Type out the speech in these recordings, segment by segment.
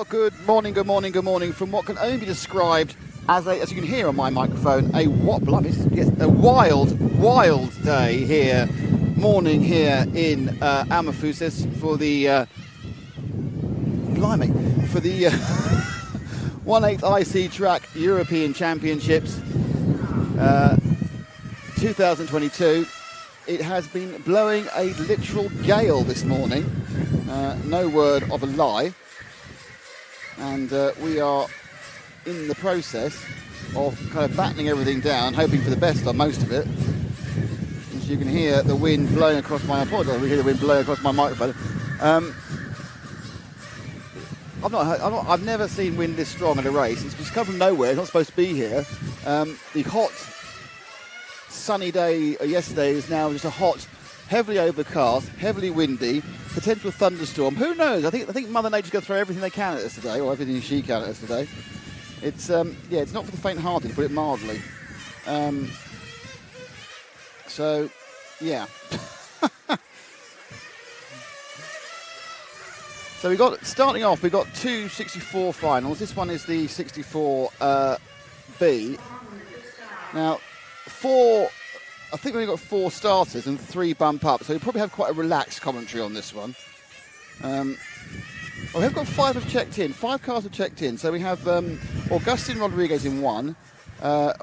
good morning from what can only be described as you can hear on my microphone, a wild day here, morning here in Amafusis for the, for the 1/8 IC Track European Championships 2022. It has been blowing a literal gale this morning, no word of a lie, and we are in the process of kind of battening everything down, hoping for the best on most of it. As you can hear the wind blowing across my apologies, we hear the wind blowing across my microphone. I've never seen wind this strong at a race. It's just come from nowhere. It's not supposed to be here. The hot, sunny day yesterday is now just a hot, heavily overcast, heavily windy, potential thunderstorm. Who knows? I think Mother Nature's going to throw everything they can at us today, or everything she can at us today. It's it's not for the faint-hearted, to put it mildly. So, yeah. So starting off, we've got two 64 finals. This one is the 64B. Now, I think we've got 4 starters and 3 bump up, so we probably have quite a relaxed commentary on this one. We have got 5 have checked in. 5 cars have checked in. So we have Augustin Rodriguez in 1,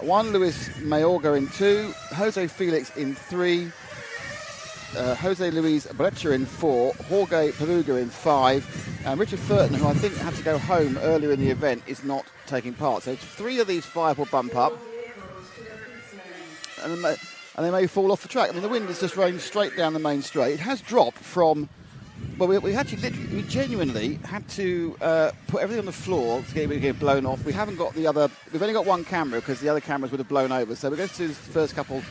Juan Luis Mayorga in 2, Jose Felix in 3, Jose Luis Brecher in 4, Jorge Peruga in 5, and Richard Furton, who I think had to go home earlier in the event, is not taking part. So 3 of these 5 will bump up, and they may fall off the track. I mean, the wind is just raining straight down the main straight. It has dropped from... Well, we genuinely had to put everything on the floor to get it blown off. We haven't got the other... We've only got one camera because the other cameras would have blown over. So we're going to do this first couple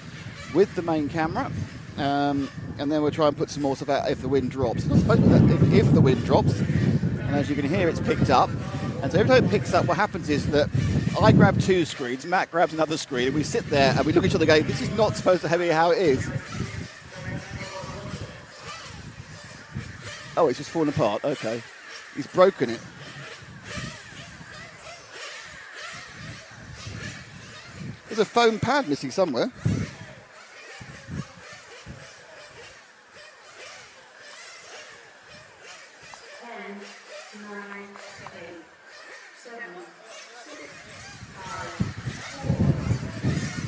with the main camera. And then we'll try and put some more stuff out if the wind drops. It's not supposed to be that if the wind drops. And as you can hear, it's picked up. And so every time it picks up, what happens is that I grab 2 screens, Matt grabs another screen, and we sit there and we look at each other going, this is not supposed to be how it is. Oh, it's just fallen apart. Okay. He's broken it. There's a foam pad missing somewhere.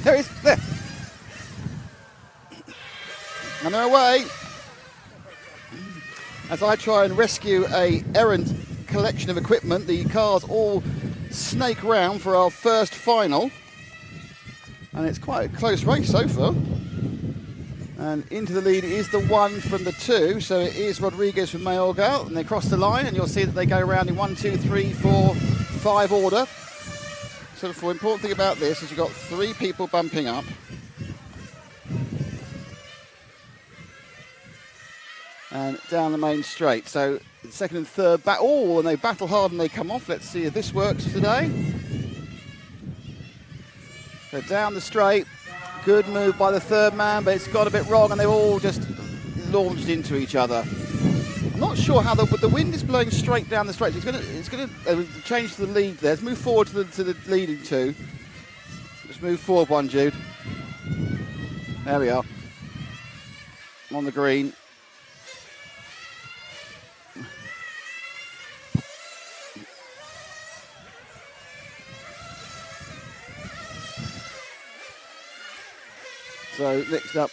There it is. There. And they're away. As I try and rescue a errant collection of equipment, the cars all snake round for our first final. And it's quite a close race so far. And into the lead is the 1 from the 2. So it is Rodriguez from Mayorga. And they cross the line, and you'll see that they go around in 1, 2, 3, 4, 5 order. So the important thing about this is you've got 3 people bumping up. And down the main straight. So the second and third and they battle hard and they come off. Let's see if this works today. So down the straight. Good move by the third man, but it's got a bit wrong and they've all just launched into each other. I'm not sure how but the wind is blowing straight down the straight. So it's going to change to the lead there. Let's move forward to the leading 2. Let's move forward one, Jude. There we are. On the green. So next up,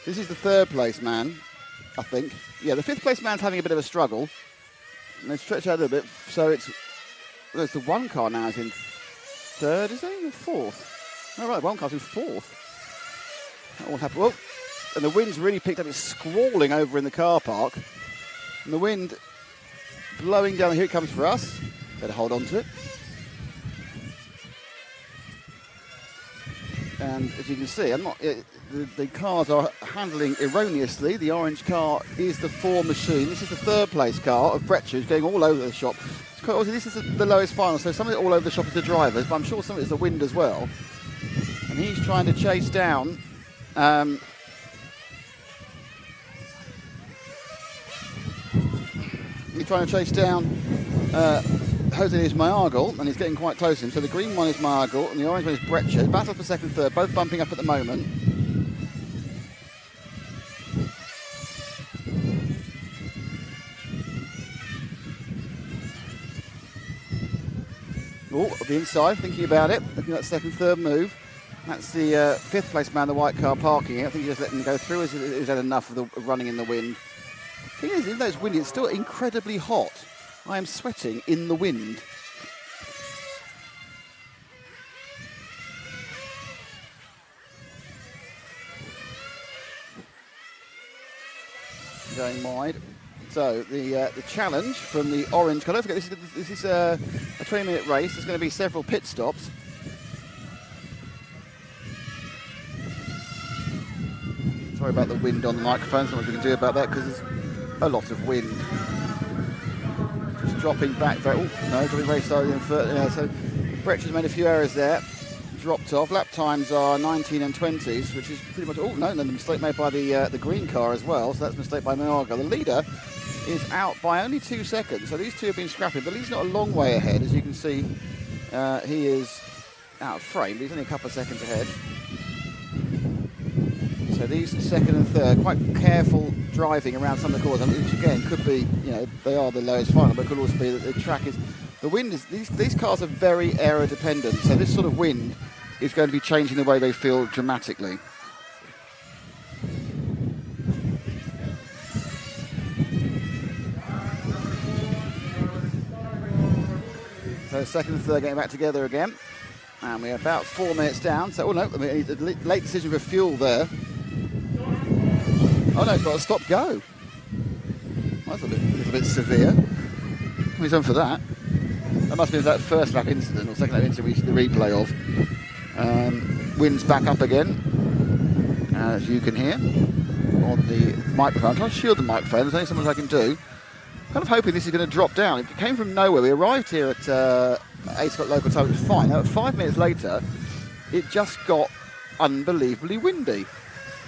this is the 3rd place man, I think. Yeah, the 5th place man's having a bit of a struggle. And they stretch out a little bit. So it's the 1 car now is in 3rd, is it? Or 4th? No, right, 1 car's in 4th. That all happened. Oh, and the wind's really picked up. It's squalling over in the car park. And the wind blowing down. Here it comes for us. Better hold on to it. And as you can see, the cars are handling erroneously. The orange car is the 4 machine. This is the 3rd place car of Brecher, who's going all over the shop. Obviously, this is the lowest final, so some of it all over the shop is the drivers, but I'm sure some of it's the wind as well. And he's trying to chase down He's trying to chase down Jose is Mayagal, and he's getting quite close to him. So the green one is Mayagal, and the orange one is Breccia. Battle for second, third, both bumping up at the moment. Oh, at the inside, thinking about it, looking at that second, third move. That's the fifth place man, the white car parking it. I think he's just letting him go through. He's had enough of the running in the wind. The thing is, even though it's windy, it's still incredibly hot. I am sweating in the wind. Going wide. So the challenge from the orange car. Don't forget, this is a 20-minute race. There's going to be several pit stops. Sorry about the wind on the microphone. Not much we can do about that because there's a lot of wind. Just dropping back very. Oh no, dropping very slowly. So Breccia's made a few errors there. Dropped off. Lap times are 19 and 20s, which is pretty much. Oh no, and then the mistake made by the green car as well. So that's a mistake by Mayagal. The leader is out by only 2 seconds. So these two have been scrapping, but he's not a long way ahead, as you can see. He is out of frame, but he's only a couple of seconds ahead. So these second and third, quite careful driving around some of the corners, which again could be, they are the lowest final, but it could also be that the track is, the wind is, these cars are very aero dependent, so this sort of wind is going to be changing the way they feel dramatically. So second and third getting back together again. And we're about 4 minutes down. So, the late decision for fuel there. Oh no, it's got to stop go. Well, that's a little bit severe. He's on for that. That must be that first lap incident or second lap incident we see the replay of. Wind's back up again, as you can hear on the microphone. I'm trying to shield the microphone. There's only so much I can do. Kind of hoping this is going to drop down. It came from nowhere. We arrived here at 8 o'clock local time. It was fine. Now, 5 minutes later, it just got unbelievably windy.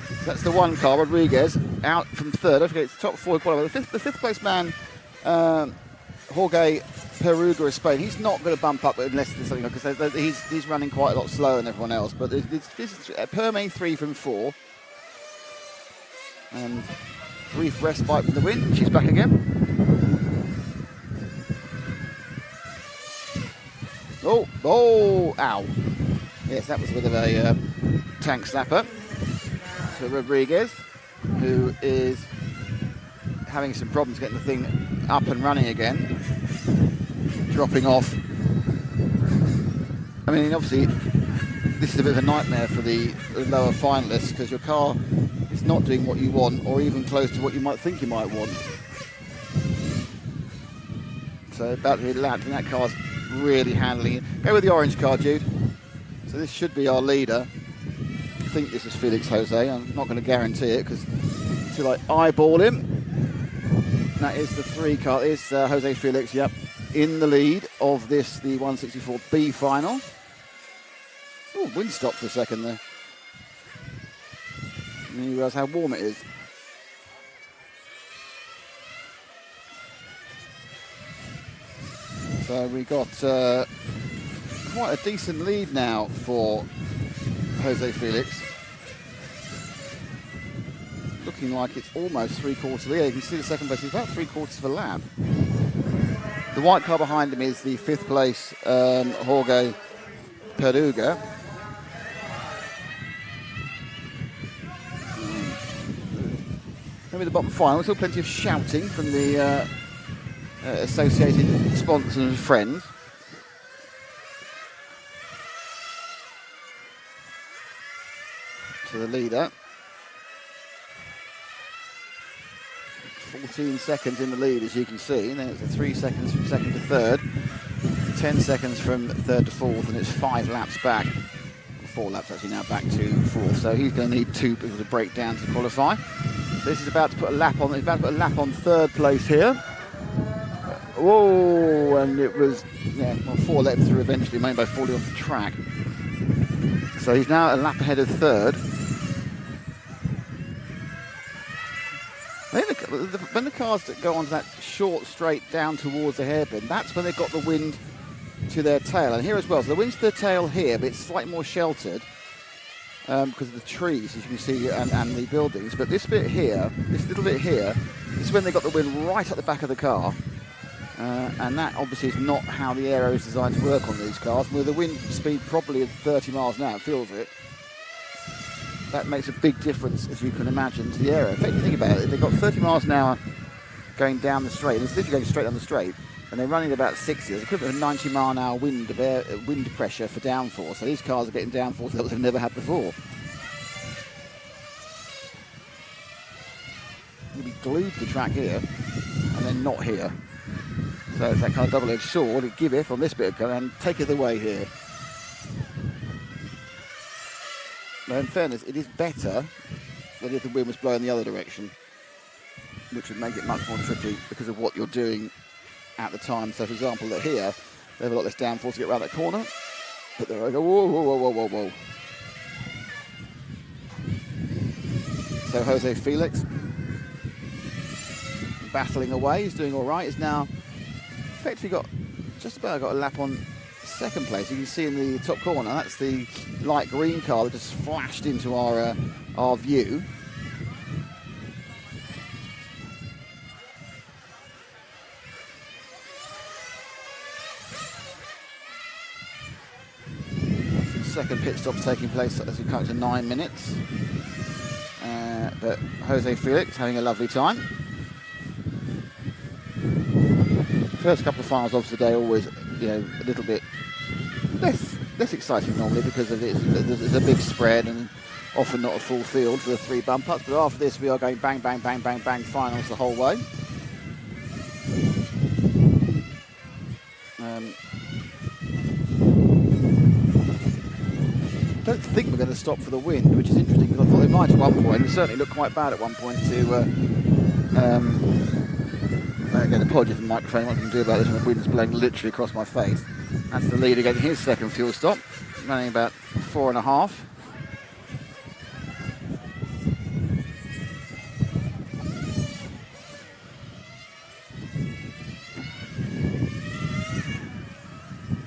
So that's the one car, Rodriguez, out from third. Don't forget, it's top four qualifier. The fifth place man, Jorge Peruga of Spain. He's not going to bump up unless there's something, because he's running quite a lot slower than everyone else. But this is Permain 3 from 4. And brief respite from the wind. She's back again. Oh, ow. Yes, that was a bit of a tank slapper for Rodriguez, who is having some problems getting the thing up and running again. Dropping off. I mean, obviously, this is a bit of a nightmare for the lower finalists, because your car is not doing what you want, or even close to what you might think you might want. So about to be lapped, and that car's really handling it. Go with the orange car, Jude. So this should be our leader. I think this is Felix Jose. I'm not going to guarantee it, because until I eyeball him. That is the 3 car. It is Jose Felix, yep, in the lead of this, the 164B final. Oh, wind stopped for a second there. And you realise how warm it is. So we got quite a decent lead now for Jose Felix. Looking like it's almost 3/4 of the lead. You can see the second place is about 3/4 of a lap. The white car behind him is the 5th place Jorge Peruga. Maybe the bottom final. Still plenty of shouting from the associated sponsors and friends. To the leader. 14 seconds in the lead, as you can see. And then it's 3 seconds from second to third. 10 seconds from third to fourth, and it's 5 laps back. 4 laps actually now back to fourth. So he's going to need 2 people to break down to qualify. So this is about to put a lap on. He's about to put a lap on third place here. Whoa! And it was 4 laps through eventually, made by falling off the track. So he's now a lap ahead of third. when the cars that go onto that short straight down towards the hairpin, that's when they've got the wind to their tail. And here as well, so the wind's to their tail here, but it's slightly more sheltered because of the trees, as you can see, and the buildings. But this bit here, this little bit here, this is when they got the wind right at the back of the car. And that obviously is not how the aero is designed to work on these cars. With the wind speed probably at 30 miles an hour, it feels it. That makes a big difference, as you can imagine, to the aero. If you think about it, if they've got 30 miles an hour going down the straight, it's literally going straight down the straight, and they're running about 60, it's equivalent of 90 mile an hour wind pressure for downforce. So these cars are getting downforce levels they've never had before. You'll be glued to the track here, and then not here. So it's that kind of double-edged sword. It giveth on this bit of ground and taketh away here. Now, in fairness, it is better than if the wind was blowing the other direction, which would make it much more tricky because of what you're doing at the time. So, for example, that here, they have a lot less downforce to get around that corner. But there I go, whoa, whoa, whoa, whoa, whoa, whoa. So Jose Felix, battling away, he's doing all right. He's now effectively got a lap on second place. You can see in the top corner, that's the light green car that just flashed into our view. Second pit stop taking place as we come to 9 minutes. But Jose Felix having a lovely time. First couple of finals of the day always, a little bit less exciting normally because of there's a big spread and often not a full field for the 3 bump ups. But after this, we are going bang, bang, bang, bang, bang finals the whole way. I don't think we're going to stop for the wind, which is interesting because I thought they might at one point. It certainly looked quite bad at one point to. Again, apologies for the microphone. What I can do about this when the wind's blowing literally across my face. That's the leader getting his second fuel stop, running about 4.5.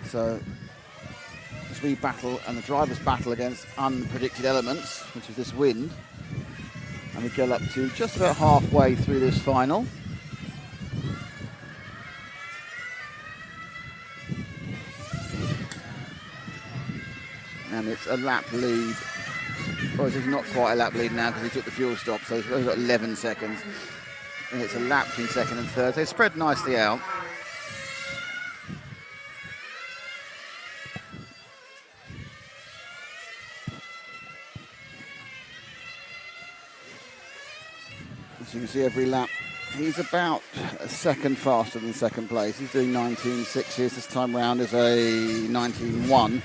So, as we battle and the drivers battle against unpredicted elements, which is this wind, and we get up to just about halfway through this final. And it's a lap lead. Well, it's not quite a lap lead now because he took the fuel stop, so he's only got 11 seconds. And it's a lap between second and third. They spread nicely out. As you can see, every lap, he's about a second faster than second place. He's doing 19.6 this time round is a 19.1.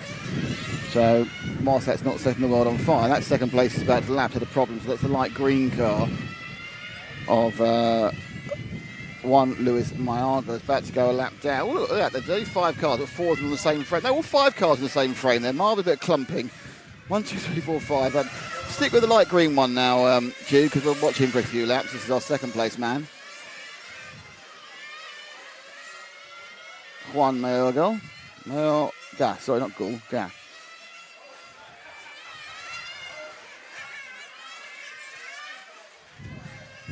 So, whilst that's not setting the world on fire, that second place is about to lap to the problem. So that's the light green car of Luis Mayaga is about to go a lap down. Oh, look at that, there's only 5 cars, but 4 of them on the same frame. They're all 5 cars in the same frame there. Marvin, a bit of clumping. 1, 2, 3, 4, 5. And stick with the light green one now, Jude, because we'll watch him for a few laps. This is our second place man. Juan Mayaga. Sorry, not Gul, Ga.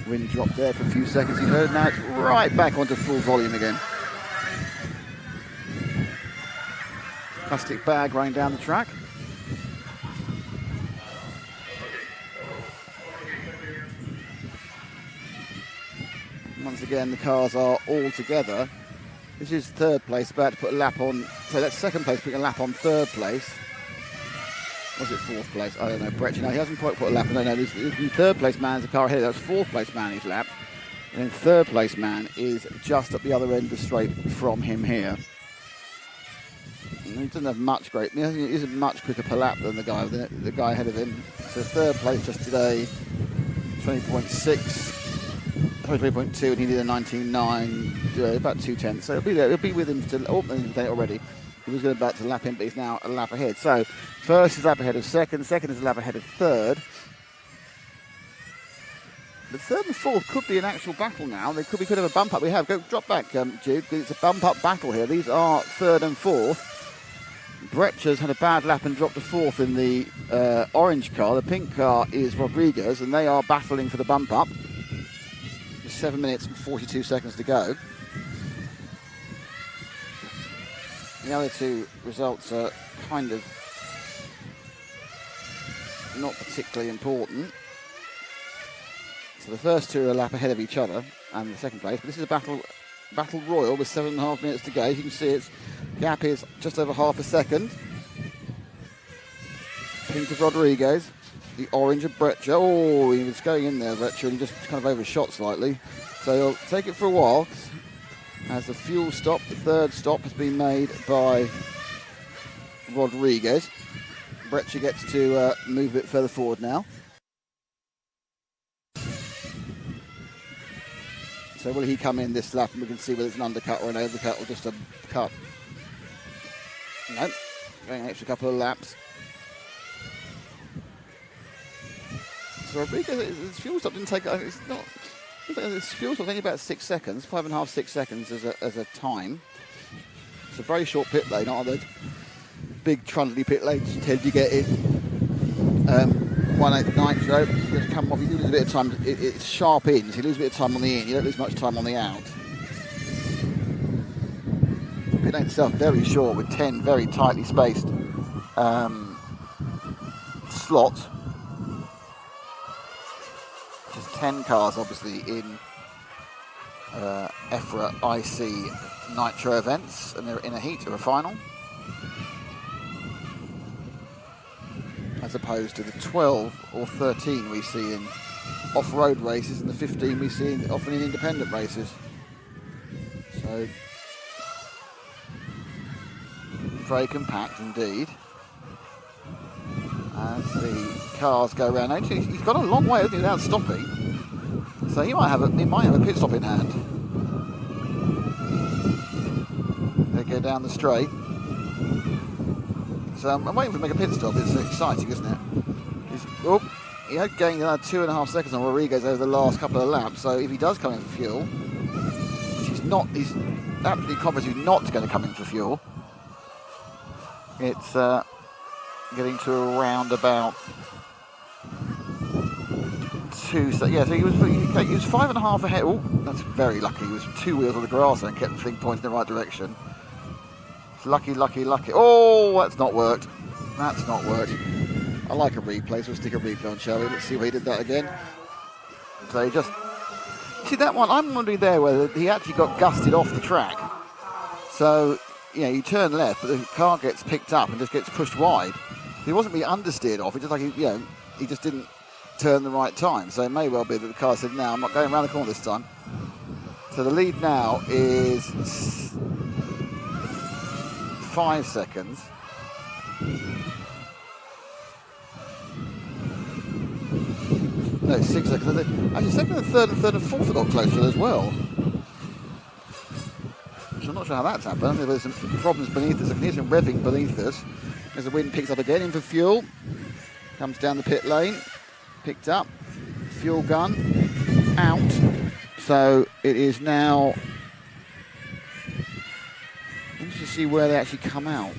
Wind dropped there for a few seconds, you heard. Now it's right back onto full volume again. Plastic bag running down the track. Once again, the cars are all together. This is third place, about to put a lap on. So that's second place, putting a lap on third place. Was it fourth place? I don't know. Brett, he hasn't quite put a lap. No, the third place man is the car ahead. That's fourth place man he's lapped. And then third place man is just at the other end of the straight from him here. And he doesn't have much great. He isn't much quicker per lap than the guy ahead of him. So third place just today, 20.6, 23.2, and he did a 19.9, about 2 tenths. So it'll be there. It'll be with him still. Oh, he's done it already. He was going about to lap him, but he's now a lap ahead. So, first is a lap ahead of second. Second is a lap ahead of third. The third and fourth could be an actual battle now. There could have a bump up. We have. Go drop back, Jude, because it's a bump up battle here. These are third and fourth. Bretcher's had a bad lap and dropped to fourth in the orange car. The pink car is Rodriguez, and they are battling for the bump up. Just 7 minutes and 42 seconds to go. The other two results are kind of not particularly important. So the first two are a lap ahead of each other and the second place. But this is a battle royal with 7.5 minutes to go. As you can see, its gap is just over half a second. Pink of Rodriguez, the orange of Bretcher. Oh, he was going in there, Bretcher, and he just kind of overshot slightly. So he'll take it for a while. As the fuel stop, the third stop has been made by Rodriguez. Bretcher gets to move a bit further forward now. So will he come in this lap and we can see whether it's an undercut or an overcut or just a cut? No, going an extra couple of laps. So Rodriguez, his fuel stop didn't take, it's not, his fuel stop only about 6 seconds, 5.5, 6 seconds as a time. It's a very short pit lane, aren't they? Big trundly pit lanes you tend to get in. 1/8 nitro, just come off, you do lose a bit of time, it's sharp in, so you lose a bit of time on the in, you don't lose much time on the out. Pit lane itself very short with 10 very tightly spaced slots. Just 10 cars obviously in EFRA IC nitro events, and they're in a heat or a final. As opposed to the 12 or 13 we see in off-road races and the 15 we see often in independent races. So, very compact indeed. As the cars go around, actually he's got a long way, hasn't he, without stopping. So he might have a pit stop in hand. They go down the straight. So I'm waiting for him to make a pit stop. It's exciting, isn't it? He had gained another 2.5 seconds on Rodriguez over the last couple of laps. So if he does come in for fuel, which he's absolutely confident he's not going to come in for fuel. It's getting to around about 2 seconds. Yeah, so he was 5.5 ahead. Oh, that's very lucky. He was 2 wheels on the grass and kept the thing pointing in the right direction. Lucky. Oh, that's not worked. That's not worked. I like a replay, so we'll stick a replay on, shall we? Let's see where he did that again. So he just... See, that one, I'm wondering there whether he actually got gusted off the track. So, you turn left, but the car gets picked up and just gets pushed wide. He wasn't being understeered off, it's just like, he just didn't turn the right time. So it may well be that the car said, no, I'm not going around the corner this time. So the lead now is 5 seconds. No, 6 seconds. Actually, second and third and fourth have got closer as well. So I'm not sure how that's happened. There's some problems beneath us. I can hear some revving beneath us. As the wind picks up again in for fuel. Comes down the pit lane. Picked up. Fuel gun. Out. So it is now... Interesting to see where they actually come out.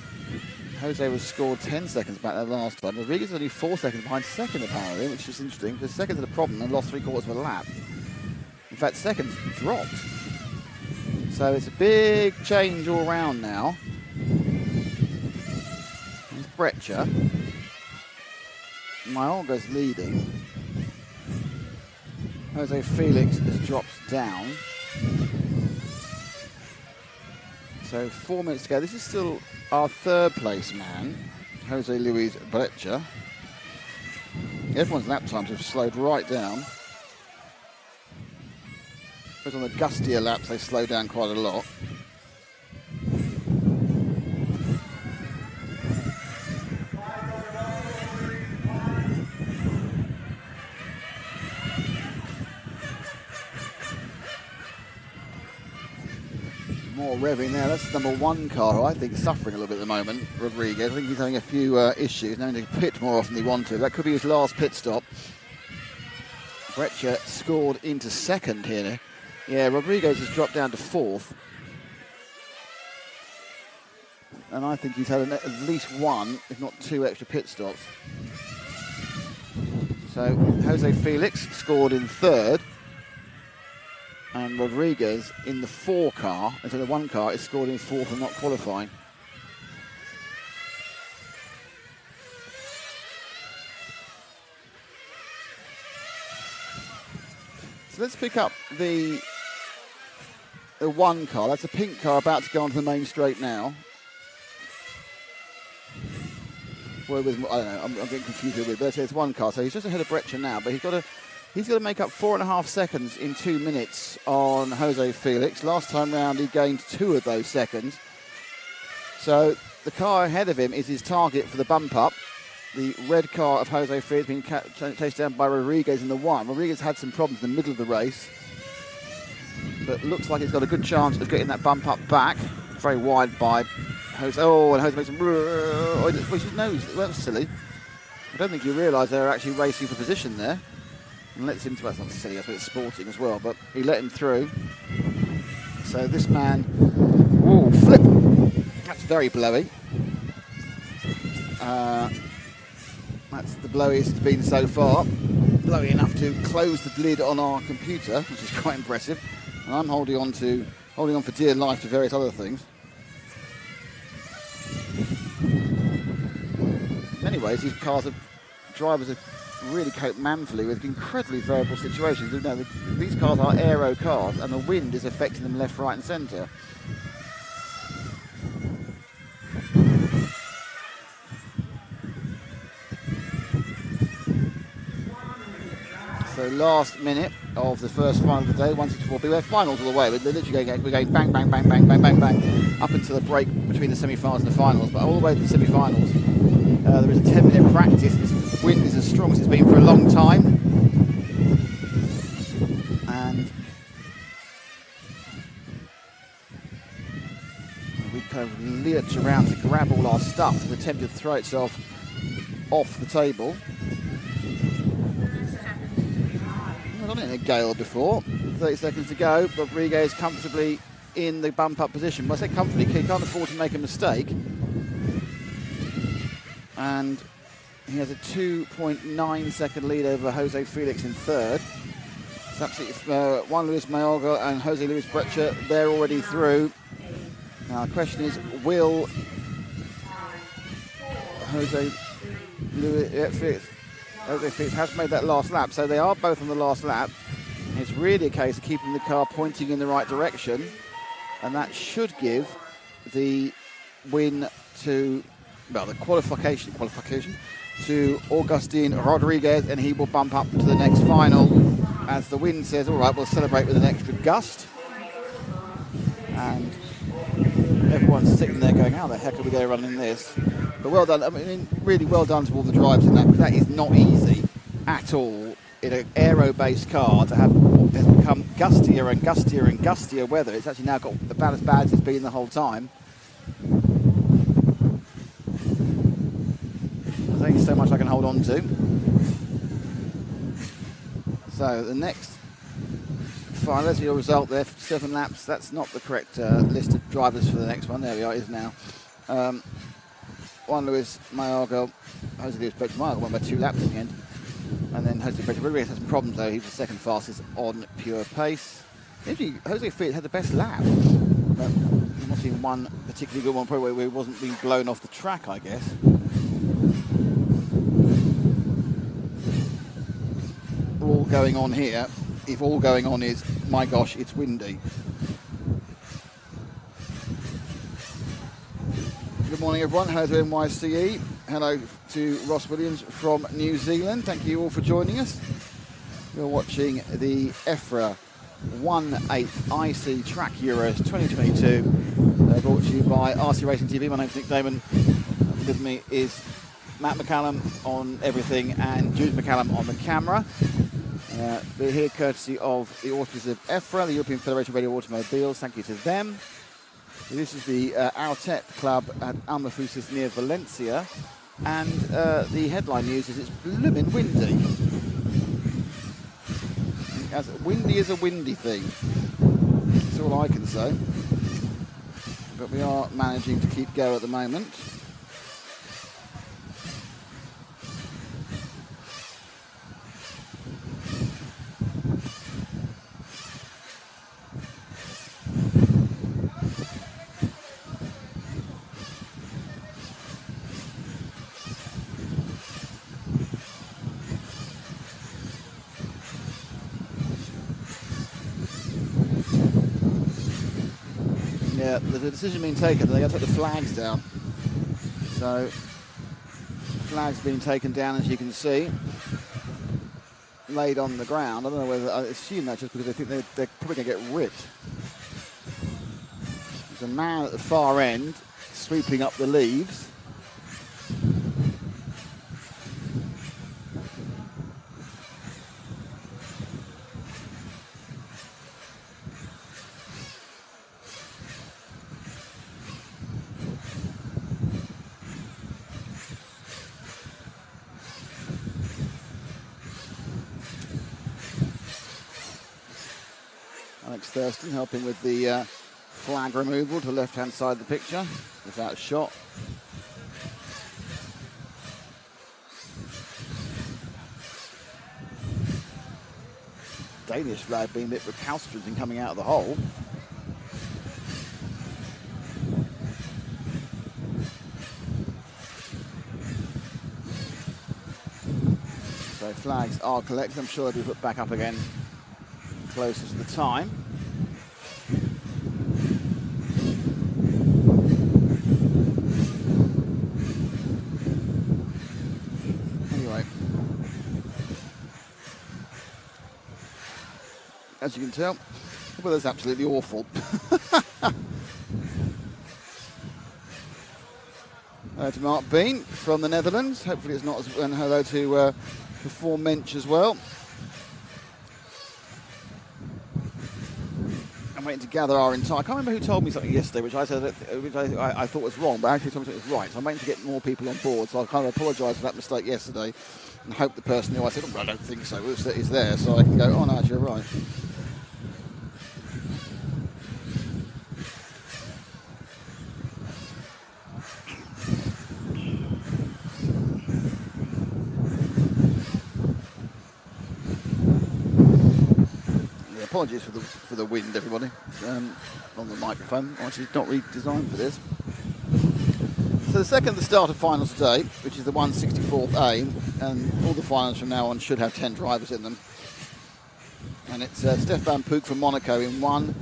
Jose was scored 10 seconds back there last time. Rodriguez is only 4 seconds behind second apparently, which is interesting because seconds had a problem and lost 3/4 of a lap. In fact, seconds dropped. So it's a big change all round now. There's Bretcher. Mayorga's leading. Jose Felix has dropped down. So 4 minutes to go. This is still our third place man, Jose Luis Bretcher. Everyone's lap times have slowed right down. But on the gustier laps, they slow down quite a lot. More revving there. That's number 1 car who I think is suffering a little bit at the moment, Rodriguez. I think he's having a few issues, having to pit more often than he wanted. That could be his last pit stop. Breccia scored into second here. Yeah, Rodriguez has dropped down to fourth. And I think he's had at least one, if not two, extra pit stops. So Jose Felix scored in third. And Rodriguez in the 4 car, instead of the 1 car, is scored in fourth and not qualifying. So let's pick up the 1 car. That's a pink car about to go onto the main straight now. Well, I don't know, I'm getting confused with it, but it's 1 car. So he's just ahead of Breccia now, but he's got to make up 4.5 seconds in 2 minutes on Jose Felix. Last time round, he gained 2 of those seconds. So the car ahead of him is his target for the bump up. The red car of Jose Felix being chased down by Rodriguez in the 1. Rodriguez had some problems in the middle of the race, but looks like he's got a good chance of getting that bump up back. Very wide by Jose. Oh, and Jose makes which is nose. That was silly. I don't think you realise they were actually racing for position there. And lets him, well, that's not silly, that's a bit sporting as well, but he let him through. So this man, oh, flip. That's very blowy. That's the blowiest it's been so far. Blowy enough to close the lid on our computer, which is quite impressive. And I'm holding on for dear life to various other things. In many ways, these drivers have really cope manfully with incredibly variable situations. You know, these cars are aero cars, and the wind is affecting them left, right, and centre. So last minute of the first final of the day, 164. We're finals all the way. We're literally going bang, bang, bang, bang, bang, bang, bang, up until the break between the semi-finals and the finals. But all the way to the semi-finals, there is a 10-minute practice. This wind is as strong as it's been for a long time. And we kind of lurch around to grab all our stuff and attempt to throw itself off the table. I've done it in a gale before. 30 seconds to go. Rodriguez comfortably in the bump up position. When I say comfortably, he can't afford to make a mistake. And he has a 2.9 second lead over Jose Felix in third. It's absolutely Juan Luis Mayorga and Jose Luis Breccia, they're already through. Now the question is, will Jose Felix has made that last lap, so they are both on the last lap. It's really a case of keeping the car pointing in the right direction, and that should give the win to, well, the qualification to Agustin Rodriguez, and he will bump up to the next final as the wind says, all right, we'll celebrate with an extra gust. And everyone's sitting there going, how the heck are we going to run in this? But well done, I mean, really well done to all the drivers in that, because that is not easy at all in an aero-based car to have what has become gustier and gustier and gustier weather. It's actually now got about as bad as it's been the whole time. There's only so much I can hold on to. So the next final, there's your result there, 7 laps. That's not the correct list of drivers for the next one. There we are, it is now. Juan Luis Mayorga, Jose Luis Breccia won by 2 laps in the end. And then Jose Breccia really has some problems though. He was the second fastest on pure pace. Actually, Jose Felix had the best lap. But there must have been one particularly good one, probably where he wasn't being blown off the track, I guess. All going on here, if all going on is, my gosh, it's windy. Good morning, everyone. Hello to NYCE. Hello to Ross Williams from New Zealand. Thank you all for joining us. You're watching the EFRA 1/8 IC Track Euros 2022. Brought to you by RC Racing TV. My name's Nick Damon. With me is Matt McCallum on everything and Jude McCallum on the camera. We're here courtesy of the authors of EFRA, the European Federation of Radio Automobiles. Thank you to them. This is the Altet Club at Almafusis near Valencia, and the headline news is it's blooming windy. As windy as a windy thing. That's all I can say. But we are managing to keep go at the moment. Yeah, there's a decision being taken. They got to put the flags down. So, flags being taken down, as you can see, laid on the ground. I don't know whether, I assume that's just because they think they're probably going to get ripped. There's a man at the far end sweeping up the leaves. Alex Thurston helping with the flag removal to the left-hand side of the picture without a shot. Danish flag being a bit recalcitrant in coming out of the hole. So flags are collected. I'm sure they'll be put back up again closer to the time. Anyway, as you can tell, the weather's absolutely awful. To Mark Bean from the Netherlands. Hopefully it's not as, and hello to Perform Mensch as well. I'm waiting to gather our entire. I can't remember who told me something yesterday, which I said which I thought was wrong, but actually told me it was right. So I'm waiting to get more people on board. So I kind of apologise for that mistake yesterday, and hope the person who I said, oh, I don't think so, is there, so I can go, oh no, actually you're right. Apologies for the wind, everybody, on the microphone. Actually, it's not really designed for this. So the second, the start of finals today, which is the 164th A, and all the finals from now on should have 10 drivers in them. And it's Stefan Puk from Monaco in 1,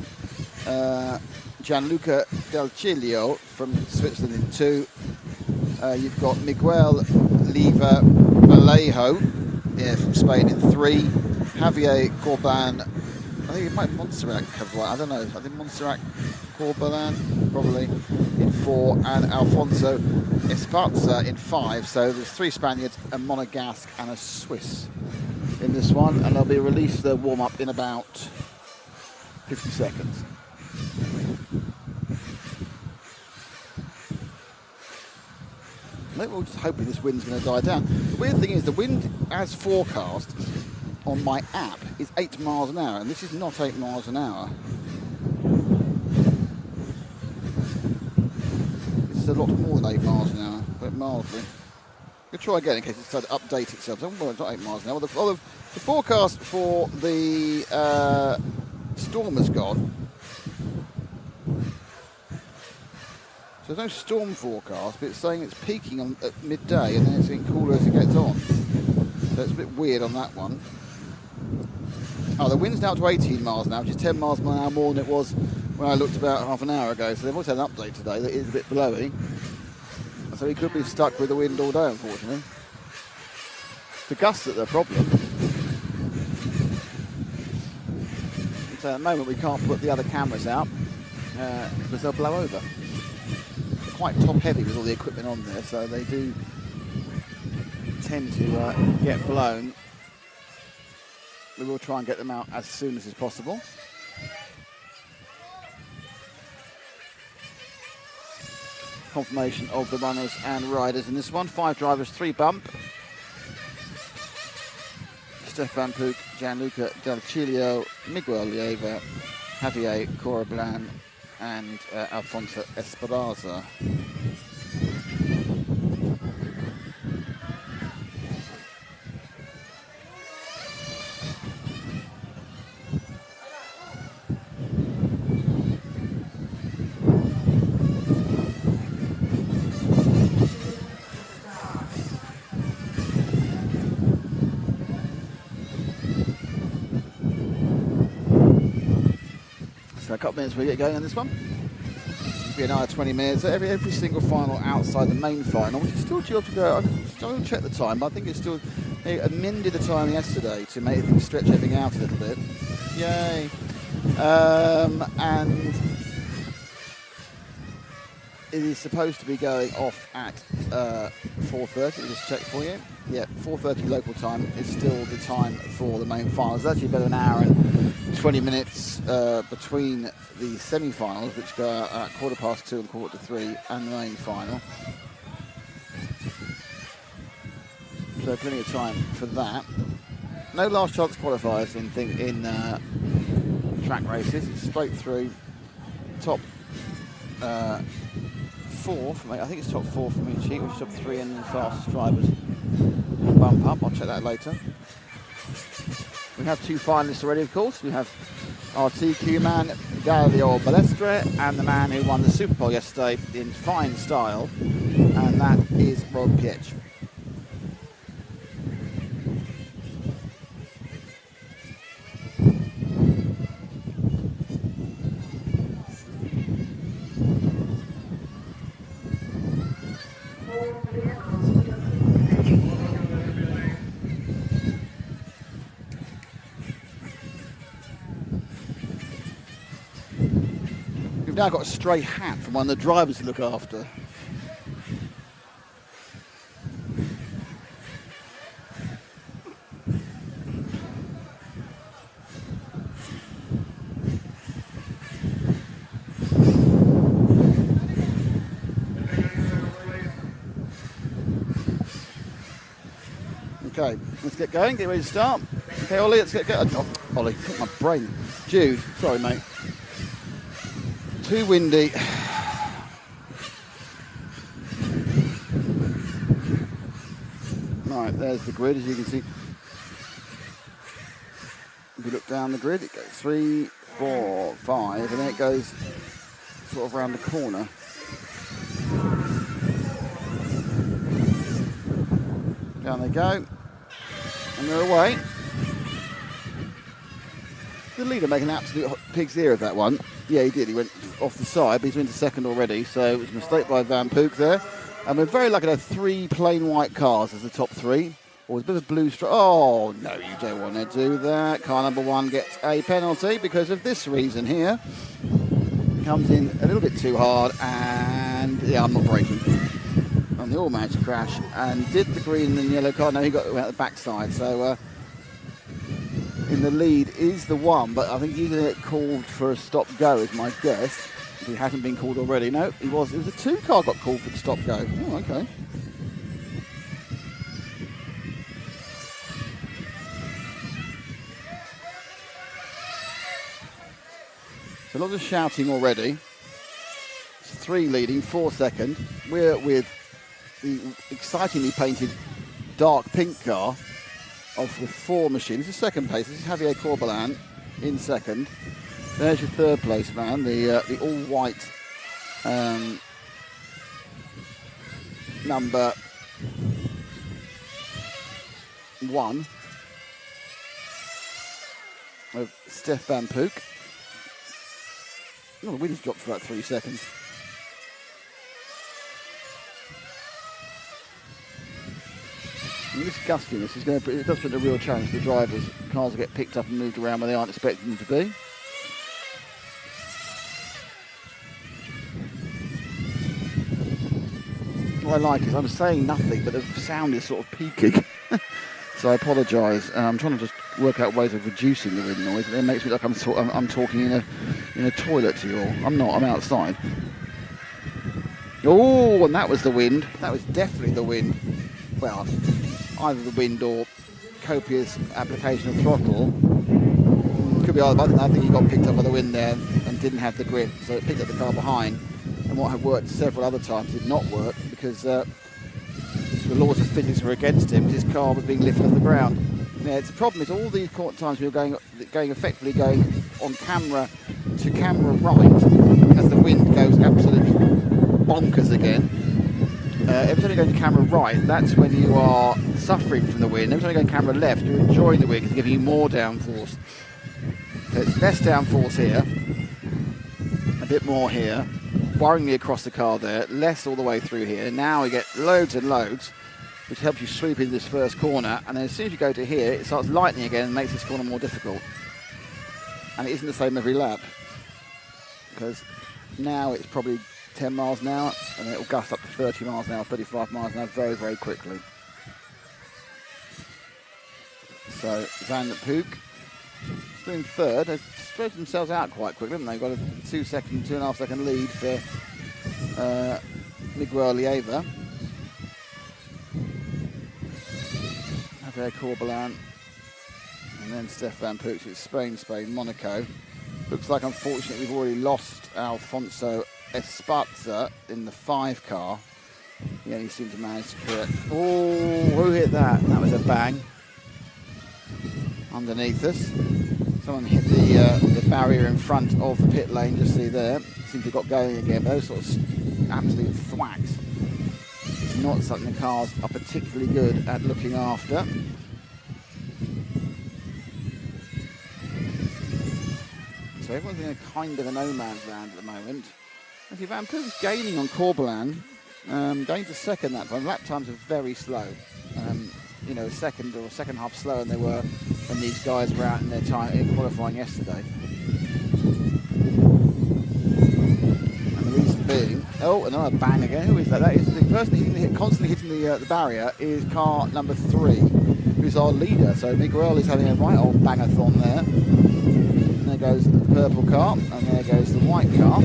Gianluca Del Ciglio from Switzerland in 2. You've got Miguel Leiva Vallejo from Spain in 3, Javier Corban. I think it might Montserrat have one. I don't know. I think Montserrat Corbalan probably in 4, and Alfonso Esparza in 5. So there's 3 Spaniards, a Monegasque and a Swiss in this one, and they'll be released their warm up in about 50 seconds. Maybe we're just hoping this wind's going to die down. The weird thing is the wind, as forecast on my app, is 8 miles an hour, and this is not 8 miles an hour. This is a lot more than 8 miles an hour, but mildly. We'll try again in case it started to update itself. Well, it's not 8 miles an hour. The forecast for the storm has gone. So there's no storm forecast, but it's saying it's peaking at midday, and then it's getting cooler as it gets on. So it's a bit weird on that one. Oh, the wind's now to 18 miles an hour, which is 10 miles an hour more than it was when I looked about half an hour ago. So they've also had an update today that is a bit blowy. So we could be stuck with the wind all day, unfortunately. The gusts are the problem. So at the moment we can't put the other cameras out because they'll blow over. They're quite top heavy with all the equipment on there, so they do tend to get blown. We will try and get them out as soon as is possible. Confirmation of the runners and riders in this one. 5 drivers, 3 bump. Stefan Pook, Gianluca Del Cilio, Miguel Lieva, Javier Corablan, and Alfonso Esperanza. So a couple of minutes we get going on this one. It'll be another 20 minutes. Every single final outside the main final, which is still due to go. I don't check the time, but I think it's still. They amended the time yesterday to make things stretch everything out a little bit. Yay! And it is supposed to be going off at 4:30. Let me just check for you. Yeah, 4:30 local time is still the time for the main finals. There's actually about an hour and 20 minutes between the semi-finals, which go at 2:15 and 3:15, and the main final. So plenty of time for that. No last chance qualifiers in track races. It's straight through. Top 4 from, I think it's top 4 from each heat, which is top 3 and the fastest drivers. Bump up. I'll check that later. We have 2 finalists already, of course. We have our TQ man, Galileo Balestre, and the man who won the Super Bowl yesterday in fine style, and that is Rob Pietsch. We've now got a stray hat from one of the drivers to look after. Okay, let's get going, get ready to start. Okay, Ollie, let's get going. Oh, Ollie, my brain. Jude, sorry, mate. Too windy. Right, there's the grid, as you can see. If you look down the grid, it goes 3, 4, 5, and then it goes sort of around the corner. Down they go, and they're away. The leader making an absolute pig's ear of that one. Yeah, he did. He went off the side, but he's into second already, so it was a mistake by Van Pook there. And we're very lucky to have 3 plain white cars as the top 3. Or a bit of blue stripe. Oh, no, you don't want to do that. Car number 1 gets a penalty because of this reason here. Comes in a little bit too hard, and yeah, I'm not braking. And they all managed to crash. And did the green and yellow car? No, he got out the backside. So in the lead is the 1, but I think he's going to get called for a stop-go, is my guess. If he hasn't been called already. No, he was. It was a 2 car got called for the stop-go. Oh, okay. So lots of shouting already. It's 3 leading, 4 second. We're with the excitingly painted dark pink car of the 4 machines. This is second place. This is Javier Corbalan in second. There's your third place man, the all-white number 1 of Stefan Pook. Oh, the wind's dropped for about 3 seconds. And this gustiness is it does put a real challenge to the drivers. Cars will get picked up and moved around where they aren't expecting them to be. What I like is I'm saying nothing, but the sound is sort of peaking. So I apologise. I'm trying to just work out ways of reducing the wind noise. It makes me like I'm talking in a toilet to you all. I'm not. I'm outside. Oh, and that was the wind. That was definitely the wind. Well, either the wind or copious application of throttle. Could be either, but I think he got picked up by the wind there and didn't have the grip, so it picked up the car behind. And what had worked several other times did not work because the laws of physics were against him. His car was being lifted off the ground. Yeah, the problem is all these times we were going effectively going on camera to camera right as the wind goes absolutely bonkers again. Every time you're going to camera right, that's when you are suffering from the wind. Every time you're going camera left, you're enjoying the wind because it's giving you more downforce. So it's less downforce here, a bit more here, worryingly across the car there, less all the way through here. Now we get loads and loads, which helps you sweep in this first corner, and then as soon as you go to here, it starts lightening again and makes this corner more difficult. And it isn't the same every lap, because now it's probably 10 miles an hour, and then it will gust up to 30 miles an hour, 35 miles an hour very, very quickly. So Van der Poel still in third. They've spread themselves out quite quickly, haven't they? Got a 2.5 second lead for Miguel Lieva. Javier Corbalan, and then Stefan Puig. It's Spain, Monaco. Looks like, unfortunately, we've already lost Alfonso Esparza in the 5 car. He only seemed to manage to correct. Oh, who hit that? That was a bang underneath us. Someone hit the barrier in front of the pit lane, just see there. Seems to have got going again, but those sort of absolute thwacks. It's not something the cars are particularly good at looking after. So everyone's in a kind of a no man's land at the moment. Actually, Van Poel's gaining on Corbalan, going to second that time. Lap times are very slow. You know, second half slower than they were when these guys were out in their time in qualifying yesterday. And the reason being, oh, another bang again. Who is that? That is the person constantly hitting the barrier is car number 3, who's our leader. So Miguel is having a right old bangathon there. And there goes the purple car, and there goes the white car,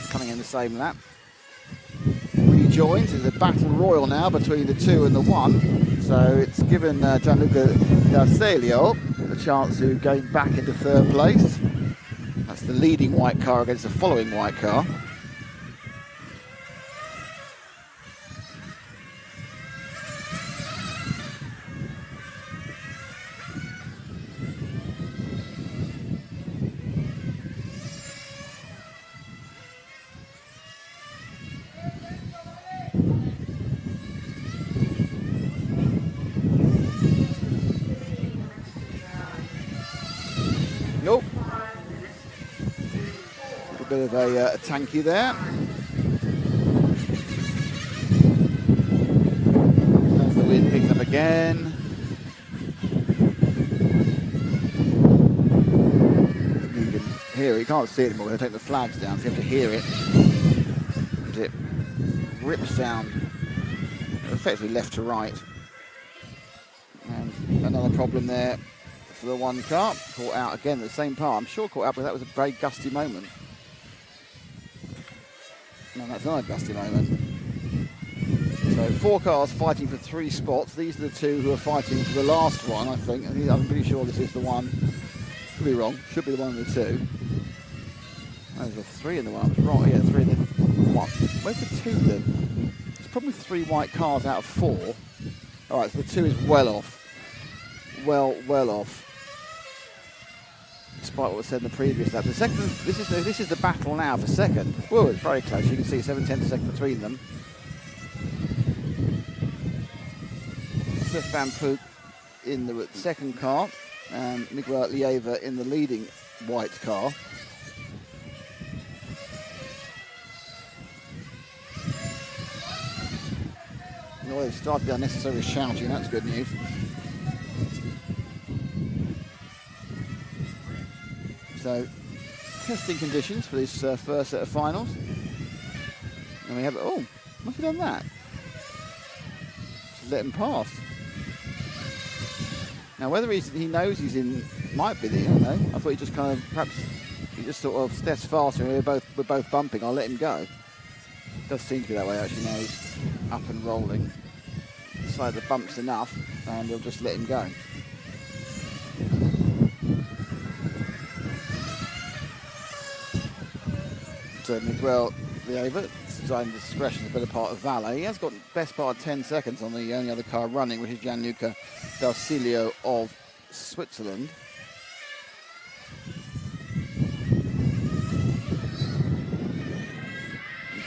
coming in the same lap. Rejoins. It's a battle royal now between the 2 and the 1. So it's given Gianluca D'Arcelio a chance to gain back into 3rd place. That's the leading white car against the following white car. Nope. A bit of a tanky there. As the wind picks up again. You can hear it. You can't see it anymore. They take the flags down, so you have to hear it. As it rips down, effectively left to right. And another problem there for the 1 car, caught out again at the same part. I'm sure caught out because that was a very gusty moment. No, that's not a gusty moment. So 4 cars fighting for 3 spots. These are the 2 who are fighting for the last one, I think. I'm pretty sure this is the one. Could be wrong. Should be the one of the 2. There's a 3 in the one. Right, yeah, 3 in the 1. Where's the 2 then? It's probably 3 white cars out of 4. All right, so the 2 is well off. Well off. Despite what was said in the previous lap. The second, this is the battle now for second. Whoa, it's very close. You can see 7/10 a second between them. Stefan Puig in the second car, and Miguel Lieva in the leading white car. Oh, they've started the unnecessary shouting. That's good news. So, testing conditions for this first set of finals. And we have, oh, must have done that. Just let him pass. Now, whether he knows he's in, might be, I don't know. I thought he just kind of, perhaps, he just sort of steps faster and we're both bumping, I'll let him go. It does seem to be that way, actually. Now he's up and rolling. Decided the bump's enough, and we'll just let him go. Miguel Lieva. Design discretion is a better part of Valet. He has got best part of 10 seconds on the only other car running, which is Gianluca Dalcilio of Switzerland.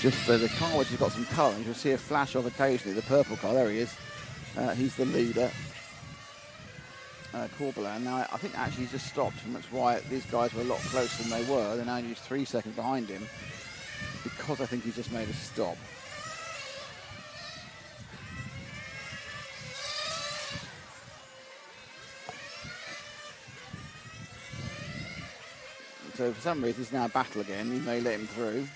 Just the car which has got some colour, you'll see a flash of occasionally, the purple car, there he is. He's the leader. Corbelan. Now, I think actually he's just stopped, and that's why these guys were a lot closer than they were. They're now only 3 seconds behind him, because I think he's just made a stop. So for some reason, it's now a battle again. He may let him through.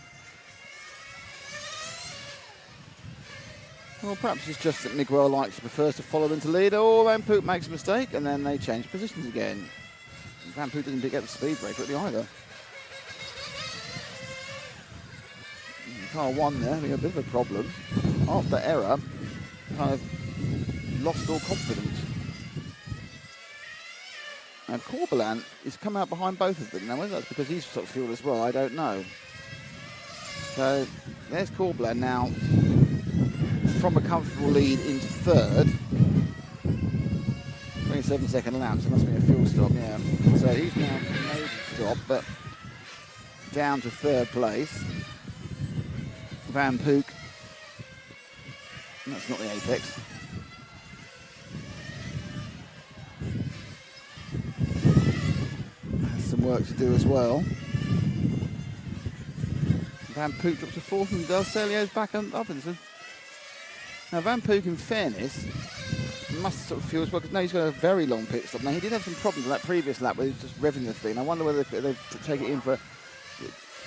Well, perhaps it's just that Miguel prefers to follow them to lead, or Van Poot makes a mistake, and then they change positions again. Van Poot doesn't pick up the speed very quickly either. Car 1 there, having a bit of a problem. After error, kind of lost all confidence. And Corbelan is come out behind both of them. Now, whether that's because he's sort of fueled as well, I don't know. So, there's Corbelan now from a comfortable lead into third. 27-second lap, so it must be a fuel stop, yeah. So he's now made a stop, but down to third place. Van Pook, that's not the apex. Has some work to do as well. Van Pook drops to fourth and Dalcelio's back up. Now Van Pook, in fairness, must sort of feel as well, because now he's got a very long pit stop. Now he did have some problems with that previous lap where he was just revving the thing. I wonder whether they take it in for a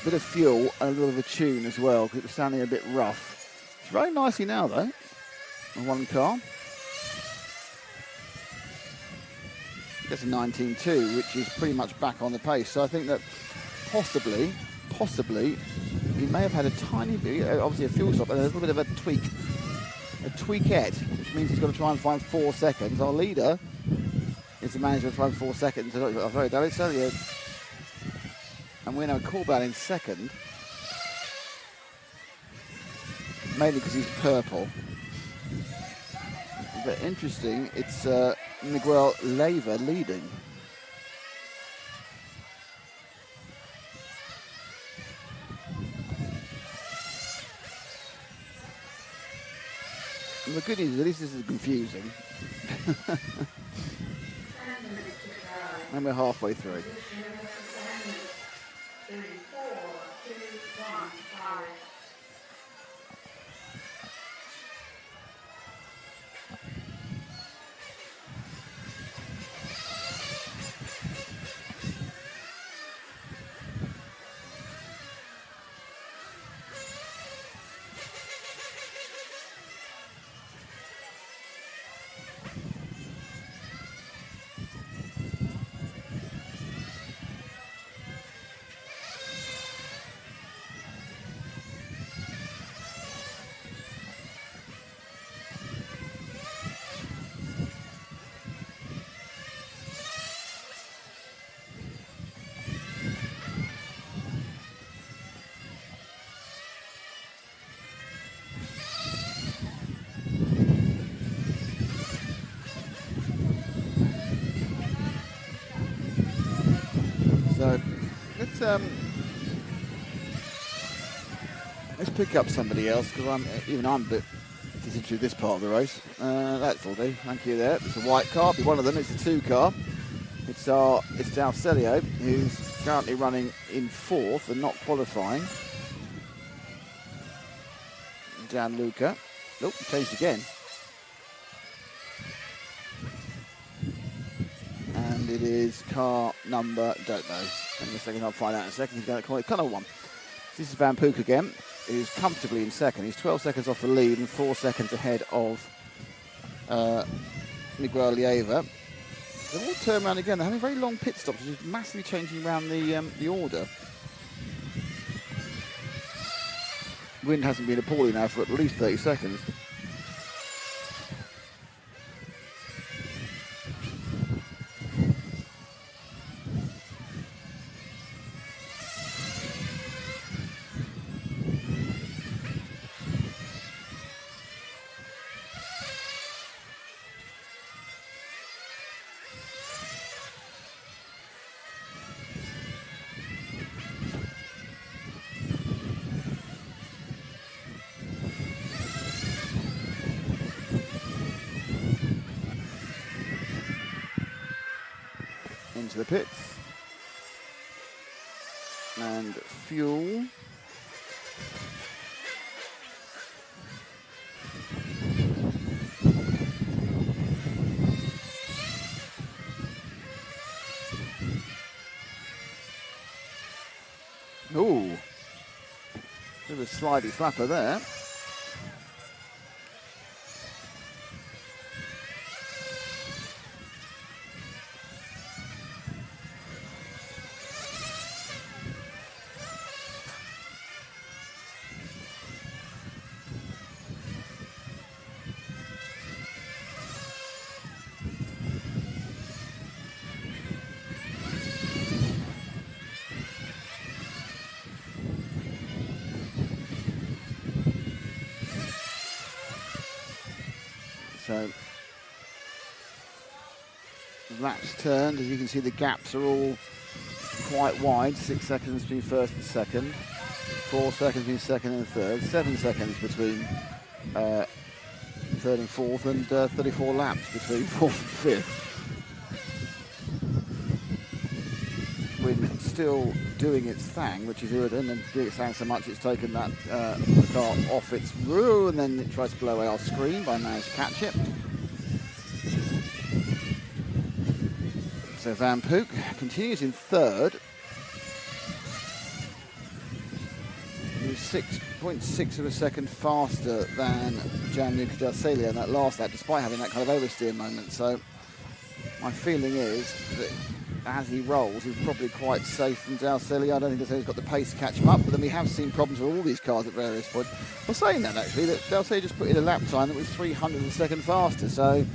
bit of fuel and a little bit of a tune as well, because it was sounding a bit rough. It's very nicely now though, on one car. Gets a 19.2, which is pretty much back on the pace. So I think that possibly, he may have had a tiny bit, obviously a fuel stop, and a little bit of a tweakette, which means he's got to try and find 4 seconds. Our leader is the manager to try and 4 seconds. Sorry, David Celio. And we're now Corbelan in second, mainly because he's purple. But interesting, it's Miguel Lieva leading. And the good news is at least this is confusing. And we're halfway through. So let's pick up somebody else, because I'm a bit disinterested in this part of the race. That's all do. Thank you there. It's a white car. Be one of them. It's a 2 car. It's Dalcelio, who's currently running in 4th and not qualifying. Gianluca. Nope, changed again. And it is car number, don't know. In a second, I'll find out in a second. He's going to call it colour 1. This is Van Pook again, who's comfortably in second. He's 12 seconds off the lead and 4 seconds ahead of Miguel Lieva. They've all turned around again. They're having very long pit stops, which is massively changing around the order. Wind hasn't been appalling now for at least 30 seconds. into the pits. And fuel. Ooh, bit of a slidey flapper there. So laps turned, as you can see the gaps are all quite wide, 6 seconds between first and second, 4 seconds between second and third, 7 seconds between third and fourth, and 34 laps between fourth and fifth. Wind still doing its thing, which is irritant, and doing its thing so much it's taken that the car off its roue, and then it tries to blow away our screen, but I managed to catch it. So Van Pook continues in third. He was 6.6 of a second faster than Gianluca Del Celio in that last lap, despite having that kind of oversteer moment. So my feeling is that as he rolls, he's probably quite safe from Del Celio. I don't think Del Celio's got the pace to catch him up, but then we have seen problems with all these cars at various points. Well, saying that actually, that Del Celio just put in a lap time that was 300 of a second faster. So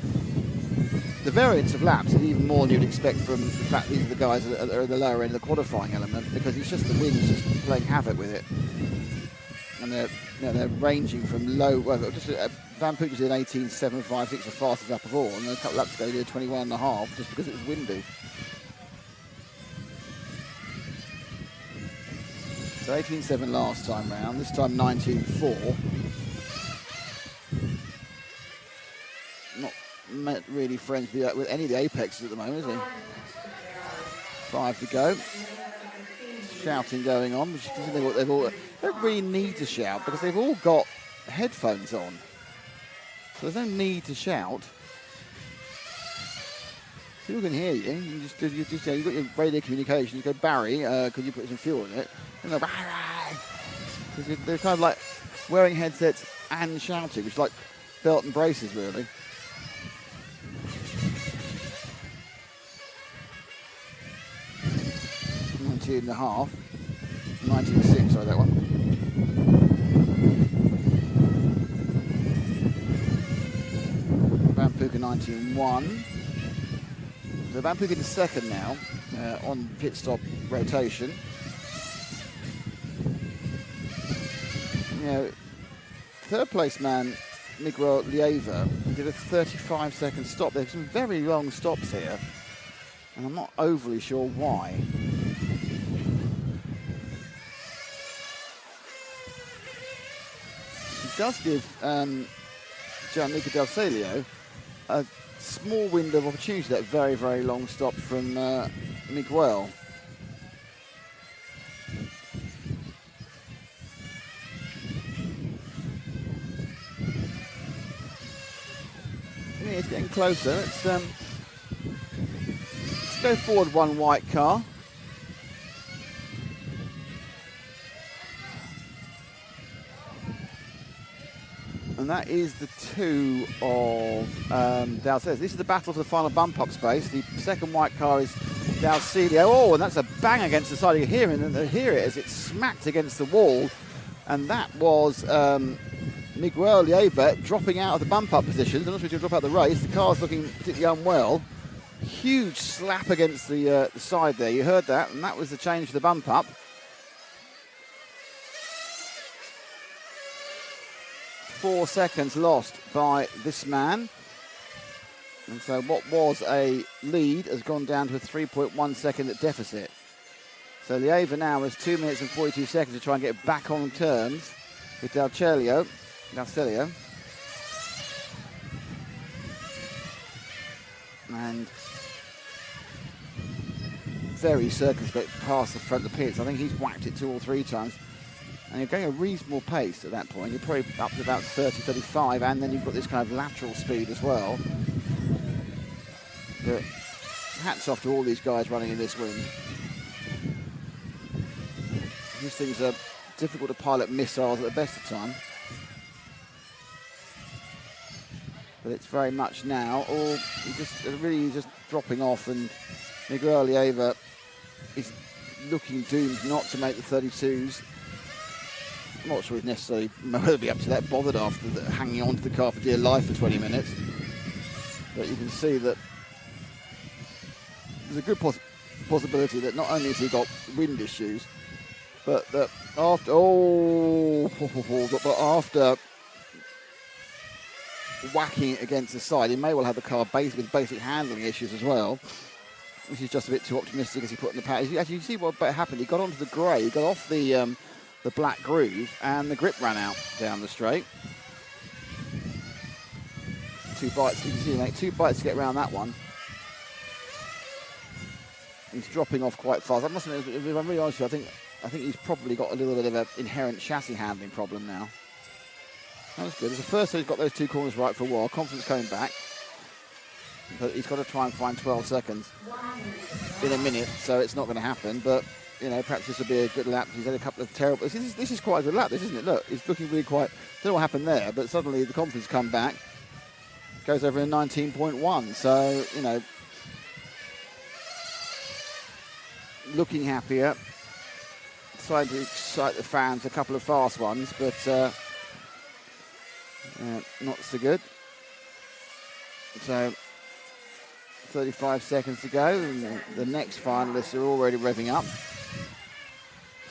the variance of laps is even more than you'd expect from the fact these are the guys that are in the lower end of the qualifying element, because it's just the wind's just playing havoc with it. And they're ranging from low. Well, just Van Pook did an 18.756, the fastest lap of all, and a couple laps ago he did 21.5 just because it was windy. So 18.7 last time round. This time 19.4. Not really friends with any of the apexes at the moment, is he? 5 to go. Shouting going on, which isn't what they've all. They don't really need to shout because they've all got headphones on, so there's no need to shout. People can hear you. You've got your radio communication. You go, Barry, could you put some fuel in it? And they're kind of like wearing headsets and shouting, which is like belt and braces, really. And a half, 19.6, sorry, that one. Van Pook 19.1. So Van Pook in second now on pit stop rotation. You know, third place man Miguel Lieva did a 35-second stop. There's some very long stops here, and I'm not overly sure why. Does give Gianluca Del Celio a small window of opportunity, that very, very long stop from Miguel. Yeah, it's getting closer. Let's go forward one white car. And that is the two of Del Celio. This is the battle for the final bump-up space. The second white car is Del Celio. Oh, and that's a bang against the side. You hear it, and hear it as it smacked against the wall. And that was Miguel Lieva dropping out of the bump-up positions. I'm not sure he's going to drop out of the race. The car's looking particularly unwell. Huge slap against the side there. You heard that, and that was the change for the bump-up. 4 seconds lost by this man, and so what was a lead has gone down to a 3.1 second deficit. So Lieva now has 2 minutes and 42 seconds to try and get back on terms with Del Celio. And very circumspect past the front of the pits. I think he's whacked it 2 or 3 times. And you're going a reasonable pace at that point. You're probably up to about 30, 35, and then you've got this kind of lateral speed as well. But hats off to all these guys running in this wind. These things are difficult to pilot missiles at the best of time. But it's very much now all really just dropping off, and Miguel Lieva is looking doomed not to make the 32s. I'm not sure he's necessarily will be up to that bothered after hanging on to the car for dear life for 20 minutes. But you can see that there's a good possibility that not only has he got wind issues, but that after whacking it against the side, he may well have the car with basic handling issues as well. This is just a bit too optimistic as he put in the pack. As you see what happened, he got onto the grey, he got off the black groove, and the grip ran out down the straight. 2 bites, you can see, mate, 2 bites to get around that one. He's dropping off quite fast. I must admit, if I'm really honest with you, I think he's probably got a little bit of an inherent chassis handling problem now. That was good. As the first time he's got those 2 corners right for a while, confidence coming back. But he's got to try and find 12 seconds in a minute, so it's not going to happen. But, you know, perhaps this will be a good lap. He's had a couple of terrible... This is quite a good lap, this, isn't it? Look, he's looking really quite... I don't know what happened there, but suddenly the confidence come back. Goes over in 19.1. So, you know, looking happier. Trying to excite the fans, a couple of fast ones, but not so good. So 35 seconds to go, and the next finalists are already revving up.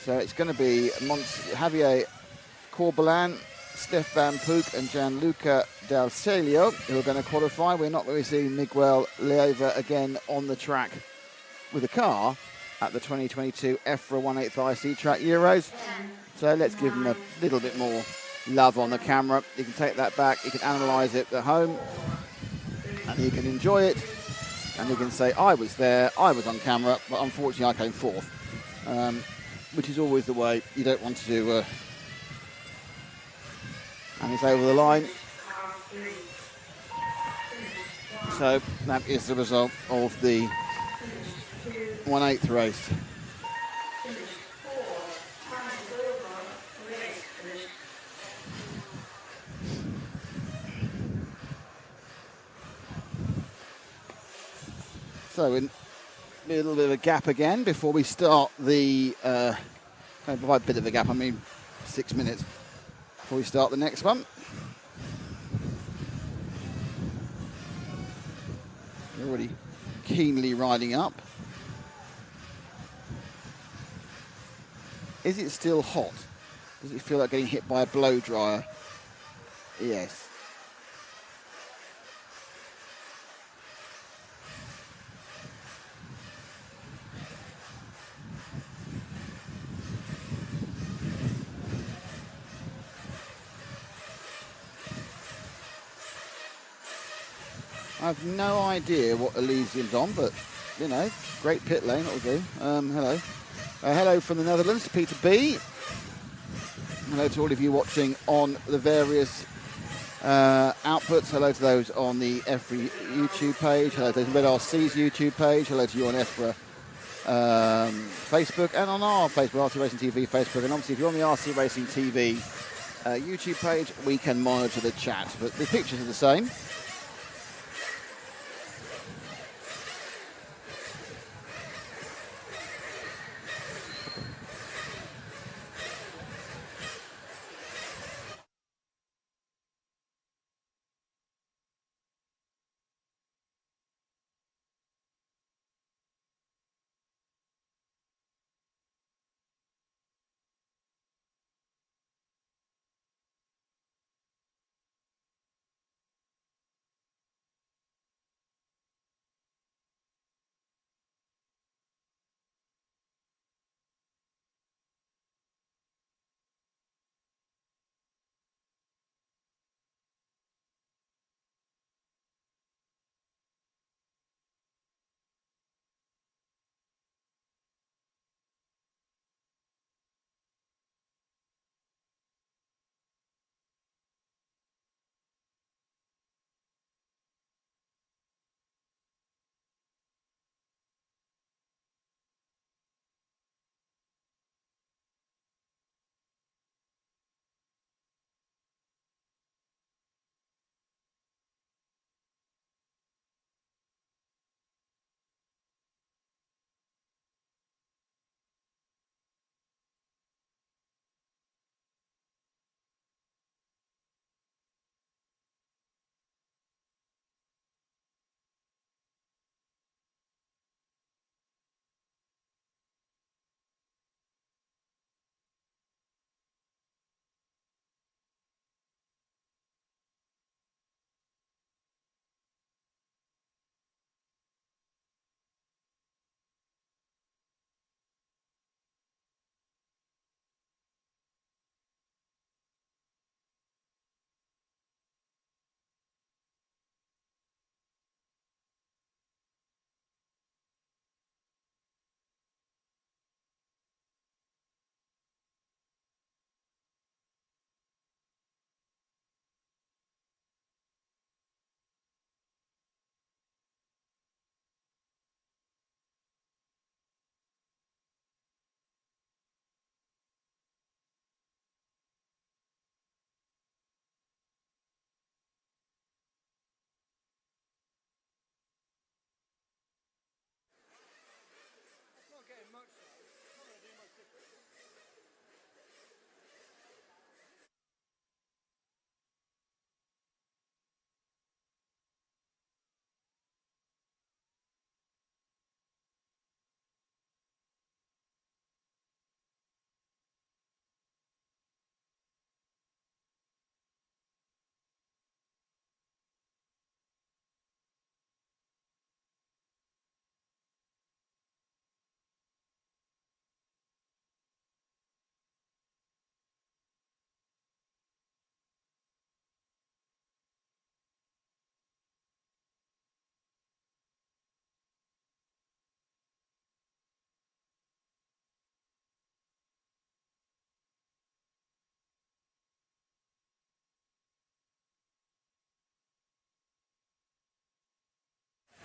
So it's going to be Javier Corbalan, Stefan Pook and Gianluca Del Celio who are going to qualify. We're not going to see Miguel Lieva again on the track with a car at the 2022 EFRA 1/8 IC Track Euros. So let's give him a little bit more love on the camera. You can take that back, you can analyse it at home, and you can enjoy it, and you can say, I was there, I was on camera, but unfortunately I came 4th, which is always the way. You don't want to do... and he's over the line. So that is the result of the 1/8 race. So in a little bit of a gap again before we start the, by a bit of a gap, I mean 6 minutes before we start the next one. They're already keenly riding up. Is it still hot? Does it feel like getting hit by a blow dryer? Yes. I have no idea what Elysium's on, but, you know, great pit lane, that'll do. Hello. Hello from the Netherlands to Peter B. Hello to all of you watching on the various outputs. Hello to those on the EFRA YouTube page. Hello to Red RC's YouTube page. Hello to you on EFRA Facebook and on our Facebook, RC Racing TV Facebook. And obviously, if you're on the RC Racing TV YouTube page, we can monitor the chat. But the pictures are the same.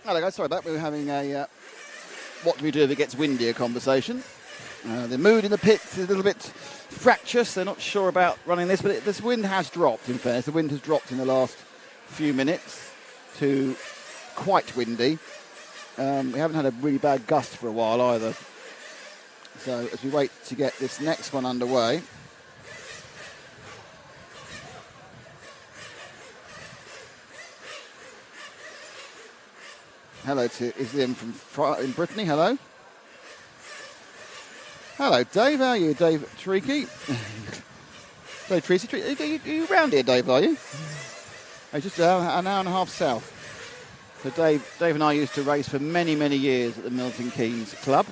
Hello guys, sorry about that. We were having a what do we do if it gets windier conversation. The mood in the pits is a little bit fractious. They're not sure about running this, but this wind has dropped, in fairness. The wind has dropped in the last few minutes to quite windy. We haven't had a really bad gust for a while either. So as we wait to get this next one underway. Hello to Isliam from Brittany. Hello. Hello, Dave. How are you, Dave Tariki? Dave Tracy. Are you around here, Dave, are you? Oh, just an hour and a half south. So Dave and I used to race for many, many years at the Milton Keynes Club.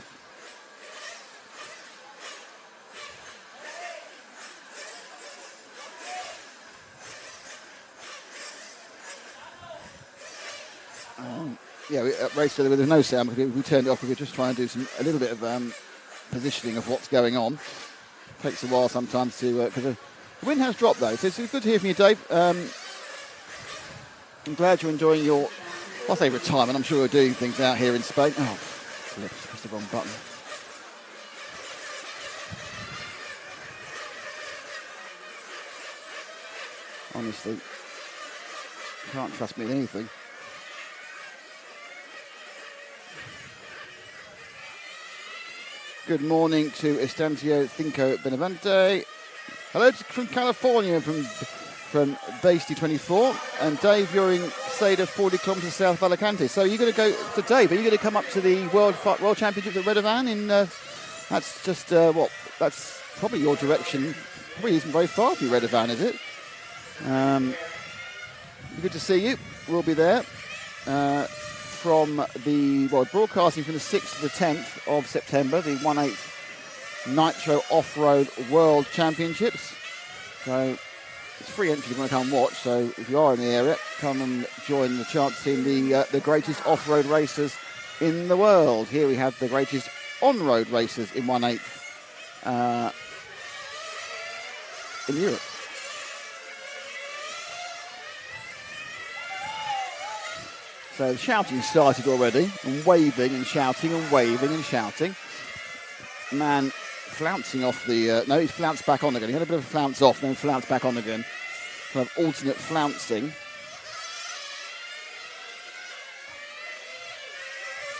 Yeah, we raced together with no sound because we turned it off because we were just trying to do a little bit of positioning of what's going on. Takes a while sometimes to, because the wind has dropped though, so it's good to hear from you, Dave. I'm glad you're enjoying your, I'll say retirement. I'm sure you're doing things out here in Spain. Oh, flip, pressed the wrong button. Honestly, can't trust me with anything. Good morning to Estancia Cinco Benavente. Hello from California, from Basty 24. And Dave, you're in Seda, 40 kilometres south of Alicante. So you're going to go to Dave. Are you going to come up to the World Championships at Redovan? That's just that's probably your direction. Probably isn't very far from Redovan, is it? Good to see you. We'll be there. From the broadcasting from the 6th to the 10th of September, the 1/8 Nitro Off-Road World Championships. So it's free entry if you want to come and watch. So if you are in the area, come and join the chance to see the greatest off-road racers in the world. Here we have the greatest on-road racers in 1/8 in Europe. So the shouting started already, and waving and shouting and waving and shouting. Man flouncing off the... no, he's flounced back on again. He had a bit of a flounce off, then flounced back on again. Kind of alternate flouncing.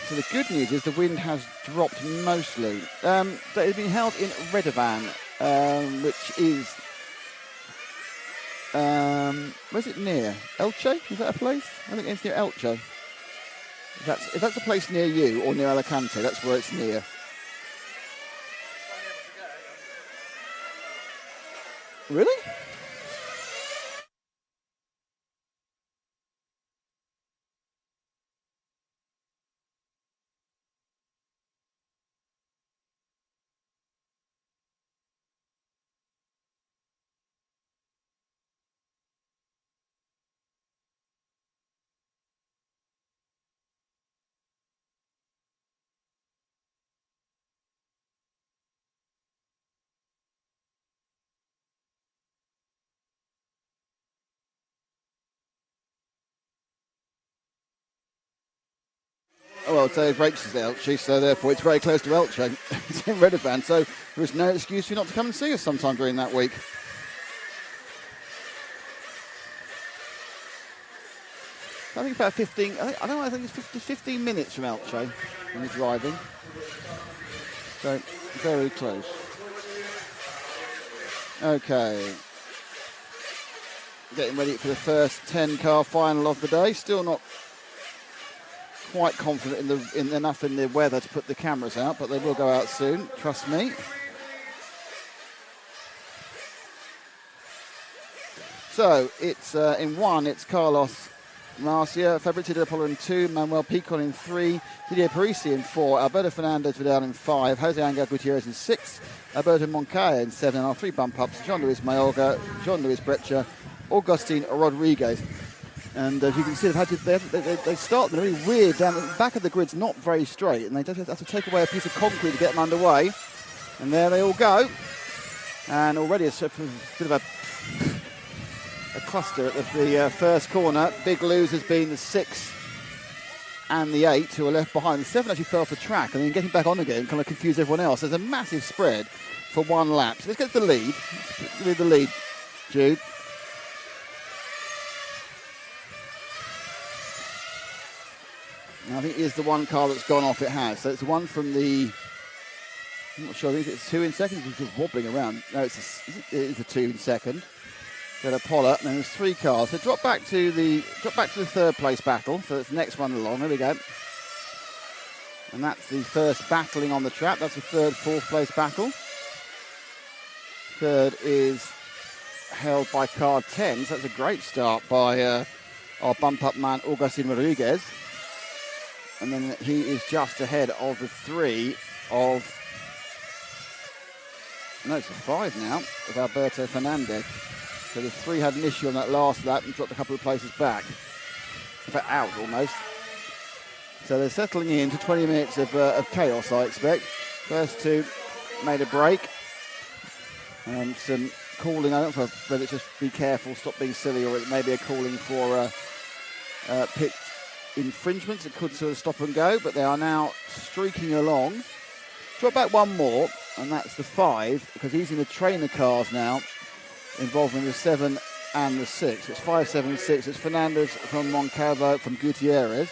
So the good news is the wind has dropped mostly. It's been held in Redovan, which is... where's it near? Elche? Is that a place? I think it's near Elche. If that's a place near you or near Alicante, that's where it's near. Really? Oh, well, Dave races at Elche, so therefore it's very close to Elche. It's in Redovan, so there is no excuse for you not to come and see us sometime during that week. I think about 15, I think it's 15 minutes from Elche when you're driving. So, very close. Okay. Getting ready for the first 10-car final of the day. Still not quite confident enough in the weather to put the cameras out, but they will go out soon, trust me. So it's in 1, it's Carlos Marcia, Fabrizio De Polo in 2, Manuel Picon in 3, Didier Parisi in 4, Alberto Fernandez Vidal in 5, Jose Angel Gutierrez in 6, Alberto Moncaya in 7, and our 3 bump ups, Jean-Louis Mayorga, Jean-Louis Brecha, Augustin Rodriguez. And as you can see, they start them really weird down the back of the grid's not very straight, and they just have to take away a piece of concrete to get them underway. And there they all go. And already a bit of a cluster at the first corner. Big loser's been the 6 and the 8 who are left behind. The 7 actually fell off the track and then getting back on again kind of confused everyone else. There's a massive spread for one lap. So let's get the lead. Give me the lead, Jude. I think it is the one car that's gone off. It has. So it's the one from the... I'm not sure. I think it's 2 in second. It's just wobbling around. No, it is a 2 in second. Then a Pollard, and then there's 3 cars. So drop back to the third place battle. So it's the next one along. There we go. And that's the first battling on the track. That's the third, fourth place battle. Third is held by car 10. So that's a great start by our bump up man, Augustin Rodriguez. And then he is just ahead of the 3 of... No, it's a 5 now of Alberto Fernandez. So the 3 had an issue on that last lap and dropped a couple of places back. In fact, out almost. So they're settling into 20 minutes of chaos, I expect. First 2 made a break. Some calling, I don't know whether it's just be careful, stop being silly, or it may be a calling for pit infringements. It could sort of stop and go, but they are now streaking along. Drop back one more, and that's the 5, because he's in the trainer cars now, involving the 7 and the 6. It's 5, 7, and 6. It's Fernandez from Moncalvo, from Gutierrez.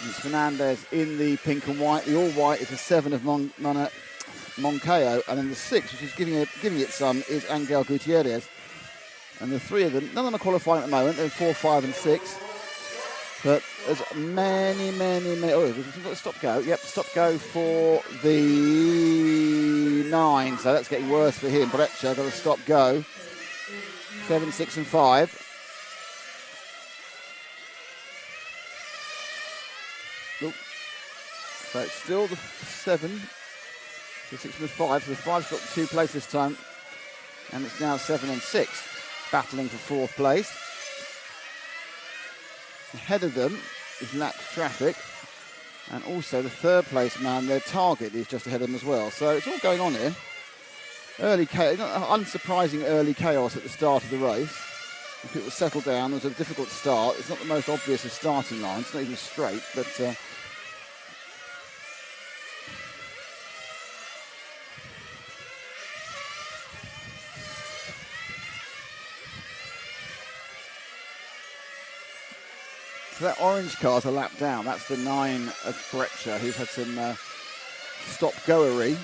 It's Fernandez in the pink and white. The all-white is the 7 of Moncayo, and then the 6, which is giving it some, is Angel Gutierrez. And the 3 of them, none of them are qualifying at the moment. They're 4, 5, and 6. But there's many. Oh, we've got a stop go. Yep, stop go for the 9. So that's getting worse for him. Breccia got a stop go. 7, 6, and 5. Oop. So it's still the 7, the 6, and the 5. So the 5's got 2 places this time. And it's now 7 and 6, battling for 4th place. Ahead of them is lapped traffic, and also the 3rd place man, their target, is just ahead of them as well. So it's all going on here. Early chaos, unsurprising early chaos at the start of the race. People settle down. It was a difficult start. It's not the most obvious of starting lines. It's not even straight, but so that orange car's a lap down. That's the 9 of Breccia, who's had some stop-goery.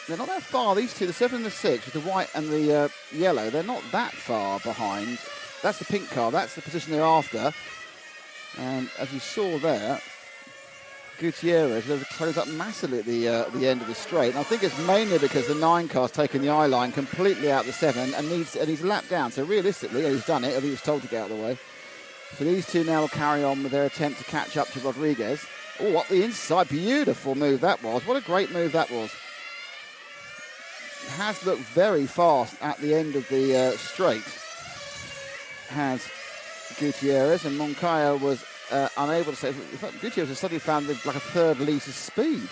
They're not that far, these two, the 7 and the 6, with the white and the yellow. They're not that far behind. That's the pink car. That's the position they're after. And as you saw there, Gutierrez has closed up massively at the end of the straight. And I think it's mainly because the 9 car's taken the eye line completely out the 7 and he's lapped down. So realistically, he's done it, or he was told to get out of the way. So these two now will carry on with their attempt to catch up to Rodriguez. Oh, what the inside. Beautiful move that was. What a great move that was. Has looked very fast at the end of the straight. Has Gutierrez, and Moncayo was unable to say. In fact, Gutierrez has suddenly found like a 3rd lead of speed.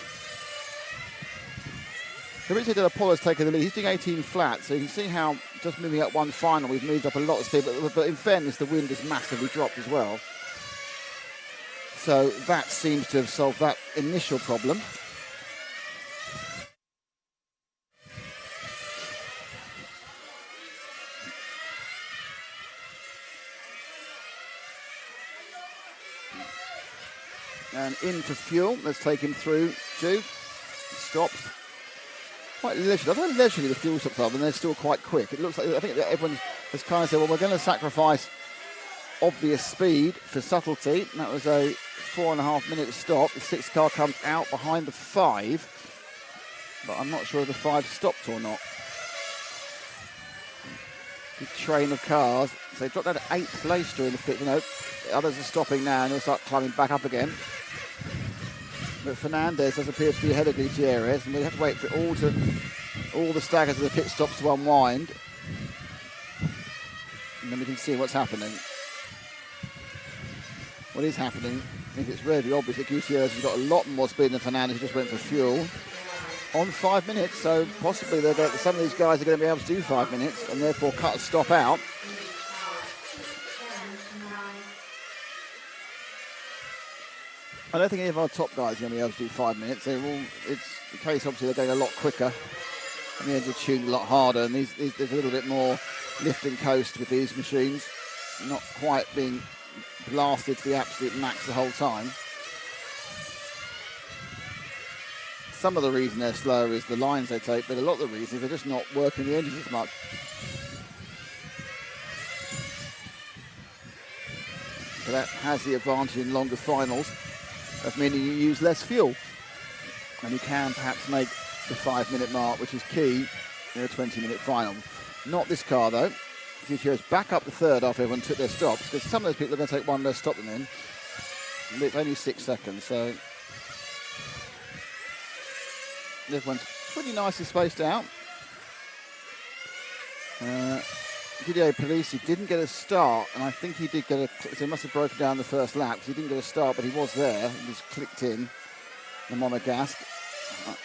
Fabrizio De La Polo has taken the lead. He's doing 18 flat, so you can see how just moving up one final, we've moved up a lot of speed, but in fairness, the wind has massively dropped as well. So that seems to have solved that initial problem. And in for fuel. Let's take him through. Jude stops. Quite leisurely. I don't know leisurely the fuel stops are, and they're still quite quick. It looks like, I think that everyone has kind of said, well, we're going to sacrifice obvious speed for subtlety. And that was a 4.5 minute stop. The 6 car comes out behind the 5, but I'm not sure if the 5 stopped or not. Good train of cars. So they dropped down to 8th place during the fit. You know, others are stopping now and they'll start climbing back up again. But Fernandez does appear to be ahead of Gutierrez, and we have to wait for all the staggers of the pit stops to unwind. And then we can see what's happening. What is happening, I think it's really obvious that Gutierrez has got a lot more speed than Fernandez, who just went for fuel. On 5 minutes, so possibly some of these guys are going to be able to do 5 minutes and therefore cut a stop out. I don't think any of our top guys are going to be able to do 5 minutes. It's the case, obviously, they're going a lot quicker. And the engine tuned a lot harder. And there's a little bit more lift and coast with these machines. Not quite being blasted to the absolute max the whole time. Some of the reason they're slower is the lines they take, but a lot of the reasons they're just not working the engines as much. So that has the advantage in longer finals of meaning you use less fuel. And you can perhaps make the 5 minute mark, which is key in a 20-minute final. Not this car though. Gutierrez back up the third after everyone took their stops, because some of those people are going to take one less stop than him. It's only 6 seconds, so everyone's pretty nicely spaced out. Giulio Polisi didn't get a start, and I think he did get a, so he must have broken down the first lap, because he didn't get a start, but he was there. He was clicked in the monogasque.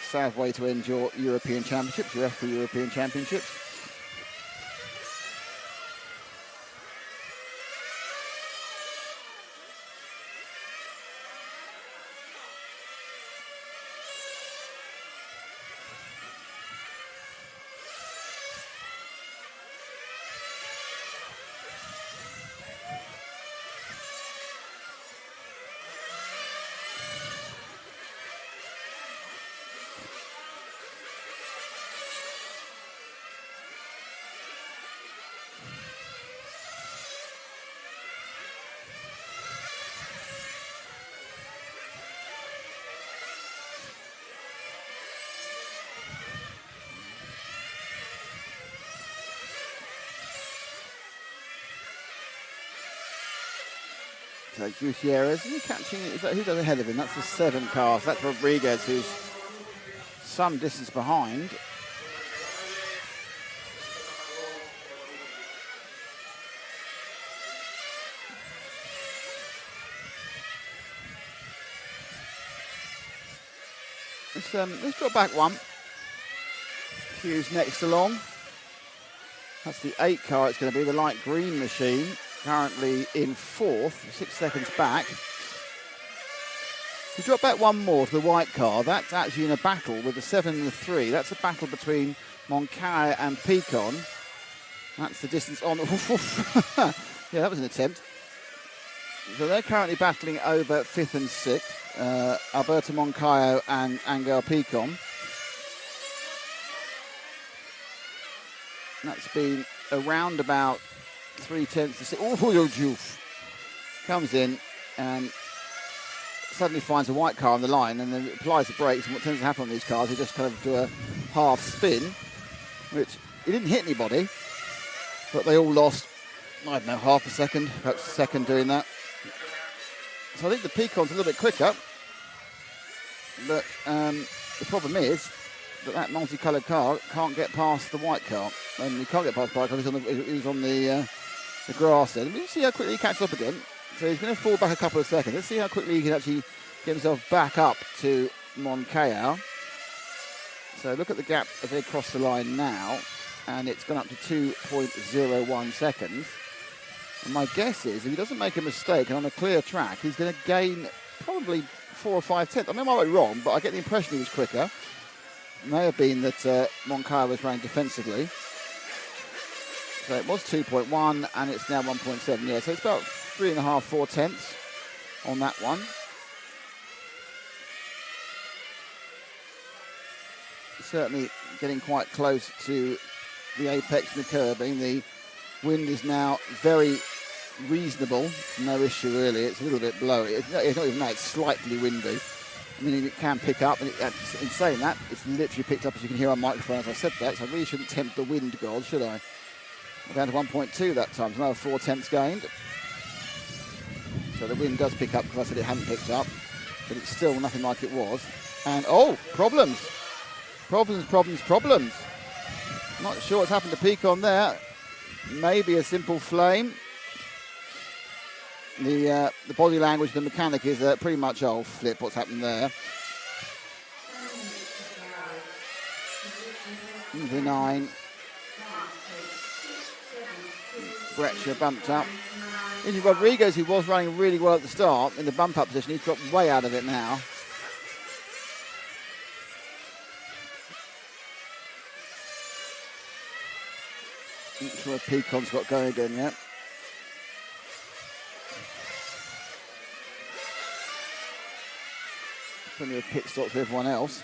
Sad way to end your European Championships, your EFRA European Championships. So Gutierrez, is he catching it? Is that, who's ahead of him? That's the 7 car. So that's Rodriguez, who's some distance behind. Let's drop back one. Q's next along. That's the 8 car. It's going to be the light green machine. Currently in 4th, 6 seconds back. If you drop back one more to the white car, that's actually in a battle with the 7 and the 3. That's a battle between Moncada and Picon. That's the distance on. Yeah, that was an attempt. So they're currently battling over 5th and 6th. Alberto Moncayo and Angel Picon. That's been around about 3/10 to 6. Oh, comes in and suddenly finds a white car on the line and then applies the brakes. And what tends to happen on these cars, they just kind of do a half spin, which it didn't hit anybody, but they all lost, I don't know, half a second, perhaps a second doing that. So I think the Picon's a little bit quicker, but the problem is that multicoloured car can't get past the white car, and he can't get past the white car. He was on the grass there. Let's see how quickly he catches up again. So he's going to fall back a couple of seconds. Let's see how quickly he can actually get himself back up to Moncada. So look at the gap as they cross the line now, and it's gone up to 2.01 seconds. And my guess is if he doesn't make a mistake and on a clear track, he's going to gain probably 4 or 5 tenths. I mean, I might be wrong, but I get the impression he was quicker. It may have been that Moncada was running defensively. So it was 2.1 and it's now 1.7. Yeah, so it's about 3.5, 4 tenths on that one. Certainly getting quite close to the apex and the curbing. The wind is now very reasonable, no issue really. It's a little bit blowy. It's not even that, it's slightly windy. I mean, it can pick up, and in saying that, it's literally picked up, as you can hear on microphone as I said that, so I really shouldn't tempt the wind god, should I? We're down to 1.2 that time, so another 4 tenths gained. So the wind does pick up, because I said it hadn't picked up, but it's still nothing like it was. And, oh, problems. Problems. Not sure what's happened to Picon there. Maybe a simple flame. The body language of the mechanic is pretty much, oh, flip, what's happened there. The 9. Breccia bumped up. Izzy Rodriguez, who was running really well at the start in the bump-up position, he's dropped way out of it now. Not sure if Peacon's got going again yet. Plenty of pit stops for everyone else.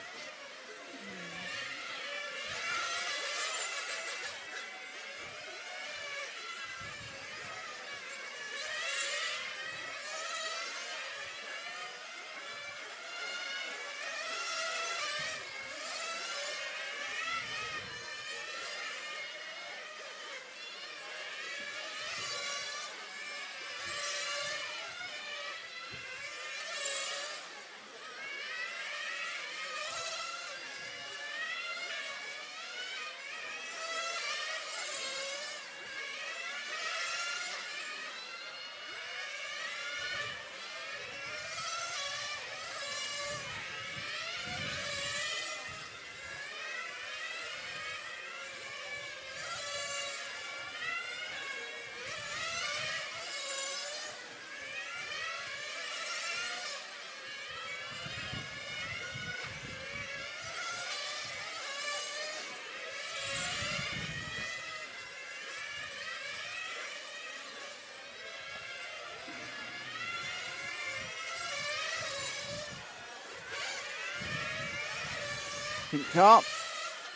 Pink car.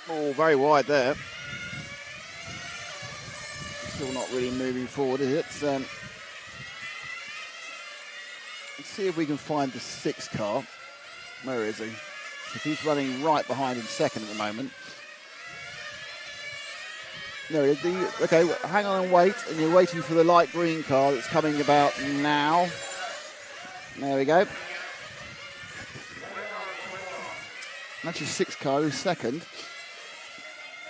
Oh, very wide there. Still not really moving forward, is it? Let's see if we can find the 6 car. Where is he? If he's running right behind in second at the moment. No, okay, hang on and wait. And you're waiting for the light green car that's coming about now. There we go. That's your 6 car who's second.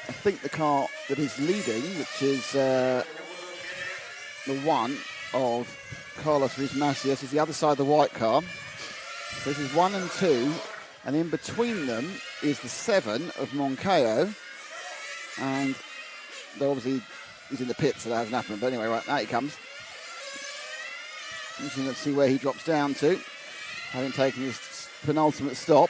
I think the car that is leading, which is the one of Carlos Ruiz Macias, is the other side of the white car. So this is 1 and 2, and in between them is the 7 of Moncayo. And though obviously he's in the pit, so that hasn't happened. But anyway, right, now he comes. Let's see where he drops down to, having taken his penultimate stop.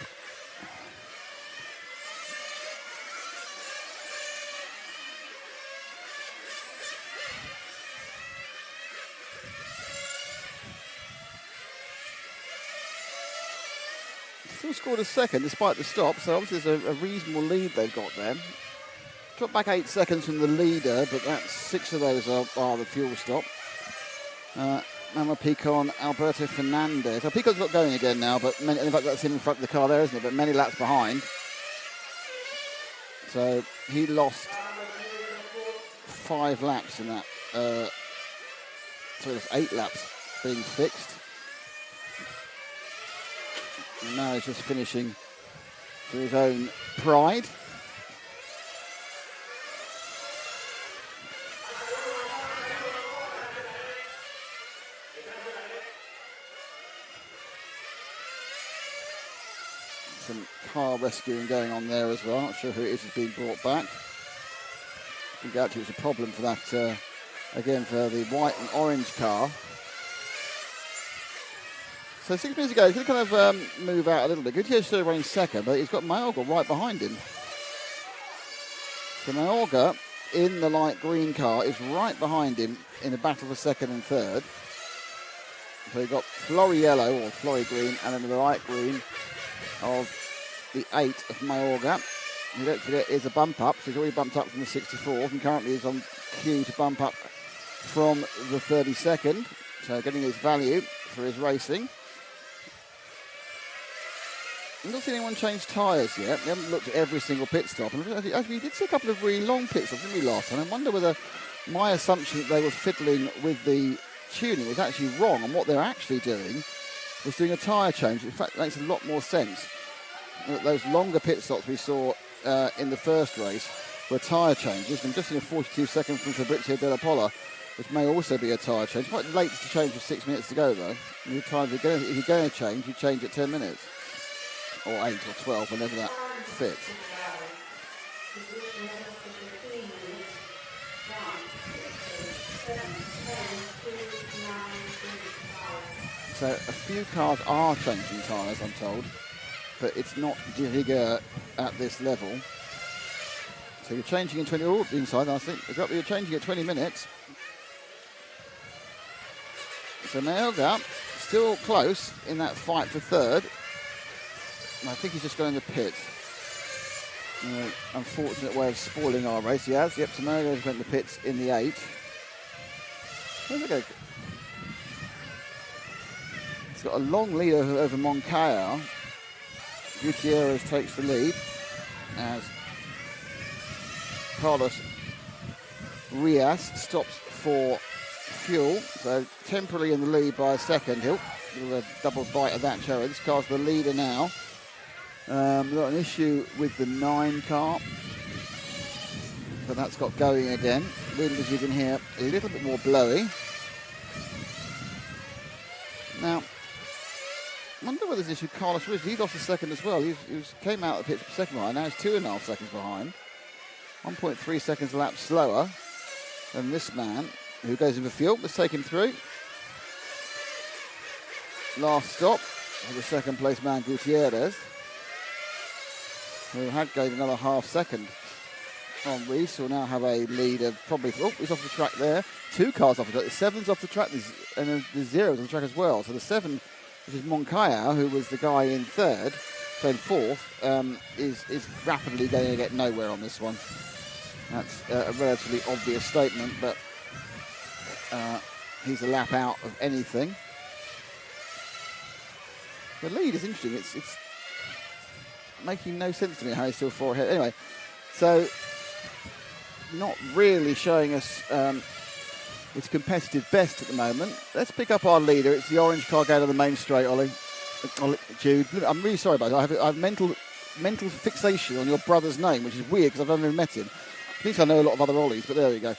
Still scored a second despite the stop, so obviously there's a reasonable lead they've got there. Dropped back 8 seconds from the leader, but that's 6 of those are the fuel stop. Manuel Picon, Alberto Fernandez. Now, Picon's got going again now, but in fact that's him in front of the car there, isn't it? But many laps behind. So he lost 5 laps in that. So there's 8 laps being fixed. And now he's just finishing for his own pride. Some car rescuing going on there as well. Not sure who it is being brought back. I think actually it was a problem for that, again, for the white and orange car. So 6 minutes ago, he's going to kind of move out a little bit. Gutierrez still running second, but he's got Mayorga right behind him. So Mayorga in the light green car is right behind him in the battle for second and third. So you've got Flory yellow or Flory green, and then the light green of the 8 of Mayorga. You don't forget is a bump up, so he's already bumped up from the 64th and currently is on cue to bump up from the 32nd. So getting his value for his racing. I've not seen anyone change tyres yet. We haven't looked at every single pit stop. And actually, we did see a couple of really long pit stops, didn't we, last time? I wonder whether my assumption that they were fiddling with the tuning was actually wrong, and what they're actually doing was doing a tyre change. In fact, it makes a lot more sense. Those longer pit stops we saw in the first race were tyre changes. And just in a 42-second from Fabrizio Della Polla, which may also be a tyre change. Quite late to change with 6 minutes to go, though. If you're going to change, you change at 10 minutes. Or 8 or 12, whenever that fits. So a few cars are changing tyres, I'm told, but it's not de rigueur at this level. So you're changing in 20, oh, inside, I think. You're changing at 20 minutes. So Mayoga still close in that fight for third. And I think he's just going in the pits. Unfortunate way of spoiling our race. He has. Yep, so Mayoga went in the pits in the 8. Where's it go? It's got a long lead over Moncaya. Gutierrez takes the lead as Carlos Rias stops for fuel, so temporarily in the lead by a second. He'll do a double bite of that cherry. This car's the leader now. We've got an issue with the 9 car, but that's got going again. Wind, as you can hear, a little bit more blowy. Now, I wonder whether there's an issue with Carlos Rias. He lost a second as well. He came out of the pits second behind. Now he's 2.5 seconds behind. 1.3 seconds a lap slower than this man, who goes in for fuel. Let's take him through. Last stop for the second place man, Gutierrez, who had gained another half second on Reese, who will now have a lead of probably, oh, he's off the track there. 2 cars off the track. The 7's off the track, and then the 0's on the track as well. So the 7, which is Moncaya, who was the guy in third, so in fourth, is rapidly going to get nowhere on this one. That's a relatively obvious statement, but he's a lap out of anything. The lead is interesting. It's making no sense to me how he's still 4 ahead. Anyway, so not really showing us its competitive best at the moment. Let's pick up our leader. It's the orange car going to the main straight, Ollie. Jude, I'm really sorry about it. I have mental fixation on your brother's name, which is weird because I've never met him. I think I know a lot of other Ollies, but there we go.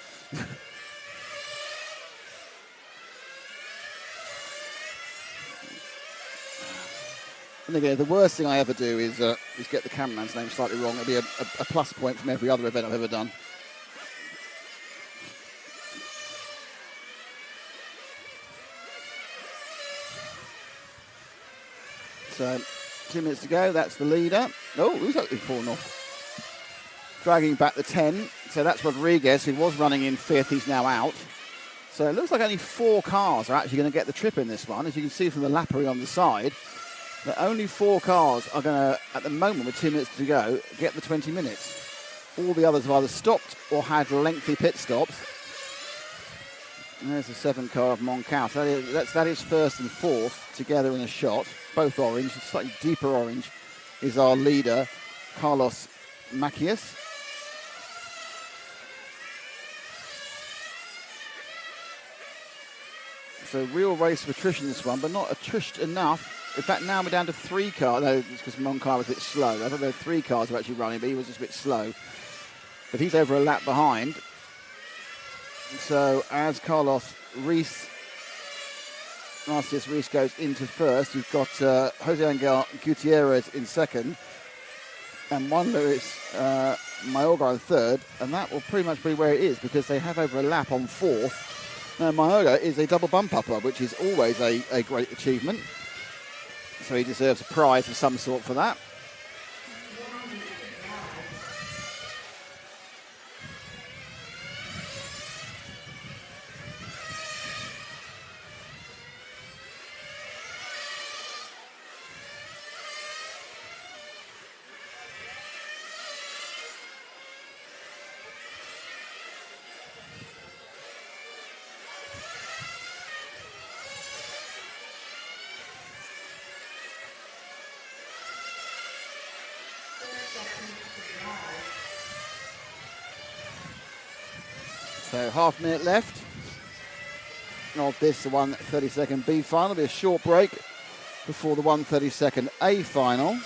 And again, the worst thing I ever do is get the cameraman's name slightly wrong. It'll be a plus point from every other event I've ever done. So 2 minutes to go. That's the leader. Oh, who's actually fallen off? Dragging back the 10. So that's Rodriguez, who was running in 5th. He's now out. So it looks like only 4 cars are actually going to get the trip in this one. As you can see from the lappery on the side, that only 4 cars are going to, at the moment with 2 minutes to go, get the 20 minutes. All the others have either stopped or had lengthy pit stops. And there's the 7 car of Moncada. So that is first and fourth together in a shot. Both orange, slightly deeper orange, is our leader, Carlos Macias. So real race of attrition this one, but not attrition enough. In fact, now we're down to 3 cars. No, it's because Moncada was a bit slow. I thought there were 3 cars were actually running, but he was just a bit slow. But he's over a lap behind. So as Carlos Reese goes into first, you've got Jose Angel Gutierrez in second, and Juan Luis Mayorga in third, and that will pretty much be where it is because they have over a lap on fourth. Now Mayorga is a double bump upper, which is always a great achievement, so he deserves a prize of some sort for that. So half minute left of this, the 1:32 B final. There'll be a short break before the 1:32 A final.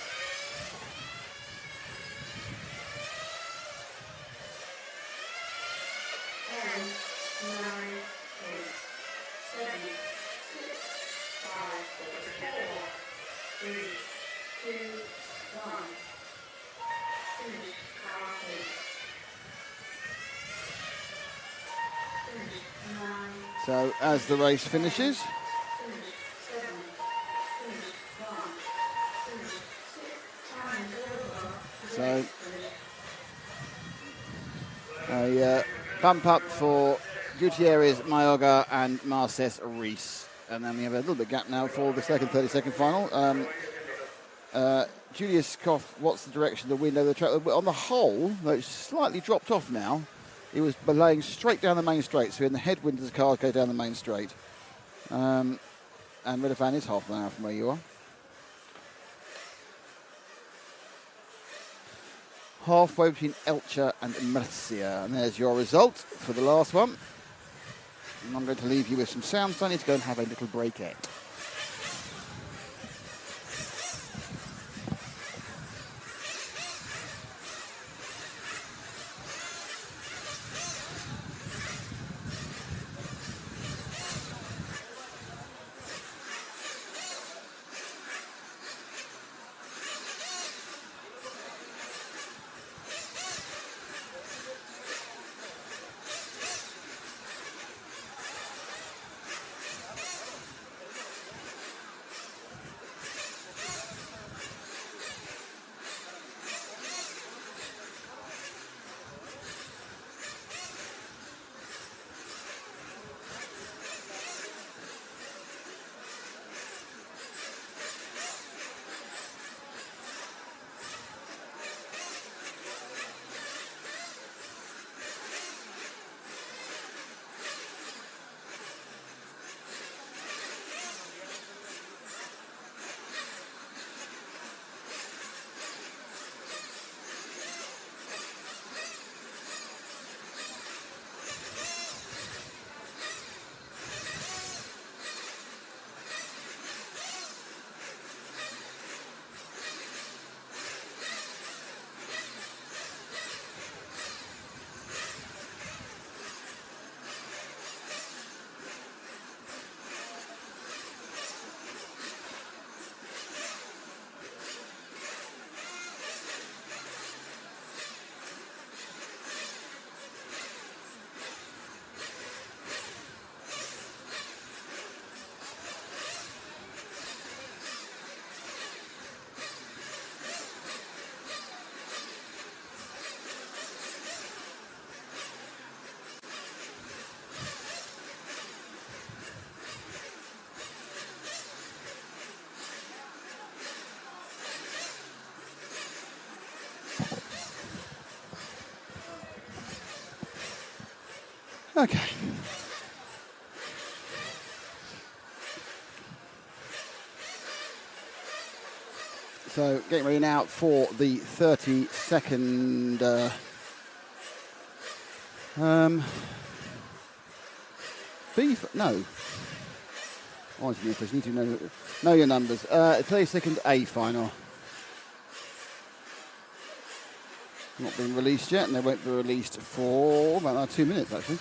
So as the race finishes, So a bump up for Gutierrez, Mayoga, and Marces Rees. And then we have a little bit gap now for the second 30-second final. Julius Koff, what's the direction of the wind over the track? On the whole, though it's slightly dropped off now, it was belaying straight down the main straight, so in the headwind as the cars go down the main straight. And Redefan is half an hour from where you are. Halfway between Elcha and Murcia. And there's your result for the last one. And I'm going to leave you with some sounds, so I need to go and have a little breakette. Okay. So getting ready now for the 30-second beef. No. Honestly, you need to know your numbers. 30-second A final. Not been released yet, and they won't be released for about 2 minutes actually.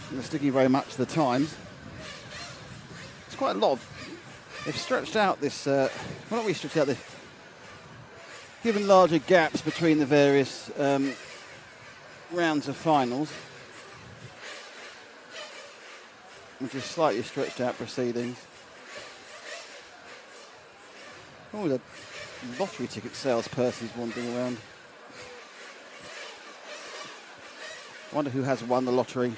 They're sticking very much to the times. It's quite a lot of. They've stretched out this. Why don't we stretch out this? Given larger gaps between the various rounds of finals, which is slightly stretched out proceedings. Oh, the lottery ticket salesperson's wandering around. I wonder who has won the lottery.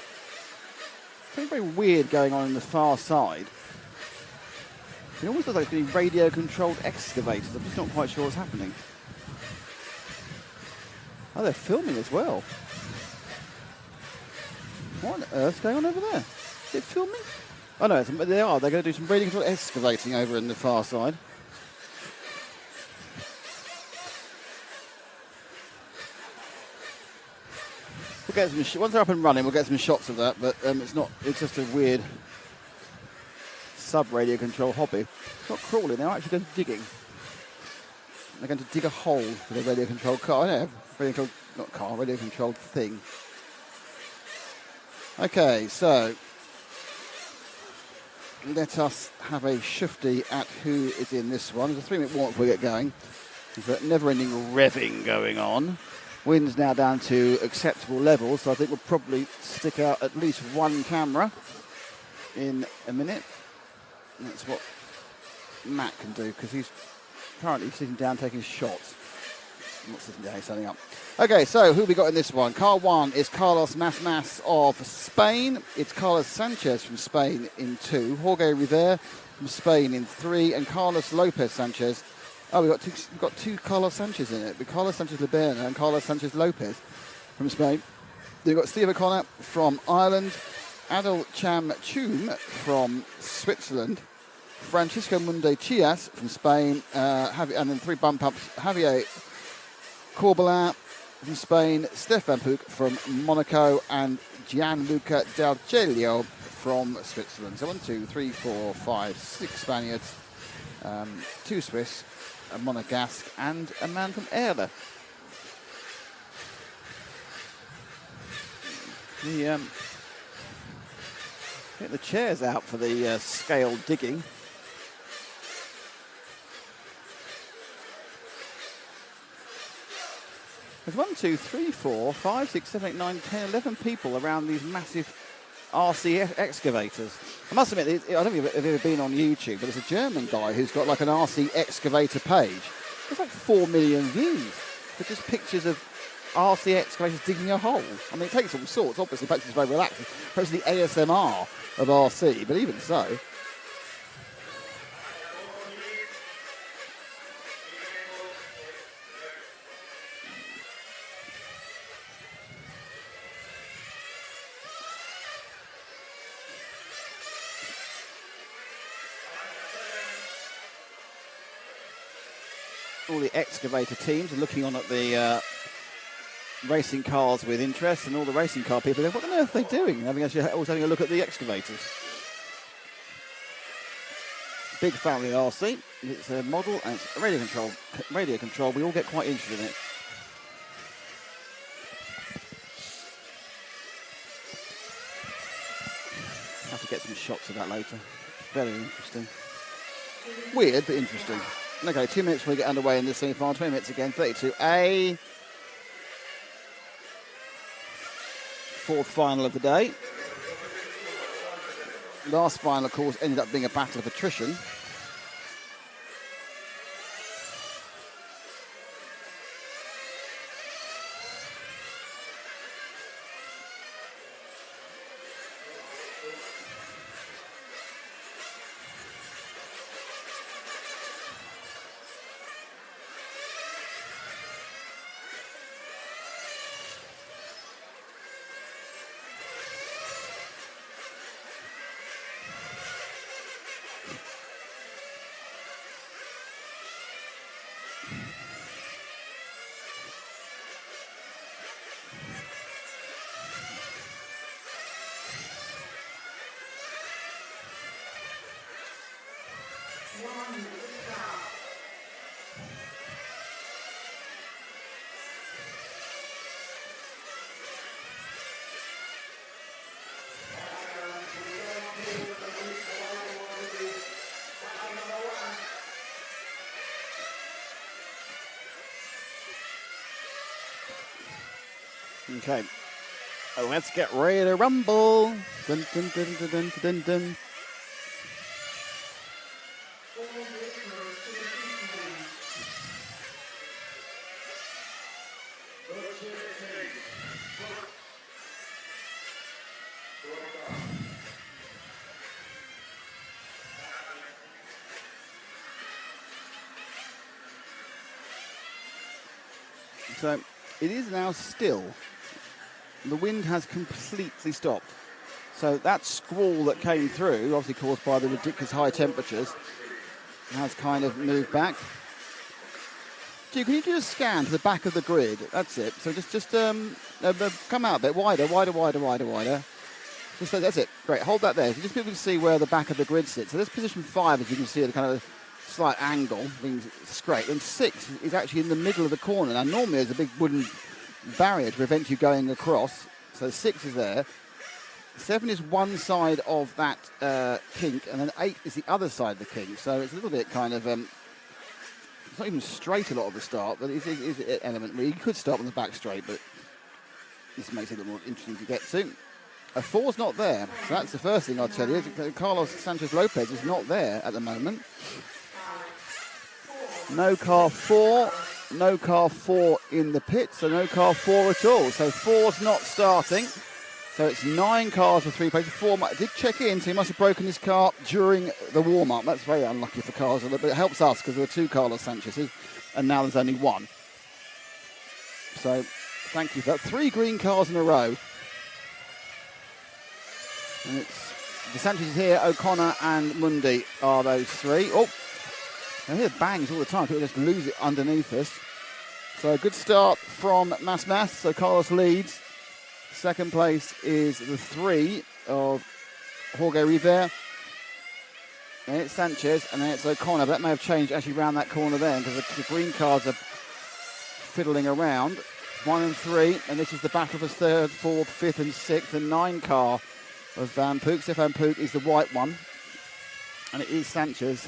Something very weird going on the far side. It almost looks like it's being radio-controlled excavators. I'm just not quite sure what's happening. Oh, they're filming as well. What on earth's going on over there? Is it filming? Oh no, they are. They're going to do some radio-controlled excavating over in the far side. We'll get some once they're up and running, we'll get some shots of that. But it's not. It's just a weird sub-radio control hobby. It's not crawling. They're actually going to digging. They're going to dig a hole for the radio-controlled car. I know, radio-controlled thing. Okay, so let us have a shifty at who is in this one. There's a 3-minute warm-up before we get going. There's a never-ending revving going on. Wind's now down to acceptable levels, so I think we'll probably stick out at least one camera in a minute. And that's what Matt can do, because he's currently sitting down taking shots. not sitting down, he's standing up. Okay, so who we got in this one? Car 1 is Carlos Mas of Spain. It's Carlos Sanchez from Spain in 2. Jorge Rivera from Spain in 3. And Carlos Lopez Sanchez. Oh, we've got two Carlos Sanchez in it. With Carlos Sanchez Liberna and Carlos Sanchez Lopez from Spain. Then we've got Steve O'Connor from Ireland. Adel Cham Chum from Switzerland. Francisco Munde Chias from Spain. And then 3 bump ups. Javier Corbelin from Spain. Stefan Puc from Monaco. And Gianluca D'Argelio from Switzerland. So 1, 2, 3, 4, 5, 6 Spaniards. 2 Swiss. A Monegasque. And a man from Erle. Get the chairs out for the scale digging. There's 1, 2, 3, 4, 5, 6, 7, 8, 9, 10, 11 people around these massive RC excavators. I must admit, I don't think I've ever been on YouTube, but there's a German guy who's got like an RC excavator page. There's like 4 million views. They're just pictures of RC excavators digging a hole. I mean, it takes all sorts. Obviously, perhaps it's very relaxing. Perhaps the ASMR of RC, but even so. All the excavator teams are looking on at the racing cars with interest, and all the racing car people are going, what on earth are they doing? Always having a look at the excavators. Big family RC. It's a model and it's radio control. We all get quite interested in it. Have to get some shots of that later. Very interesting. Weird, but interesting. Okay, 2 minutes before we get underway in this semi-final. 20 minutes again, 32A. 4th final of the day. Last final, of course, ended up being a battle of attrition. Okay, let's get ready to rumble. Dun, dun, dun, dun, dun, dun, dun. So it is now still. The wind has completely stopped. So that squall that came through, obviously caused by the ridiculous high temperatures, has kind of moved back. Can you do a scan to the back of the grid? That's it. So just come out a bit wider. Just that's it. Great. Hold that there. So just people can see where the back of the grid sits. So this position 5, as you can see, the kind of slight angle, being straight. And 6 is actually in the middle of the corner. Now normally there's a big wooden barrier to prevent you going across. So 6 is there. 7 is one side of that kink, and then 8 is the other side of the kink. So it's a little bit kind of, it's not even straight a lot of the start, but it is an element where you could start on the back straight, but this makes it a little more interesting to get to. A 4's not there, so that's the first thing I'll tell you. Carlos Sanchez Lopez is not there at the moment. No car 4 no car 4 in the pit, so no car 4 at all. So 4's not starting. So it's 9 cars for 3 places. 4 did check in, so he must have broken his car during the warm-up. That's very unlucky for cars, but it helps us because there were 2 Carlos Sanchez's, and now there's only 1. So thank you for that. 3 green cars in a row. And it's the Sanchez's here, O'Connor and Mundy are those 3. Oh, I hear bangs all the time. People just lose it underneath us. So a good start from Mas. So Carlos leads. Second place is the 3 of Jorge Rivera. Then it's Sanchez, and then it's O'Connor. But that may have changed actually around that corner there because the green cars are fiddling around. 1 and 3, and this is the battle for 3rd, 4th, 5th and 6th. The 9 car of Van Pook. Stefan Pook is the white one. And it is Sanchez.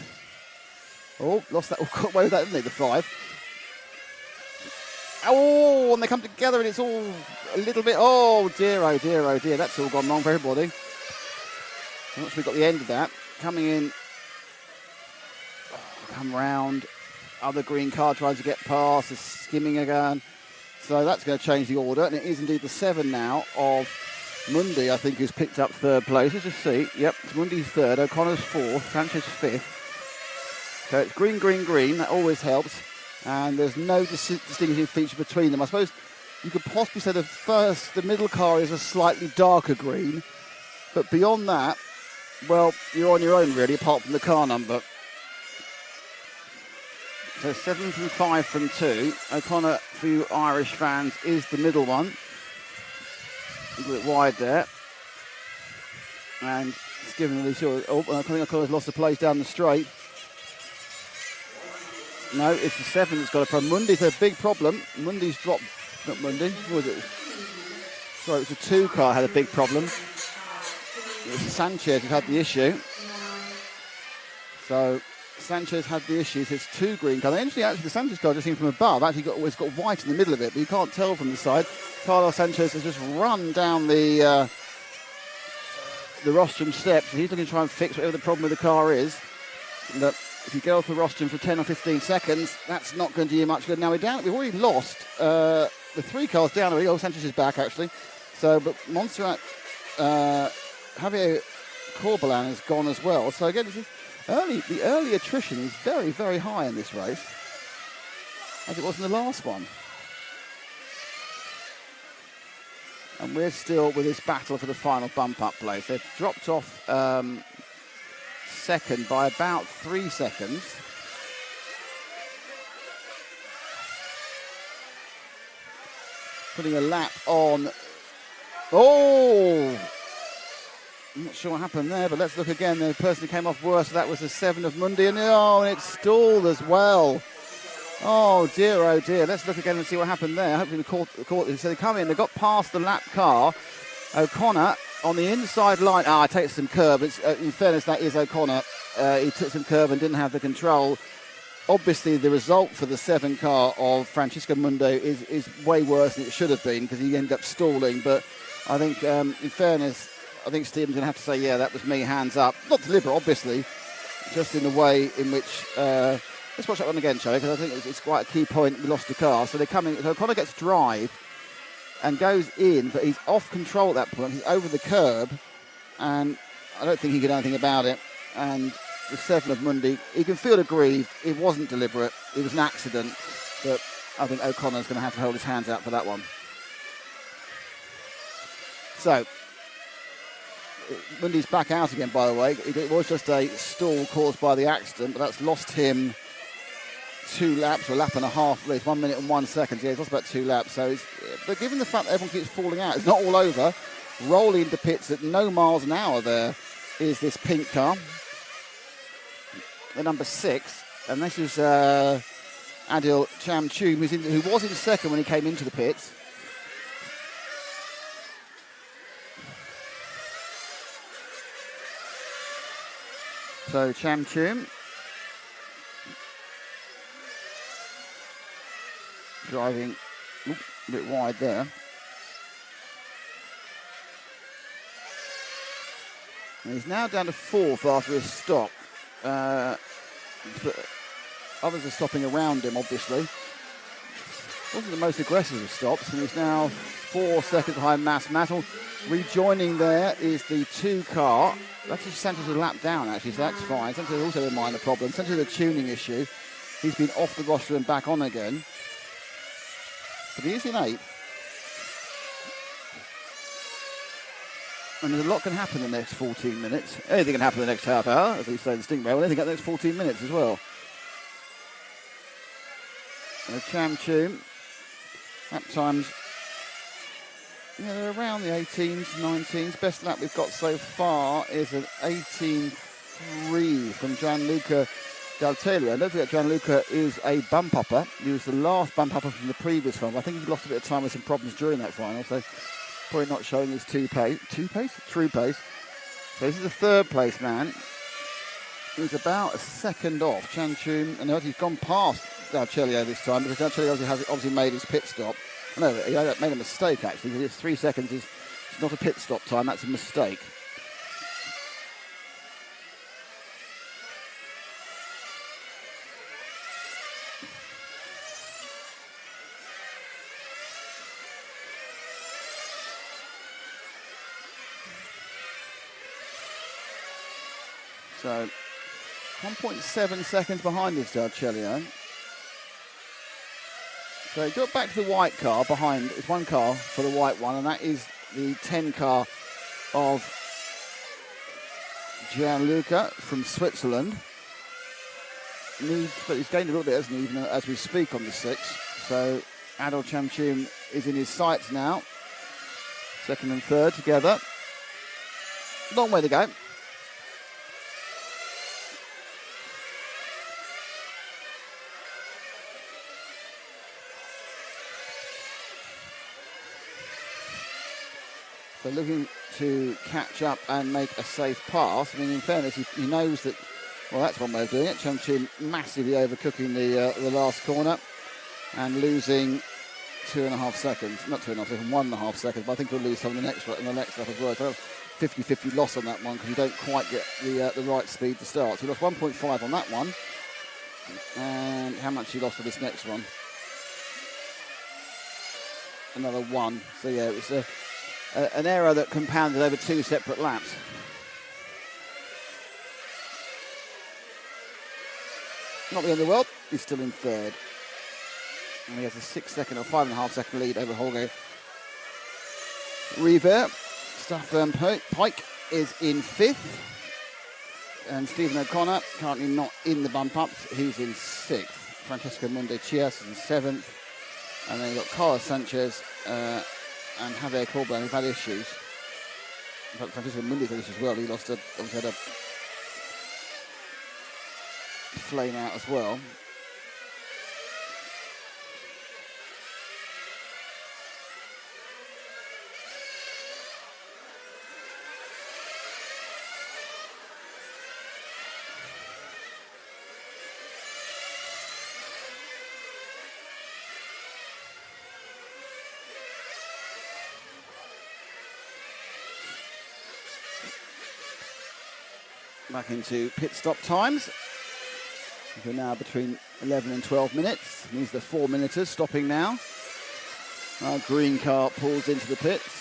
Oh, lost that. Oh, got away with that, didn't they, the 5. Oh, and they come together and it's all a little bit, oh dear, oh dear, oh dear. That's all gone wrong for everybody. Once we got the end of that, coming in, come round, other green car tries to get past, is skimming again. So that's going to change the order, and it is indeed the 7 now of Mundy, I think, who's picked up 3rd place. Let's just see. Yep, it's Mundy's 3rd, O'Connor's 4th, Sanchez 5th. So it's green, green, green. That always helps. And there's no distinguishing feature between them. I suppose you could possibly say the middle car is a slightly darker green, but beyond that, well, you're on your own really, apart from the car number. So 7 from 5 from 2. O'Connor, for you Irish fans, is the middle one. A little bit wide there. And it's given the short. Oh, I think O'Connor's lost the place down the straight. No, it's the 7 that's got a problem. Mundy's a big problem. Mundy's dropped. Not Mundy. What was it? Sorry, it was a 2 car had a big problem. It was Sanchez who had the issue. So Sanchez had the issue. So it's 2 green cars. Interestingly, actually, the Sanchez car just seen from above. Actually, it's got white in the middle of it, but you can't tell from the side. Carlos Sanchez has just run down the rostrum steps. He's looking to try and fix whatever the problem with the car is. But if you go off the rostrum for 10 or 15 seconds, that's not going to do you much good. Now we've already lost the 3 cars down already. Oh, Sanchez is back actually. So, but Montserrat, Javier Corbalan has gone as well. So again, this is the early attrition is very, very high in this race, as it was in the last one. And we're still with this battle for the final bump-up place. They've dropped off second by about 3 seconds. Putting a lap on. Oh! I'm not sure what happened there, but let's look again. The person who came off worse, that was the 7 of Mundy. And it's stalled as well. Oh dear, oh dear. Let's look again and see what happened there. Hopefully we caught it. So they come in, they got past the lap car. O'Connor on the inside line. I take some curb. In fairness, that is O'Connor. He took some curb and didn't have the control. Obviously, the result for the 7 car of Francisco Mundo is way worse than it should have been because he ended up stalling. But I think, in fairness, I think Stephen's going to have to say, yeah, that was me, hands up. Not deliberate, obviously, just in the way in which... let's watch that one again, shall we? Because I think it's quite a key point. We lost the car. So they're coming. So O'Connor gets drive and goes in, but he's off control at that point. He's over the curb, and I don't think he could do anything about it. And the 7 of Mundy, he can feel aggrieved. It wasn't deliberate. It was an accident. But I think O'Connor's going to have to hold his hands out for that one. So Mundy's back out again, by the way. It was just a stall caused by the accident, but that's lost him 2 laps, or a lap and a half. It's 1 minute and 1 second. Yeah, he's lost about 2 laps. So, but given the fact that everyone keeps falling out, it's not all over. Rolling into pits at no miles an hour there is this pink car. The number 6. And this is Adil Chamchum, who was in second when he came into the pits. So Chamchum driving a bit wide there. And he's now down to 4th after a stop. But others are stopping around him, obviously. Wasn't the most aggressive of stops, and he's now 4 seconds behind Mass Mattel. Rejoining there is the 2 car. That's just Sanchez a lap down, actually, so that's fine. Sanchez also a minor problem. Sanchez a tuning issue. He's been off the roster and back on again. But he is in 8th. And there's a lot can happen in the next 14 minutes. Anything can happen in the next half hour, as we say in Stingray. Well, anything in the next 14 minutes as well. And the Cham Tune, lap times, yeah, they're around the 18s, 19s. Best lap we've got so far is an 18.3 from Gianluca D'Altelia. Don't forget, Gianluca is a bump-upper. He was the last bump-upper from the previous final. I think he lost a bit of time with some problems during that final, so probably not showing his true pace. So this is a 3rd place man. He was about a second off. Cham Tune, and he's gone past D'Altelia this time, because D'Altelia obviously made his pit stop. No, he made a mistake, actually, because it's 3 seconds is not a pit stop time, that's a mistake. So, 1.7 seconds behind this D'Altelia. So he got back to the white car behind. It's 1 car for the white one, and that is the 10 car of Gianluca from Switzerland. But he's gained a little bit, hasn't he, even as we speak on the 6. So Adol Cham Tune is in his sights now. 2nd and 3rd together. Long way to go. So looking to catch up and make a safe pass. I mean, in fairness, he knows that, well, that's one way of doing it. Cham Tune massively overcooking the last corner and losing 2.5 seconds. Not 2.5 seconds, 1.5 seconds, but I think we'll lose some in the next lap as well. So 50-50 loss on that one because you don't quite get the right speed to start. So he lost 1.5 on that one. And how much he lost for this next one? Another 1. So yeah, it was an error that compounded over 2 separate laps. Not the end of the world, he's still in 3rd. And he has a 6-second or 5.5 second lead over Jorge River. Staffan Pike is in 5th. And Stephen O'Connor, currently not in the bump-ups, he's in 6th. Francesco Munde-Chias in 7th. And then you've got Carlos Sanchez and Javier Corbin, who've had issues. In fact, Francisco Mundi's had issues as well. He obviously had a flame out as well. Back into pit stop times. We're now between 11 and 12 minutes. These are the 4-minuters stopping now. Our green car pulls into the pits.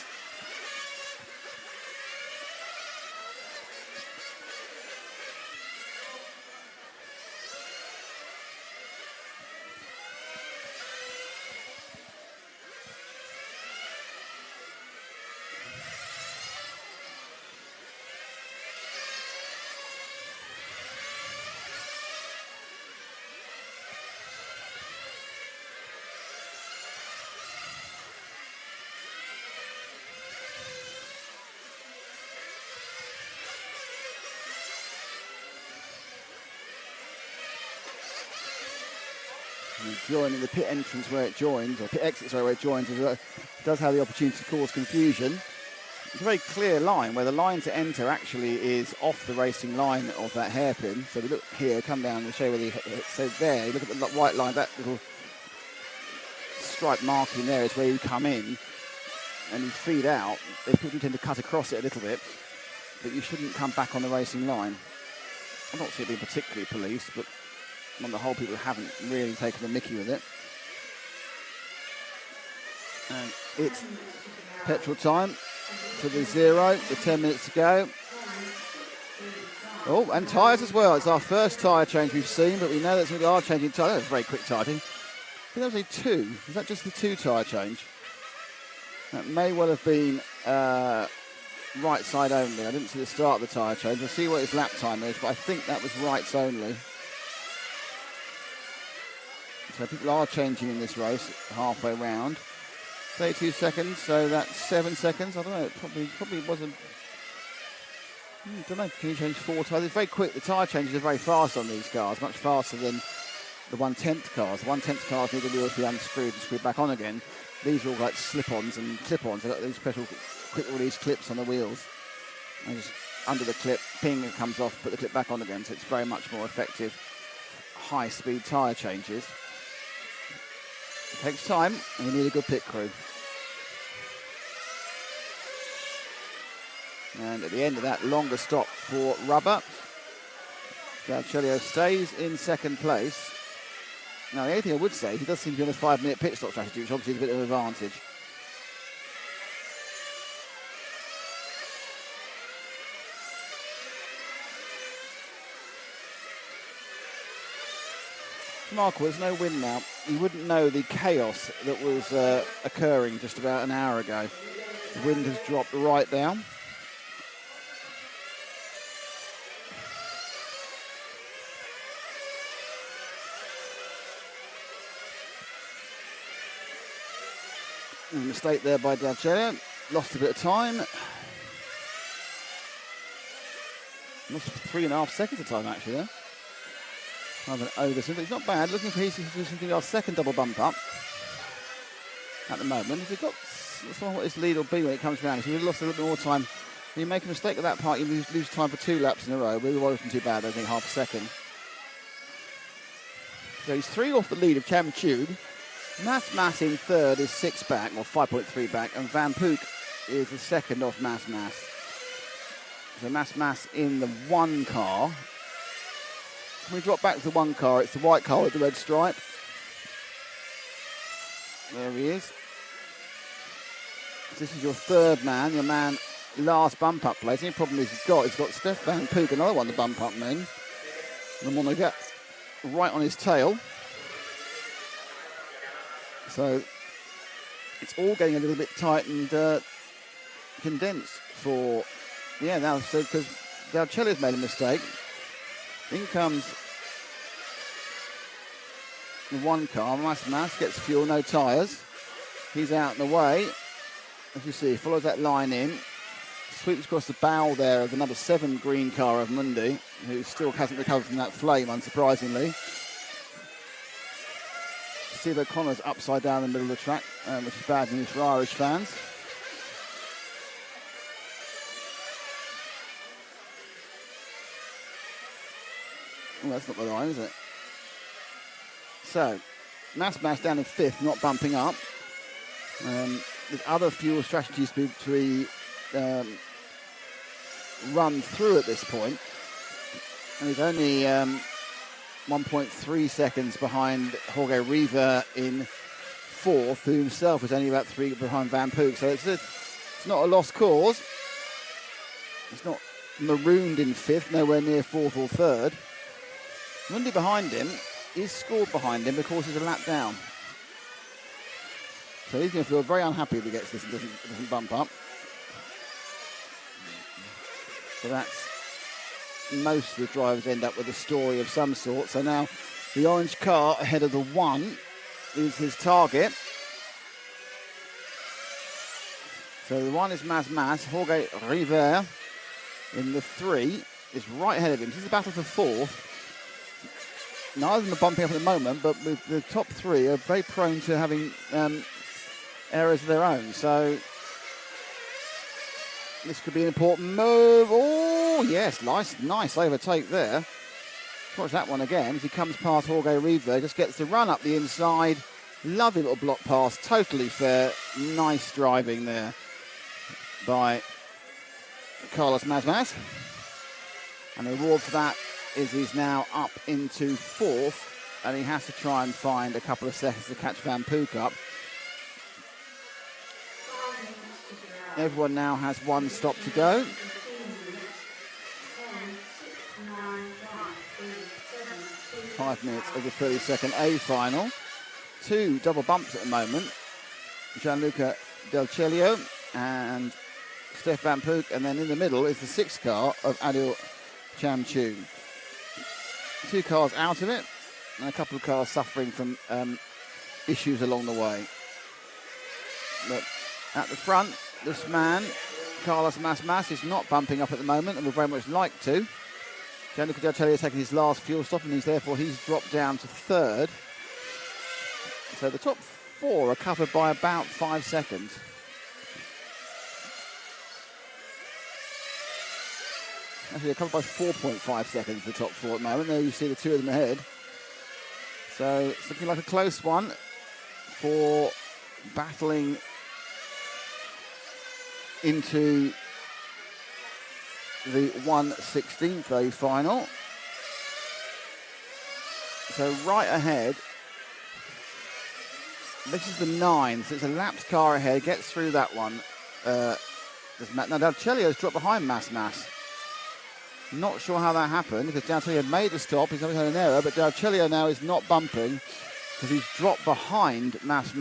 Joining the pit entrance where it joins, or pit exit, sorry, where it joins, does have the opportunity to cause confusion. It's a very clear line where the line to enter actually is off the racing line of that hairpin. So we look here, come down and show where so there, you look at the white line, that little stripe marking there is where you come in and you feed out. People tend to cut across it a little bit, but you shouldn't come back on the racing line. I'm not seeing it being particularly policed, but on the whole, people haven't really taken the mickey with it. And it's petrol time for the 0 with 10 minutes to go. Oh, and tyres as well. It's our first tyre change we've seen, but we know that we are changing tyres. That's very quick tyre. I think that was a 2. Is that just the 2 tyre change? That may well have been right side only. I didn't see the start of the tyre change. We'll see what his lap time is, but I think that was rights only. So people are changing in this race halfway round. 32 seconds, so that's 7 seconds. I don't know, it probably wasn't. I don't know, can you change 4 tyres? It's very quick. The tyre changes are very fast on these cars, much faster than the 1/10 cars. The 1/10 cars need the wheels to be unscrewed and screwed back on again. These are all like slip-ons and clip-ons. They've got these special quick release clips on the wheels. And just under the clip, ping, it comes off, put the clip back on again. So it's very much more effective, high-speed tyre changes. It takes time, and you need a good pit crew. And at the end of that longer stop for rubber, Garcelio stays in second place. Now, the only thing I would say, he does seem to be on a 5-minute pit stop strategy, which obviously is a bit of an advantage. Marco, there's no wind now. You wouldn't know the chaos that was occurring just about an hour ago. The wind has dropped right down. A mistake there by Garcelio. Lost a bit of time. Lost 3.5 seconds of time actually there. Rather than over this, but he's not bad. Looking for his second double bump up at the moment. If he's got, that's what his lead will be when it comes around. If he lost a little bit more time, if you make a mistake at that part, you lose time for 2 laps in a row. But it wasn't too bad, I think, half a second. So he's 3 off the lead of Cam Tube. Mass in third is 6 back, or 5.3 back, and Van Pook is the second off Mass. So Mass in the 1 car. When we drop back to the 1 car, it's the white car with the red stripe. There he is. This is your third man, your man last bump up place. The only problem he's got Steph Van Pook, another one to bump up then. And want to get right on his tail. So it's all getting a little bit tight and condensed for, now, so because Garcelio's made a mistake. In comes the 1 car, Mass gets fuel, no tyres. He's out and away. As you see, follows that line in. Sweeps across the bow there of the number 7 green car of Mundi, who still hasn't recovered from that flame, unsurprisingly. Steve O'Connor's upside down in the middle of the track, which is bad news for Irish fans. Well, that's not the line, is it? So, Mass down in 5th, not bumping up. There's other fuel strategies to be run through at this point. And he's only 1.3 seconds behind Jorge Riva in 4th, who himself is only about 3 behind Van Pook. So it's not a lost cause. It's not marooned in 5th, nowhere near 4th or 3rd. Mundi behind him is scored behind him because he's a lap down. So he's going to feel very unhappy if he gets this and doesn't bump up. So that's, most of the drivers end up with a story of some sort. So now the orange car ahead of the 1 is his target. So the 1 is Mas. Jorge River in the 3 is right ahead of him. This is a battle for 4th. Neither of them are bumping up at the moment, but with the top 3 are very prone to having errors of their own. So this could be an important move. Oh, yes, nice overtake there. Let's watch that one again as he comes past Jorge Riva. Just gets the run up the inside. Lovely little block pass, totally fair. Nice driving there by Carlos Mas. And the reward for that is he's now up into 4th, and he has to try and find a couple of seconds to catch Van Pook up. Everyone now has one stop to go. Five minutes of the 32nd A final. Two double bumps at the moment. Gianluca Del Celio and Steph Van Pook, and then in the middle is the sixth car of Adil Chamchun. Two cars out of it, and a couple of cars suffering from issues along the way. But at the front, this man, Carlos Mas, is not bumping up at the moment, and would very much like to. Gianluca Del Celio is taking his last fuel stop, and he's dropped down to third. So the top four are covered by about 5 seconds. Actually, they're covered by 4.5 seconds, the top four at the moment. There you see the two of them ahead. So it's looking like a close one for battling into the 1/16th A final. So right ahead, this is the 9, so it's a lapped car ahead, gets through that one. Now Del Celio's dropped behind Mas. Not sure how that happened, because Del Celio had made the stop, he's having had an error, but Del Celio now is not bumping, because he's dropped behind Mas.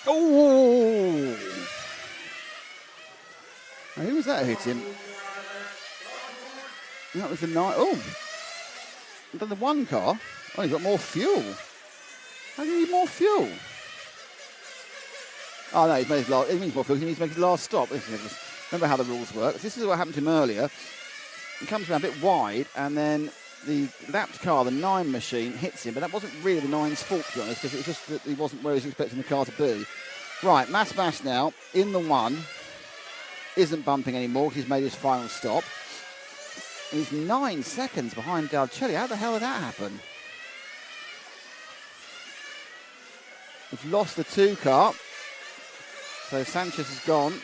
Oh! Now, who was that hitting? That was the 9. Oh! Done the one car. Oh, he's got more fuel. How do you need more fuel? Oh, no, he's made his last. He needs more fuel. He needs to make his last stop. Remember how the rules work. This is what happened to him earlier. He comes around a bit wide, and then the lapped car, the 9 machine, hits him, but that wasn't really the 9's fault, to be honest, because it was just that he wasn't where he was expecting the car to be. Right, Mas now, in the 1, isn't bumping anymore because he's made his final stop. He's 9 seconds behind Del Celio. How the hell did that happen? We've lost the 2 car, so Sanchez is gone.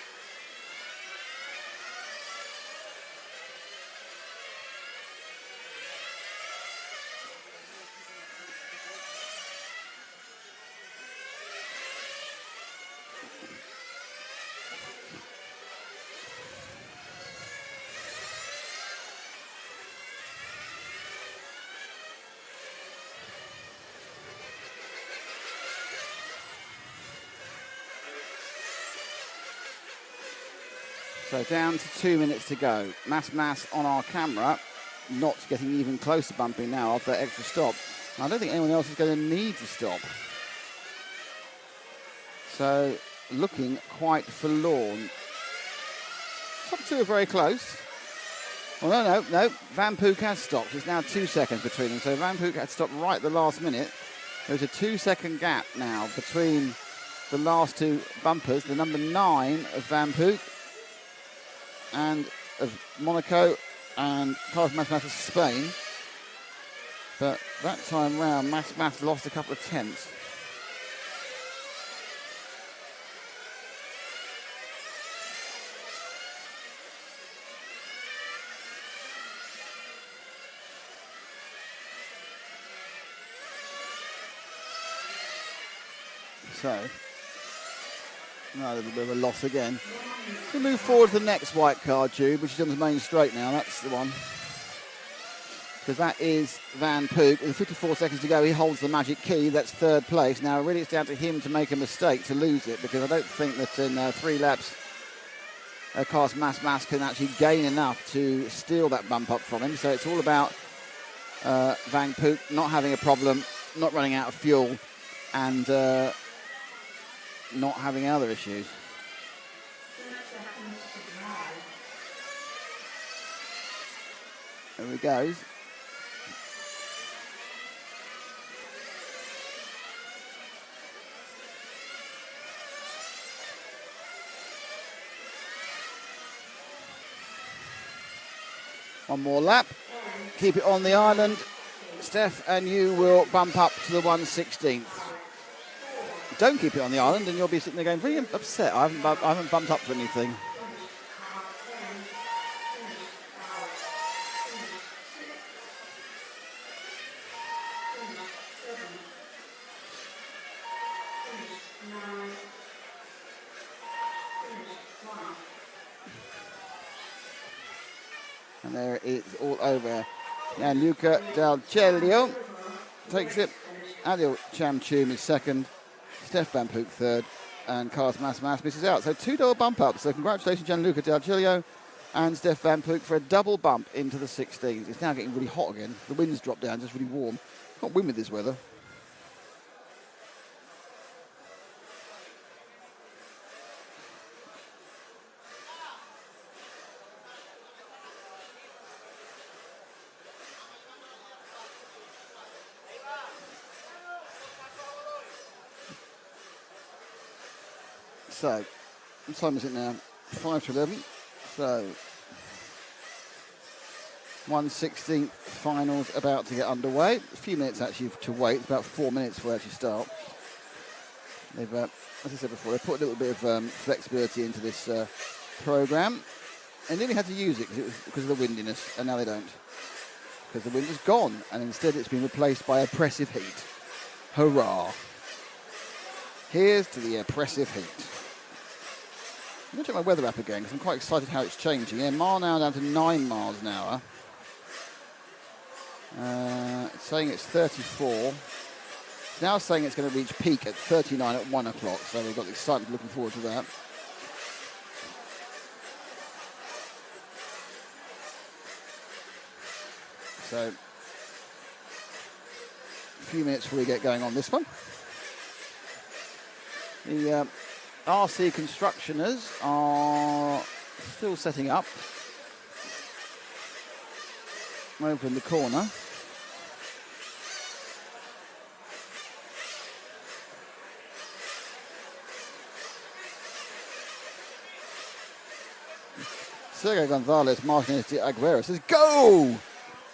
So down to 2 minutes to go. Mas on our camera, not getting even close to bumping now after that extra stop. I don't think anyone else is going to need to stop. So looking quite forlorn. Top 2 are very close. Well, no. Van Pook has stopped. It's now 2 seconds between them. So Van Pook had stopped right at the last minute. There's a 2-second gap now between the last 2 bumpers. The number 9 of Van Pook and of Monaco and Carlos Mas of Spain. But that time round, Mas lost a couple of tenths. So, a little bit of a loss again. We move forward to the next white car tube, which is on the main straight now. That's the one. Because that is Van Pook. With 54 seconds to go, he holds the magic key. That's third place. Now, really, it's down to him to make a mistake to lose it, because I don't think that in 3 laps, Carlos Mas can actually gain enough to steal that bump up from him. So it's all about Van Pook not having a problem, not running out of fuel, and not having other issues. There he goes. One more lap. Keep it on the island. Steph and you will bump up to the 1/16th. Don't keep it on the island and you'll be sitting there going, very upset. I haven't bumped up to anything. And there it is, all over. And Luca Del Celio takes it. Adil Chamchum is second. Steph Van Pook third. And Carlos Mas misses out. So two double bump ups. So congratulations, Gianluca Del Celio and Steph Van Pook for a double bump into the 16s. It's now getting really hot again. The wind's dropped down, just really warm. Can't win with this weather. So, what time is it now? 5 to 11. So, 1/16 finals about to get underway. A few minutes actually to wait. It's about 4 minutes before we actually start. They've, as I said before, they put a little bit of flexibility into this program. And nearly had to use it because of the windiness, and now they don't. Because the wind is gone, and instead it's been replaced by oppressive heat. Hurrah. Here's to the oppressive heat. I'm going to check my weather app again because I'm quite excited how it's changing. Yeah, mile an hour down to 9 miles an hour. It's saying it's 34. It's now saying it's going to reach peak at 39 at 1 o'clock. So we've got the excitement looking forward to that. So, a few minutes before we get going on this one. The RC constructioners are still setting up over in the corner. Sergio Gonzalez Martinez de Aguera says go!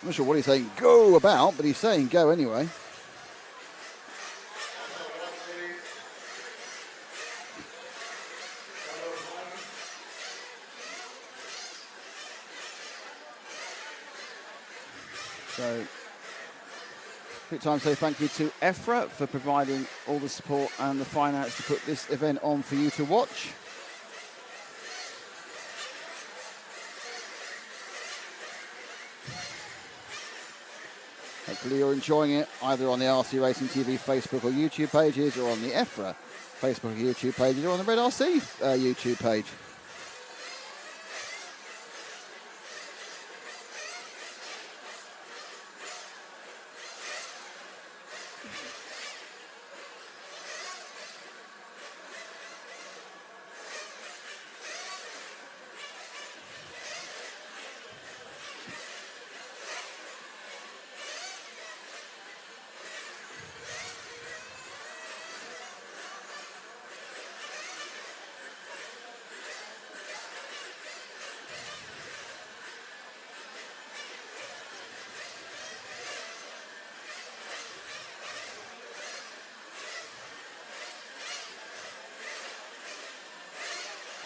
I'm not sure what he's saying go about, but he's saying go anyway. So, quick time to say thank you to EFRA for providing all the support and the finance to put this event on for you to watch. Hopefully you're enjoying it either on the RC Racing TV Facebook or YouTube pages, or on the EFRA Facebook or YouTube pages, or on the Red RC YouTube page.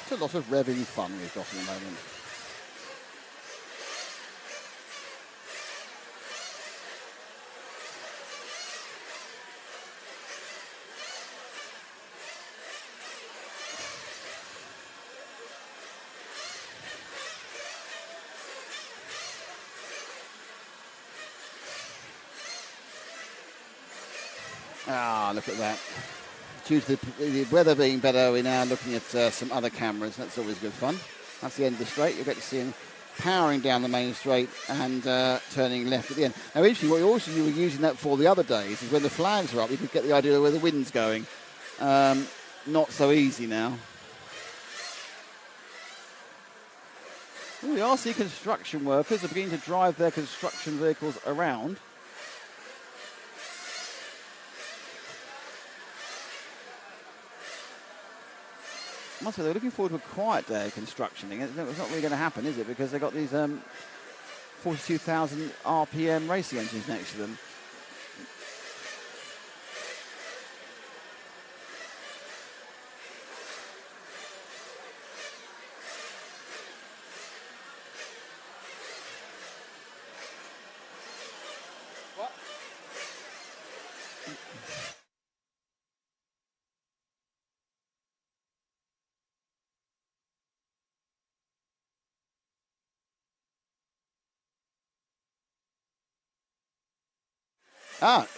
It's a lot of revving fun we've got at the moment. Ah, look at that. Due to the weather being better, we're now looking at some other cameras. That's always good fun. That's the end of the straight. You'll get to see him powering down the main straight and turning left at the end. Now, interesting, what you were using that for the other days is when the flags are up, you could get the idea of where the wind's going. Not so easy now. Well, the RC construction workers are beginning to drive their construction vehicles around. I must say, they're looking forward to a quiet day of construction. It's not really going to happen, is it? Because they've got these 42,000 RPM racing engines next to them.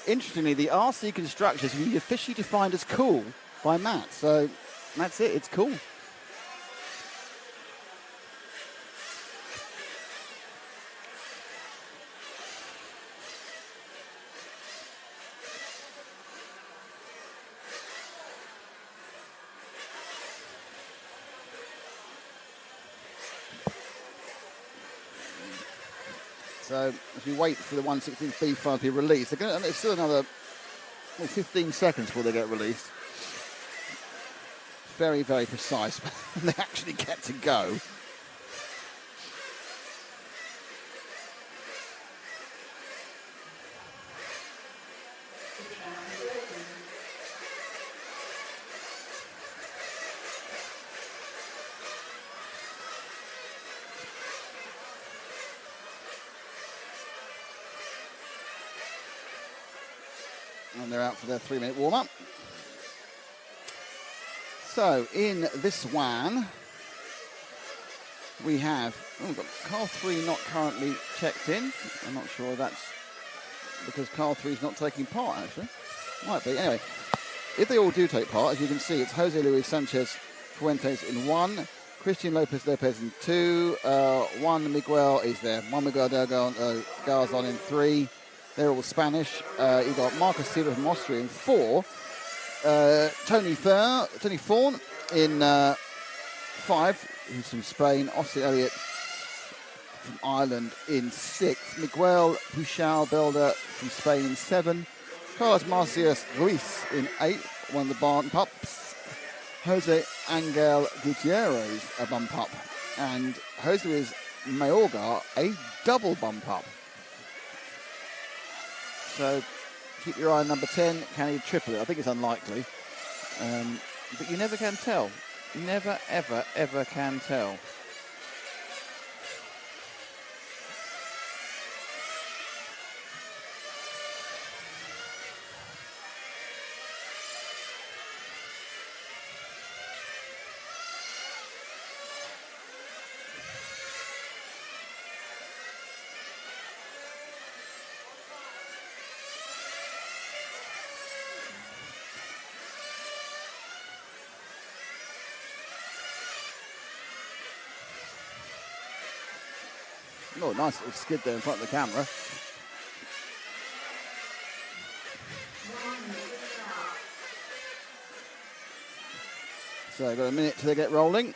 Interestingly, the RC Constructors will be officially defined as cool by Matt. So that's it. It's cool. So as we wait for the 116B file to be released, there's still another 15 seconds before they get released. Very, very precise when they actually get to go. And they're out for their 3-minute warm-up. So in this one, we have we've got car 3 not currently checked in. I'm not sure that's because car 3 is not taking part, actually. Might be. Anyway, if they all do take part, as you can see, it's Jose Luis Sanchez Fuentes in 1, Christian Lopez in 2, one Miguel is there, one Miguel Garzon in 3. They're all Spanish. You've got Marcos Silva from Austria in 4. Tony Fawn in 5, who's from Spain. Austin Elliott from Ireland in 6. Miguel Puchal Belda from Spain in 7. Carlos Marcias Ruiz in 8, one of the barn pups. Jose Angel Gutierrez, a bump up. And Jose Luis Mayorga, a double bump up. So keep your eye on number 10. Can he triple it? I think it's unlikely. But you never can tell. You never, ever, ever can tell. Oh, nice little skid there in front of the camera. So, got a minute till they get rolling.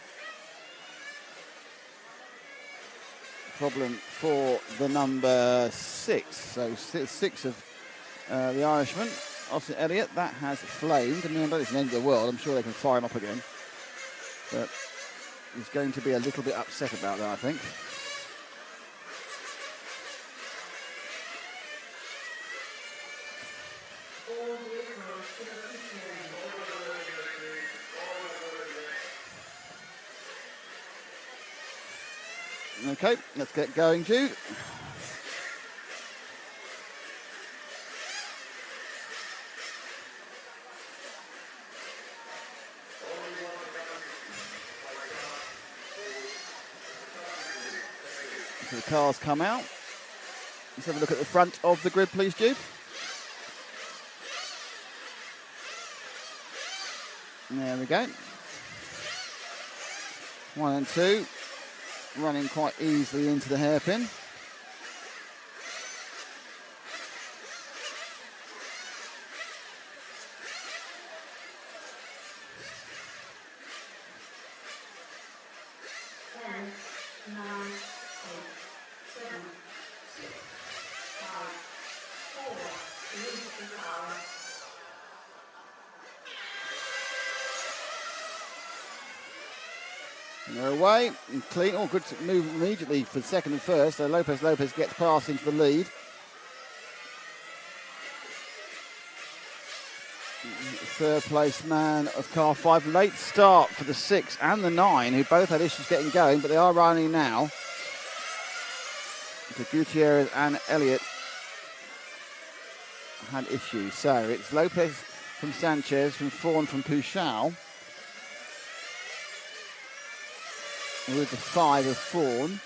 Problem for the number 6. So, 6 of the Irishman. Austin Elliott, that has flamed. I mean, I don't think it's the end of the world. I'm sure they can fire him up again. But he's going to be a little bit upset about that, I think. Okay, let's get going, Jude. So the cars come out. Let's have a look at the front of the grid, please, Jude. There we go. 1 and 2. Running quite easily into the hairpin. And they're away and clean. Oh, good move immediately for second and first. So Lopez gets past into the lead. Third place man of car 5. Late start for the 6 and the 9, who both had issues getting going, but they are running now. So Gutierrez and Elliott had issues. So it's Lopez from Sanchez, from Fawn, from Puchal. With the 5 of Fawn.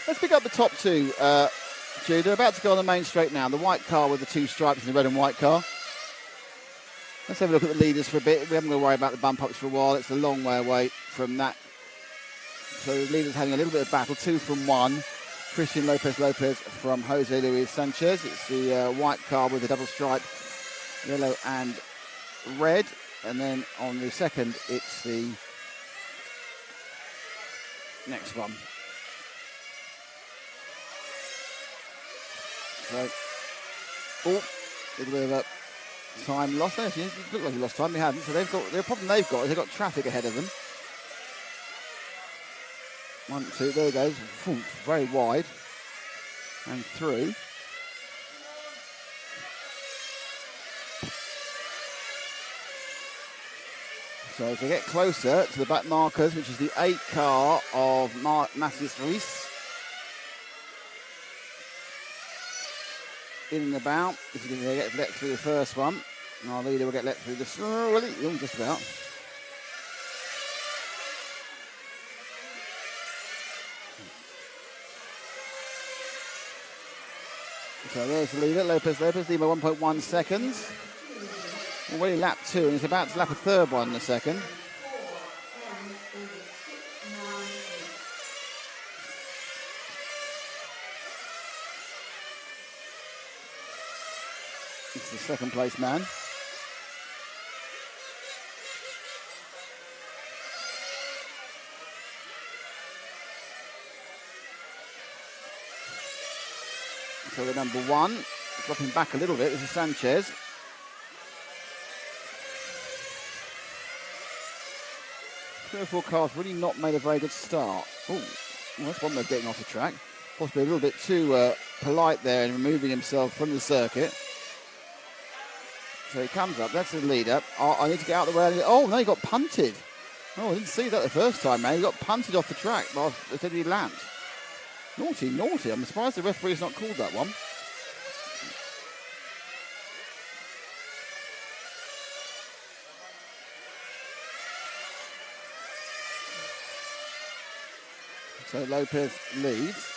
Let's pick up the top 2 Judah about to go on the main straight now. The white car with the two stripes in the red and white car. Let's have a look at the leaders for a bit. We haven't got to worry about the bump ups for a while. It's a long way away from that. So the leaders having a little bit of battle. 2 from 1. Christian Lopez from Jose Luis Sanchez. It's the white car with the double stripe, yellow and red. And then on the second, it's the next one. So, a little bit of a time loss there. It looked like he lost time. He hadn't. So the problem they've got is they've got traffic ahead of them. 1, 2, there it goes. Very wide and through. So as they get closer to the back markers, which is the 8 car of Masis Ruiz. In and about. This is going to get let through the first one. And our leader will get let through the... just about. So there's the leader, Lopez, lead by 1.1 seconds. Already lapped 2, and he's about to lap a third one in a second. It's the second place man. So the number 1, dropping back a little bit, this is Sanchez. Three or four cars really not made a very good start. Oh, well, that's one way of getting off the track. Possibly a little bit too polite there in removing himself from the circuit. So he comes up, that's the leader. Oh, I need to get out of the way. Oh, no, he got punted. Oh, I didn't see that the first time, man. He got punted off the track while he lapped. Naughty. I'm surprised the referee's not called that one. So Lopez leads.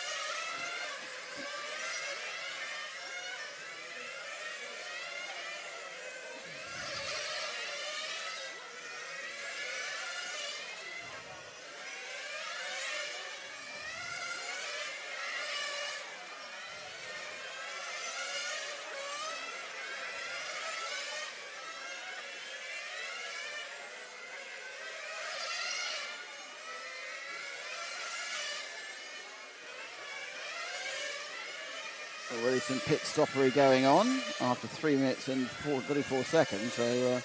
Already some pit stoppery going on after 3 minutes and 34 seconds. So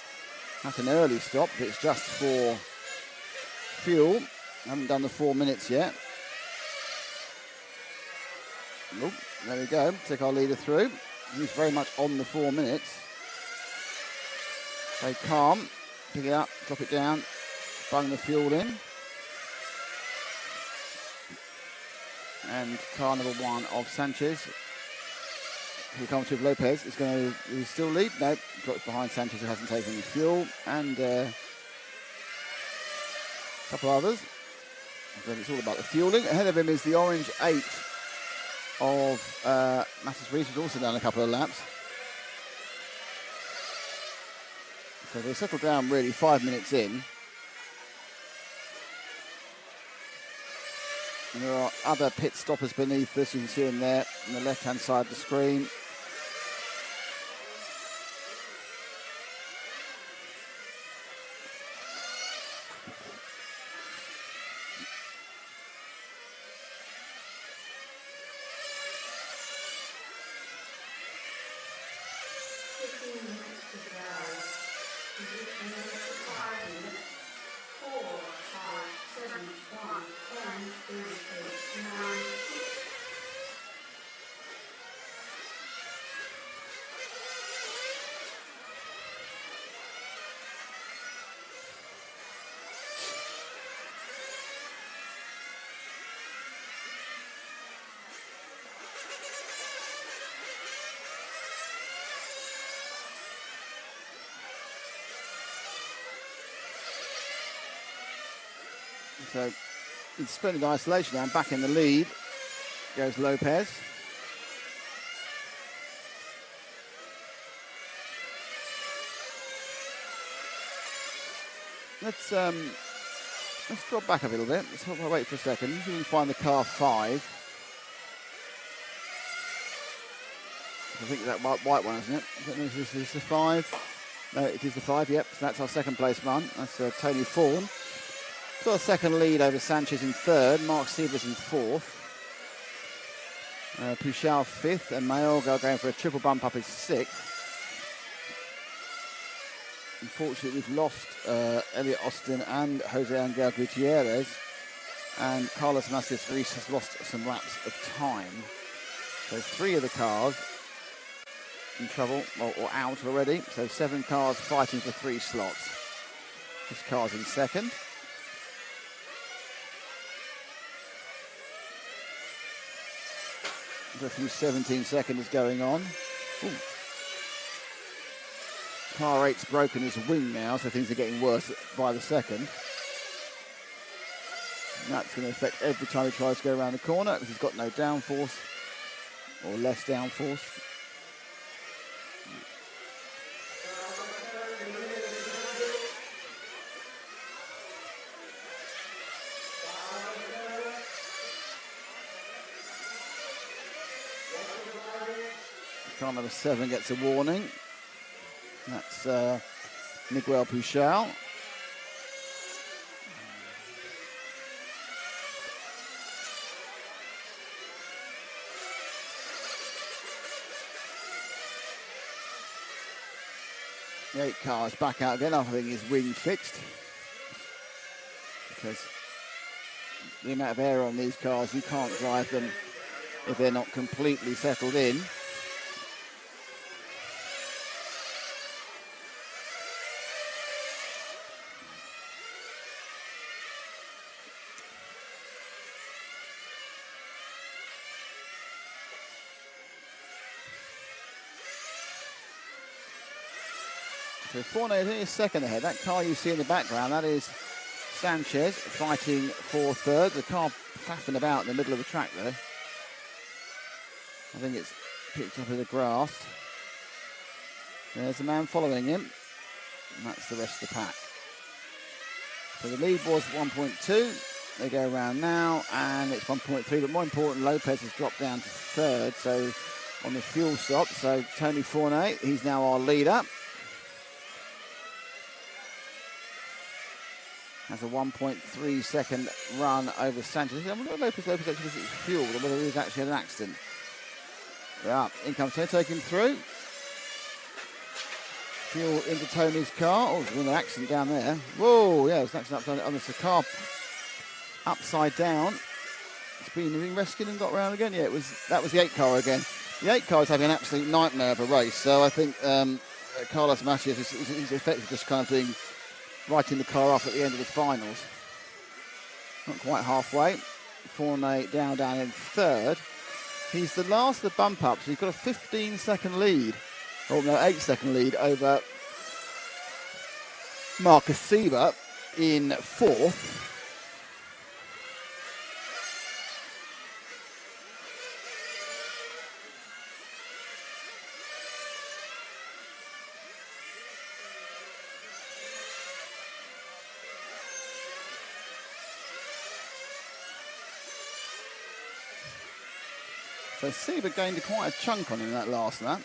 that's an early stop, but it's just for fuel. Haven't done the 4 minutes yet. Oh, there we go. Take our leader through. He's very much on the 4 minutes. Stay calm. Pick it up, drop it down, bung the fuel in. And car number 1 of Sanchez. Here comes with Lopez. He's still lead. No, drops behind Sanchez, who hasn't taken any fuel, and a couple others. So it's all about the fueling. Ahead of him is the orange 8 of Matis Rees, who's also done a couple of laps. So they settle down really 5 minutes in. And there are other pit stoppers beneath this, you can see them there on the left-hand side of the screen. So in splendid isolation now, back in the lead goes Lopez. let's drop back a little bit. Let's wait for a second. See if we can find the car 5. I think that white one, isn't it? Is this the 5? No, it is the 5, yep. So that's our second place run. That's Tony Fawn. Got a second lead over Sanchez in 3rd. Mark Siebers in 4th. Puchal 5th. And Mayorga going for a triple bump up is 6th. Unfortunately, we've lost Elliot Austin and Jose Angel Gutierrez. And Carlos Macias Reis has lost some laps of time. So 3 of the cars in trouble or out already. So 7 cars fighting for 3 slots. This car's in 2nd. There's a few 17 seconds going on. Ooh. Car 8's broken his wing now, so things are getting worse by the second. And that's going to affect every time he tries to go around the corner because he's got no downforce or less downforce. Car number 7 gets a warning. That's Miguel Puchal. The 8 car's back out again after having his wing fixed. Because the amount of air on these cars, you can't drive them if they're not completely settled in. So Fournier is only a second ahead. That car you see in the background, that is Sanchez fighting for 3rd. The car faffing about in the middle of the track there. I think it's picked up in the grass. There's the man following him. And that's the rest of the pack. So the lead was 1.2. They go around now, and it's 1.3. But more important, Lopez has dropped down to 3rd. So on the fuel stop. So Tony Fournier, he's now our leader. Has a 1.3 second run over Sanchez. I wonder if Lopez actually was fueled or whether he's actually had an accident. Yeah, in comes Tony, taking through. Fuel into Tony's car. Oh, there's been an accident down there. Whoa, yeah, there's an accident on the car upside down. It's been rescued and got round again. Yeah, that was the 8 car again. The 8 car is having an absolute nightmare of a race. So I think Carlos Macias is effectively just kind of doing writing the car off at the end of the finals. Not quite halfway. Fournier down in 3rd. He's the last of the bump up, so he's got a 15-second lead. Oh no, 8-second lead over Marcus Sieber in 4th. So Sieber gained quite a chunk on him in that last lap.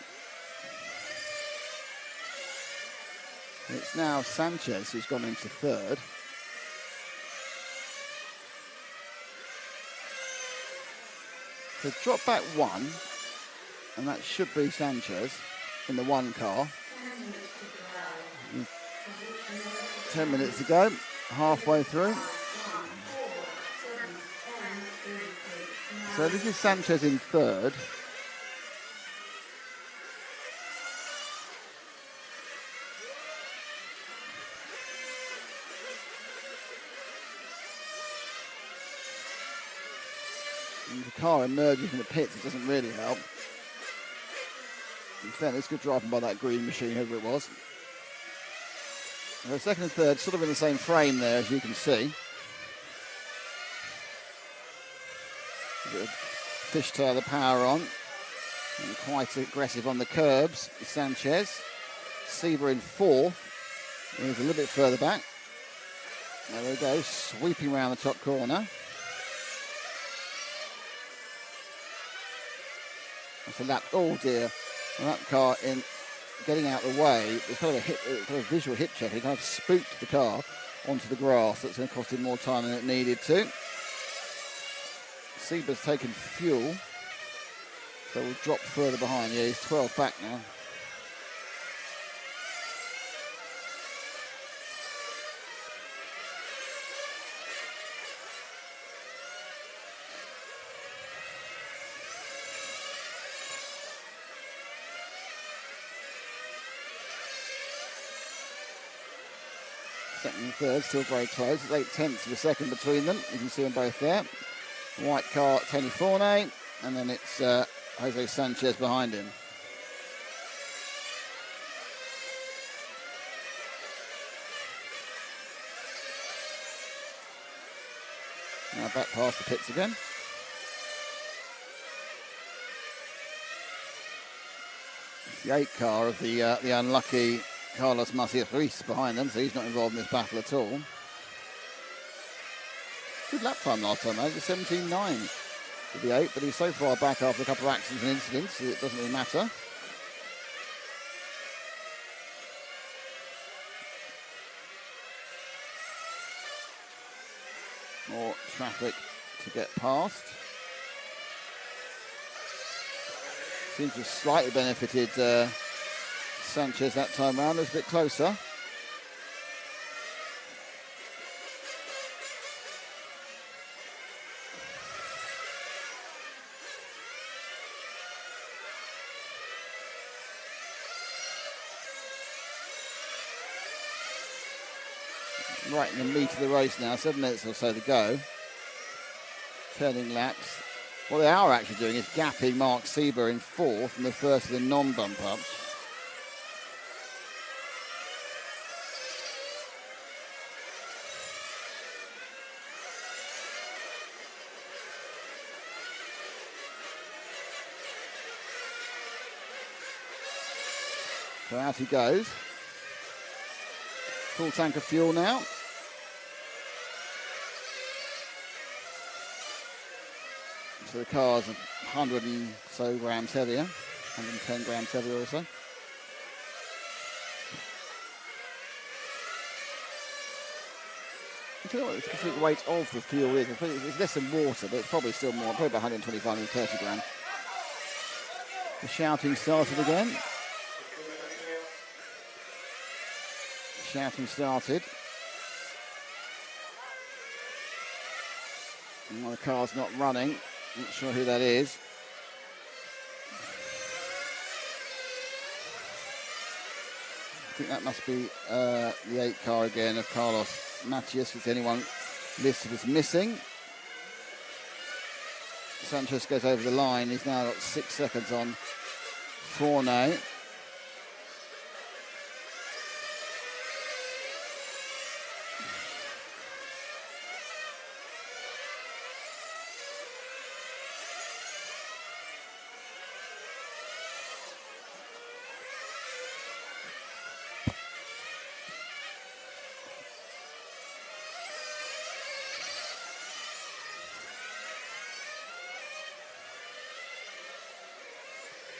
It's now Sanchez who's gone into 3rd. So drop back 1, and that should be Sanchez in the 1 car. 10 minutes to go, halfway through. So this is Sanchez in 3rd. And the car emerging from the pits, it doesn't really help. In fairness, good driving by that green machine, whoever it was. And the 2nd and 3rd sort of in the same frame there, as you can see. Fishtail the power on, and quite aggressive on the curbs. Sanchez, Sieber in 4th, he's a little bit further back. There we go, sweeping around the top corner. That's a lap. Oh dear, and that car in getting out of the way. It's kind of a visual hip check. He kind of spooked the car onto the grass. That's going to cost him more time than it needed to. Sieber's taken fuel, so we'll drop further behind. Yeah, he's 12 back now. Second and third, still very close. It's 0.8 of a second between them. You can see them both there. White car, Tony Forney, and then it's Jose Sanchez behind him. Now back past the pits again. It's the 8 car of the unlucky Carlos Macias Ruiz behind them, so he's not involved in this battle at all. Good lap time last time, though. It was 17.9 for the 8, but he's so far back after a couple of accidents and incidents, it doesn't really matter. More traffic to get past. Seems to have slightly benefited Sanchez that time round. It's a bit closer. Right in the meat of the race now, 7 minutes or so to go. Turning laps. What they are actually doing is gapping Mark Sieber in 4th in the first of the non-bump ups. So out he goes. Full tank of fuel now. So the car's 100 and so grams heavier, 110 grams heavier or so. You can tell what the complete weight of the fuel is. It's less than water, but it's probably still more, probably about 125, 130 grams. The shouting started again. Shouting started. And while the car's not running, not sure who that is. I think that must be the 8 car again of Carlos Matias, if anyone listed as missing. Sanchez goes over the line. He's now got 6 seconds on Forney.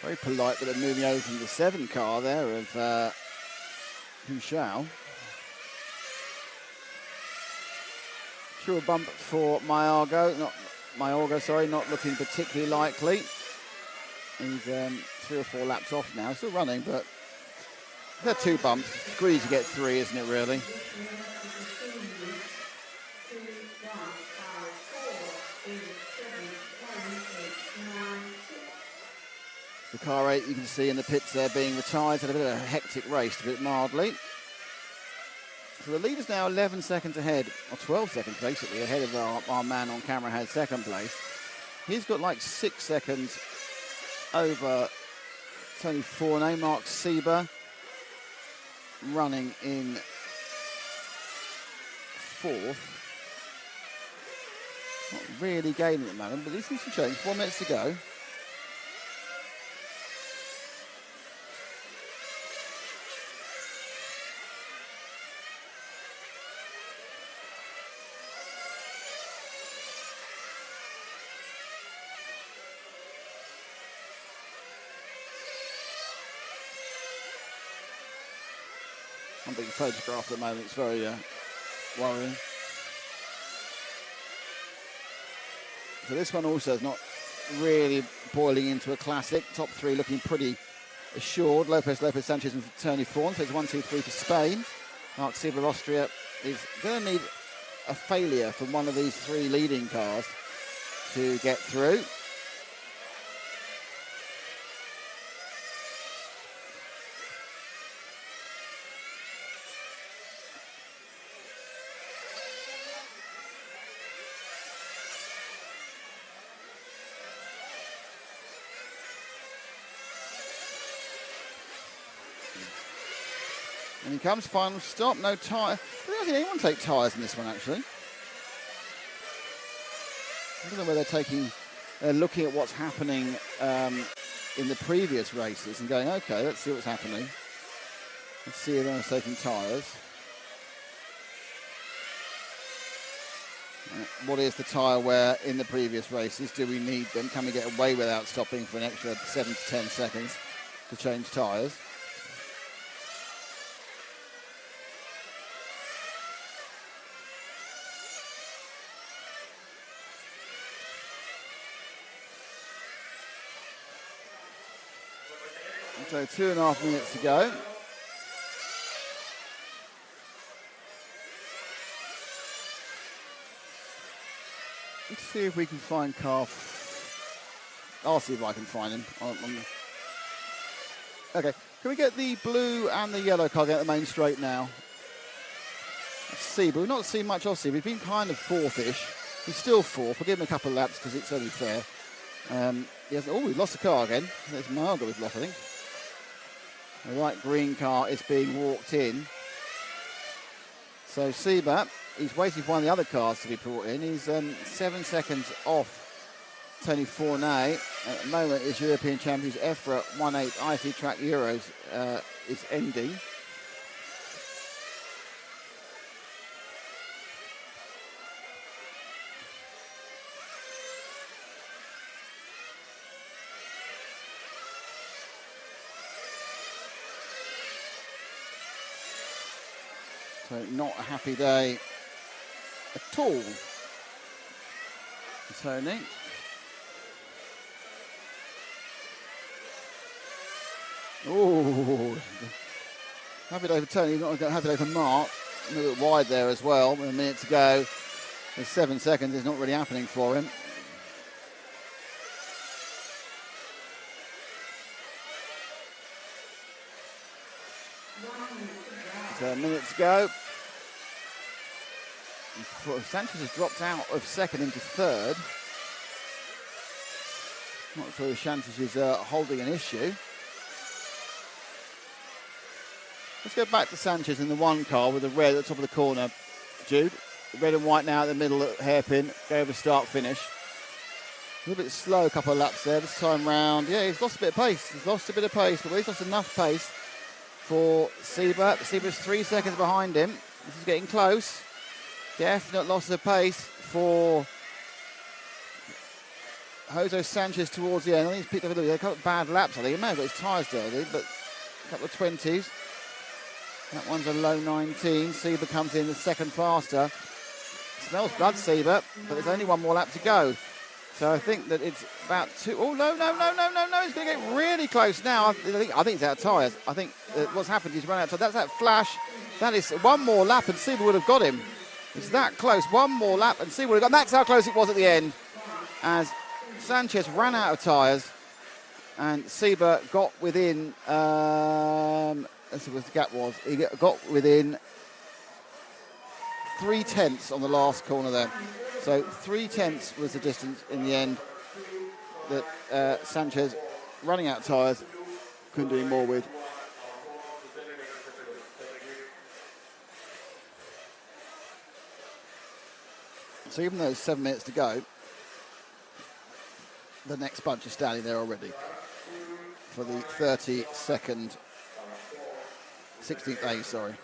Very polite, but they're moving over from the 7 car there of Hushao. Sure bump for Mayorga, not looking particularly likely. He's 3 or 4 laps off now, still running, but they're 2 bumps. It's greedy to get 3, isn't it, really? The car 8 you can see in the pits there being retired. Had a bit of a hectic race, to put it mildly. So the leader's now 11 seconds ahead, or 12 seconds basically, ahead of our man on camera has 2nd place. He's got like 6 seconds over Tony Forney. Mark Sieber running in 4th. Not really gaining at the moment, but these things can change. 4 minutes to go. I'm being photographed at the moment. It's very worrying. So this one also is not really boiling into a classic. Top three looking pretty assured. Lopez, Sanchez and Tony Fawn. So it's 1, 2, 3 for Spain. Mark Sieber of Austria is going to need a failure from one of these three leading cars to get through. And he comes, final stop, no tyre. I don't think anyone take tyres in this one, actually. I don't know where they're looking at what's happening in the previous races and going, okay, let's see what's happening. Let's see if anyone's taking tyres. What is the tyre wear in the previous races? Do we need them? Can we get away without stopping for an extra 7 to 10 seconds to change tyres? So 2.5 minutes to go. Let's see if we can find Carl. I'll see if I can find him. Okay, can we get the blue and the yellow car get the main straight now? Let's see, but we've not seen much of Steve. He's been kind of fourth-ish. He's still fourth. We'll give him a couple of laps because it's only fair. We've lost the car again. There's Margot we've lost, I think. The light green car is being walked in. So Sieber, he's waiting for one of the other cars to be brought in. He's 7 seconds off Tony Fournet. At the moment, his European Champions EFRA 1/8 IC Track Euros is ending. So not a happy day at all, Tony. Oh, happy day for Tony, not a happy day for Mark. A little bit wide there as well, with a minute to go. There's 7 seconds, it's not really happening for him. So a minute to go. Sanchez has dropped out of second into third. Not sure if Sanchez is holding an issue. Let's go back to Sanchez in the one car with the red at the top of the corner, Jude. Red and white now at the middle hairpin. Go over start finish. A little bit slow, a couple of laps there this time round. Yeah, he's lost a bit of pace. He's lost a bit of pace, but he's lost enough pace for Sieber. Sieber's 3 seconds behind him. This is getting close. Definite loss of pace for Jose Sanchez towards the end. I think he's picked up a couple of bad laps. I think he may have got his tyres dirty, but a couple of 20s. That one's a low 19. Sieber comes in the second faster. Smells blood, Sieber, but there's only one more lap to go. So I think that it's about two. Oh, no. It's going to get really close now. I think it's out of tyres. I think what's happened is he's run out of tyres. That's that flash. That is one more lap and Sieber would have got him. It's that close. One more lap and Sieber would have got him. That's how close it was at the end. As Sanchez ran out of tyres and Sieber got within, let's see what the gap was. He got within 3/10 on the last corner there. So 3/10 was the distance in the end that Sanchez, running out of tyres, couldn't do more with. So even though there's 7 minutes to go, the next bunch is standing there already for the 32nd, 16th A, sorry.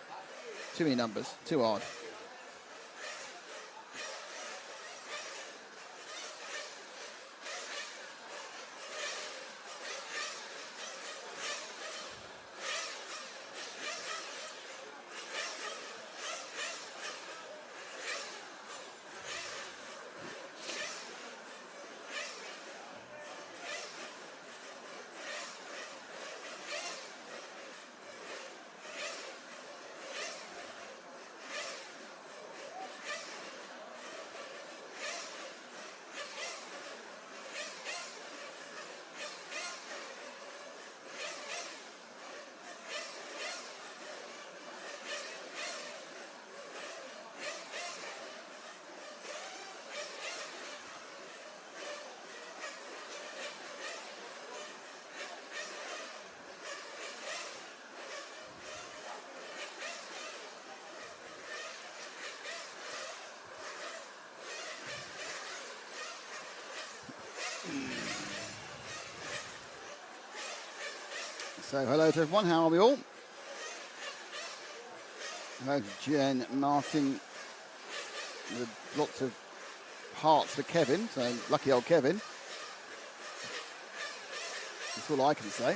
Too many numbers, too hard. So hello to everyone, how are we all? Hello to Jen, Martin, with lots of hearts for Kevin, so lucky old Kevin. That's all I can say.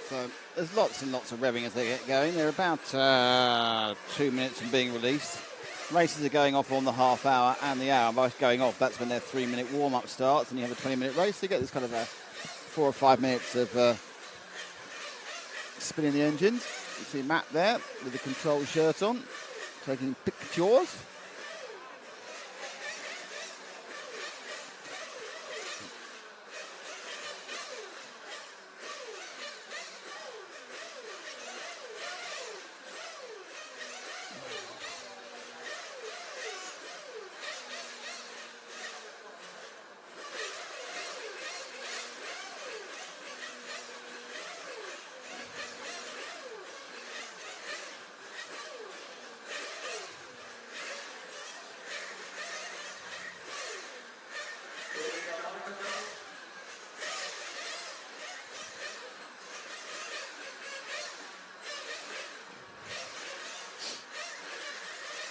So there's lots and lots of revving as they get going. They're about 2 minutes from being released. Races are going off on the half hour and the hour. Both going off, that's when their 3-minute warm-up starts, and you have a 20-minute race. So you get this kind of a 4 or 5 minutes of spinning the engines. You see Matt there with the control shirt on, taking pictures.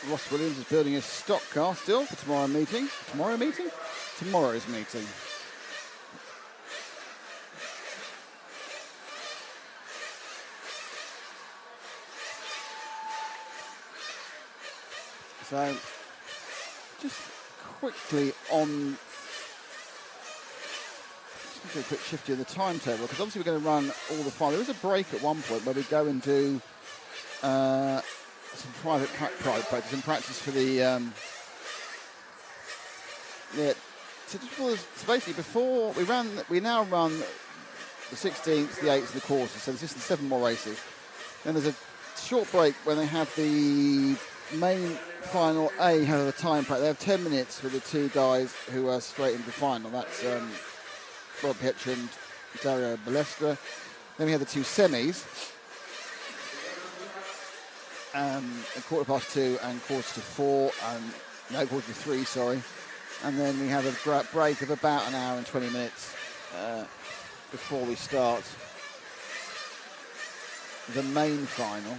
Ross Williams is building his stock car still for tomorrow's meeting. Tomorrow's meeting. So, just quickly on, just do a quick shift in the timetable, because obviously we're going to run all the fun. There is a break at one point where we go and do some private practice and practice for the So basically before we now run the 16th, the 8th, and the quarter. So there's just 7 more races. Then there's a short break when they have the main final A have a time break. They have 10 minutes for the 2 guys who are straight into the final. That's Rob Hitcher and Dario Balestra. Then we have the 2 semis. A 2:15 and 3:45, no, 3:45, sorry. And then we have a break of about an hour and 20 minutes before we start the main final,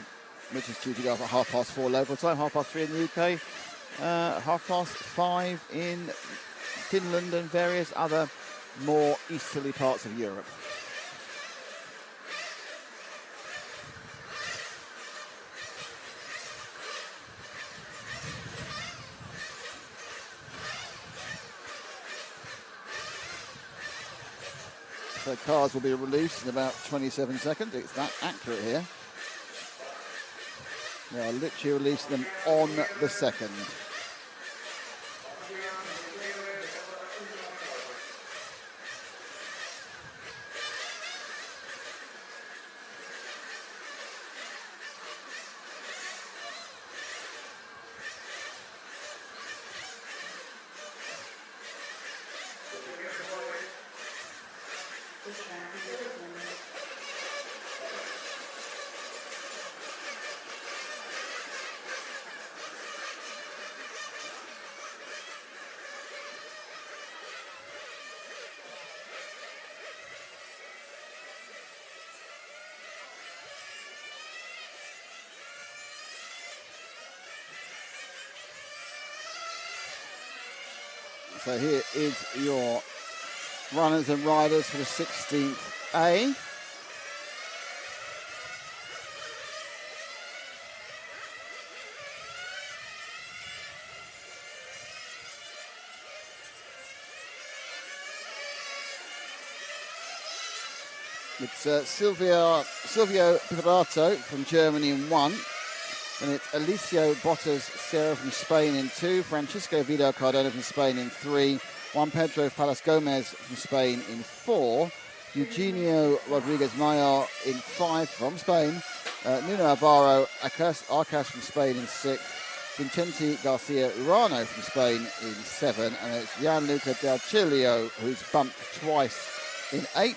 which is due to go off at 4:30 local time, 3:30 in the UK, 5:30 in Finland and various other more easterly parts of Europe. So cars will be released in about 27 seconds. It's that accurate here. They are literally releasing them on the second. So here is your runners and riders for the 16th A. It's Silvio Piparato from Germany in 1. And it's Alicio Bottas Serra from Spain in 2. Francisco Vidal Cardona from Spain in 3. Juan Pedro Falas Gomez from Spain in 4. Eugenio Rodriguez Mayor in 5 from Spain. Nuno Alvaro Arcas from Spain in 6. Vincente Garcia Urano from Spain in 7. And it's Gianluca Del Ciglio, who's bumped twice in 8.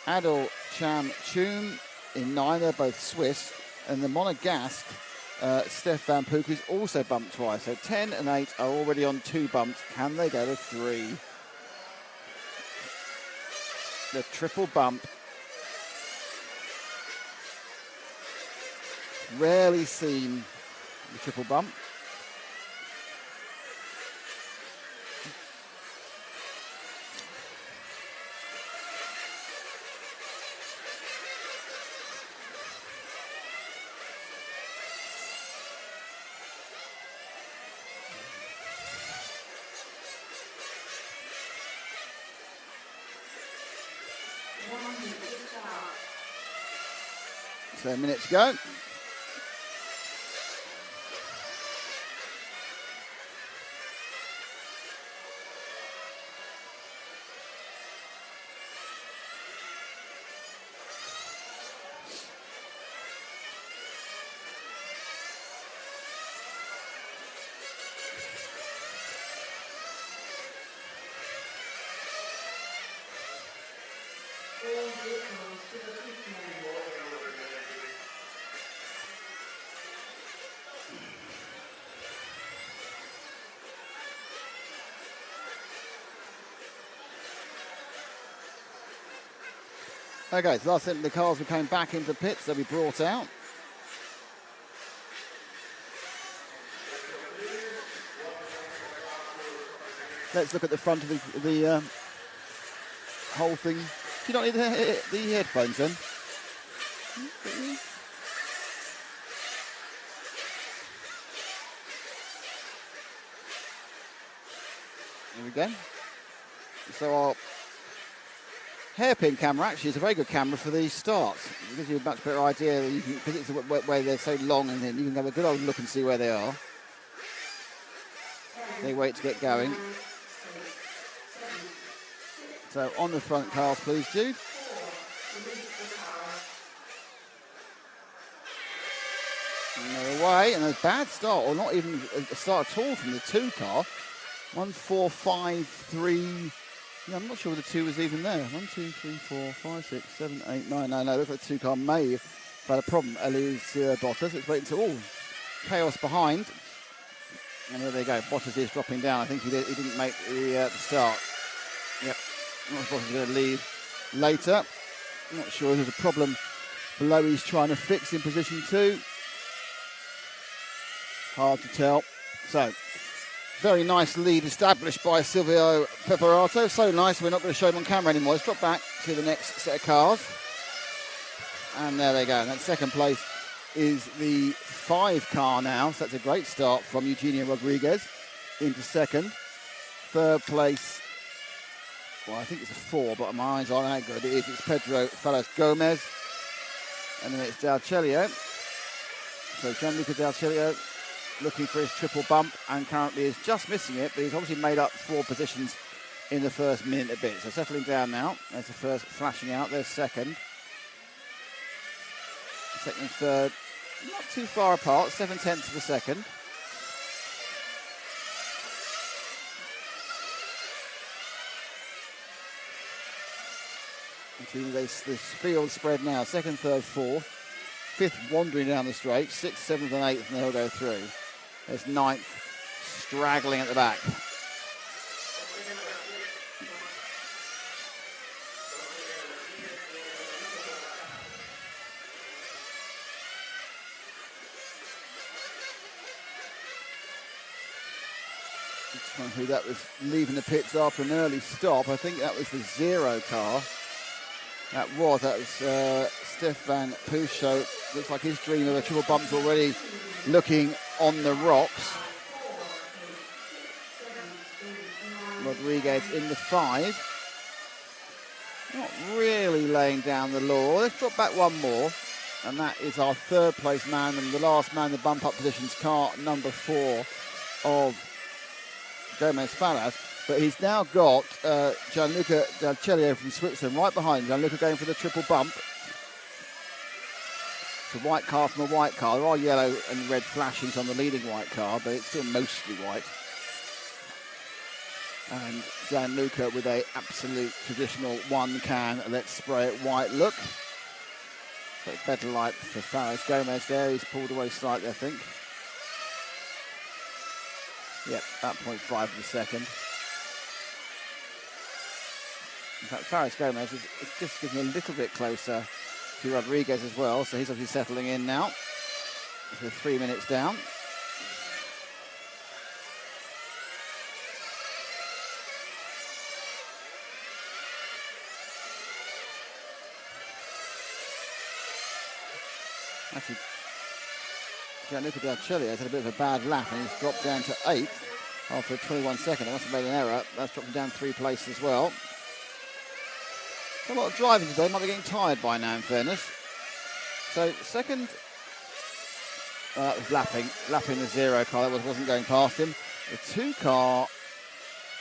Adel Cham Chum in 9. They're both Swiss. And the Monegasque, Steph Van Pook, who's also bumped twice. So 10 and 8 are already on 2 bumps. Can they go to 3? The triple bump. Rarely seen, the triple bump. So a minute to go. Okay, so last thing, the cars were coming back into the pits, they'll be brought out. Let's look at the front of the whole thing. Do you not need the headphones then? There we go. So our hairpin camera actually is a very good camera for these starts. It gives you a much better idea because it's where they're so long, and then you can have a good old look and see where they are. They wait to get going. So on the front cars, please, Jude. And they're away, and a bad start, or not even a start at all from the 2 car. 1, 4, 5, 3. Yeah, I'm not sure the 2 was even there. 1, 2, 3, 4, 5, 6, 7, 8, 9. No, looks like the 2 car may have had a problem. Alicia Bottas. It's waiting to all chaos behind. And there they go. Bottas is dropping down. I think he didn't make the start. Yep. Bottas is going to lead later. I'm not sure if there's a problem below he's trying to fix in position 2. Hard to tell. So, very nice lead established by Silvio Piparato. So nice, we're not going to show him on camera anymore. Let's drop back to the next set of cars. And there they go. And that second place is the 5 car now. So that's a great start from Eugenio Rodriguez into second. Third place, well, I think it's a 4, but my eyes aren't that good. It is. It's Pedro Falas Gomez. And then it's Del Ciglio. So Gianluca Del Ciglio looking for his triple bump, and currently is just missing it, but he's obviously made up 4 positions in the first minute a bit. So settling down now. There's the first flashing out. There's second. Second and third, not too far apart, 7/10 of a second. This field spread now. Second, third, fourth. Fifth wandering down the straight. 6th, 7th and 8th, and they'll go through. There's 9th straggling at the back. Who that was leaving the pits after an early stop. I think that was the 0 car. That was Stefan Pouchot. Looks like his dream of a triple bump's already looking on the rocks. Rodriguez in the 5. Not really laying down the law. Let's drop back one more. And that is our 3rd place man and the last man in the bump up positions, car number 4 of Gomez Falas. But he's now got Gianluca Del Celio from Switzerland right behind him. Gianluca going for the triple bump. It's a white car from a white car. There are yellow and red flashings on the leading white car, but it's still mostly white. And Gianluca with a absolute traditional 1-can let's spray it white look. So better light for Faris Gomez there. He's pulled away slightly, I think. Yep, about 0.5 of a second. In fact, Faris Gomez is just getting a little bit closer to Rodriguez as well, so he's obviously settling in now. So 3 minutes down. Actually, Gianluca Del Celio has had a bit of a bad lap and he's dropped down to 8th after 21 seconds. I must have made an error. That's dropped him down 3 places as well. A lot of driving today. Might be getting tired by now, in fairness. So second, that was lapping the 0 car. That wasn't going past him. The 2 car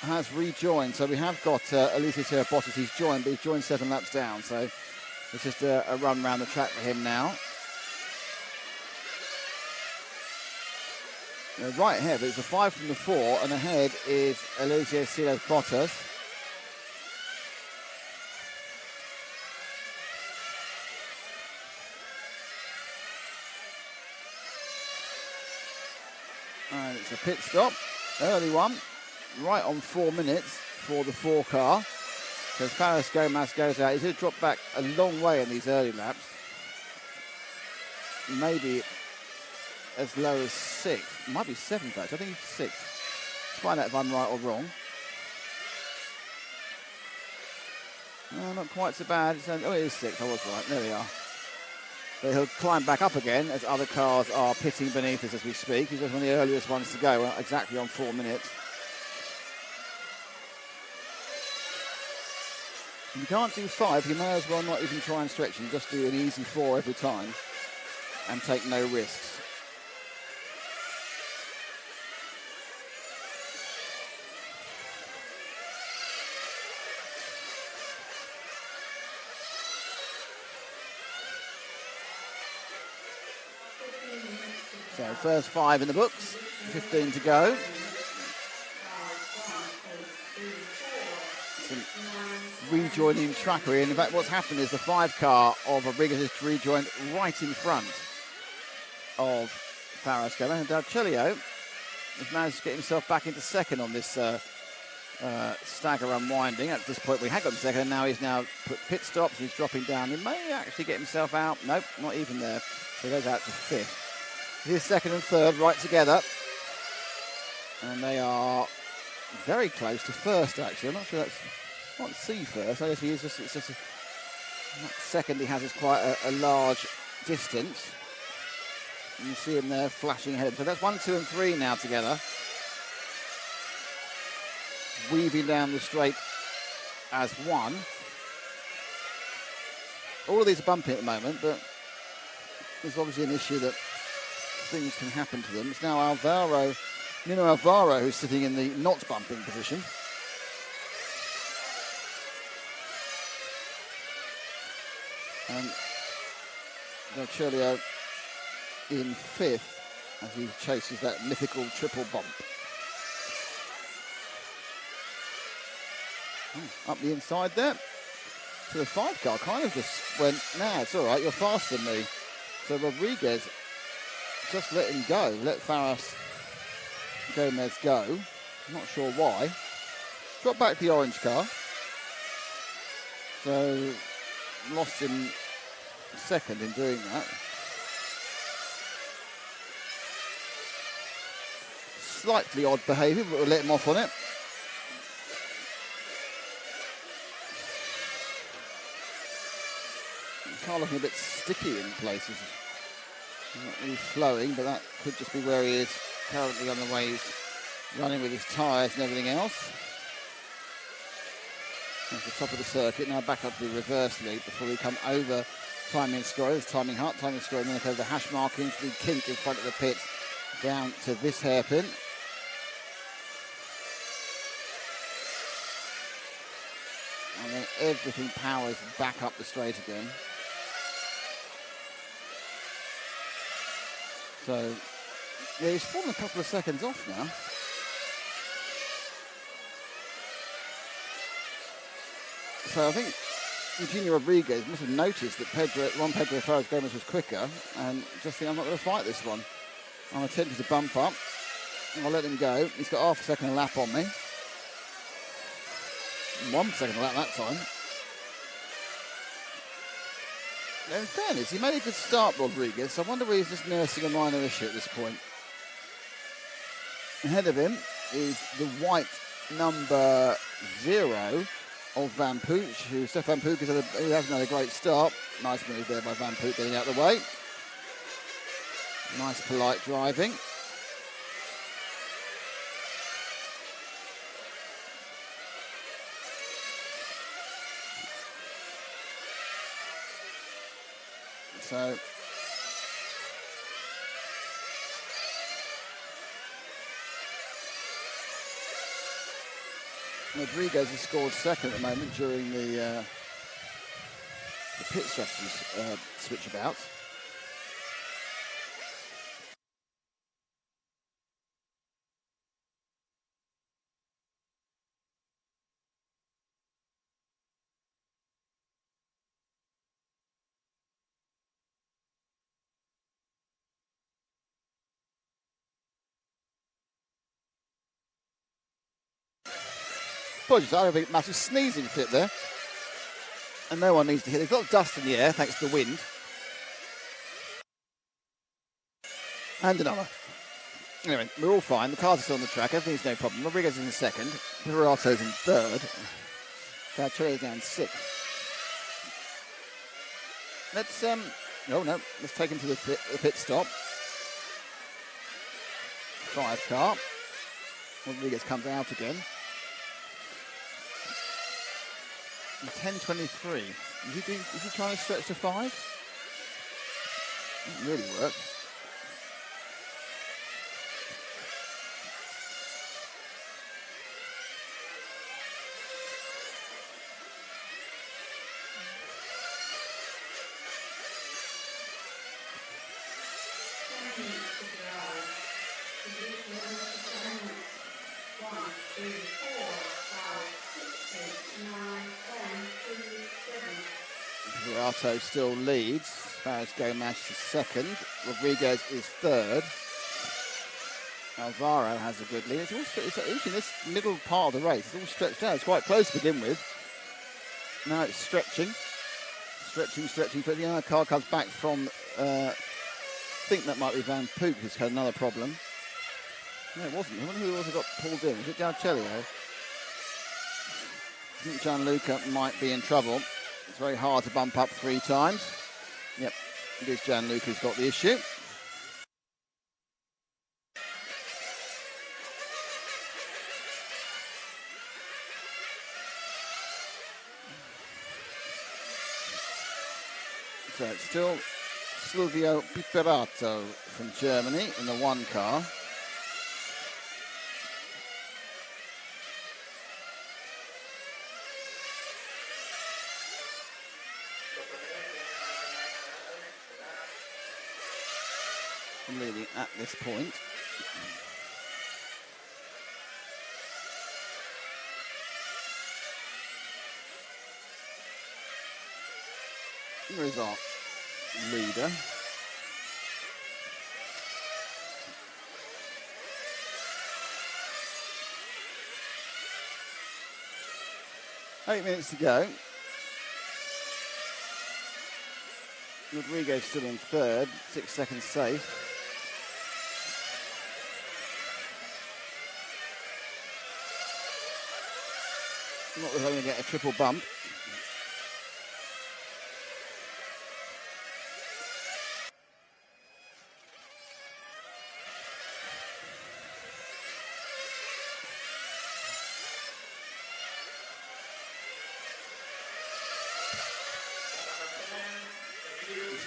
has rejoined. So we have got Eliseo Bottas. He's joined, but he's joined 7 laps down. So it's just a run around the track for him now. Right ahead, it's a 5 from the 4, and ahead is Eliseo Bottas. And it's a pit stop, early one, right on 4 minutes for the 4 car. So as Faris Gomez goes out, he's going to drop back a long way in these early laps. Maybe as low as 6th. It might be 7th actually. I think he's 6th. Let's find out if I'm right or wrong. No, not quite so bad. It is 6th. I was right. There we are. But he'll climb back up again as other cars are pitting beneath us as we speak. He's just one of the earliest ones to go, exactly on 4 minutes. If you can't do 5, you may as well not even try and stretch and just do an easy 4 every time and take no risks. So first 5 in the books, 15 to go. Some rejoining trackery, and in fact what's happened is the 5 car of Rodriguez has rejoined right in front of Faris Gomez, and Del Celio has managed to get himself back into 2nd on this stagger unwinding. At this point we had got him 2nd, and now he's put pit stops and he's dropping down. He may actually get himself out. Nope, not even there. So he goes out to 5th. Here's 2nd and 3rd right together, and they are very close to 1st actually. I'm not sure that's not C first. I guess he is just, it's just that 2nd he has is quite a large distance. And you see him there flashing ahead. So that's 1, 2 and 3 now together, weaving down the straight as 1. All of these are bumping at the moment, but there's obviously an issue that things can happen to them. It's now Nino Alvaro, who's sitting in the not bumping position. And Del Celio in 5th as he chases that mythical triple bump. Up the inside there. So the 5 car kind of just went, nah, it's all right, you're faster than me. So Rodriguez just let him go, let Faris Gomez go. I'm not sure why. Got back the orange car. So lost him 2nd in doing that. slightly odd behaviour, but we'll let him off on it. The car looking a bit sticky in places. Not really flowing, but that could just be where he is currently on the way he's running with his tyres and everything else. That's the top of the circuit. Now back up to the reverse loop before we come over timing score. There's timing score, and then over the hash markings, the kink in front of the pits down to this hairpin. And then everything powers back up the straight again. So, yeah, he's fallen a couple of seconds off now. So I think Eugenio Rodriguez must have noticed that Juan Pedro Farah's Gomez was quicker and just think, I'm not going to fight this one. I'm attempting to bump up. I'll let him go. He's got half a second a lap on me. 1 second a lap that time. Now, in fairness, he made a good start, Rodriguez. I wonder whether he's just nursing a minor issue at this point. Ahead of him is the white number 0 of Van Pooch, who Stefan Pooch who hasn't had a great start. Nice move there by Van Pooch getting out of the way. Nice polite driving. So Rodriguez has scored second at the moment during the pit strategy switch about. Apologies, I have a massive sneezing fit there. And no one needs to hear. There's a lot of dust in the air thanks to the wind. And another. Anyway, we're all fine. The cars are still on the track. Everything's no problem. Rodriguez is in second. Pirato's in third. Carcelli's down sixth. Let's let's take him to the pit stop. 5 car. Rodriguez comes out again. 10:23. Is he trying to stretch to 5? Didn't really work. Pirato still leads. Faris Gomez is second. Rodriguez is third. Alvaro has a good lead. It's in this middle part of the race. It's all stretched out. It's quite close to begin with. Now it's stretching. Stretching. The other car comes back from, I think that might be Van Pook, who's had another problem. No, it wasn't. I wonder who also got pulled in. Was it Garcelli? I think Gianluca might be in trouble. It's very hard to bump up 3 times. Yep, it is Gianluca who's got the issue. So it's still Silvio Piperato from Germany in the 1 car. Leading at this point. Here is our leader. Eight minutes to go. Rodriguez still in third, 6 seconds safe. Not that they're going to get a triple bump.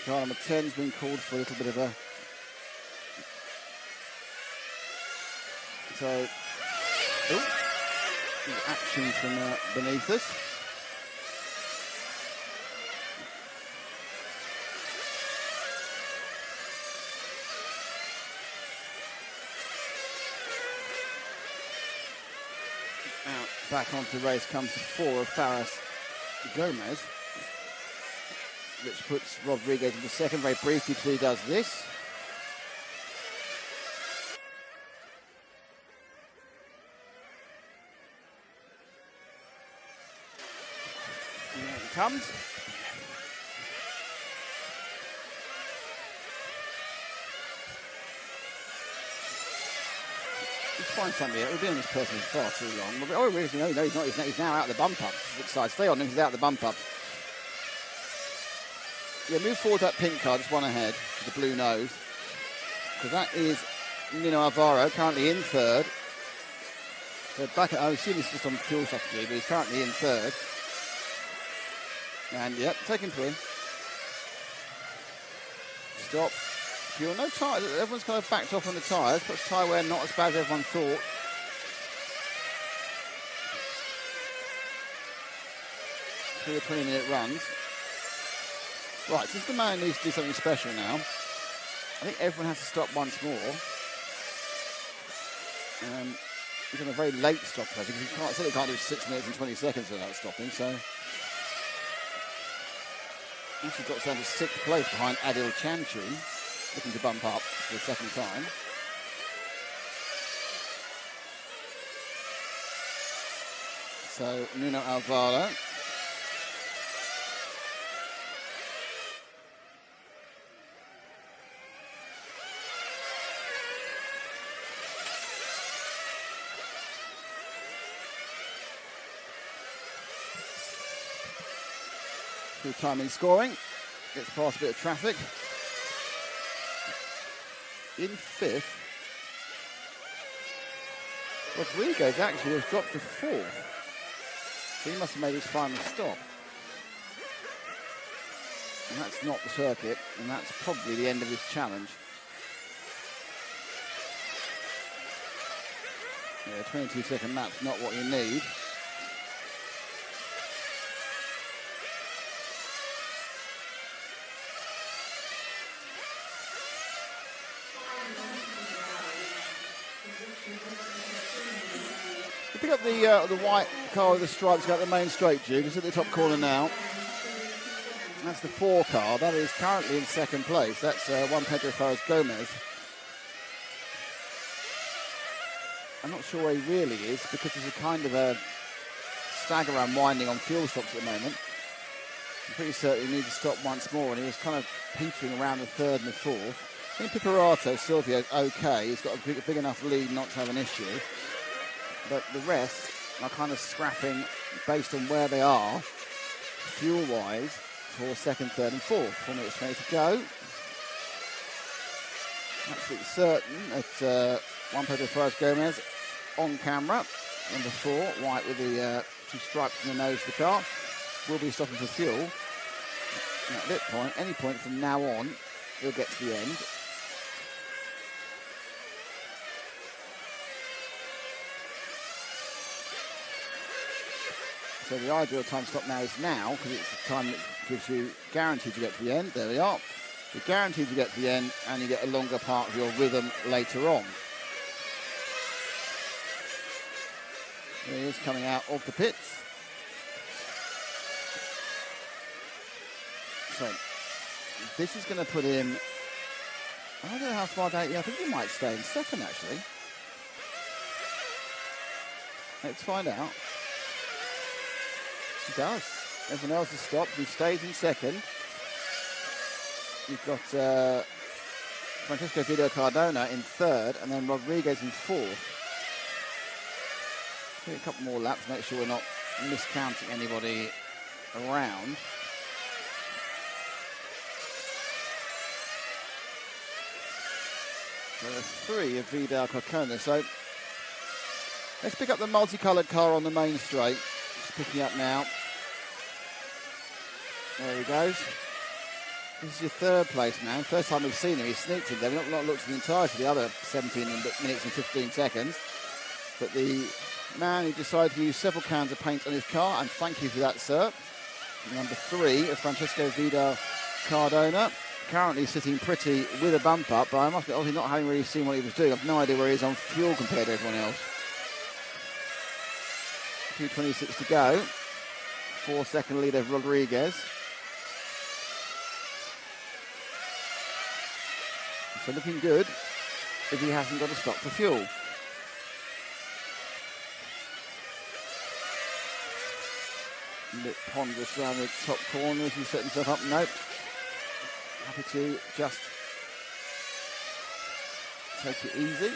Car number 10's been called for a little bit of a... So, action from beneath us. Out, back onto the race comes the 4 of Faris Gomez, which puts Rodriguez into second very briefly till he does this. And there he comes. Let's find something here. We've been on this person for far too long. Oh, no, he's not. He's now out of the bump up. Stay on him. He's out of the bump up. Yeah, move forward that pink car, just one ahead, the blue nose. Because that is Nino Alvaro, currently in third. So back at, I assume he's just on fuel subsidy, but he's currently in third. And yep, taking through. Stop. Fuel, no tyres. Everyone's kind of backed off on the tyres. Puts tyre wear not as bad as everyone thought. Through the 20-minute runs. Right, since the man needs to do something special now, I think everyone has to stop once more. He's on a very late stop place because he certainly can't do 6 minutes and 20 seconds without stopping, so. Actually got down to 6th place behind Adil Chanchu, looking to bump up for the second time. So, Nuno Alvaro. Through time in scoring, gets past a bit of traffic. In 5th, Rodriguez actually has dropped to 4th. So he must have made his final stop. And that's not the circuit, and that's probably the end of his challenge. Yeah, 22-second lap's not what you need. Pick up the white car with the stripes got the main straight, Duke. It's at the top corner now. That's the 4 car. That is currently in second place. That's Juan Pedro Faris Gomez. I'm not sure where he really is because there's a kind of a stagger unwinding on fuel stops at the moment. I'm pretty certain he needs to stop once more, and he was kind of petering around the 3rd and the 4th. I think Piparato, Silvio's okay. He's got a big enough lead not to have an issue. But the rest are kind of scrapping based on where they are, fuel-wise, for 2nd, 3rd and 4th. 4 minutes 20 to go. Absolutely certain that Juan Pedro Faris Gomez on camera, number 4, white with the 2 stripes in the nose of the car, will be stopping for fuel. And at that point, any point from now on, he'll get to the end. So the ideal time stop now is now, because it's the time that gives you guaranteed to get to the end. There we are. You're guaranteed to get to the end, and you get a longer part of your rhythm later on. There he is coming out of the pits. So this is going to put him, I don't know how far down, I think he might stay in second actually. Let's find out. He does. Everyone else has stopped. He stays in second. You've got Francisco Guido Cardona in third, and then Rodriguez in fourth. Take a couple more laps, make sure we're not miscounting anybody around. So there's 3 of Vidal Cardona. So let's pick up the multicoloured car on the main straight. Just picking up now. There he goes. This is your 3rd place man. First time we've seen him. He sneaked in there. We've not looked at the entirety of the other 17 minutes and 15 seconds. But the man who decided to use several cans of paint on his car, and thank you for that, sir. Number 3 of Francesco Vidal Cardona. Currently sitting pretty with a bump up, but I must be obviously not having really seen what he was doing. I've no idea where he is on fuel compared to everyone else. 2:26 to go. 4-second lead of Rodriguez. So looking good if he hasn't got to stop for fuel. A bit ponderous around the top corners. He set himself up. Nope. Happy to just take it easy.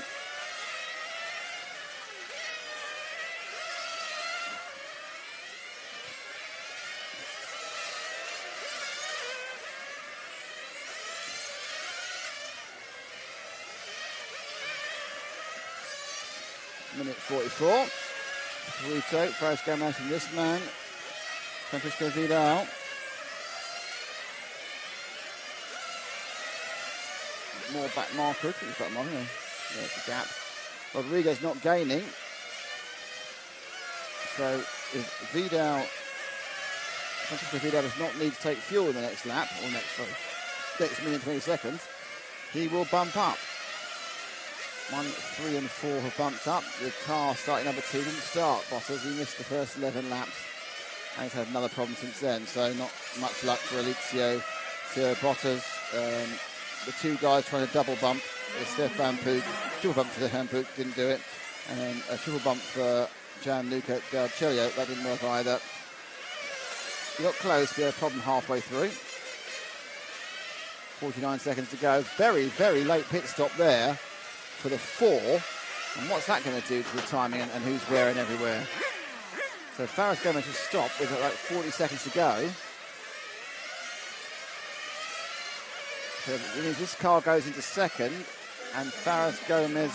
Minute 44. Rito, first game out from this man. Francisco Vidal. More back marker. He's back marker. There's the gap. Rodriguez not gaining. So if Francisco Vidal does not need to take fuel in the next lap, or next minute 20 seconds, he will bump up. 1, 3 and 4 have bumped up. The car starting number 2 didn't start. Bottas, he missed the first 11 laps. And he's had another problem since then, so not much luck for Alessio Bottas. The 2 guys trying to double bump. Stefan Pug, triple bump for Stefan Pug, didn't do it. And a triple bump for Gianluca D'Arcelio, that didn't work either. He got close, we had a problem halfway through. 49 seconds to go. Very, very late pit stop there for the 4. And what's that going to do to the timing and who's where and everywhere? So Faris Gomez has stopped with like 40 seconds to go. So it means this car goes into 2nd and Faris Gomez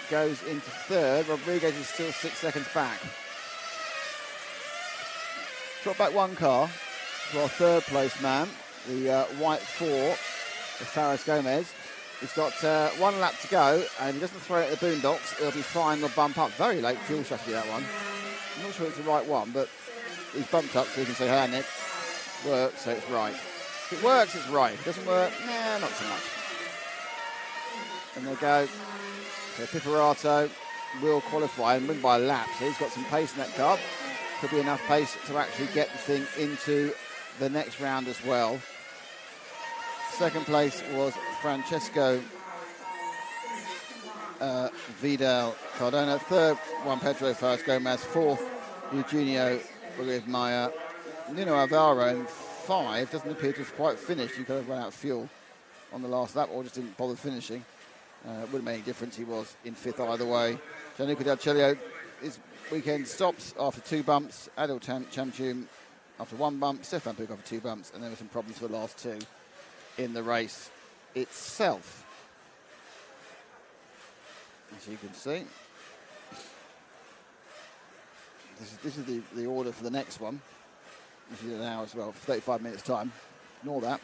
goes into 3rd. Rodriguez is still 6 seconds back. Drop back 1 car to our 3rd place man, the white 4 of Faris Gomez. He's got 1 lap to go, and if he doesn't throw it at the boondocks, it'll be fine. They'll bump up. Very late fuel strategy, that one. I'm not sure it's the right one, but he's bumped up so you can say, hey, Nick, works, so it's right. If it works, it's right. If it doesn't work, nah, not so much. And they go. So Pipperato will qualify and win by a lap, so he's got some pace in that car. Could be enough pace to actually get the thing into the next round as well. 2nd place was Francesco Vidal Cardona. 3rd, Juan Pedro Faris Gomez. 4th, Eugenio Rodriguez Maya. Nino Alvaro in 5 doesn't appear to have quite finished. He could have run out of fuel on the last lap or just didn't bother finishing. Wouldn't make any difference. He was in 5th either way. Gianluca D'Arcelio, his weekend stops after 2 bumps. Adil Chamchum after 1 bump. Stefan Pug after 2 bumps. And there were some problems for the last 2 in the race itself. As you can see, this is the order for the next one, which is an hour as well, 35 minutes time. Ignore that.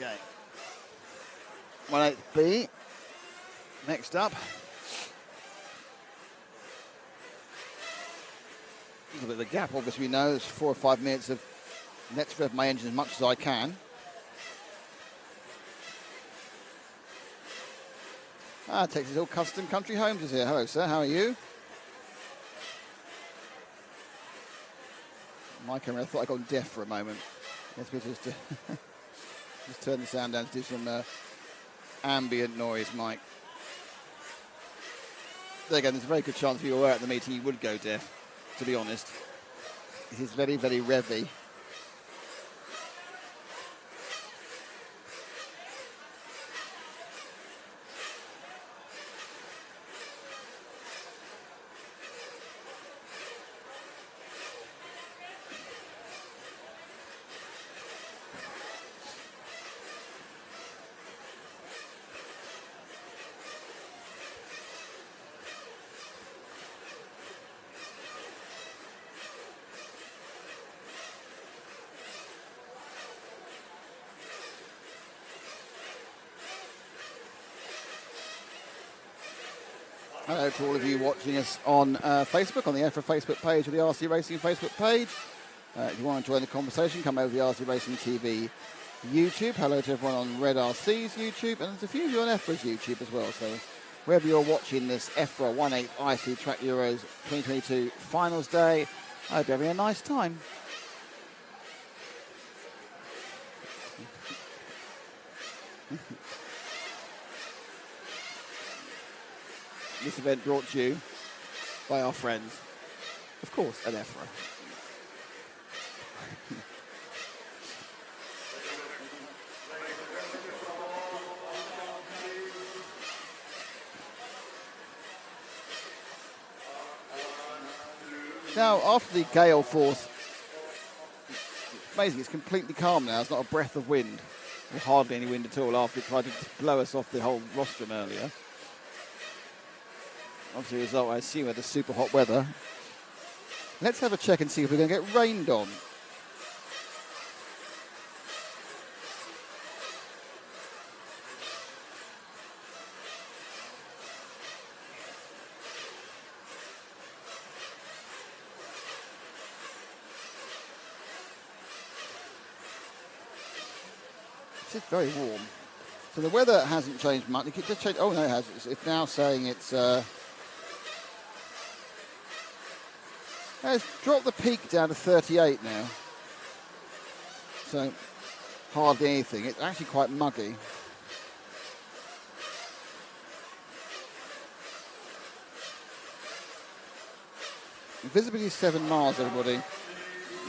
Okay. 18B. Next up. A little bit of the gap, obviously, we know. It's 4 or 5 minutes of let's rev my engine as much as I can. Texas Hill Custom Country Homes is here. Hello, sir. How are you? My camera, I thought I got deaf for a moment. Yes, we just turn the sound down to do some ambient noise, Mike. There again, there's a very good chance if you were at the meeting you would go deaf, to be honest. It is very, very revvy. Hello to all of you watching us on Facebook, on the EFRA Facebook page or the RC Racing Facebook page. If you want to join the conversation, come over to the RC Racing TV YouTube. Hello to everyone on Red RC's YouTube, and there's a few of you on EFRA's YouTube as well. So wherever you're watching this EFRA 1/8 IC Track Euros 2022 Finals Day, I hope you're having a nice time. This event brought to you by our friends, of course, at EFRA. Now, after the gale force, amazing, it's completely calm now. It's not a breath of wind, or hardly any wind at all after it tried to blow us off the whole rostrum earlier. Obviously, a result, I assume, of the super hot weather. Let's have a check and see if we're going to get rained on. It's just very warm. So the weather hasn't changed much. It just changed. Oh no, it has. It's now saying it's dropped the peak down to 38 now. So hardly anything. It's actually quite muggy. Visibility is 7 miles, everybody.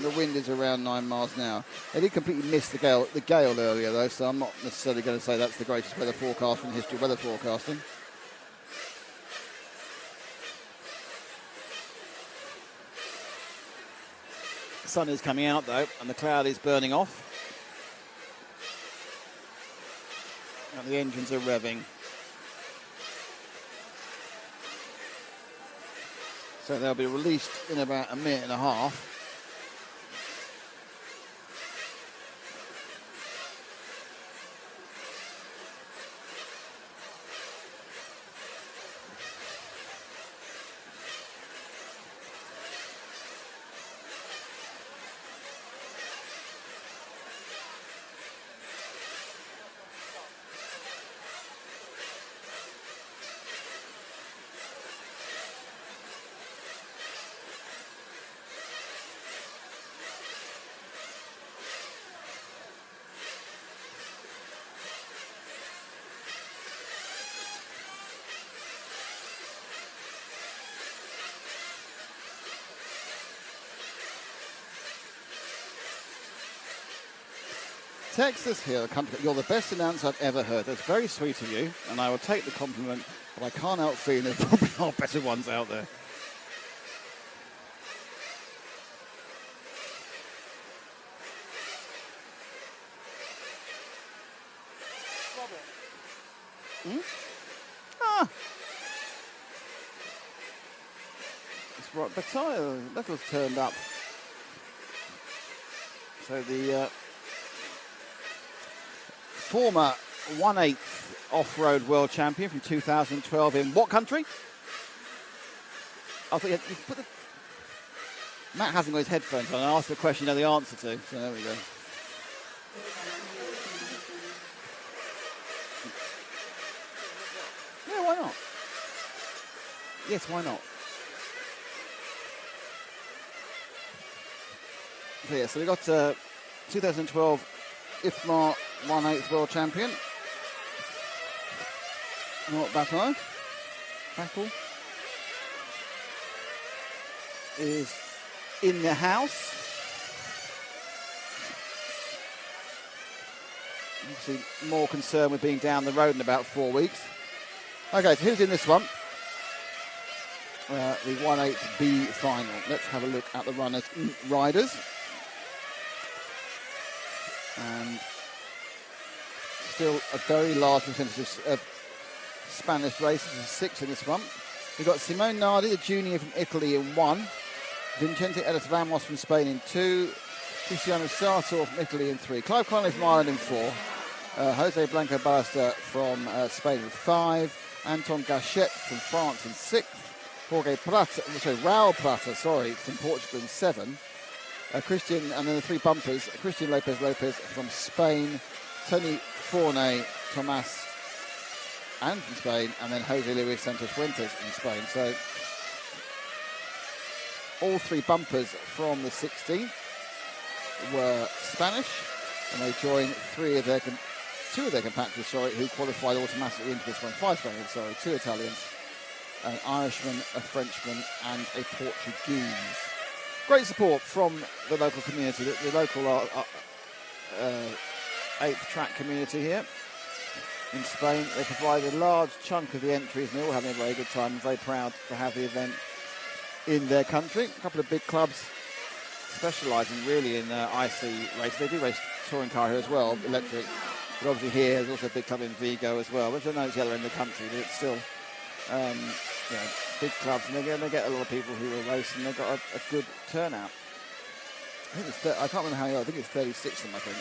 The wind is around 9 miles an hour. They did completely miss the gale earlier, though, so I'm not necessarily going to say that's the greatest weather forecast in the history of weather forecasting. The sun is coming out, though, and the cloud is burning off. And the engines are revving. So they'll be released in about a minute and a half. Texas Hill, you're the best announcer I've ever heard. That's very sweet of you, and I will take the compliment, but I can't help feeling there probably are better ones out there. Ah! That's right, the metal's turned up. So the former 1/8 off-road world champion from 2012 in what country? I thought you put the... Matt hasn't got his headphones on. I asked the question you know the answer to, so there we go. Yeah, why not? Yes, why not? So yeah, so we got 2012 EFRA 1/8 world champion. Not Battle is in the house. Obviously more concerned with being down the road in about 4 weeks. Okay, so who's in this one? The 1/8B final. Let's have a look at the runners riders. And still a very large percentage of Spanish races, 6 in this one. We've got Simone Nardi, the junior from Italy, in 1. Vicente Ellis Ramos from Spain in 2. Cristiano Sartor from Italy in 3. Clive Connolly from Ireland in 4. Jose Blanco Ballester from Spain in 5. Anton Gachet from France in 6. Raul Prata, from Portugal in 7. Christian, and then the 3 bumpers, Christian Lopez from Spain, Tony Forney, Tomas, and from Spain, and then Jose Luis Santos Fuentes in Spain. So all 3 bumpers from the 16th were Spanish, and they joined 2 of their compatriots, who qualified automatically into this one. 5 Spaniards, 2 Italians, an Irishman, a Frenchman, and a Portuguese. Great support from the local community, the local 8th track community here in Spain. They provide a large chunk of the entries, and they're all having a very good time. I'm very proud to have the event in their country. A couple of big clubs specialising really in IC races. They do race touring car here as well, electric. But obviously here there's also a big club in Vigo as well, which I know it's the other end of the country, but it's still big clubs, and they get a lot of people who will race, and they've got a good turnout. I can't remember how many. I think it's 36 of them. I think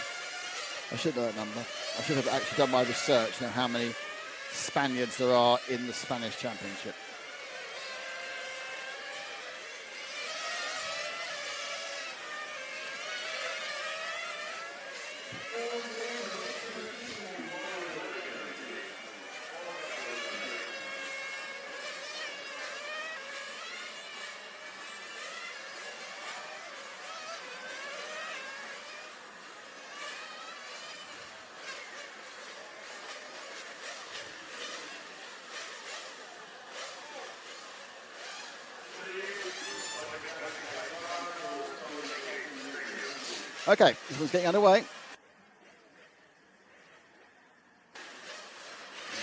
I should know that number. I should have actually done my research. How many Spaniards there are in the Spanish Championship. Okay, this one's getting underway.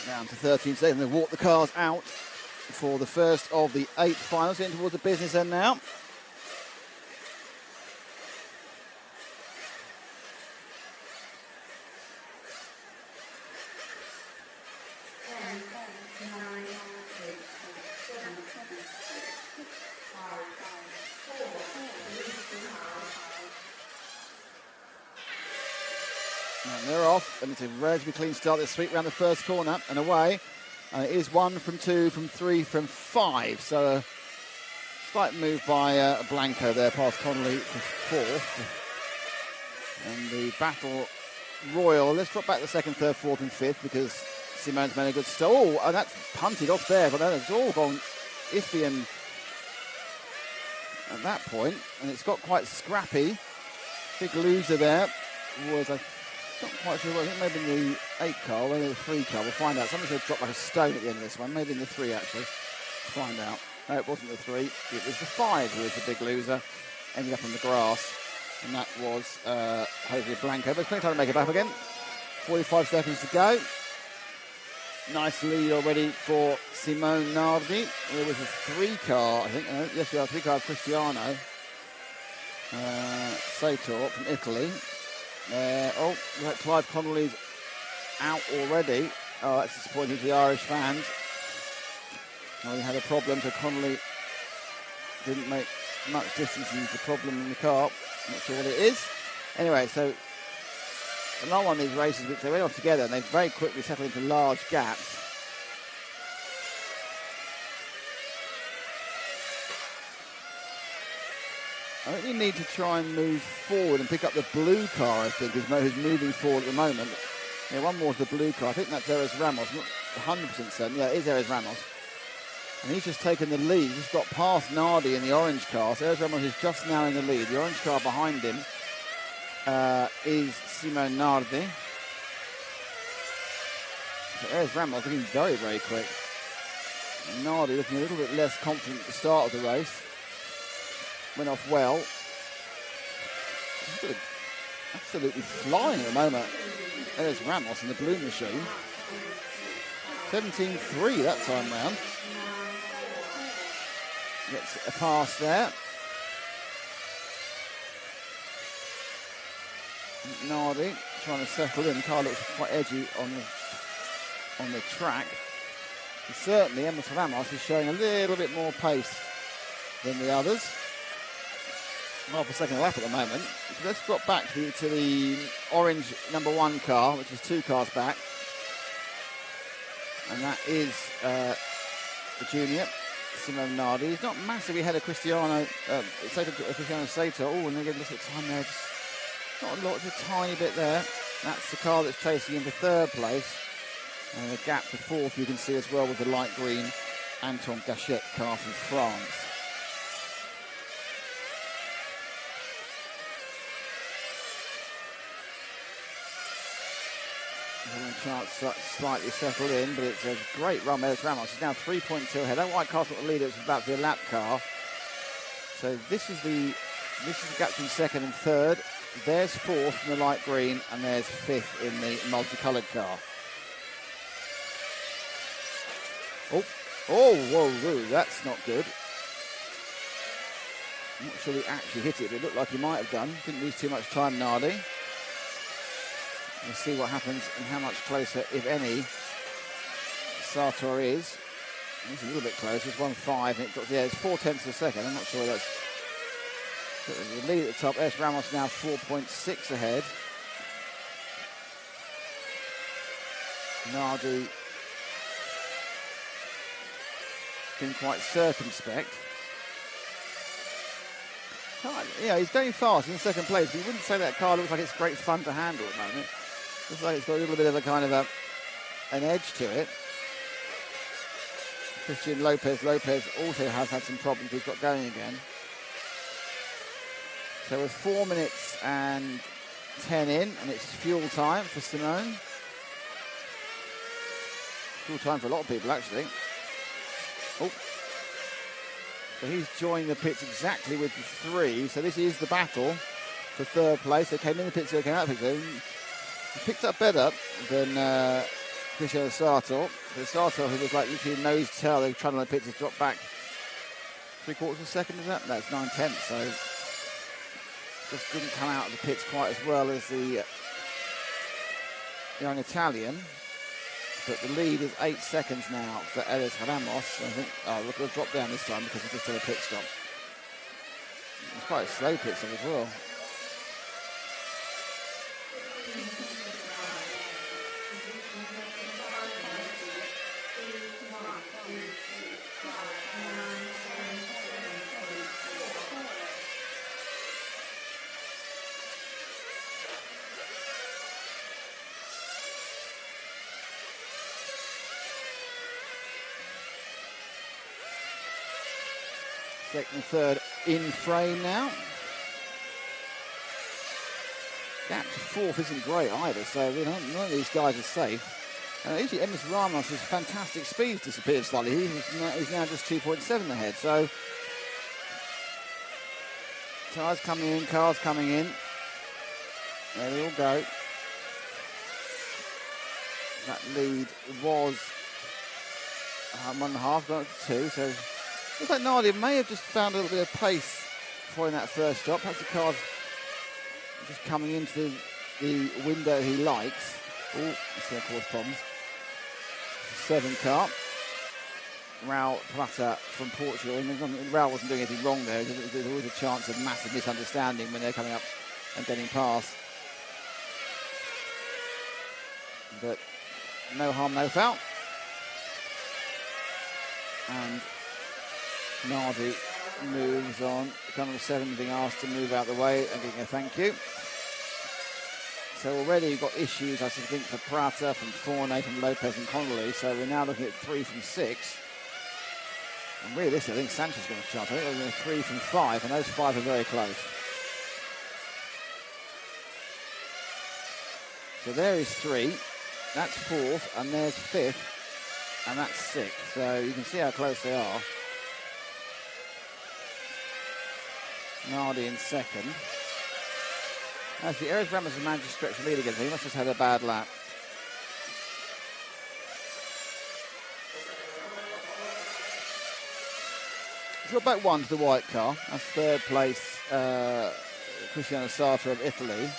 Down to 13 seconds, and they walk the cars out for the first of the 8 finals, getting towards the business end now. And they're off, and it's a relatively clean start. They sweep around the first corner and away. And it is 1 from 2, from 3, from 5. So a slight move by Blanco there, past Connolly for 4th. And the battle royal. Let's drop back the 2nd, 3rd, 4th, and 5th, because Simone's made a good start. Oh, and that's punted off there, but then it's all gone iffy and at that point, and it's got quite scrappy. Big loser there was not quite sure. I think maybe in the 8 car, or in the 3 car. We'll find out. Somebody's going to drop like a stone at the end of this one. Maybe in the 3 actually. Find out. No, it wasn't the 3. It was the 5 who was the big loser. Ended up on the grass, and that was Jose Blanco. But it's plenty of time to make it back again. 45 seconds to go. Nice lead already for Simone Nardi. There was a 3 car, I think. Yes, we have 3 car of Cristiano Sator from Italy. Clive Connolly's out already. Oh, that's disappointing for the Irish fans. Well, he had a problem, so Connolly didn't make much distance into the problem in the car. Not sure what it is. Anyway, so another one of these races which they went off together, and they very quickly settled into large gaps. I think we need to try and move forward and pick up the blue car, I think, who's moving forward at the moment. Yeah, one more to the blue car. I think that's Eres Ramos. Not 100% certain. Yeah, it is Eres Ramos. And he's just taken the lead. He's got past Nardi in the orange car. So Eres Ramos is just now in the lead. The orange car behind him is Simone Nardi. So Eres Ramos looking very, very quick. And Nardi looking a little bit less confident at the start of the race. went off well. Absolutely flying at the moment. There's Ramos in the blue machine. 17-3 that time round. Gets a pass there. Nardi trying to settle in. The car looks quite edgy on the track. And certainly Emerson Ramos is showing a little bit more pace than the others. Half a second lap at the moment. So let's drop back to the orange number 1 car, which is 2 cars back. And that is the junior, Simone Nardi. He's not massively ahead of Cristiano Sato. Oh, and again, look at time there. Just not a lot, just a tiny bit there. That's the car that's chasing him for 3rd place. And the gap to 4th you can see as well with the light green Anton Gachette car from France. Chance slightly settled in, but it's a great run. There's Ramos. He's now 3.2 ahead. That white car's not the leader. It's about to be a lap car. So this is the gap between 2nd and 3rd. There's 4th in the light green, and there's 5th in the multicoloured car. Whoa, that's not good. I'm not sure he actually hit it, but it looked like he might have done. Didn't lose too much time, Nardi. We'll see what happens and how much closer, if any, Sartor is. He's a little bit closer. It's 1.5, and it got, it's 0.4 of a second. I'm not sure that's the lead at the top. S. Ramos now 4.6 ahead. Nardi been quite circumspect. Yeah, he's going fast in 2nd place, but you wouldn't say that car looks like it's great fun to handle at the moment. Looks like it's got a little bit of a kind of an edge to it. Christian Lopez also has had some problems. He's got going again. So we're 4 minutes and 10 in, and it's fuel time for Simone. Fuel time for a lot of people, actually. Oh. So he's joining the pits exactly with the 3. So this is the battle for 3rd place. They came in the pits, they came out of the pits. He picked up better than Cristiano Sartor. So Sartor, who was like literally nose tail, they were trying to let the pits, has dropped back 3/4 of a second, is that? No, it's 9/10. So just didn't come out of the pits quite as well as the young Italian. But the lead is 8 seconds now for Elis Ramos. I think, look, we'll drop down this time because he just did a pit stop. It's quite a slow pit stop as well. Second and 3rd in frame now. Gap to 4th isn't great either, so none of these guys are safe. And usually Emerson Ramos' fantastic speed's disappeared slightly. He's now just 2.7 ahead, so tyres coming in, cars coming in. There they all go. That lead was 1.5, gone up to 2, so looks like Nardi may have just found a little bit of pace following that first stop. Perhaps the car's just coming into the window he likes. Oh, that's going to cause problems. 7 car. Raul Plata from Portugal. Raul wasn't doing anything wrong there. There's always a chance of massive misunderstanding when they're coming up and getting past. But no harm, no foul. And Nardi moves on. Number 7 being asked to move out the way and getting a thank you. So already you've got issues, I think, for Prata, from Forney, from Lopez and Connolly. So we're now looking at 3 from 6. And realistically, I think Sanchez is going to chance. I think we're going to 3 from 5, and those 5 are very close. So there is 3. That's 4th, and there's 5th, and that's 6th. So you can see how close they are. Nardi in second. Actually, Erez Ramos has managed to stretch the lead again, so he must have had a bad lap. He's got back one to the white car. That's third place, Cristiano Sartor of Italy.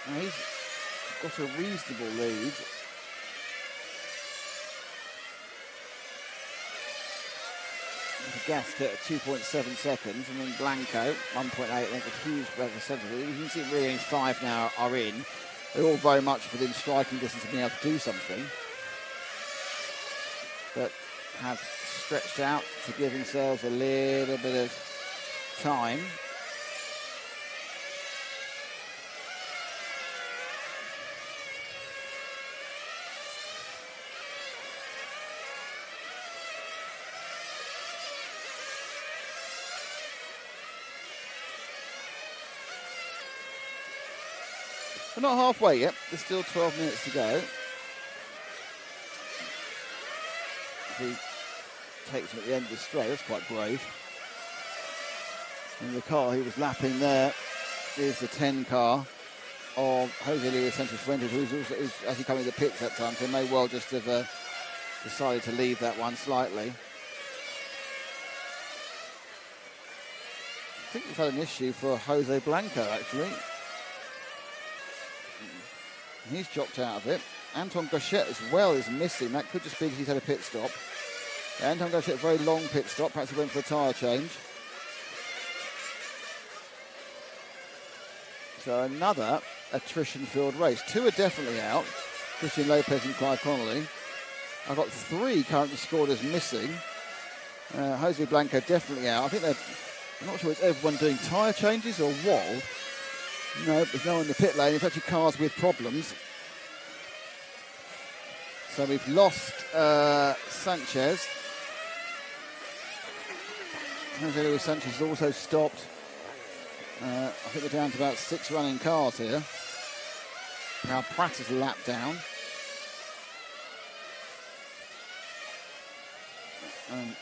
Now he's got a reasonable lead. Gassed at 2.7 seconds, and then Blanco 1.8. That's a huge percentage. You can see really 5 now are in. They're all very much within striking distance of being able to do something, but have stretched out to give themselves a little bit of time. We're not halfway yet. There's still 12 minutes to go. He takes him at the end of the straight. That's quite brave. And the car he was lapping there is the 10 car of Jose Luis Sanchez-Fuentes, who's actually coming to the pits that time, so may well just have decided to leave that one slightly. I think we've had an issue for Jose Blanco, actually. He's dropped out of it. Anton Gauchet as well is missing. That could just be because he's had a pit stop. Anton Gauchet, very long pit stop. Perhaps he went for a tyre change. So another attrition-filled race. 2 are definitely out. Christian Lopez and Clive Connolly. I've got 3 currently scored as missing. Jose Blanco definitely out. I think I'm not sure it's everyone doing tyre changes or what. No, there's no one in the pit lane. It's actually cars with problems. So we've lost Sanchez. Jose Luis Sanchez has also stopped. I think we're down to about 6 running cars here. Now Pratt is lapped down.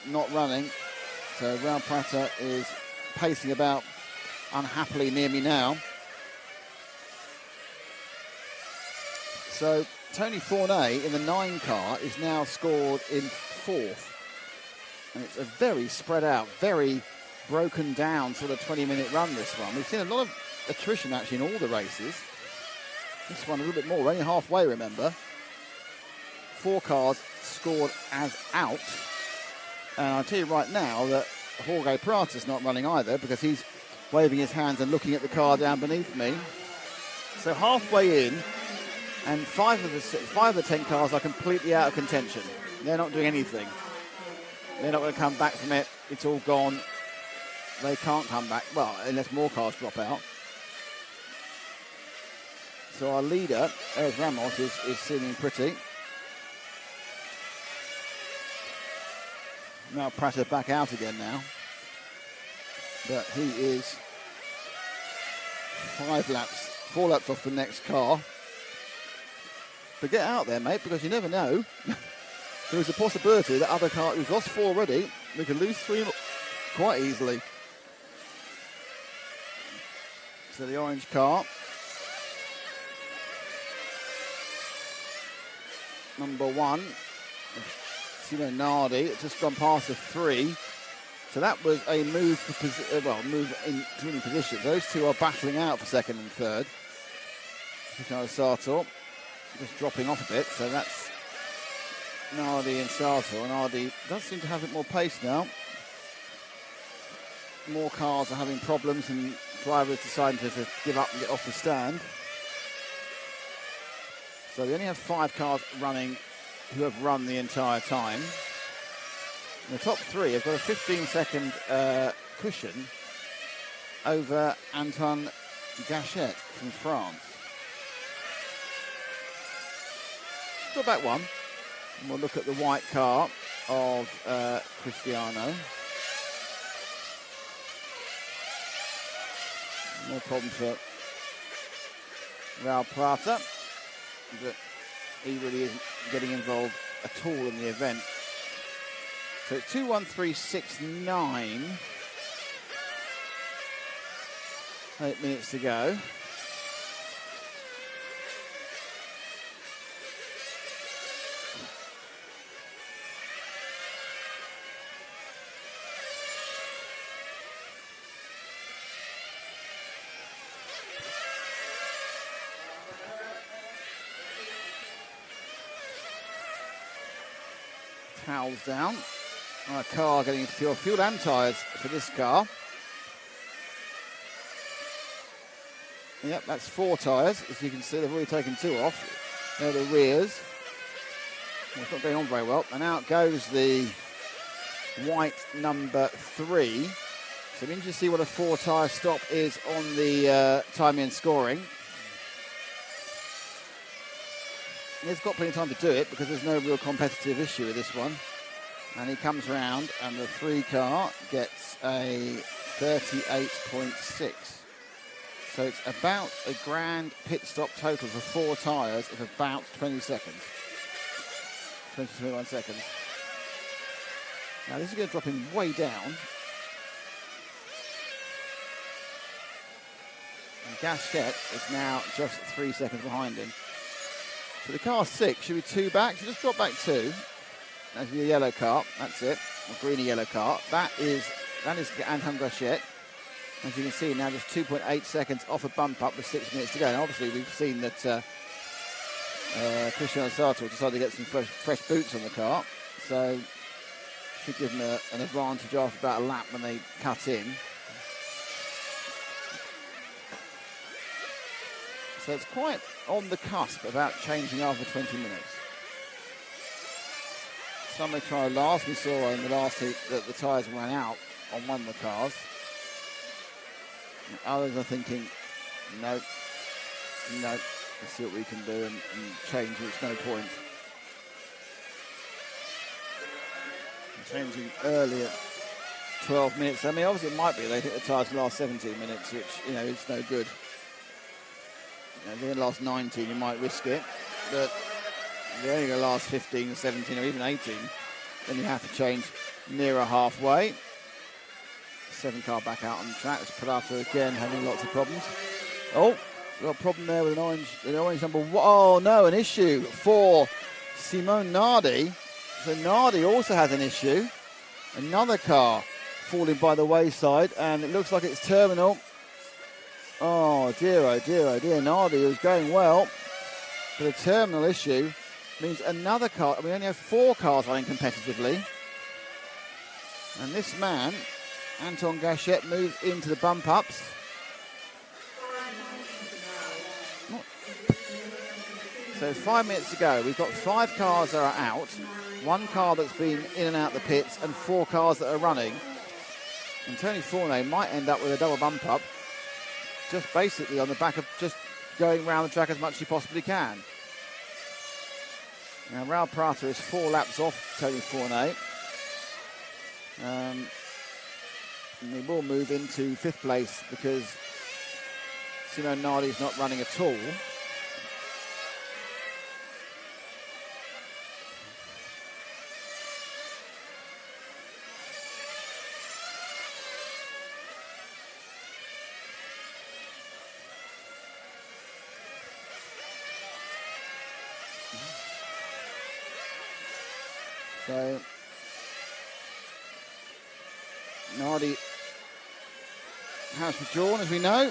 Not running. So Raul Prata is pacing about unhappily near me now. So Tony Fournet in the 9 car is now scored in 4th. And it's a very spread out, very broken down sort of 20-minute run, this one. We've seen a lot of attrition actually in all the races. This one a little bit more, we're only halfway, remember. 4 cars scored as out. And I'll tell you right now that Jorge Prata's not running either, because he's waving his hands and looking at the car down beneath me. So halfway in, and 5 of the 10 cars are completely out of contention. They're not doing anything. They're not going to come back from it. It's all gone. They can't come back, well, unless more cars drop out. So our leader, Erez Ramos, is seeming pretty. Now Prata back out again now. But he is 4 laps off the next car. But get out there, mate, because you never know. There is a possibility that other car, we've lost 4 already, we could lose 3 quite easily. So the orange car, number 1, Simo Nardi, it's just gone past the 3. So that was a move move into winning position. Those 2 are battling out for 2nd and 3rd. Cristiano Sartor just dropping off a bit, so that's Nardi and Sartor. Nardi does seem to have a bit more pace now. More cars are having problems and drivers deciding to give up and get off the stand. So we only have 5 cars running who have run the entire time. And the top 3 have got a 15-second cushion over Anton Gauchet from France. Got back 1. And we'll look at the white car of Cristiano. No problem for Raul Prata, but he really isn't getting involved at all in the event. So it's 2:13.69. 8 minutes to go. Towels down. Our car getting fuel and tyres for this car. Yep, that's 4 tyres. As you can see, they've already taken 2 off. They're the rears. Well, it's not going on very well. And out goes the white number 3. So I'm interested to see what a 4 tyre stop is on the timing and scoring. He's got plenty of time to do it because there's no real competitive issue with this one. And he comes round and the 3 car gets a 38.6. So it's about a grand pit stop total for 4 tyres of about 20 seconds. 20 to 21 seconds. Now this is going to drop him way down. And Gasquet is now just 3 seconds behind him. So the car's 6, should be 2 back, so just drop back 2. That's the yellow car, that's it, or green yellow car. That is Anton Gasquet. As you can see now, just 2.8 seconds off a bump up with 6 minutes to go. And obviously we've seen that Cristiano Sartor decided to get some fresh boots on the car. So should give him an advantage after about a lap when they cut in. So it's quite on the cusp about changing after 20 minutes. Some may try last. We saw in the last heat that the tyres ran out on one of the cars. And others are thinking, no, let's see what we can do and change it. It's no point. Changing early at 12 minutes. I mean, obviously it might be they hit the tyres the last 17 minutes, which, you know, it's no good. If they last 19, you might risk it, but if they're only going to last 15, 17, or even 18, then you have to change nearer halfway. 7 car back out on the track. It's Pradato again having lots of problems. Oh, got a problem there with an orange number 1. Oh no, an issue for Simone Nardi. So Nardi also has an issue. Another car falling by the wayside, and it looks like it's terminal. Oh dear, oh dear, oh dear. Nardi was going well, but a terminal issue means another car. We only have 4 cars running competitively. And this man, Anton Gasquet, moves into the bump ups. So 5 minutes to go. We've got 5 cars that are out, 1 car that's been in and out the pits, and 4 cars that are running. And Tony Fournet might end up with a double bump up, just basically on the back of just going around the track as much as he possibly can. Now, Raul Prata is 4 laps off Tony Fournet. And he will move into 5th place because Simone Nardi is not running at all. So Nardi has withdrawn, as we know.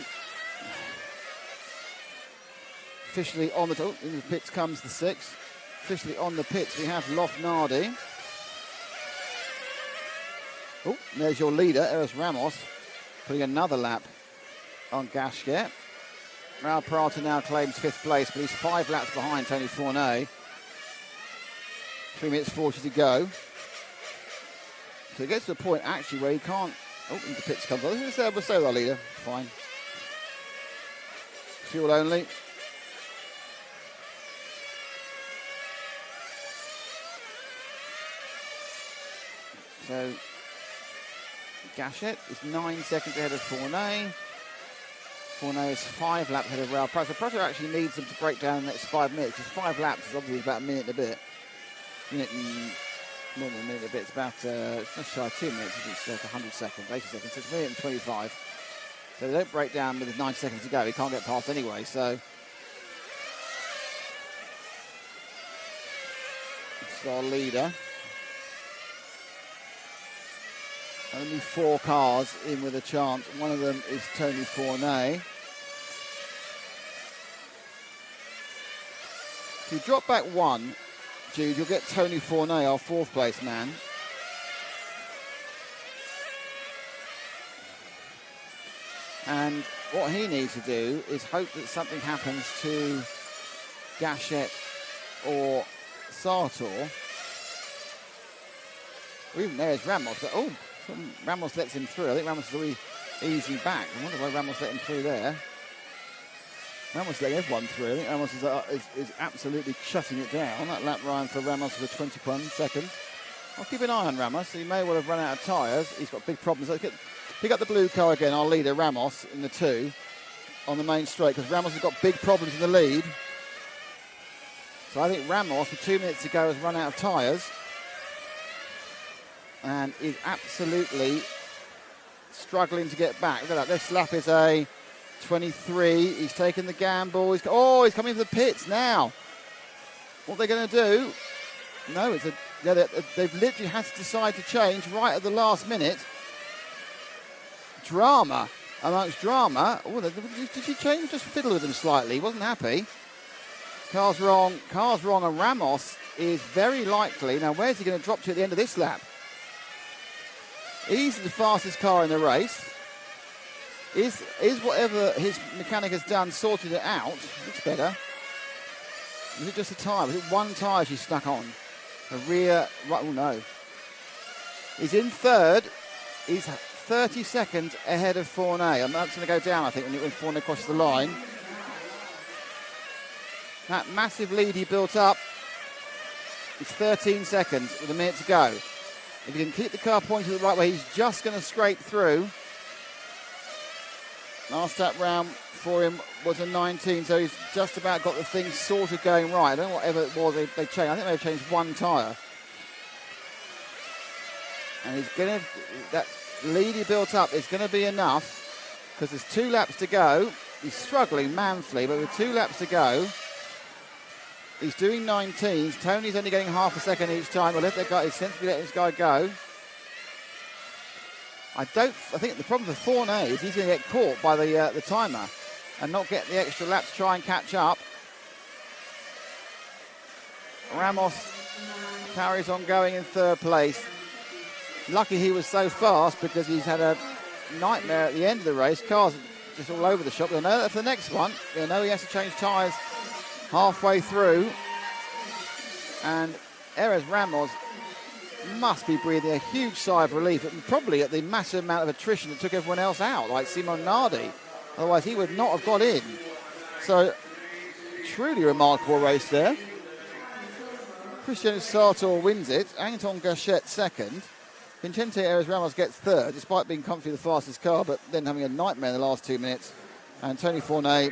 Officially on the in the pits comes the 6th. Officially on the pits we have Lof Nardi. Oh, there's your leader, Eros Ramos, putting another lap on Gasquet. Raul Prata now claims 5th place, but he's 5 laps behind Tony Fournet. 3 minutes 40 to go. So it gets to a point actually where he can't. Oh, the pits comes on. We'll stay with our leader. Fine. Fuel only. So Gasquet is 9 seconds ahead of Fournet. Fournet is 5 laps ahead of Raul Prata. Prata actually needs them to break down the next 5 minutes. Because 5 laps is obviously about a minute and a bit. Minute and more than a minute a bit. It's about it's just shy of 2 minutes. It's like 100 seconds, 80 seconds. So it's 1 minute and 25. So they don't break down with 90 seconds to go. He can't get past anyway. So it's our leader. Only 4 cars in with a chance. One of them is Tony Fournet. If you drop back 1, Jude, you'll get Tony Fournet, our 4th place man. And what he needs to do is hope that something happens to Gachette or Sartor. Or even there's Ramos, but Ramos lets him through. I think Ramos is already easing back. I wonder why Ramos let him through there. Ramos letting everyone through. I think Ramos is absolutely shutting it down. That lap Ryan for Ramos was a 21 second. I'll keep an eye on Ramos. He may well have run out of tyres. He's got big problems. Pick up the blue car again, our leader Ramos in the 2 on the main straight, because Ramos has got big problems in the lead. So I think Ramos, with 2 minutes to go, has run out of tyres and is absolutely struggling to get back. Look at that. This lap is a 23. He's taken the gamble. He's coming for the pits now. What are they going to do? No, they've literally had to decide to change right at the last minute. Drama amongst drama. Oh, did she change? Just fiddle with him slightly. He wasn't happy. Car's wrong, and Ramos is very likely. Now, where's he going to drop to at the end of this lap? He's the fastest car in the race. Is whatever his mechanic has done sorted it out? Looks better. Was it just a tyre? Was it one tyre she stuck on? A rear, right, oh no. He's in 3rd. He's 30 seconds ahead of Fournet. And that's going to go down, I think, when Fournet crosses the line. That massive lead he built up is 13 seconds with a minute to go. If he can keep the car pointed the right way, he's just going to scrape through. Last lap round for him was a 19, so he's just about got the thing sort of going right. I don't know whatever it was they changed. I think they've changed one tyre. And he's going to, that lead he built up is going to be enough, because there's 2 laps to go. He's struggling manfully, but with 2 laps to go, he's doing 19s. Tony's only getting half a second each time. We'll let that guy, he's sensibly letting this guy go. I think the problem for Fournet is he's going to get caught by the timer and not get the extra lap to try and catch up. Ramos carries on going in 3rd place. Lucky he was so fast, because he's had a nightmare at the end of the race. Cars just all over the shop. They'll know that for the next one. They'll know he has to change tyres halfway through. And Erez Ramos must be breathing a huge sigh of relief, and probably at the massive amount of attrition that took everyone else out, like Simon Nardi. Otherwise he would not have got in. So truly remarkable race there. Cristiano Sartor wins it. Anton Gachette 2nd. Vicente Erez Ramos gets 3rd, despite being comfortably the fastest car, but then having a nightmare in the last 2 minutes. And Tony Fournet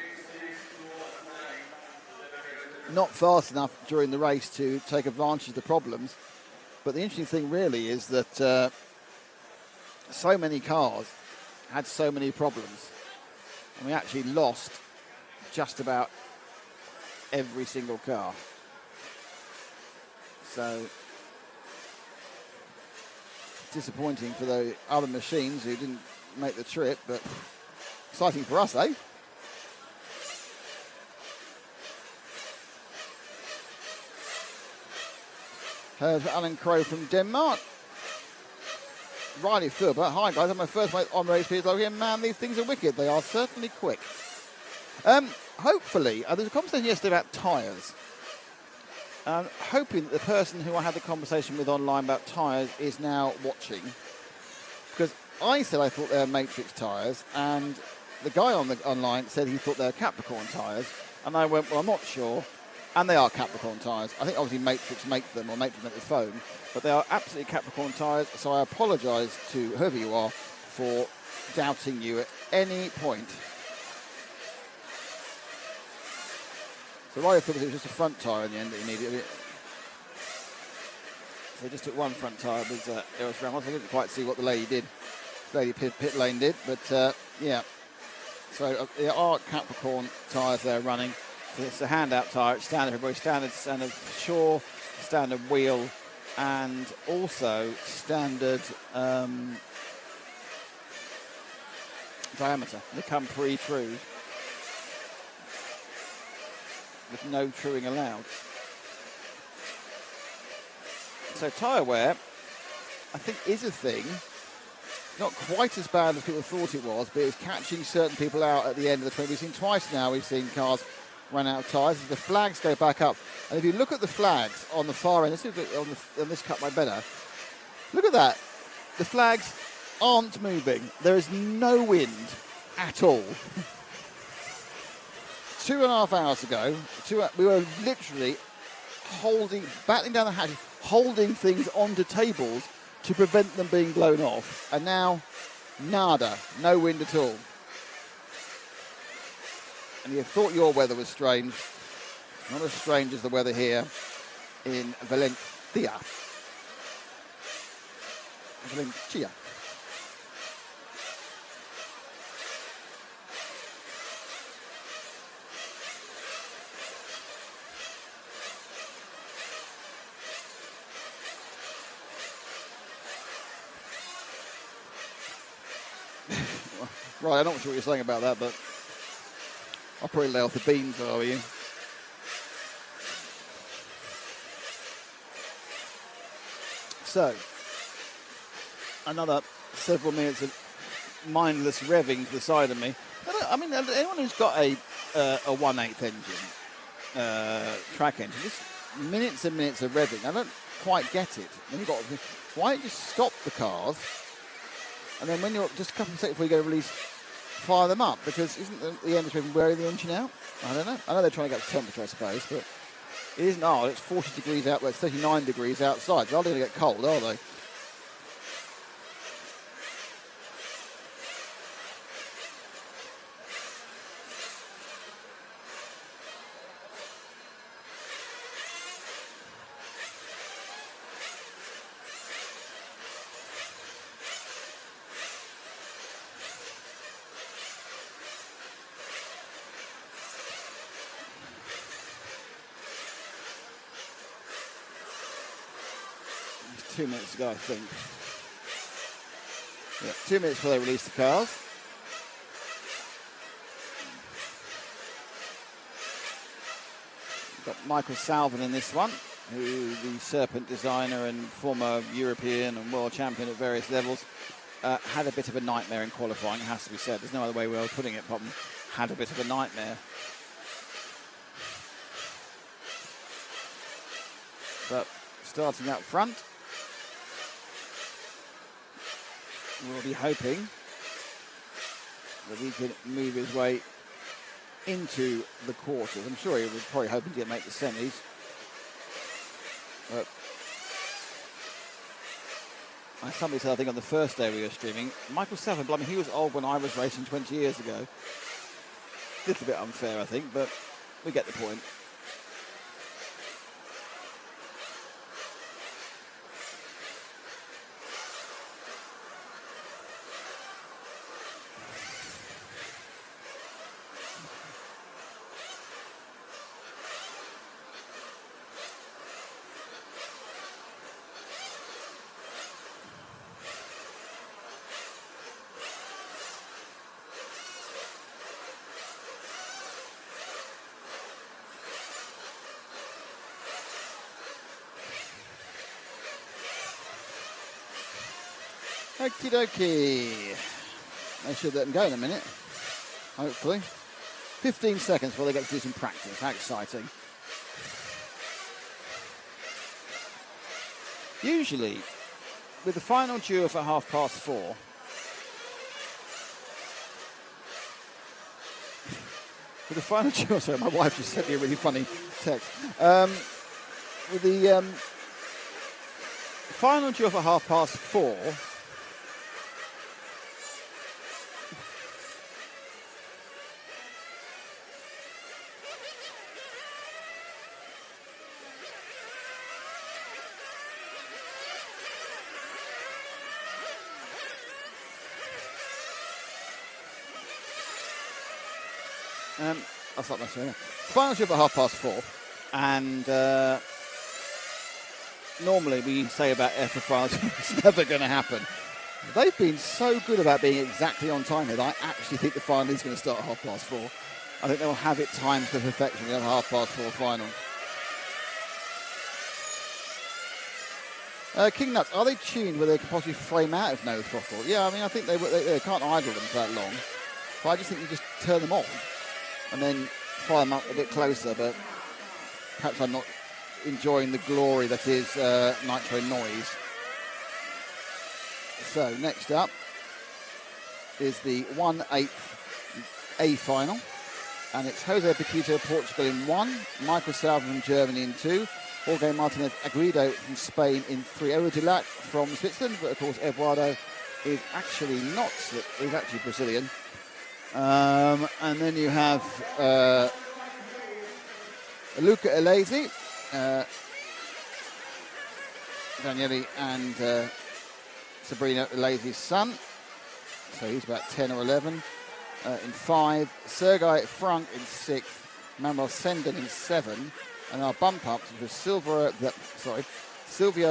not fast enough during the race to take advantage of the problems. But the interesting thing really is that so many cars had so many problems. And we actually lost just about every single car. So disappointing for the other machines who didn't make the trip, but exciting for us, eh? Heard Alan Crow from Denmark. Riley Filbert, hi guys, I'm my first on race speed. Man, these things are wicked. They are certainly quick. Hopefully, there was a conversation yesterday about tyres. Hoping that the person who I had the conversation with online about tyres is now watching. Because I said I thought they were Matrix tyres, and the guy online said he thought they were Capricorn tyres. And I went, well, I'm not sure. And they are Capricorn tyres. I think obviously Matrix make them, or Matrix make the phone, but they are absolutely Capricorn tyres. So I apologise to whoever you are for doubting you at any point. So Riley thought it was just a front tyre in the end that he needed. So they just took one front tyre with Eros Ramos. I didn't quite see what the lady did. The lady pit lane did, but yeah. So there are Capricorn tyres there running. So it's a handout tyre. It's standard, everybody. Standard shore, standard wheel, and also standard diameter. They come pre-trued with no truing allowed. So tyre wear, I think, is a thing. Not quite as bad as people thought it was, but it's catching certain people out at the end of the 20. We've seen twice now, we've seen cars run out of tyres. The flags go back up. And if you look at the flags on the far end, let's look at on this cut my better. Look at that. The flags aren't moving. There is no wind at all. 2.5 hours ago, we were literally battling down the hatches, holding things onto tables to prevent them being blown off. And now, nada, no wind at all. And you thought your weather was strange. Not as strange as the weather here in Valencia. Right, I'm not sure what you're saying about that, but I'll probably lay off the beans, are you? So, another several minutes of mindless revving to the side of me. I mean, anyone who's got a 1/8 engine, track engine, just minutes and minutes of revving. I don't quite get it. Then you've got, why don't you just stop the cars, and then when you're just a couple of seconds before you go to release, fire them up? Because isn't the engine wearing the engine out? I don't know. I know they're trying to get the temperature, I suppose, but it isn't. Oh, it's 40 degrees out. Well, it's 39 degrees outside. So they're going to get cold, are they? It's 2 minutes ago, I think. Yeah, 2 minutes before they release the cars. We've got Michael Salvin in this one, who the Serpent designer and former European and world champion at various levels. Had a bit of a nightmare in qualifying, it has to be said. There's no other way we were putting it. Problem, had a bit of a nightmare. But starting up front, we'll be hoping that he can move his way into the quarters. I'm sure he was probably hoping to make the semis. But somebody said, I think on the first day we were streaming, Michael Savin, I mean, he was old when I was racing 20 years ago. A little bit unfair, I think, but we get the point. Okie dokie. They should let them go in a minute, hopefully. 15 seconds before they get to do some practice. How exciting. Usually, with the final due for 4:30, with the final due, sorry, my wife just sent me a really funny text. With the final due for 4:30, I'll start my show. Finals at 4:30, and normally we say about EFRA finals, it's never going to happen. They've been so good about being exactly on time here that I actually think the final is going to start at 4:30. I think they'll have it timed to perfection at 4:30 final. King Nuts, are they tuned where they can possibly frame out of no throttle? Yeah, I mean, I think they can't idle them for that long. But I just think you just turn them off and then fire them up a bit closer. But perhaps I'm not enjoying the glory that is nitro noise. So next up is the 1/8 A final. And it's Jose Piquito, Portugal in 1, Michael Salvin from Germany in 2, Jorge Martinez Agrido from Spain in 3, Euro Dulac from Switzerland, but of course Eduardo is actually not, he's actually Brazilian. And then you have Luca Elesi, Daniele and Sabrina Elesi's son, so he's about 10 or 11. In 5, Sergei Frank in 6, Manuel Senden in 7, and our bump ups was Silvio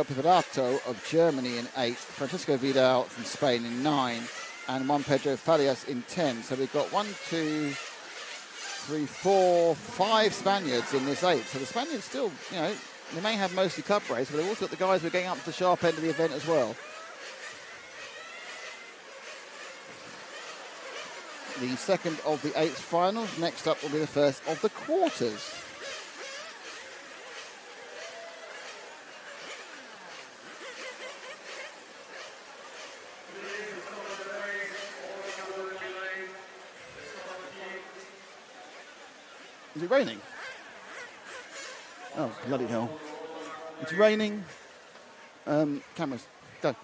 Pivarato of Germany in 8, Francisco Vidal from Spain in 9, and Juan Pedro Farias in 10. So we've got 1, 2, 3, 4, 5 Spaniards in this 8. So the Spaniards still, you know, they may have mostly club race, but they've also got the guys who are getting up to the sharp end of the event as well. The second of the 8 finals. Next up will be the first of the quarters. Is it raining? Oh, bloody hell. It's raining. Cameras, go.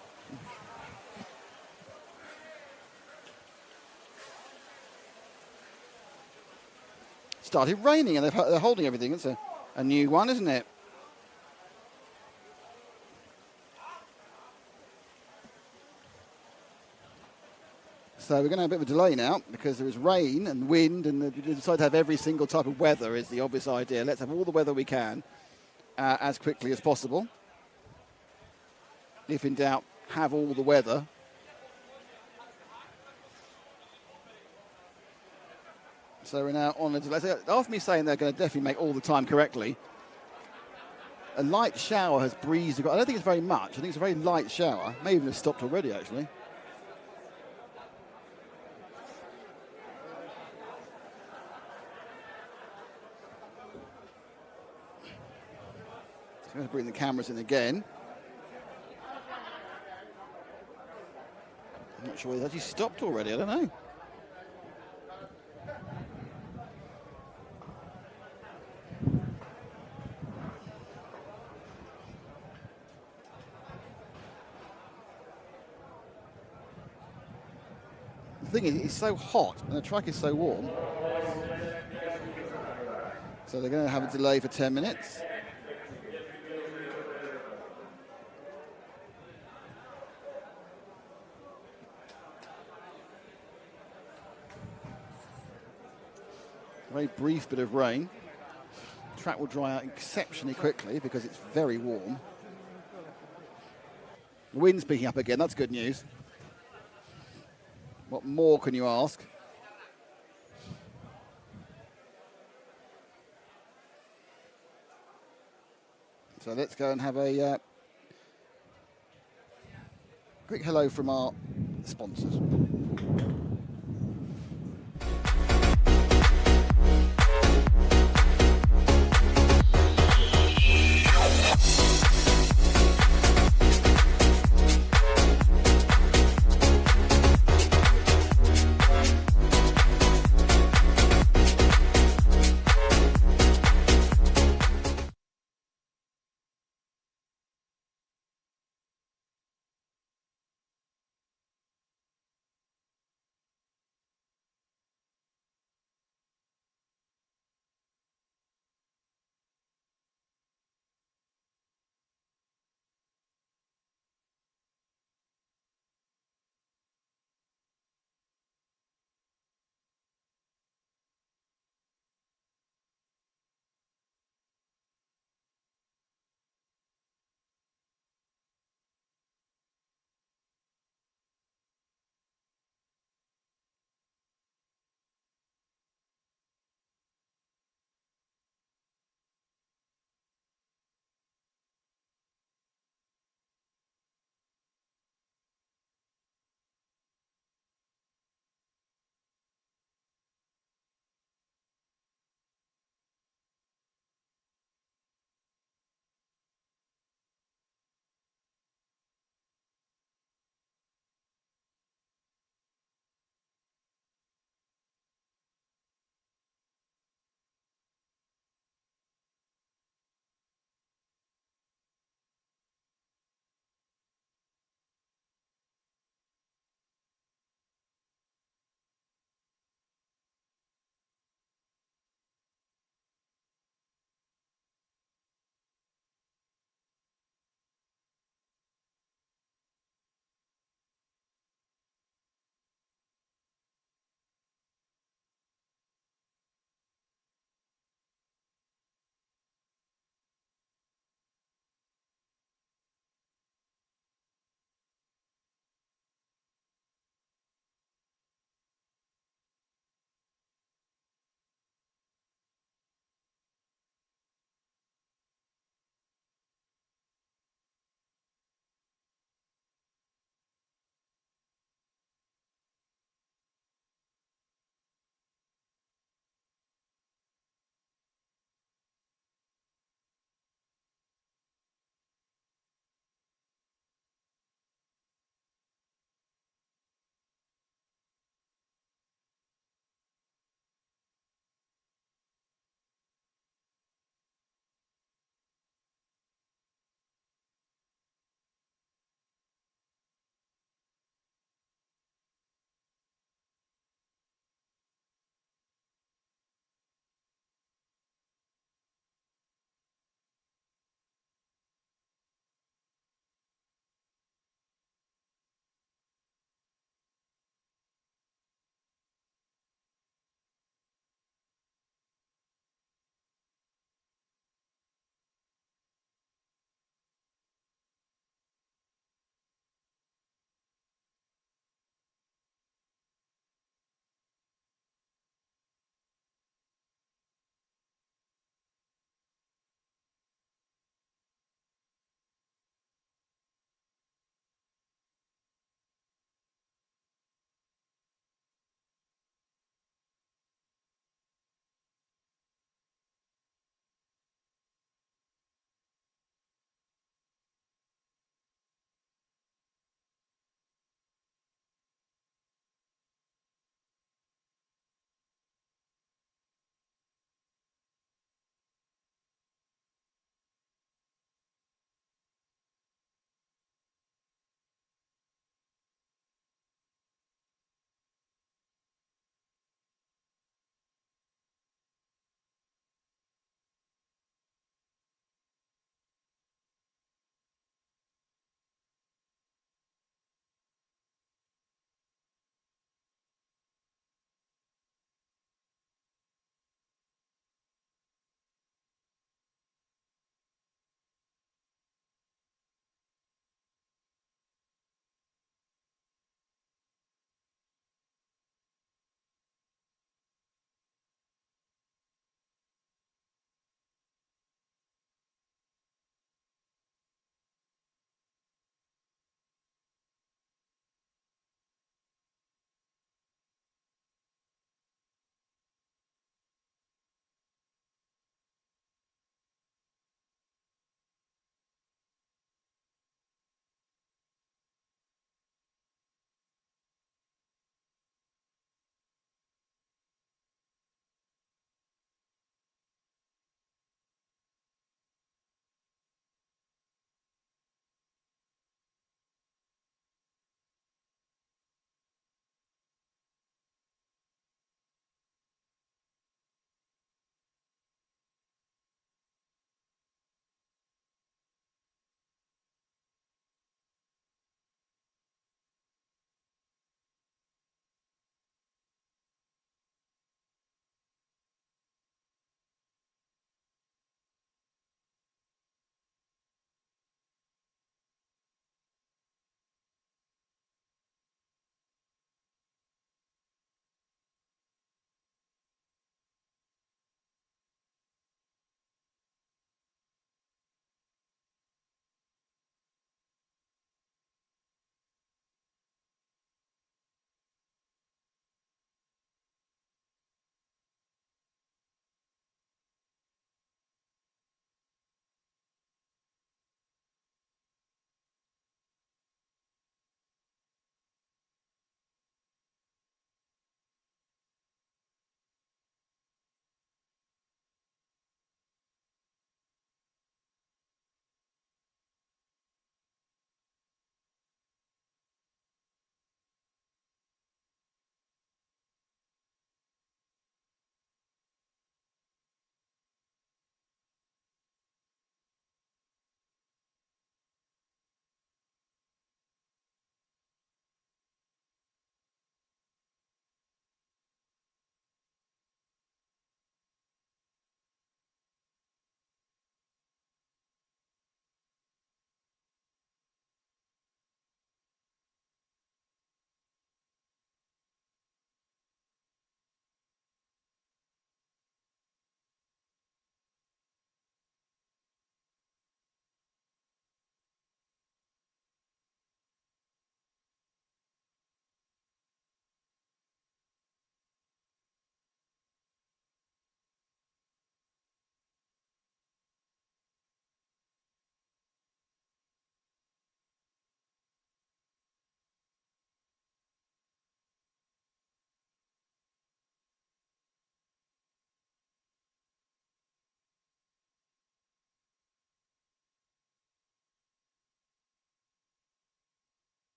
Started raining and they're holding everything. It's a new one, isn't it? So we're going to have a bit of a delay now because there is rain and wind, and we decided to have every single type of weather is the obvious idea. Let's have all the weather we can as quickly as possible. If in doubt, have all the weather. So we're now on the delay. So after me saying they're going to definitely make all the time correctly, a light shower has breezed across. I don't think it's very much. I think it's a very light shower. May even have stopped already, actually. So I'm going to bring the cameras in again. I'm not sure it's actually stopped already. I don't know. The thing is, it's so hot and the track is so warm. So they're going to have a delay for 10 minutes. A very brief bit of rain. The track will dry out exceptionally quickly because it's very warm. The wind's picking up again, that's good news. What more can you ask? So let's go and have a quick hello from our sponsors.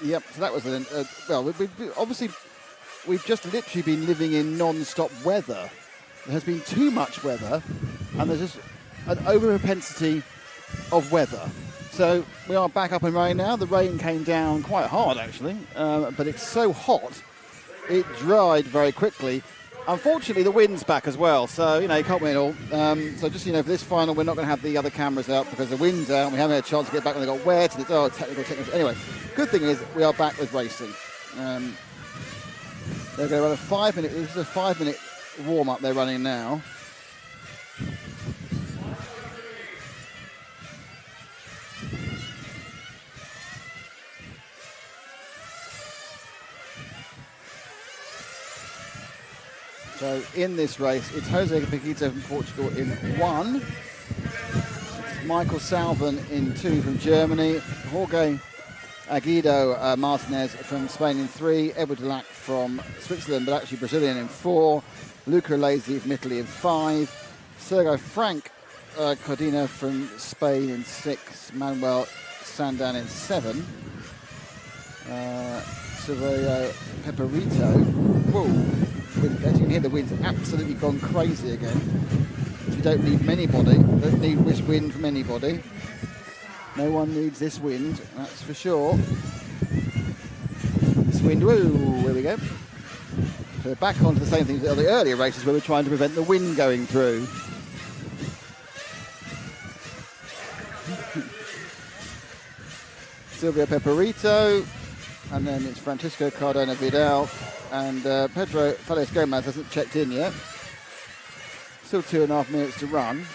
Yep, so that was obviously we've just literally been living in non-stop weather. There has been too much weather, and there's just an over-propensity of weather. So we are back up and running now. The rain came down quite hard, actually, but it's so hot, it dried very quickly. Unfortunately, the wind's back as well, so, you can't win it all. So just, for this final, we're not going to have the other cameras out because the wind's out and we haven't had a chance to get back when they got wet. And it's, technical. Anyway, good thing is we are back with racing. They're going to run a 5-minute, this is a 5-minute warm-up they're running now. So in this race, it's Jose Paquito from Portugal in 1. It's Michael Salvin in 2 from Germany. Jorge Aguido Martinez from Spain in 3. Edward Delac from Switzerland, but actually Brazilian in 4. Luca Alesi from Italy in 5. Sergio Frank Cordina from Spain in 6. Manuel Sandan in 7. Silvio Peperito. Whoa. As you can hear, the wind's absolutely gone crazy again. You don't need don't need this wind from anybody. No one needs this wind, that's for sure. This wind, woo, there we go. So back onto the same things as the earlier races where we're trying to prevent the wind going through. Silvio Peperito, and then it's Francisco Cardona Vidal. And Pedro Feliz Gomez hasn't checked in yet. Still 2.5 minutes to run.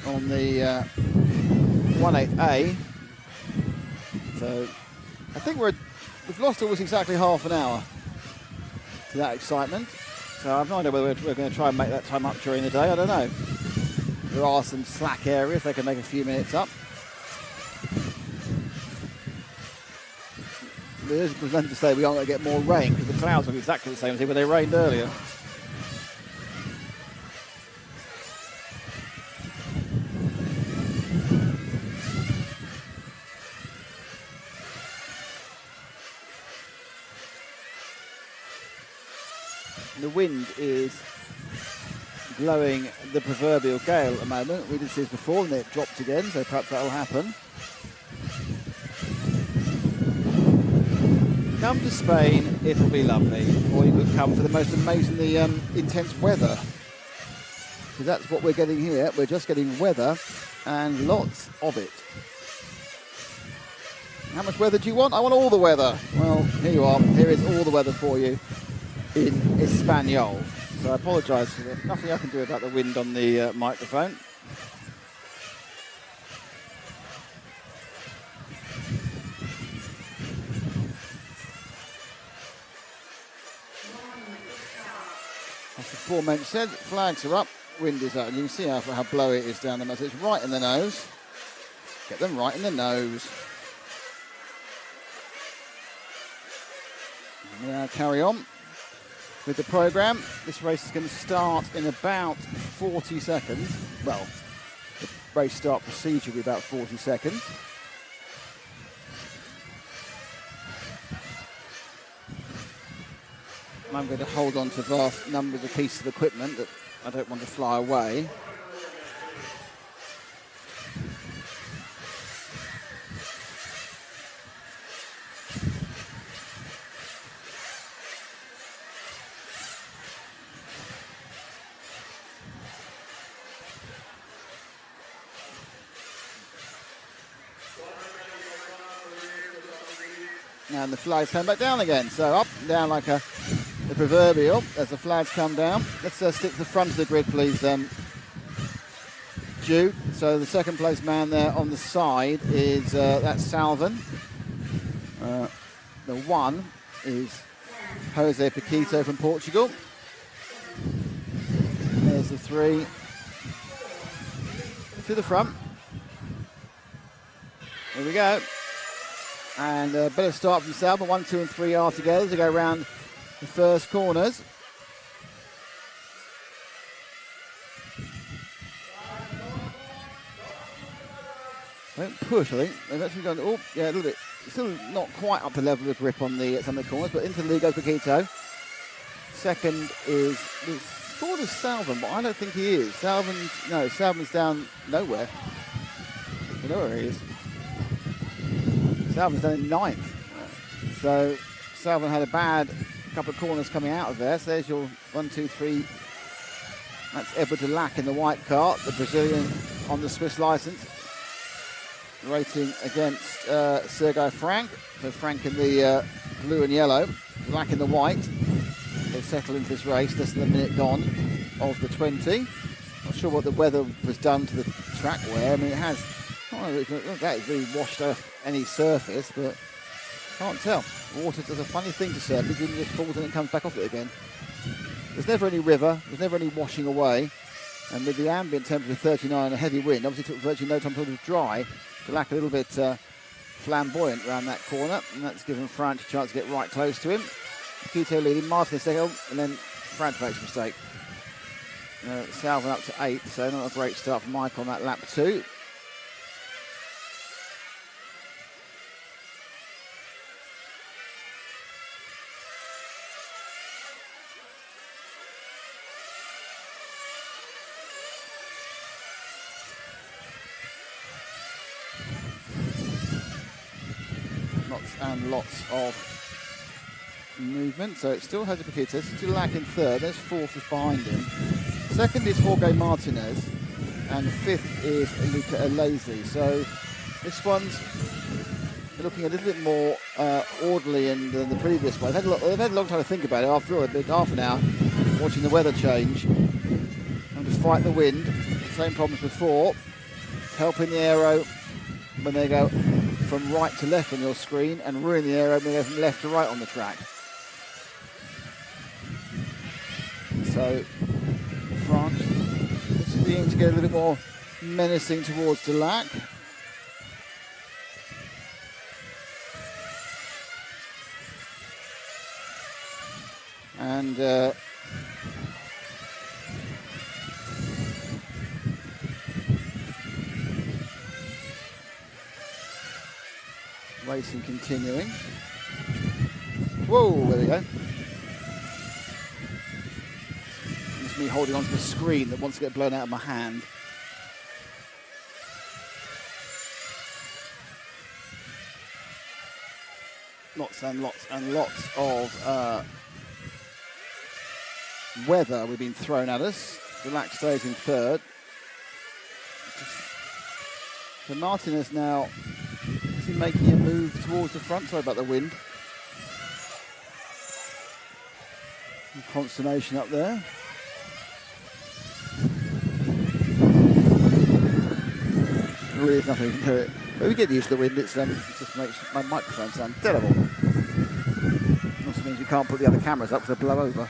On the 1/8A. So I think we've lost almost exactly half an hour to that excitement. So I've no idea whether we're going to try and make that time up during the day. I don't know. There are some slack areas, they can make a few minutes up. There's nothing to say we aren't going to get more rain because the clouds are exactly the same as when they rained earlier. The wind is blowing the proverbial gale at the moment. We did see this before and it dropped again, so perhaps that will happen. Come to Spain, it'll be lovely. Or you could come for the most amazingly intense weather. Because that's what we're getting here. We're just getting weather and lots of it. How much weather do you want? I want all the weather. Well, here you are. Here is all the weather for you in Espanol. So I apologise, there's nothing I can do about the wind on the microphone. As the foreman said, flags are up, wind is out, and you can see how blowy it is down the nose. It's right in the nose. Get them right in the nose. Now carry on with the programme. This race is going to start in about 40 seconds. Well, the race start procedure will be about 40 seconds. And I'm going to hold on to vast numbers of pieces of equipment that I don't want to fly away. And the flags come back down again. So up and down like the proverbial as the flags come down. Let's stick to the front of the grid, please, Jude. So the second place man there on the side is that's Salvin. The 1 is Jose Paquito from Portugal. There's the 3 to the front. Here we go. And a better start from Salvin. 1, 2 and 3 are together to go around the first corners. Don't push, I think. They've actually gone, oh, yeah, a little bit. Still not quite up to level of grip on some of the corners, but into the lead goes Paquito. Second is scored as Salvin, but I don't think he is. Salvin's down nowhere. I don't know where he is. Salvin's down in 9th. So Salvin had a bad couple of corners coming out of there. So there's your 1, 2, 3. That's Edward de Lac in the white car, the Brazilian on the Swiss license. Racing against Sergei Frank. So Frank in the blue and yellow, de Lac in the white. They've settled into this race, less than a minute gone of the 20. Not sure what the weather has done to the track wear. I mean, it has, that has really washed off any surface, but can't tell. Water does a funny thing to surface, it just falls and it comes back off it again. There's never any river, there's never any washing away, and with the ambient temperature of 39 and a heavy wind, obviously it took virtually no time until it was dry. De Lac a little bit flamboyant around that corner, and that's given Franch a chance to get right close to him. Paquito leading, Martin a second, and then Franch makes a mistake. Salvin up to 8th, so not a great start for Mike on that lap 2. Lots of movement, so it still has a Paquito, still lacking 3rd, there's 4th is behind him. 2nd is Jorge Martinez, and 5th is Luca Alesi. So this one's looking a little bit more orderly than the previous one. They've had a long time to think about it. After all, about half an hour watching the weather change and to fight the wind. Same problems before. It's helping the aero when they go from right to left on your screen and ruin the aero when they go from left to right on the track. So France is beginning to get a little bit more menacing towards de Lac. And racing continuing. Whoa, there we go. It's me holding onto the screen that wants to get blown out of my hand. Lots and lots and lots of weather we've been thrown at us. De Lac stays in 3rd. So Martinez now making a move towards the front. Sorry about the wind. Some consternation up there. There really is nothing to it. But we get used to the wind. It just makes my microphone sound terrible. It also means you can't put the other cameras up because they blow over.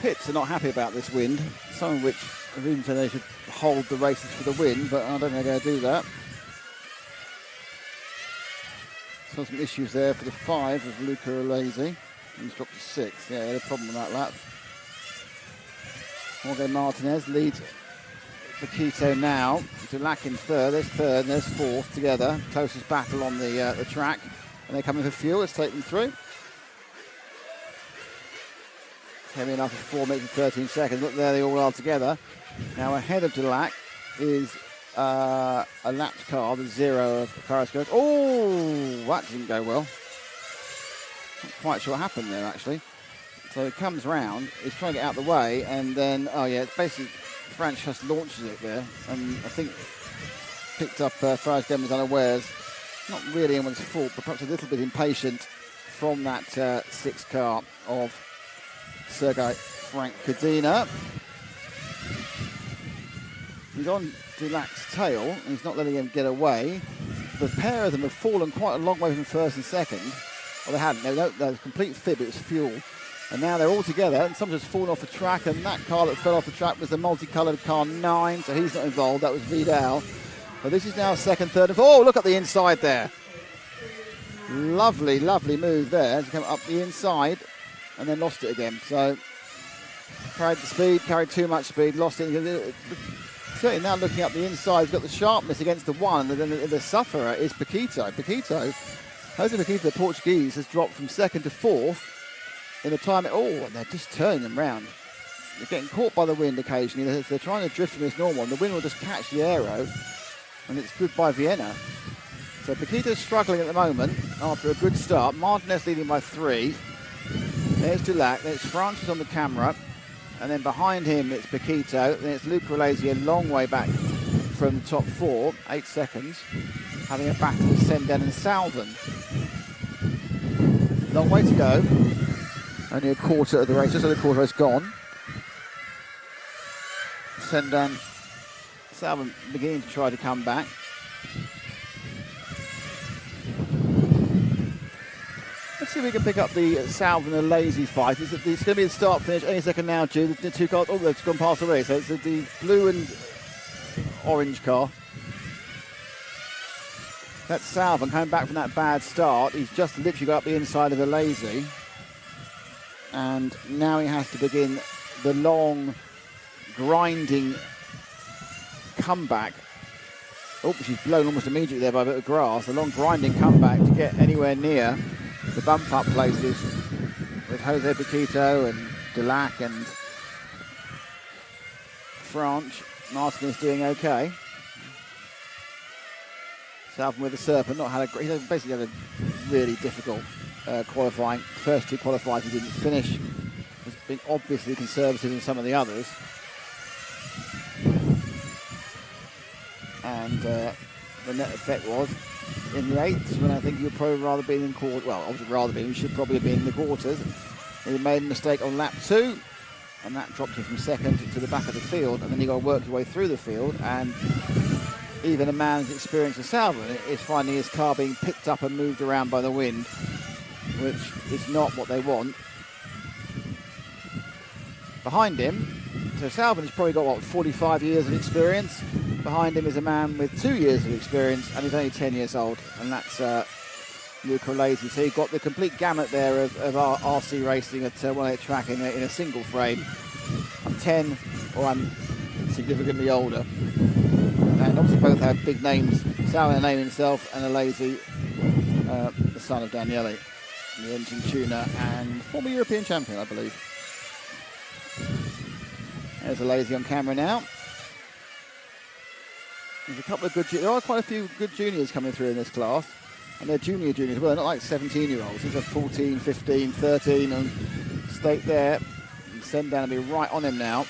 Pits are not happy about this wind, some of which have even said they should hold the races for the win, but I don't know they're going to do that. Saw some issues there for the 5 of Luca Alesi. He's dropped to 6. Yeah, he had a problem with that lap. Jorge Martinez leads Paquito now. De Lac in 3rd, there's 3rd and there's 4th together. Closest battle on the track. And they're coming for fuel, let's take them through. Came in after 4 minutes and 13 seconds. Look, there they all are together. Now ahead of de Lac is a lapped car, the 0 of Faris. Oh, that didn't go well. Not quite sure what happened there, actually. So it comes round, he's trying to get out of the way, and then, oh yeah, it's basically Franch just launches it there, and I think picked up Faris Demons unawares. Not really anyone's fault, but perhaps a little bit impatient from that 6 car of Sergei Frank Cadena. He's on de Lac's tail, and he's not letting him get away. The pair of them have fallen quite a long way from 1st and 2nd. Well, they hadn't. They were a complete fib. It was fuel. And now they're all together, and someone's just fallen off the track, and that car that fell off the track was the multicoloured car 9, so he's not involved. That was Vidal. But this is now 2nd, 3rd, and 4th. Oh, look at the inside there. Lovely, lovely move there to come up the inside and then lost it again. So carried the speed, carried too much speed, lost it. Certainly now looking up the inside, he's got the sharpness against the one, and then the sufferer is Paquito. Jose Paquito, the Portuguese, has dropped from second to fourth in the time. And they're just turning them round. They're getting caught by the wind occasionally. They're trying to drift from this normal, and the wind will just catch the aero, and it's good by Vienna. So Paquito's struggling at the moment after a good start. Martinez leading by 3. There's Dulac, there's Francis on the camera, and then behind him it's Paquito, then it's Luca Alesi a long way back from the top 4, 8 seconds, having a battle with Sendan and Salvan. Long way to go, only a quarter of the race, just over the quarter race gone. Sendan, Salvan beginning to try to come back. Let's see if we can pick up the Salvan and Lazy fight. It's going to be the start finish any second now, Jude. The two cars, they've gone past already. So it's the blue and orange car. That's Salvan coming back from that bad start. He's just literally got up the inside of the Lazy. And now he has to begin the long, grinding comeback. She's blown almost immediately there by a bit of grass. A long grinding comeback to get anywhere near the bump up places with Jose Paquito and Dulac and Franch. Martin is doing okay. Salvan with the Serpent, he basically had a really difficult qualifying. First 2 qualifiers he didn't finish. Has been obviously conservative in some of the others. And the net effect was in the 8th, when I think you'd probably rather be in quarters. Well, obviously we should probably be in the quarters. He made a mistake on lap 2, and that dropped him from second to the back of the field, and then he got to work his way through the field, and even a man as experienced as Salvan is finding his car being picked up and moved around by the wind, which is not what they want. Behind him, so Salvan has probably got, 45 years of experience. Behind him is a man with 2 years of experience, and he's only 10 years old, and that's Luca Alesi. So you've got the complete gamut there of RC racing at one track in a single frame. I'm 10, or I'm significantly older. And obviously both have big names. Salvan, a name himself, and Alesi, the son of Daniele, the engine tuner and former European champion, I believe. There's Alesi on camera now. There's a couple of there are quite a few good juniors coming through in this class, and they're juniors. Well, they're not like 17-year-olds. These are 14, 15, 13, and State there. Sendan will be right on him now.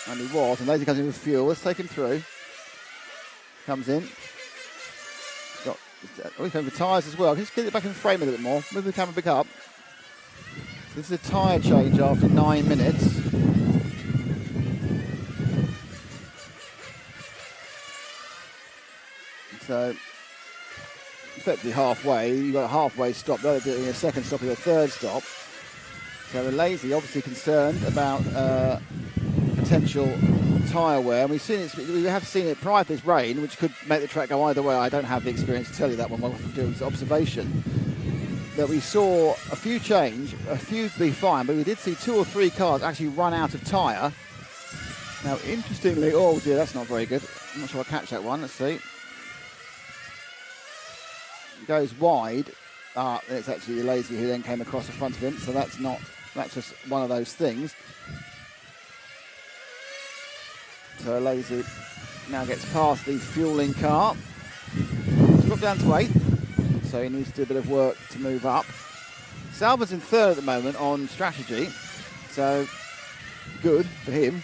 And he was, and Lazy comes in with fuel. Let's take him through. Comes in. He's going for tyres as well. Just get it back in frame a little bit more. Move the camera back up. So this is a tyre change after 9 minutes. So, effectively halfway. You've got a halfway stop. They're doing a second stop and a third stop. So, Lazy obviously concerned about potential tyre wear. And we have seen it prior to this rain, which could make the track go either way. I don't have the experience to tell you that one while doing this observation. That we saw a few change, a few be fine, but we did see 2 or 3 cars actually run out of tyre. Now, interestingly, oh dear, that's not very good. I'm not sure I'll catch that one. Let's see. Goes wide. It's actually Lazy who then came across the front of him, so that's just one of those things. So Lazy now gets past the fueling car. He's dropped down to 8th, so he needs to do a bit of work to move up. Salvan's in 3rd at the moment on strategy, so good for him.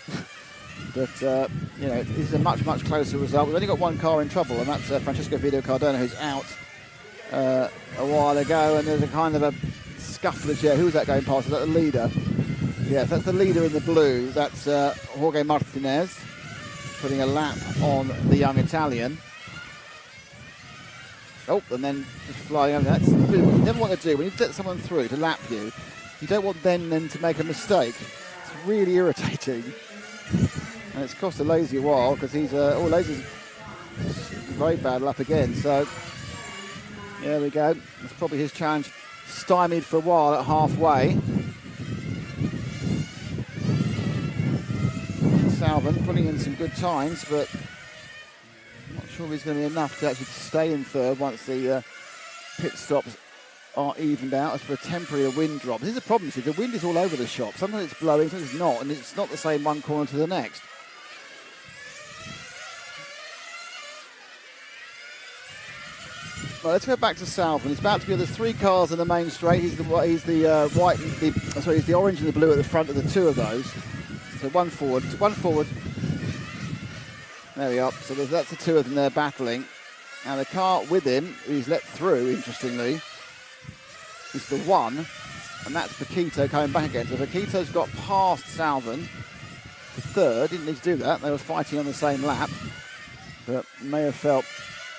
But, this is a much, much closer result. We've only got 1 car in trouble, and that's Francisco Vito Cardona, who's out a while ago, and there's a kind of a scuffle. Who was that going past? Is that the leader? Yes, that's the leader in the blue. That's Jorge Martinez putting a lap on the young Italian. Oh, and then just flying over. That's what you never want to do when you let someone through to lap you. You don't want them then to make a mistake. It's really irritating, and it's cost Lazy a while because he's Lazy's very bad lap again. So there we go. That's probably his challenge stymied for a while at halfway. Salvin putting in some good times, but I'm not sure he's going to be enough to actually stay in third once the pit stops are evened out. As for a temporary wind drop, this is a problem. See, the wind is all over the shop. Sometimes it's blowing, sometimes it's not, and it's not the same one corner to the next. Well, let's go back to Salvin. He's about to be. There's 3 cars in the main straight. He's the white, and he's the orange and the blue at the front of the 2 of those. So one forward. There we are. So that's the 2 of them there battling. Now the car with him, who's let through, interestingly, is the 1, and that's Paquito coming back again. So Paquito's got past Salvin to third. Didn't need to do that. They were fighting on the same lap, but may have felt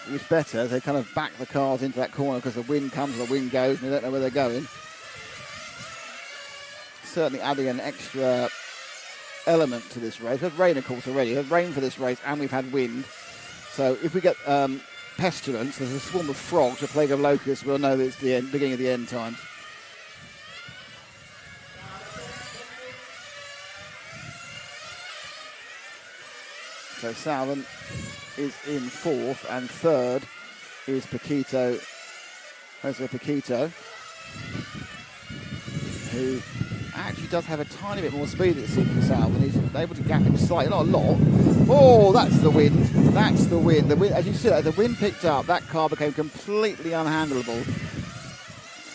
it was better. They kind of back the cars into that corner because the wind comes and the wind goes, and they don't know where they're going. Certainly adding an extra element to this race. We've had rain, of course, already. We've had rain for this race, and we've had wind. So if we get pestilence, there's a swarm of frogs, a plague of locusts, we'll know that it's the beginning of the end times. So Salvin is in 4th, and 3rd is Paquito. Jose Paquito, who actually does have a tiny bit more speed, it seems, for Salvin. He's able to gap him slightly, not a lot. Oh, that's the wind. That's the wind. The wind, as you see, as the wind picked up, that car became completely unhandleable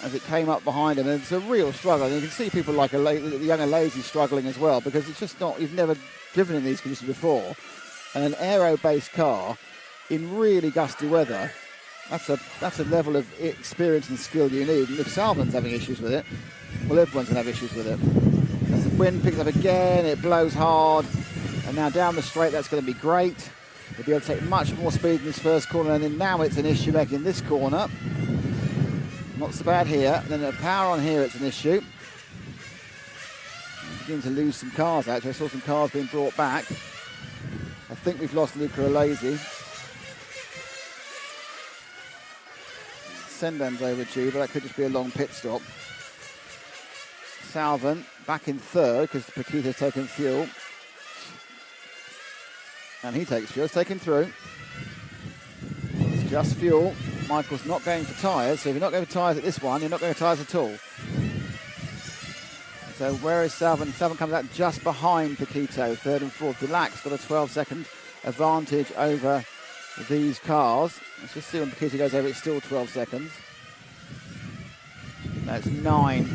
as it came up behind him. And it's a real struggle. And you can see people like the younger Lazy struggling as well, because it's just not, you've never driven in these conditions before. And an aero-based car in really gusty weather, that's a level of experience and skill you need. And if Salvin's having issues with it, well, everyone's going to have issues with it. As the wind picks up again, it blows hard. And now down the straight, that's going to be great. He'll be able to take much more speed in this first corner. And then now it's an issue making this corner. Not so bad here. And then the power on here, it's an issue. Beginning to lose some cars, actually. I saw some cars being brought back. I think we've lost Luca Alesi. Sendan's overdue, but that could just be a long pit stop. Salvin back in 3rd because Paquito's taken fuel. And he takes fuel, it's taken through. It's just fuel. Michael's not going for tyres, so if you're not going for tyres at this one, you're not going for tyres at all. So where is Salvin? Salvin comes out just behind Paquito, 3rd and 4th. Delac's got a 12-second advantage over these cars. Let's just see when Paquito goes over, it's still 12 seconds. That's 9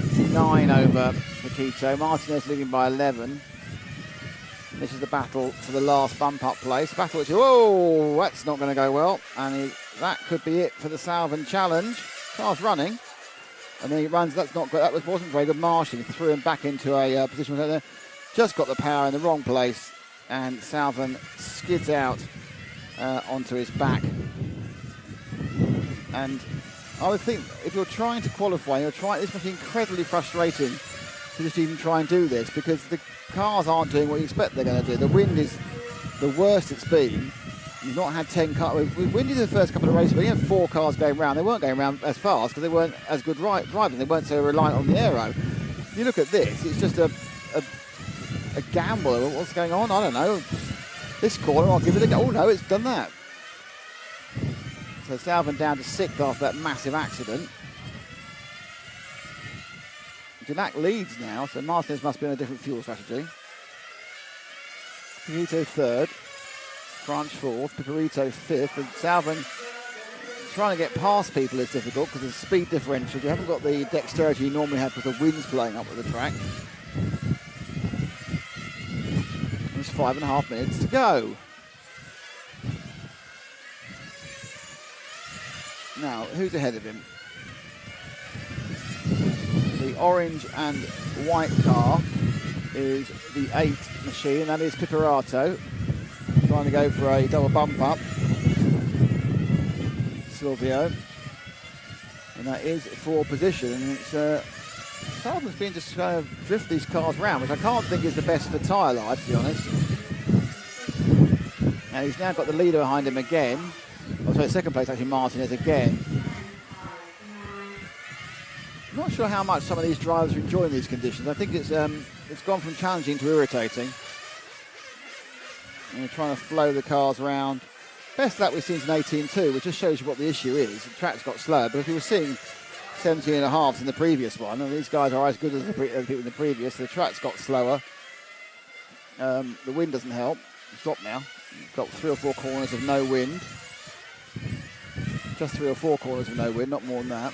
over Paquito. Martinez leading by 11. This is the battle for the last bump-up place. Battle which, whoa, that's not going to go well. And that could be it for the Salvin challenge. Car's running. And then he runs, that's not good. That wasn't very good marshalling. Threw him back into a position where they just got the power in the wrong place. And Salvin skids out onto his back. And I would think if you're trying to qualify, this must be incredibly frustrating to just even try and do this, because the cars aren't doing what you expect they're going to do. The wind is the worst it's been. You've not had 10 cars. We winded the first couple of races, but you had 4 cars going round. They weren't going round as fast because they weren't as good driving. They weren't so reliant on the aero. If you look at this, it's just a gamble. What's going on? I don't know. This corner, I'll give it a go. Oh no, it's done that. So Salvin down to 6th after that massive accident. Dulac leads now, so Martinez must be on a different fuel strategy. Paquito 3rd, Franch 4th, Paquito 5th, and Salvin trying to get past people is difficult because of the speed differential. You haven't got the dexterity you normally have because the wind's blowing up at the track. There's 5.5 minutes to go. Now, who's ahead of him? The orange and white car is the 8 machine, that is Piperato, trying to go for a double bump up. Silvio. And that is for position. And it's Salvin's been just trying to drift these cars round, which I can't think is the best for tyre life, to be honest. Now he's now got the leader behind him again. Oh, sorry, second place actually Martinez again. I'm not sure how much some of these drivers are enjoying these conditions. I think it's gone from challenging to irritating. And they're trying to flow the cars around. Best lap we've seen is an 18.2, which just shows you what the issue is. The track's got slower, but if you were seeing 17 and a halves in the previous one, and these guys are as good as the people in the previous, the track's got slower. The wind doesn't help. It's dropped now. You've got 3 or 4 corners of no wind. Just 3 or 4 corners of no wind, not more than that.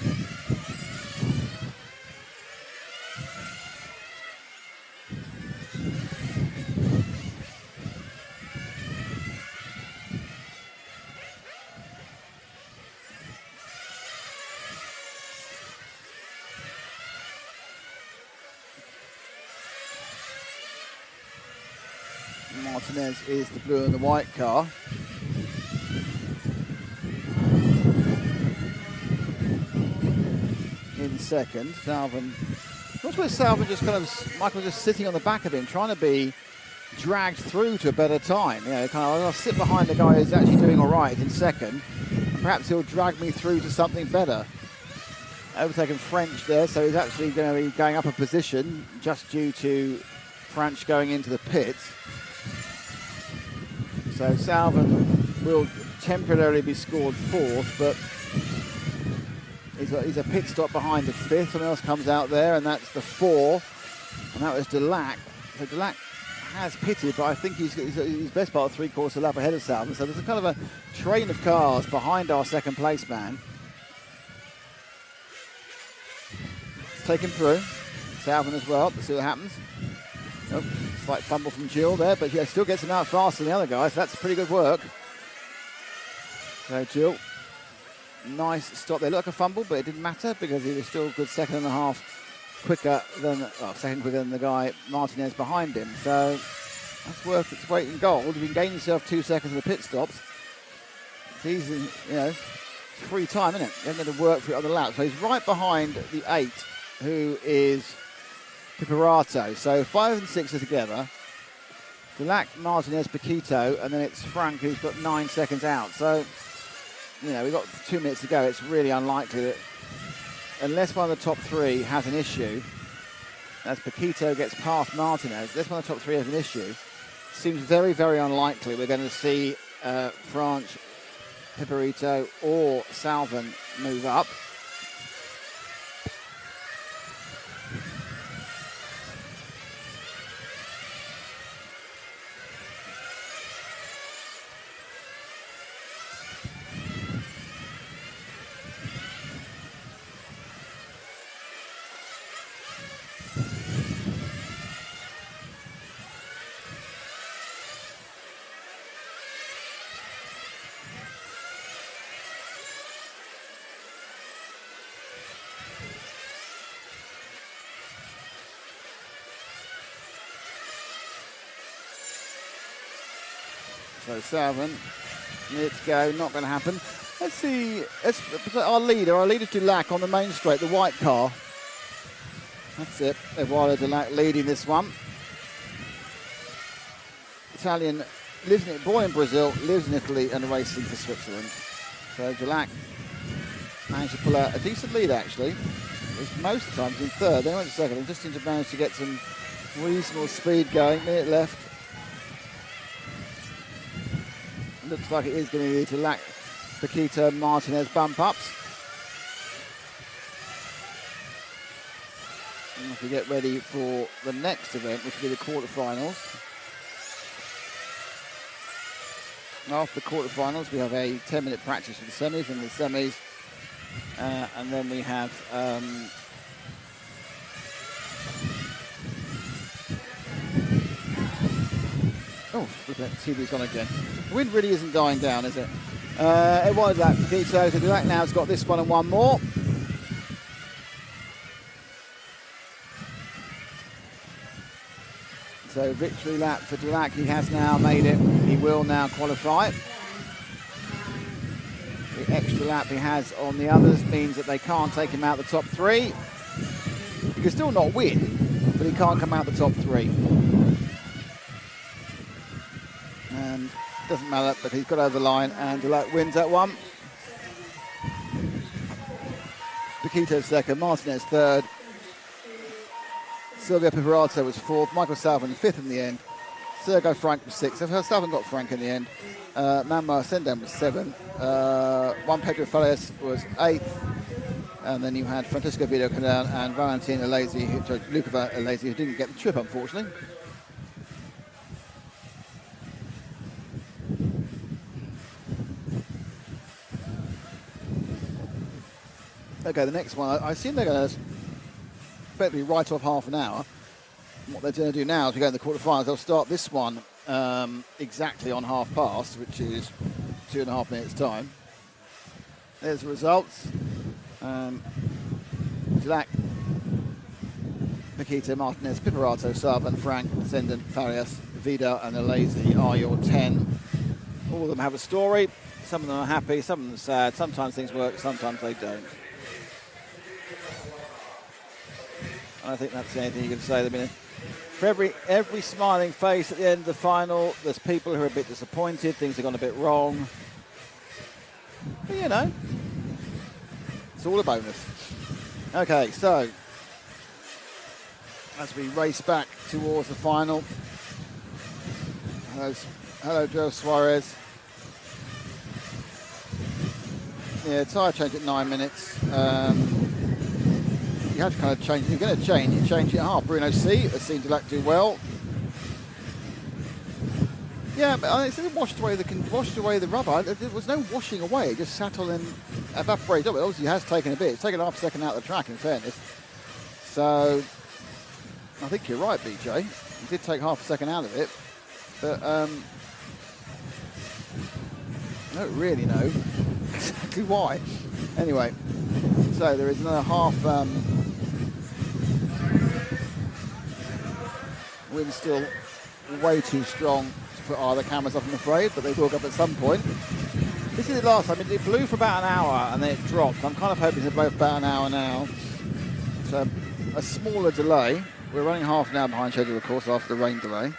Martinez is the blue and the white car. In second, Salvin. What's where Salvin just kind of, Michael just sitting on the back of him, trying to be dragged through to a better time. You know, kind of, I'll sit behind the guy who's actually doing all right in second, and perhaps he'll drag me through to something better. Overtaken French there, so he's actually going to be going up a position just due to French going into the pits. So Salvin will temporarily be scored 4th, but he's a pit stop behind the 5th. Someone else comes out there, and that's the 4, and that was Delac. So Delac has pitted, but I think he's best part of 3/4 lap ahead of Salvin. So there's a kind of a train of cars behind our second place man. Let's take him through. Salvin as well. Let's see what happens. Oh, slight fumble from Jill there, but yeah, still gets him out faster than the other guys. So that's pretty good work. So Jill, nice stop there. Looked like a fumble, but it didn't matter because he was still a good 1.5 quicker than, second quicker than the guy Martinez behind him. So that's worth its weight in gold. If you can gain yourself 2 seconds in the pit stops, it's easy, free time, isn't it? You haven't got to work for it on the lap. So he's right behind the 8, who is Piparato. So 5 and 6 are together. Delac, Martinez, Paquito, and then it's Frank who's got 9 seconds out. So, we've got 2 minutes to go. It's really unlikely that, unless one of the top 3 has an issue, as Paquito gets past Martinez, unless one of the top 3 has an issue, it seems very, very unlikely we're going to see Frank, Piparito, or Salvin move up. So Salvin, minute to go, not going to happen. Let's see, our leader's Dulac on the main straight, the white car. That's it, Eduardo Dulac leading this one. Italian, born in Brazil, lives in Italy and racing for Switzerland. So Dulac managed to pull out a decent lead actually. Most of the time he's in 3rd, then he went to 2nd and just seemed to manage to get some reasonable speed going, minute left. Looks like it is going to be Delac, Paquito, Martinez bump ups. And if we get ready for the next event, which will be the quarterfinals. After the quarterfinals, we have a 10-minute practice for the semis, and the semis, and then we have oh, look at that, TV's gone again. The wind really isn't dying down, is it? It was that Paquito, so Dulac now has got this one and one more. So victory lap for Dulac, he has now made it. He will now qualify. The extra lap he has on the others means that they can't take him out the top 3. He can still not win, but he can't come out the top 3. And it doesn't matter, but he's got over the line and Dulac wins that one. Paquito second, Martinez third, Silvio Piparato was fourth, Michael Salvin fifth in the end, Sergio Frank was sixth. Salvin got Frank in the end. Manuel Sendan was seventh. Juan Pedro Farias was eighth. And then you had Francisco Vito Canal and Valentin Alesi, Luca Alesi, who didn't get the trip, unfortunately. Okay, the next one, I assume they're going to effectively write off half an hour. What they're going to do now as we go in the quarterfinals, they'll start this one exactly on half past, which is 2.5 minutes time. There's the results. Dulac, Paquito, Martinez, Piparato, Sarvan, Frank, Ascendant, Farias, Vida and Alesi are your 10. All of them have a story. Some of them are happy, some of them are sad. Sometimes things work, sometimes they don't. And I think that's the only thing you can say. I mean, for every smiling face at the end of the final, there's people who are a bit disappointed, things have gone a bit wrong. But, you know, it's all a bonus. Okay, so as we race back towards the final, hello Joe Suarez. Yeah, tyre change at 9 minutes. You have to kind of change. You're going to change. You change it at half. Bruno C has seen Dulac do well. Yeah, but it's washed away the rubber. There was no washing away. It just settled and evaporated. Obviously, it has taken a bit. It's taken half a second out of the track, in fairness. So, I think you're right, BJ. It did take half a second out of it. But, I don't really know exactly why. Anyway, so there is another half wind still way too strong to put either cameras up, I'm afraid, but they will go up at some point. This is the last time. It blew for about an hour and then it dropped. I'm kind of hoping to blow for about an hour now. So a smaller delay. We're running half an hour behind schedule, of course, after the rain delay.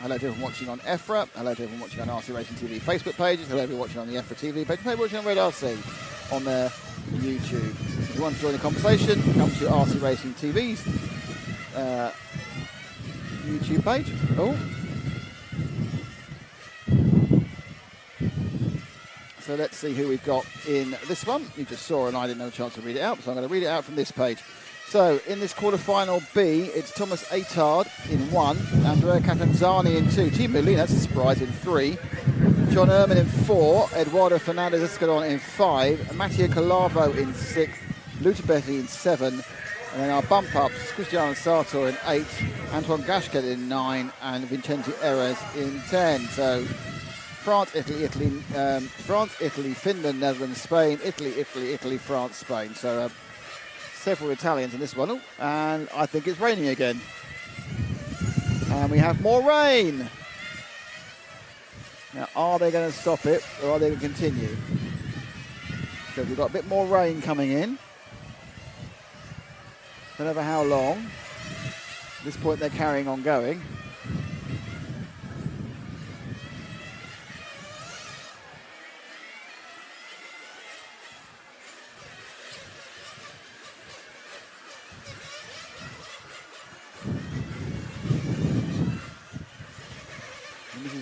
Hello to everyone watching on EFRA. Hello to everyone watching on RC Racing TV Facebook pages. Hello to everyone watching on the EFRA TV page. Hello watching on Red RC on their YouTube. If you want to join the conversation, come to RC Racing TV's YouTube page. Oh. So let's see who we've got in this one. You just saw and I didn't have a chance to read it out, so I'm going to read it out from this page. So, in this quarterfinal B, it's Thomas Atard in 1, Andrea Catanzani in 2, Team Molina, that's a surprise, in 3, John Ehrman in 4, Eduardo Fernandez Escalon in 5, Matteo Calavo in 6, Luta Betty in 7, and then our bump-ups, Cristiano Sartor in 8, Antoine Gashket in 9, and Vincenzo Erez in 10. So, France, Italy, Finland, Netherlands, Spain, Italy, France, Spain. So, several Italians in this one, and I think it's raining again. And we have more rain. Now, are they going to stop it, or are they going to continue? Because we've got a bit more rain coming in. Don't know for how long. At this point, they're carrying on going.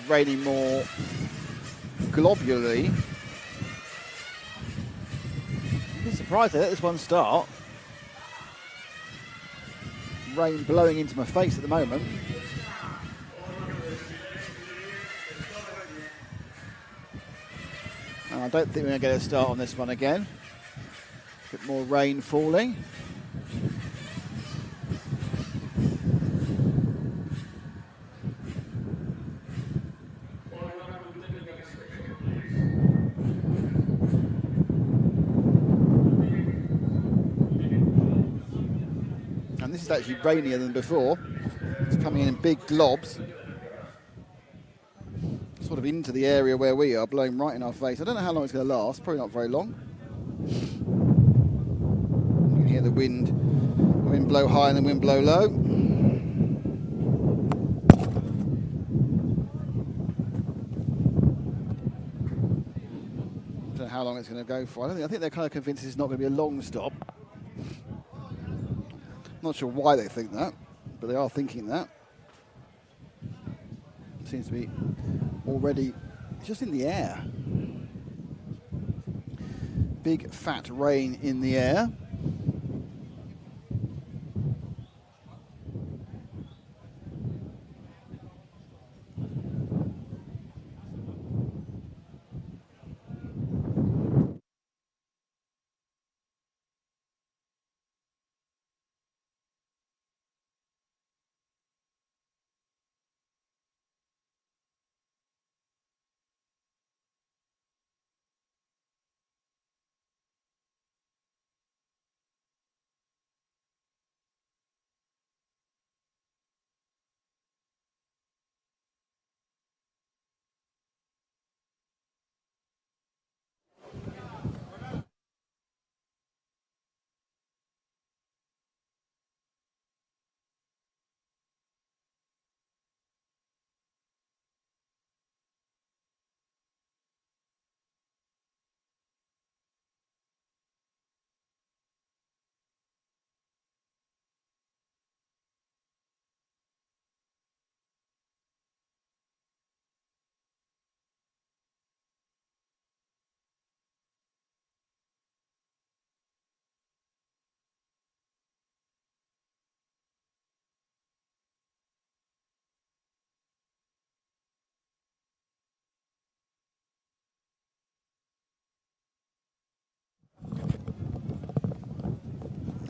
Raining more globularly. I'd be surprised to let this one start. Rain blowing into my face at the moment. And I don't think we're going to get a start on this one again. A bit more rain falling. It's actually rainier than before. It's coming in big globs, sort of into the area where we are, blowing right in our face. I don't know how long it's going to last, probably not very long. You can hear the wind blow high and the wind blow low. don't know how long it's going to go for. I think they're kind of convinced it's not going to be a long stop. Not sure why they think that, but they are thinking that. Seems to be already just in the air. Big fat rain in the air.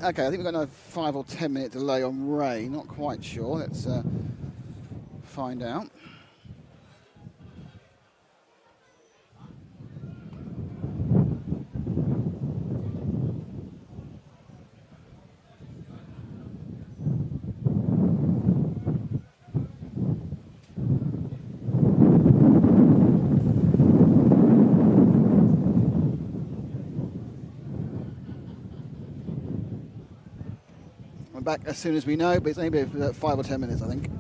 Okay, I think we've got another 5 or 10 minute delay on rain. Not quite sure. Let's find out. We're back as soon as we know, but it's only been 5 or 10 minutes, I think.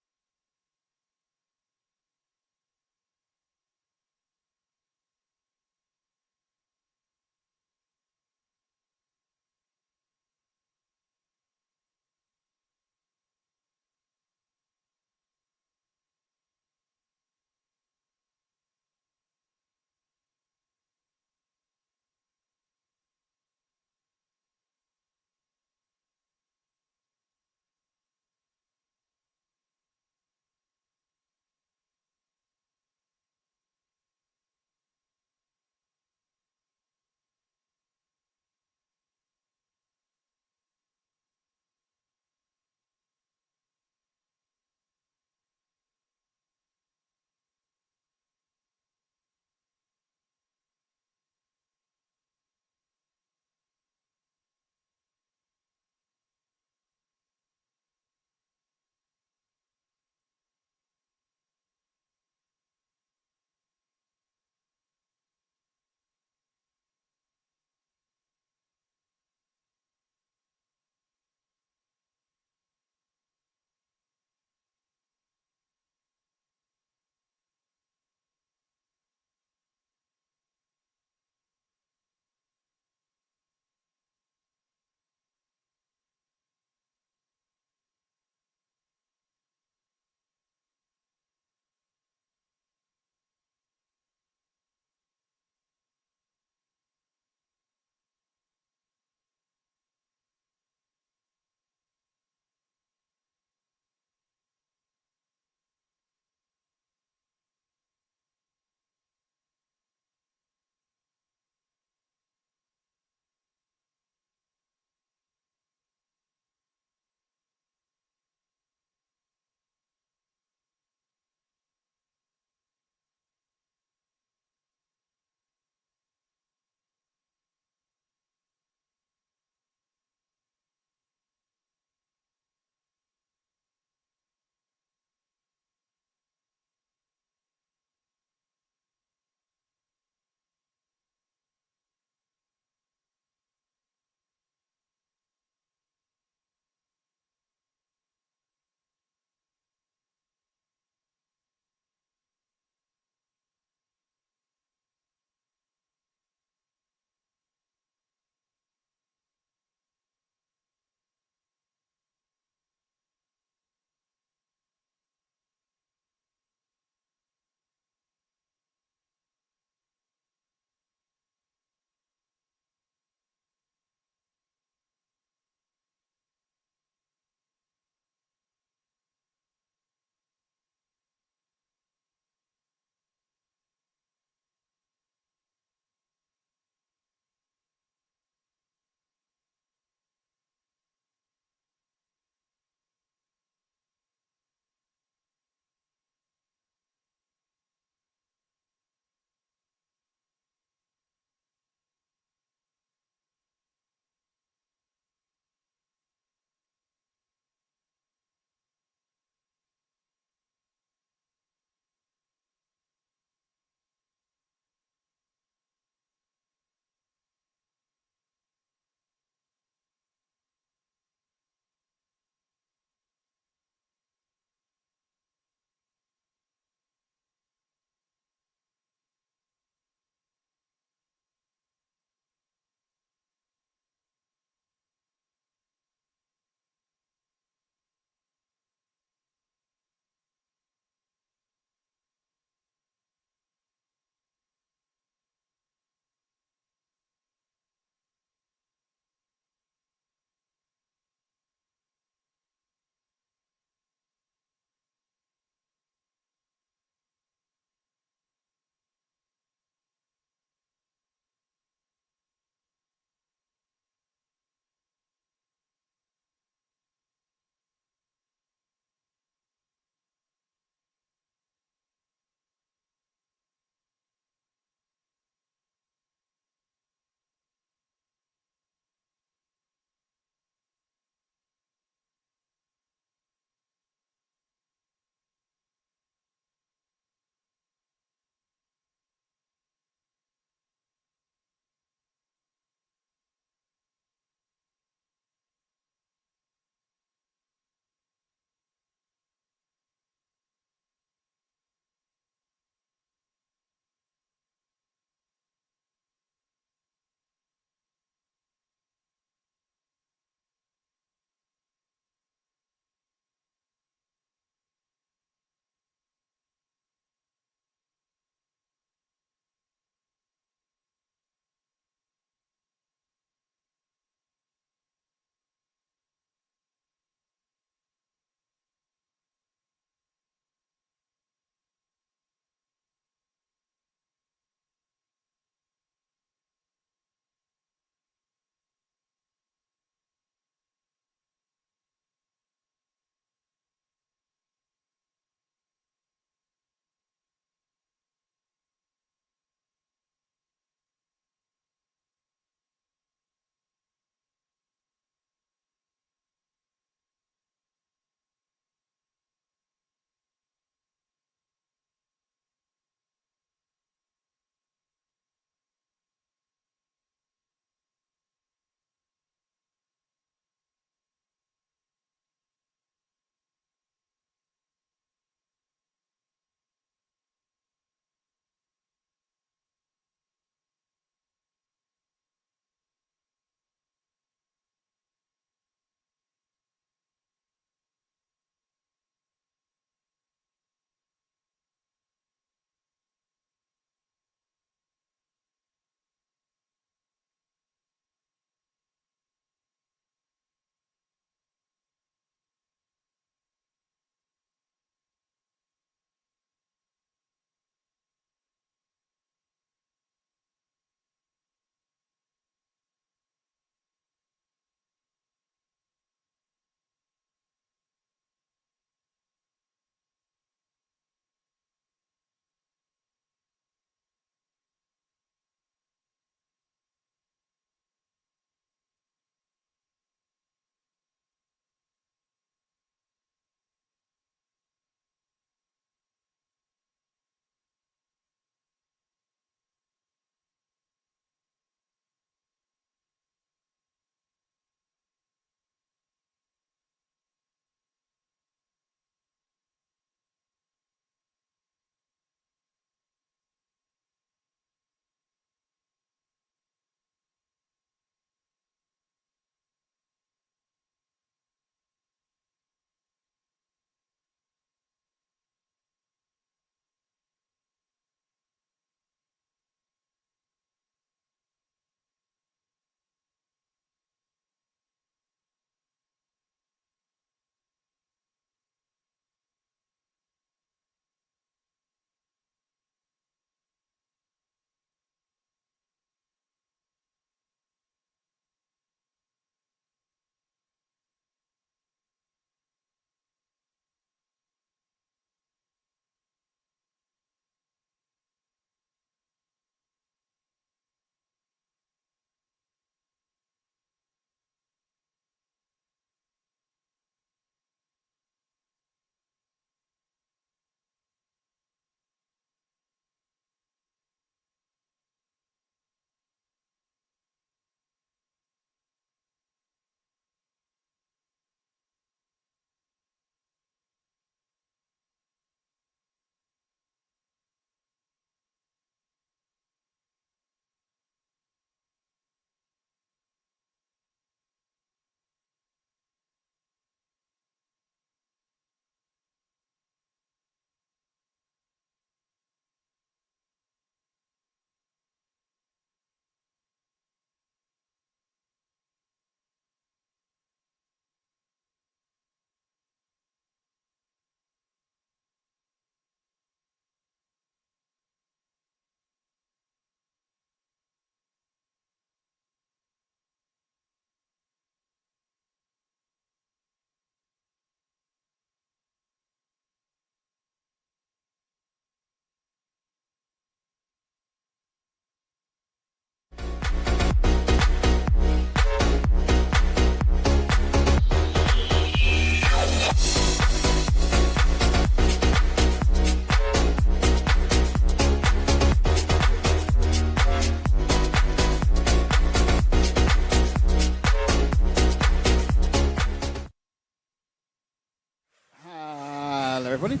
everybody.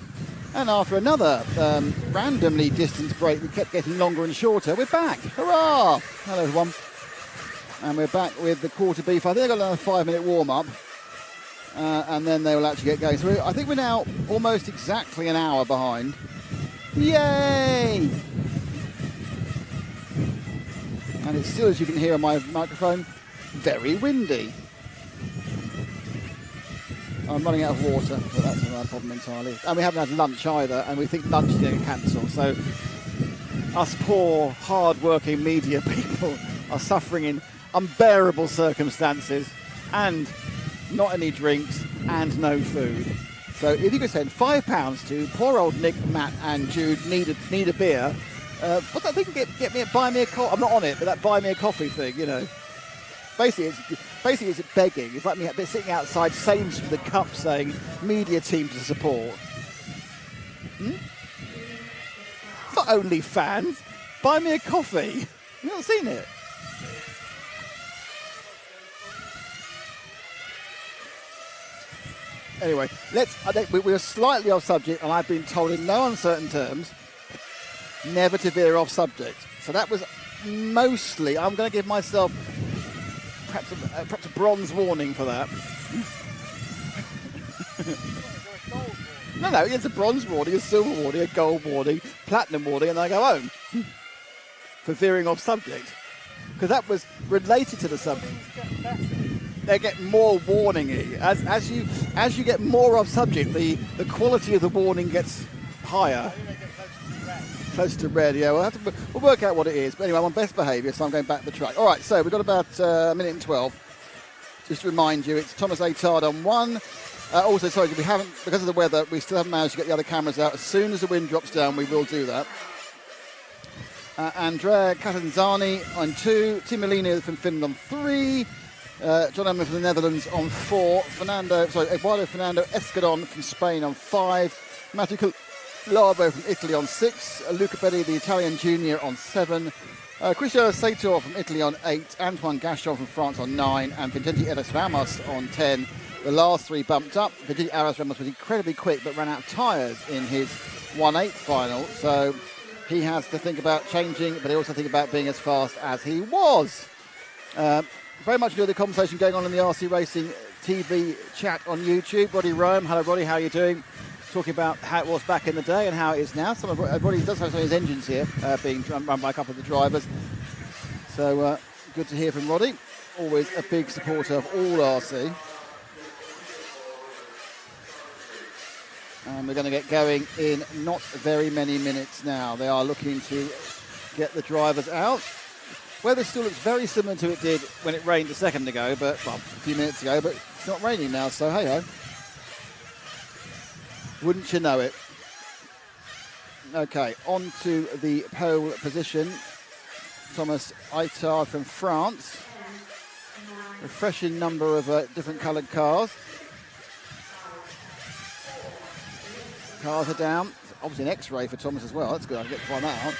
And after another randomly distanced break, we kept getting longer and shorter. We're back. Hurrah! Hello, everyone. And we're back with the quarter beef. I think I've got another 5-minute warm-up. And then they will actually get going. So I think we're now almost exactly an hour behind. Yay! And it's still, as you can hear on my microphone, very windy. I'm running out of water, but that's another problem entirely. And we haven't had lunch either, and we think lunch is going to cancel. So us poor, hard-working media people are suffering in unbearable circumstances, and not any drinks, and no food. So if you could send £5 to poor old Nick, Matt, and Jude need a beer. What's that thing? Get me a buy me a coffee. I'm not on it, but that buy me a coffee thing, you know. Basically, it's begging. It's like me sitting outside Sainsbury's with a cup saying, media team to support. It's not only fans. Buy me a coffee. You've not seen it? Anyway, we are slightly off subject, and I've been told in no uncertain terms never to veer off subject. So that was mostly, I'm going to give myself perhaps a bronze warning for that. No, it's a bronze warning, a silver warning, a gold warning, platinum warning, and I go home for veering off subject. Because that was related to the subject. They get more warning-y. As you get more off subject, the quality of the warning gets higher. Close to red, yeah. We'll work out what it is. But anyway, I'm on best behaviour, so I'm going back the track. All right, so we've got about a minute and 12. Just to remind you, it's Thomas Atard on 1. Also, sorry, we haven't, because of the weather, we still haven't managed to get the other cameras out. As soon as the wind drops down, we will do that. Andrea Catanzani on 2. Tim Molina from Finland on 3. John Emmer from the Netherlands on 4. Eduardo Fernando Escadon from Spain on 5. Matthew Colavo from Italy on 6. Luca Belli, the Italian junior, on 7. Cristiano Saitor from Italy on 8. Antoine Gachon from France on 9. And Vincenti Eras Ramos on 10. The last 3 bumped up. Vincenti Eras Ramos was incredibly quick but ran out of tyres in his 1/8 final. So he has to think about changing, but he also think about being as fast as he was. Very much enjoy the conversation going on in the RC Racing TV chat on YouTube. Roddy Rome, hello Roddy, how are you doing? Talking about how it was back in the day and how it is now. Roddy does have some of his engines here being run by a couple of the drivers. So good to hear from Roddy. Always a big supporter of all RC. And we're going to get going in not very many minutes now. They are looking to get the drivers out. Weather still looks very similar to it did when it rained a second ago, a few minutes ago, but it's not raining now, so hey-ho. Wouldn't you know it? Okay, on to the pole position. Thomas Itard from France. Refreshing number of different coloured cars. Cars are down. Obviously an X-ray for Thomas as well. That's good. I'll get to find that out.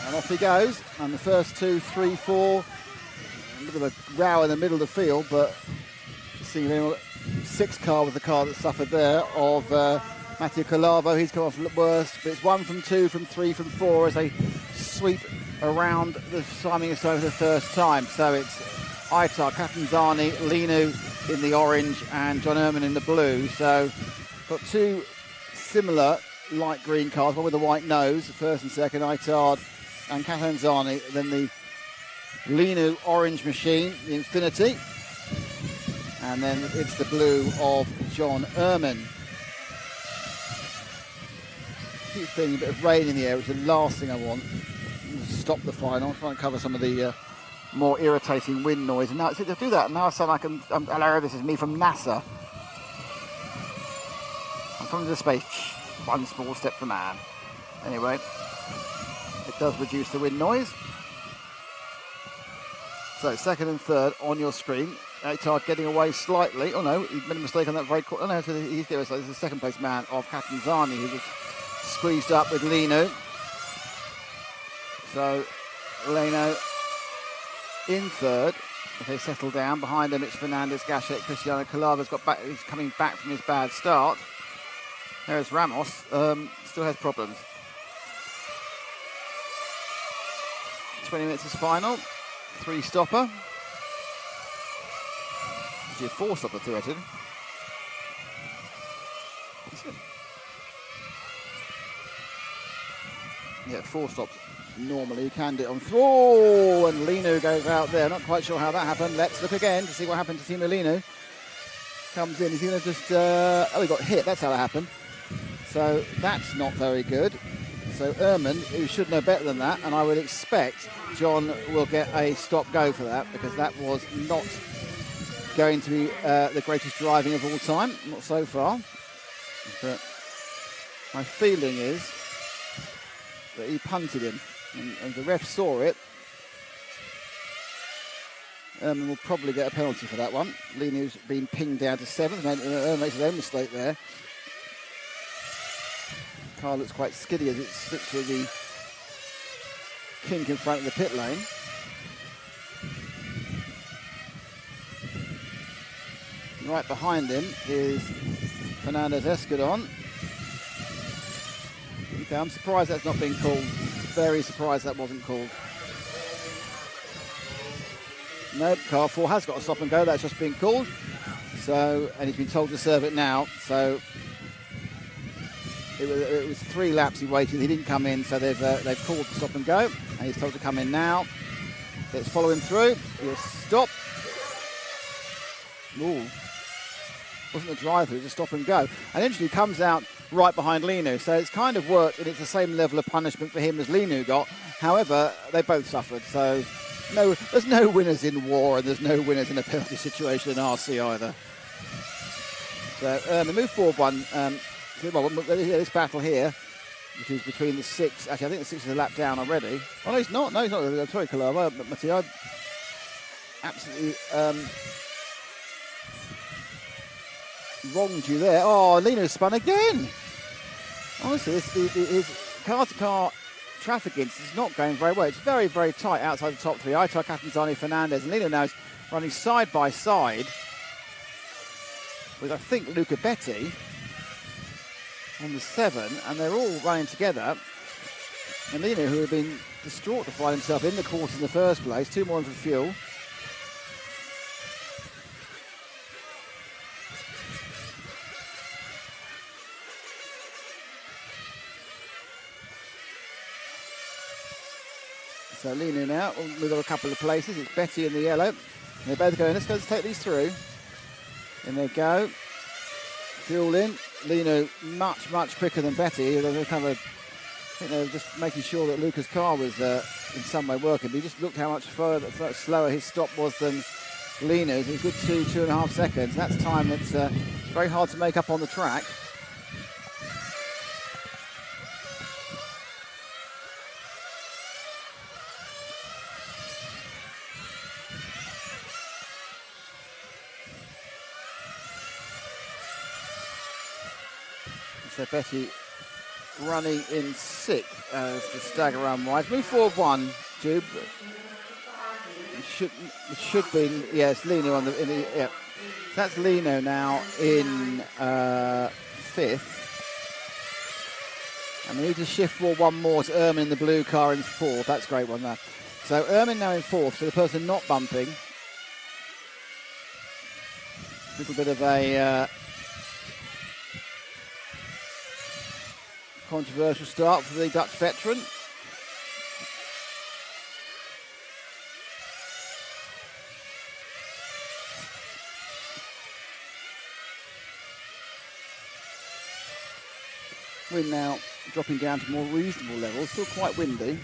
And off he goes. And the first 2, 3, 4. A bit of a row in the middle of the field, but see, 6th car was the car that suffered there of Matthew Colavo. He's come off worst, but it's 1 from 2, from 3, from 4 as they sweep around the timing for the first time. So it's Aitar, Catanzani, Linu in the orange, and John Ehrman in the blue. So got 2 similar light green cars, one with a white nose, first and second, Itard and Catanzani, then the Linu orange machine, the Infinity, and then it's the blue of John Ehrman. Keep feeling a bit of rain in the air, which is the last thing I want. Stop the final. I'm trying to cover some of the more irritating wind noise. And now to do that, now I sound like hello, this is me from NASA. I'm from the space. One small step for man. Anyway, it does reduce the wind noise. So second and third on your screen. Itard getting away slightly. Oh no, he made a mistake on that very quick. Oh no, so he's there. So this is the second place man of Catanzani, who was squeezed up with Lino. So Leno in third. If they settle down behind them, it's Fernandez, Gachet, Cristiano Calava's got back. He's coming back from his bad start. There's Ramos, still has problems. 20 minutes is final. 3-stopper. Actually, a 4-stopper theoretically. Yeah, 4 stops. Normally you can do it on through, and Linu goes out there. Not quite sure how that happened. Let's look again to see what happened to Timo Linu. Comes in, he's going to just, he got hit, that's how that happened. So that's not very good. So Ehrman, who should know better than that, and I would expect John will get a stop-go for that, because that was not going to be the greatest driving of all time, not so far. But my feeling is that he punted him, and the ref saw it. Ehrman will probably get a penalty for that one. Linu's been pinged down to 7th. Ehrman makes his own mistake there. Car looks quite skiddy as it slips through the kink in front of the pit lane. Right behind him is Fernandez Escudon. Okay, I'm surprised that's not been called. Very surprised that wasn't called. No, car 4 has got a stop and go. That's just been called. So, and he's been told to serve it now. So it was 3 laps he waited. He didn't come in, so they've called the stop and go, and he's told to come in now. Let's follow him through. He'll stop. Ooh, wasn't a drive-through, it was a stop and go. And eventually comes out right behind Linu. So it's kind of worked, and it's the same level of punishment for him as Linu got. However, they both suffered. So no, there's no winners in war, and there's no winners in a penalty situation in RC either. So the move forward one. This battle here, which is between the 6. Actually, I think the 6 is a lap down already. Oh, no, he's not. No, he's not. I'm sorry, Kalava. But Matteo, absolutely wronged you there. Oh, Lino spun again. Honestly, his car-to-car traffic incident is not going very well. It's very, very tight outside the top 3. Aitar, Catanzani, Fernandez, and Lino now is running side by side with, I think, Luca Betti on the 7, and they're all running together. And Lino, who had been distraught to find himself in the quarters in the first place, 2 more in for fuel. So Lino now, we've got a couple of places. It's Betty in the yellow. They're both going, let's take these through. In they go. Fuel in. Lino much, much quicker than Betty. They're kind of, I think they were just making sure that Luca's car was in some way working. But he just looked how much further slower his stop was than Lino's. It was a good 2.5 seconds. That's time that's very hard to make up on the track. So Betty running in 6th as the stagger run wide. Move forward 1, Jube. It should be, yes, Lino on the, yeah. That's Lino now in 5th. And we need to shift forward 1 more to Ehrman in the blue car in 4th. That's a great one there. So Ehrman now in 4th, so the person not bumping. A little bit of a controversial start for the Dutch veteran. Wind now dropping down to more reasonable levels, still quite windy,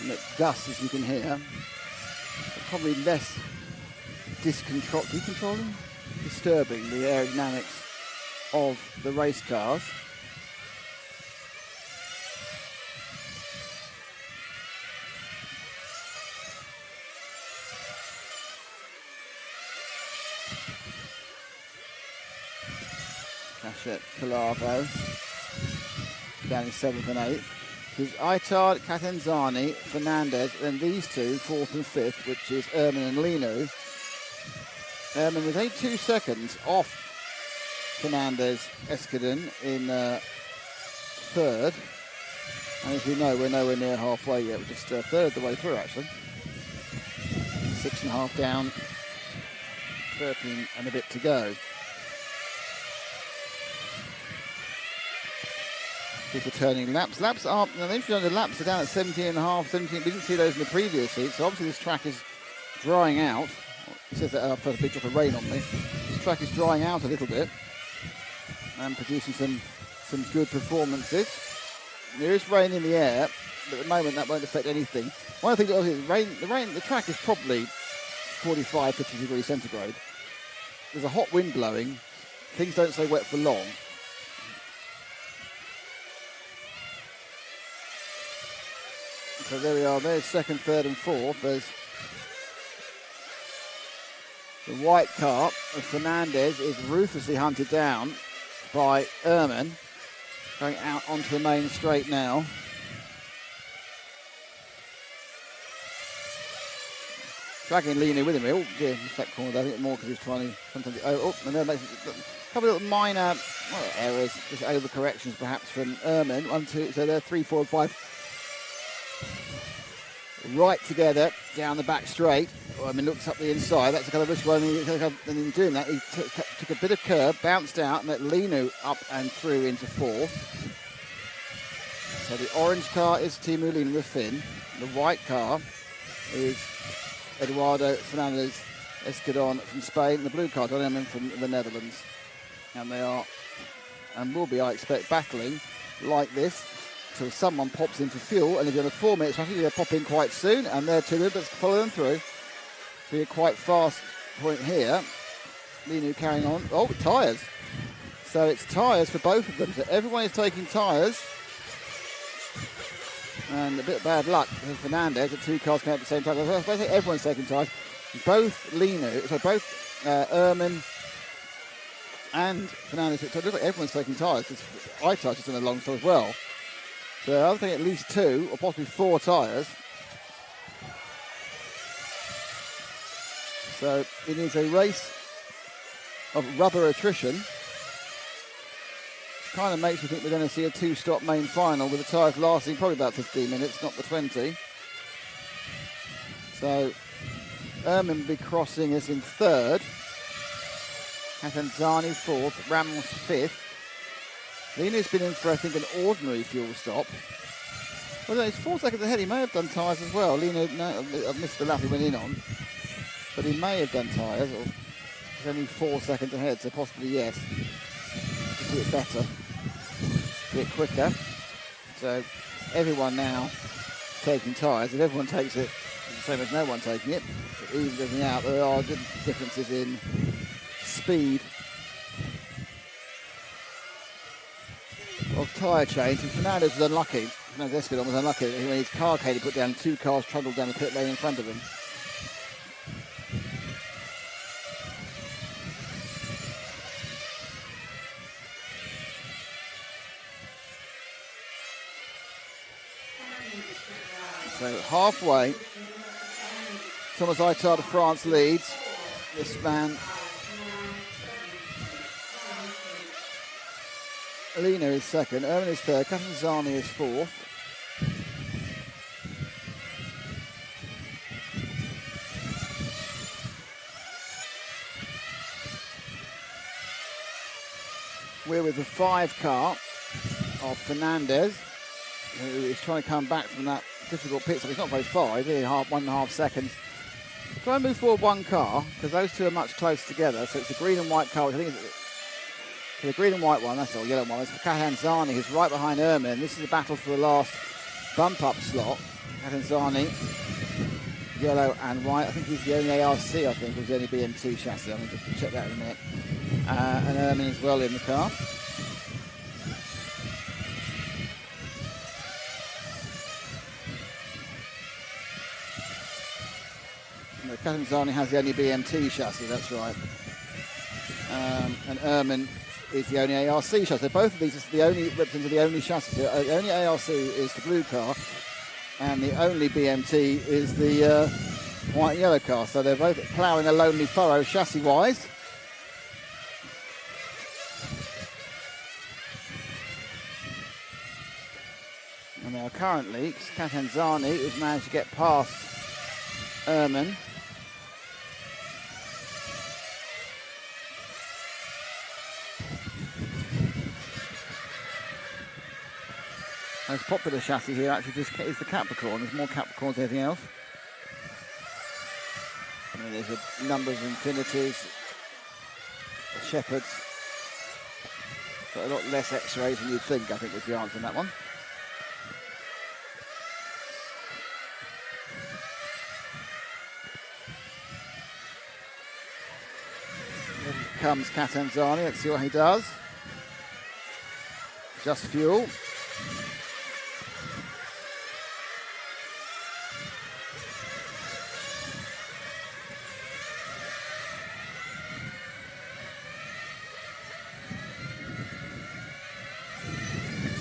and it gusts as you can hear, but probably less decontrolling, disturbing the aerodynamics of the race cars. At Calavo down in 7th and 8th. There's Aitar, Catanzani, Fernandez, and these 2, 4th and 5th, which is Ehrman and Lino. Ehrman with 2 seconds off Fernandez Escudon in third. And as we know, we're nowhere near halfway yet. We're just a third of the way through, actually. 6.5 down, 13 and a bit to go. People turning laps. Laps are, the laps are down at 17.5, 17. We didn't see those in the previous heat, so obviously this track is drying out. It says that first big drop of rain on me. This track is drying out a little bit and producing some good performances. There is rain in the air, but at the moment that won't affect anything. One thing that the track is probably 45, 50 degrees centigrade. There's a hot wind blowing. Things don't stay wet for long. So there we are. There's second, third, and fourth. There's the white car of Fernandez is ruthlessly hunted down by Ehrman, going out onto the main straight now. Dragging Lino with him. Oh, dear, missed that corner. I think more because he's trying to sometimes. And then makes a couple of little minor errors, just overcorrections perhaps from Ehrman. 1, 2, so they're 3, 4, 5. Right together down the back straight. Looks up the inside. That's a kind of risk one. And in doing that, he took a bit of curve, bounced out, and let Lino up and through into fourth. So the orange car is Timu Lino with Finn. The white car is Eduardo Fernandez Escudon from Spain. And the blue car, Don Ehrman from the Netherlands. And they are, and will be, I expect, battling like this. So someone pops in for fuel, and if you're on a 4 minute strategy, they'll pop in quite soon, and they're too good. Let's follow them through. Be a quite fast point here. Lino carrying on. Oh, tyres. So it's tyres for both of them. So everyone is taking tyres. And a bit of bad luck for Fernandez. The two cars came at the same time. I think everyone's taking tyres. Both Ehrman and Fernandez. So it looks like everyone's taking tyres. iTouch is in a long stop as well. So I think at least 2 or possibly 4 tyres. So it is a race of rubber attrition. Kind of makes me think we're going to see a 2-stop main final with the tyres lasting probably about 15 minutes, not the 20. So Ehrman will be crossing us in third. Catanzani fourth, Ramos fifth. Lino's been in for, I think, an ordinary fuel stop. Well, he's 4 seconds ahead. He may have done tyres as well. Lino, no, I've missed the lap he went in on. But he may have done tyres. He's only 4 seconds ahead, so possibly yes. To do it better. Do it quicker. So everyone now taking tyres. If everyone takes it, it's the same as no one taking it. It evens everything out. There are good differences in speed of tyre change, and Fernandez was unlucky. Fernandez Escudon was unlucky when his car came, he put down 2 cars trundled down the pit lane in front of him. So halfway, Thomas Itard of France leads. This man Lino is second, Ehrman is third, Catanzani is fourth. We're with the 5 car of Fernandez, who is trying to come back from that difficult pit stop. He's not very far, he's only 1.5 seconds. Try and move forward 1 car, because those two are much closer together. So it's the green and white car, which I think is the green and white one, that's all, yellow one. It's for Catanzani, who's right behind Ehrman. This is a battle for the last bump-up slot. Catanzani, yellow and white. I think he's the only ARC, I think, was the only BM2 chassis. I'm going to just check that in a minute. And Ehrman as well in the car. No, Catanzani has the only BMT chassis, that's right. And Ehrman is the only ARC chassis. So both of these are the only represent the only chassis. The only ARC is the blue car, and the only BMT is the white and yellow car. So they're both ploughing a lonely furrow chassis-wise. Now currently, Catanzani has managed to get past Ehrman. Most popular chassis here actually just is the Capricorn. There's more Capricorns than anything else. I mean, there's a number of Infinities, Shepherds, but a lot less X-rays than you'd think, I think was the answer on that one. Here comes Catanzani, let's see what he does. Just fuel.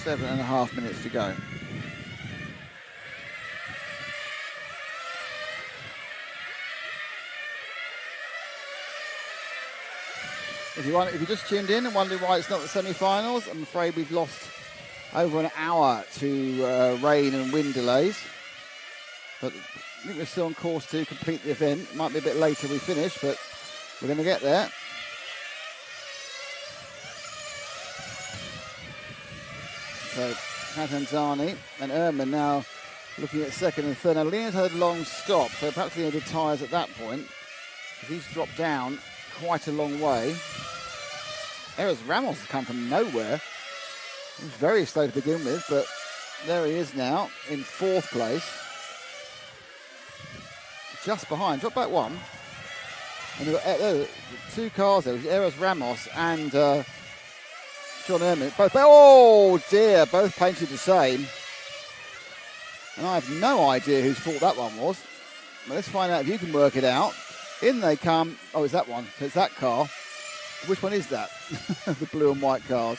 Seven and a half minutes to go. If you just tuned in and wondering why it's not the semi-finals, I'm afraid we've lost over an hour to rain and wind delays. But I think we're still on course to complete the event. It might be a bit later we finish, but we're going to get there. So Catanzani and Ehrman now looking at second and third. Now Leon's had a long stop, so perhaps he needed tyres at that point, because he's dropped down quite a long way. Eros Ramos has come from nowhere. He was very slow to begin with, but there he is now in fourth place. Just behind, dropped back one. And we've got two cars there, Eros Ramos and John Ehrman. Both, oh dear, both painted the same. And I have no idea whose fault that one was. But let's find out if you can work it out. In they come. Oh, it's that one. So it's that car. Which one is that? The blue and white cars.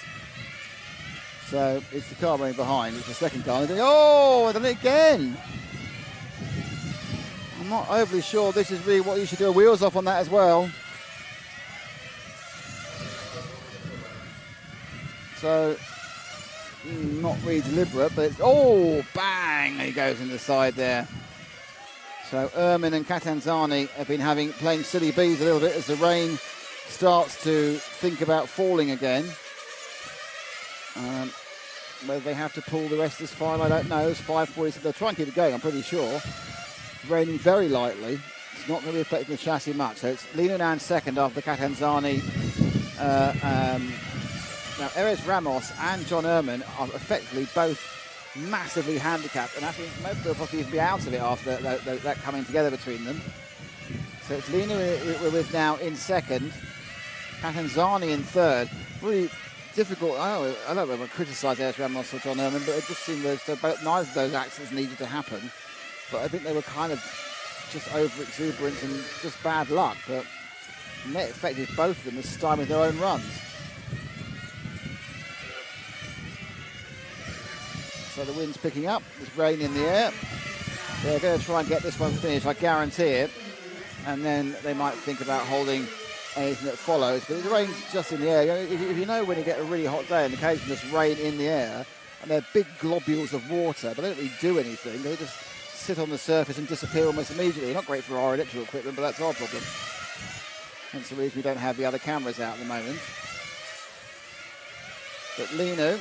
So it's the car running behind. It's the second car. Oh, and then again. I'm not overly sure this is really what you should do. Wheels off on that as well. So, not really deliberate, but it's, oh, bang, he goes in the side there. So Ehrman and Catanzani have been playing silly bees a little bit as the rain starts to think about falling again. Whether they have to pull the rest of this file, I don't know. It's 5:40, so they'll try and keep it going, I'm pretty sure. It's raining very lightly. It's not going to be affecting the chassis much. So it's Lino now in second after the Catanzani. Now, Eros Ramos and John Ehrman are effectively both massively handicapped, and I think most will possibly even be out of it after that coming together between them. So it's Lino we're with now in second, Catanzani in third. Really difficult. I don't want to criticise Eros Ramos or John Ehrman, but it just seemed as though neither of those accidents needed to happen. But I think they were kind of just over-exuberance and just bad luck. But net effect is both of them are stymied their own runs. So the wind's picking up, there's rain in the air. They're going to try and get this one finished, I guarantee it. And then they might think about holding anything that follows. But the rain's just in the air. If you know when you get a really hot day and occasionally there's rain in the air, and they're big globules of water, but they don't really do anything. They just sit on the surface and disappear almost immediately. Not great for our electrical equipment, but that's our problem. Hence the reason we don't have the other cameras out at the moment. But Lino,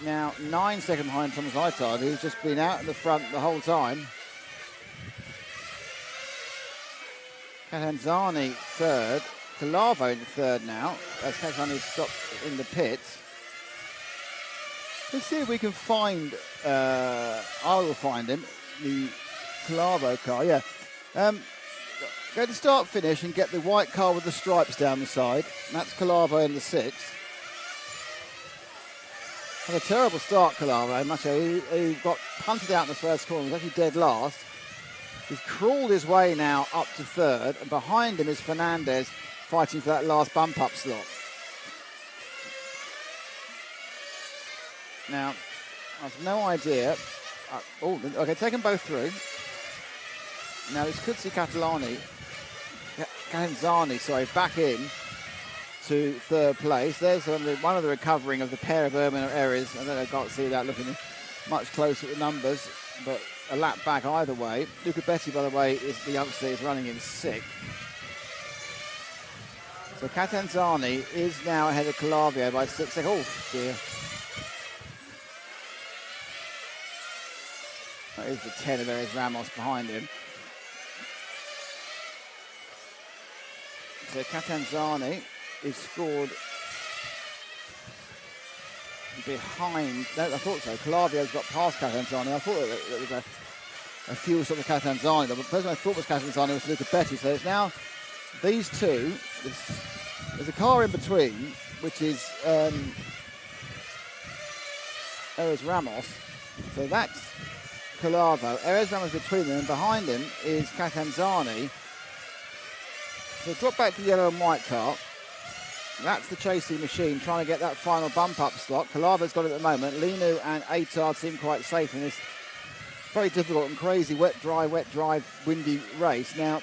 now 9 seconds behind Thomas Heitard, who's just been out in the front the whole time. Catanzani third, Calavo in third now, as Catanzani stopped in the pits. Let's see if we can find, I will find him, the Calavo car, yeah. Go to start finish and get the white car with the stripes down the side. And that's Calavo in the sixth. Had a terrible start, Calavo, must say. He got punted out in the first corner. He was actually dead last. He's crawled his way now up to third, and behind him is Fernandez fighting for that last bump-up slot. Now, I've no idea. Okay, take them both through. Now, this could see Catanzani, back in to third place. There's one of the recovering of the pair of Ehrman errors. I don't know, I can't see that looking much closer at the numbers, but a lap back either way. Luca Betti, by the way, is the youngster, is running in 6th. So Catanzani is now ahead of Calavio by 6 seconds. Oh dear. That is the 10 of Eres Ramos behind him. So Catanzani is scored behind. No, I thought so. Calavio's got past Catanzani. I thought that there was a few sort of Catanzani. The person I thought was Catanzani was Luca Betti. So it's now these two. There's a car in between, which is Eres Ramos. So that's Calavo. Eres Ramos between them, and behind him is Catanzani. So drop back to the yellow and white car. That's the chasing machine trying to get that final bump up slot. Calavo's got it at the moment. Linu and Atard seem quite safe in this very difficult and crazy wet, dry, windy race. Now,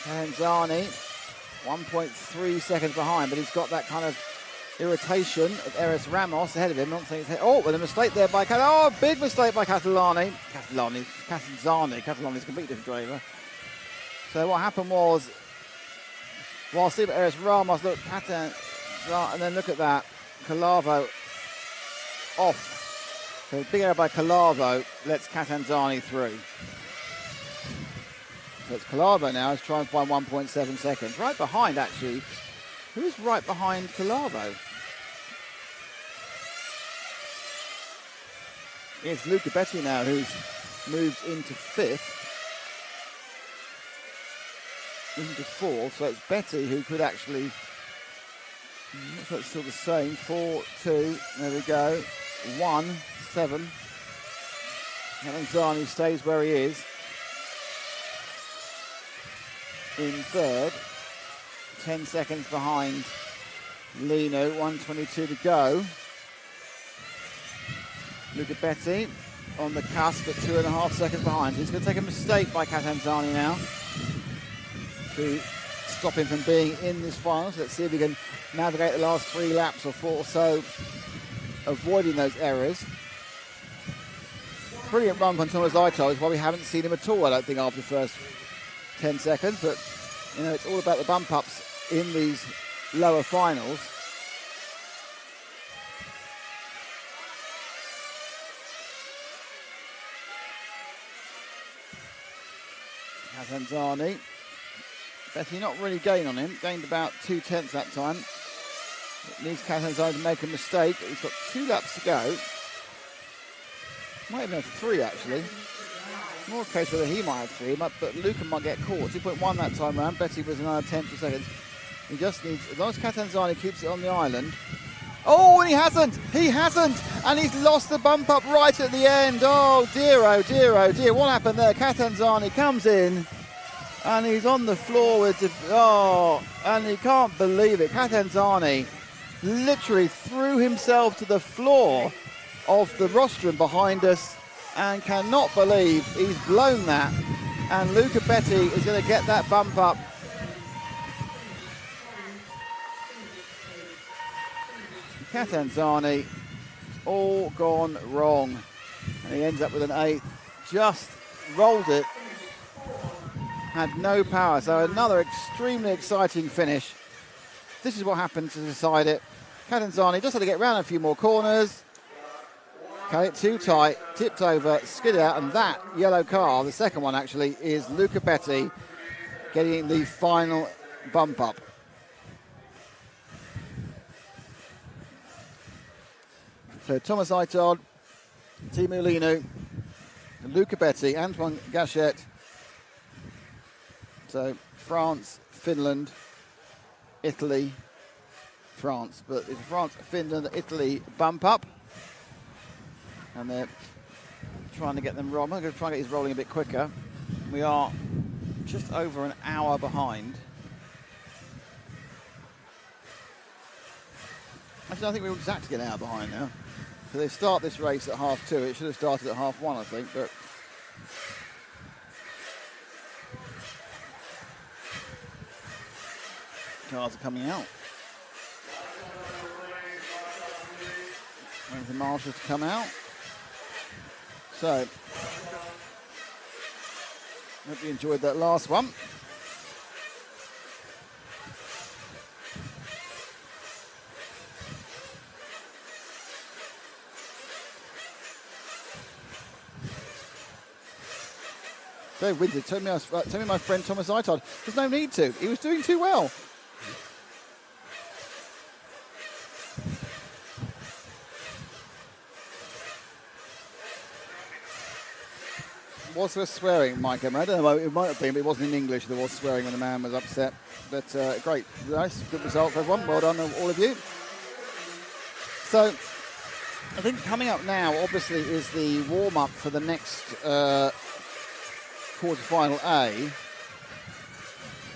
Catanzani, 1.3 seconds behind, but he's got that kind of irritation of Eres Ramos ahead of him. Oh, with a mistake there by Catanzani. Oh, big mistake by Catanzani. Catanzani's a completely different driver. So what happened was, while see Eres Ramos, look, Catanzani, and then look at that, Calavo off. So big error by Calavo lets Catanzani through. So it's Calavo now is trying to find 1.7 seconds. Right behind, actually. Who's right behind Calavo? It's Luca Betti now, who's moved into 5th. Into 4th, so it's Betti who could actually, looks like it's still the same, 4, 2, there we go, 1, 7. Catanzani stays where he is in 3rd, 10 seconds behind Lino, 1:22 to go. Luca Betti on the cusp at 2.5 seconds behind. He's going to take a mistake by Catanzani now to stop him from being in this final. So let's see if he can navigate the last 3 laps or 4 or so, avoiding those errors. Brilliant run from Thomas Aitar is why we haven't seen him at all, I don't think, after the first 10 seconds. But, you know, it's all about the bump ups in these lower finals. Catanzani. Betti not really gained on him, gained about 2/10 that time. It needs Catanzani to make a mistake. He's got 2 laps to go. Might even have 3 actually. More a case whether he might have 3, but Luca might get caught. 2.1 that time round. Betti was another 10th of seconds. He just needs, as long as Catanzani keeps it on the island. Oh, and he hasn't! He hasn't! And he's lost the bump up right at the end. Oh dear, oh dear, oh dear. What happened there? Catanzani comes in and he's on the floor with and he can't believe it. Catanzani literally threw himself to the floor of the rostrum behind us and cannot believe he's blown that. And Luca Betti is going to get that bump up. Catanzani, all gone wrong. And he ends up with an 8th. Just rolled it. Had no power. So another extremely exciting finish. This is what happened to decide it. Catanzani just had to get round a few more corners. Okay, too tight, tipped over, skid out, and that yellow car, the second one actually, is Luca Betti getting the final bump up. So Thomas Aitar, Teemu Linu, Luca Betti, Antoine Gachette. So France, Finland, Italy, France. But it's France, Finland, Italy bump up. And they're trying to get them rolling. I'm going to try and get these rolling a bit quicker. We are just over an hour behind. Actually, I think we're exactly an hour behind now. So they start this race at 2:30. It should have started at 1:30, I think, but cars are coming out. the marshals to come out. So, hope you enjoyed that last one. Very windy. Tell me my friend Thomas Untitled. There's no need to. He was doing too well. Was there swearing, Mike? I don't know. It might have been, but it wasn't in English. There was swearing when the man was upset. But great. Nice. Good result for everyone. Well done, all of you. So, I think coming up now, obviously, is the warm-up for the next quarter-final A.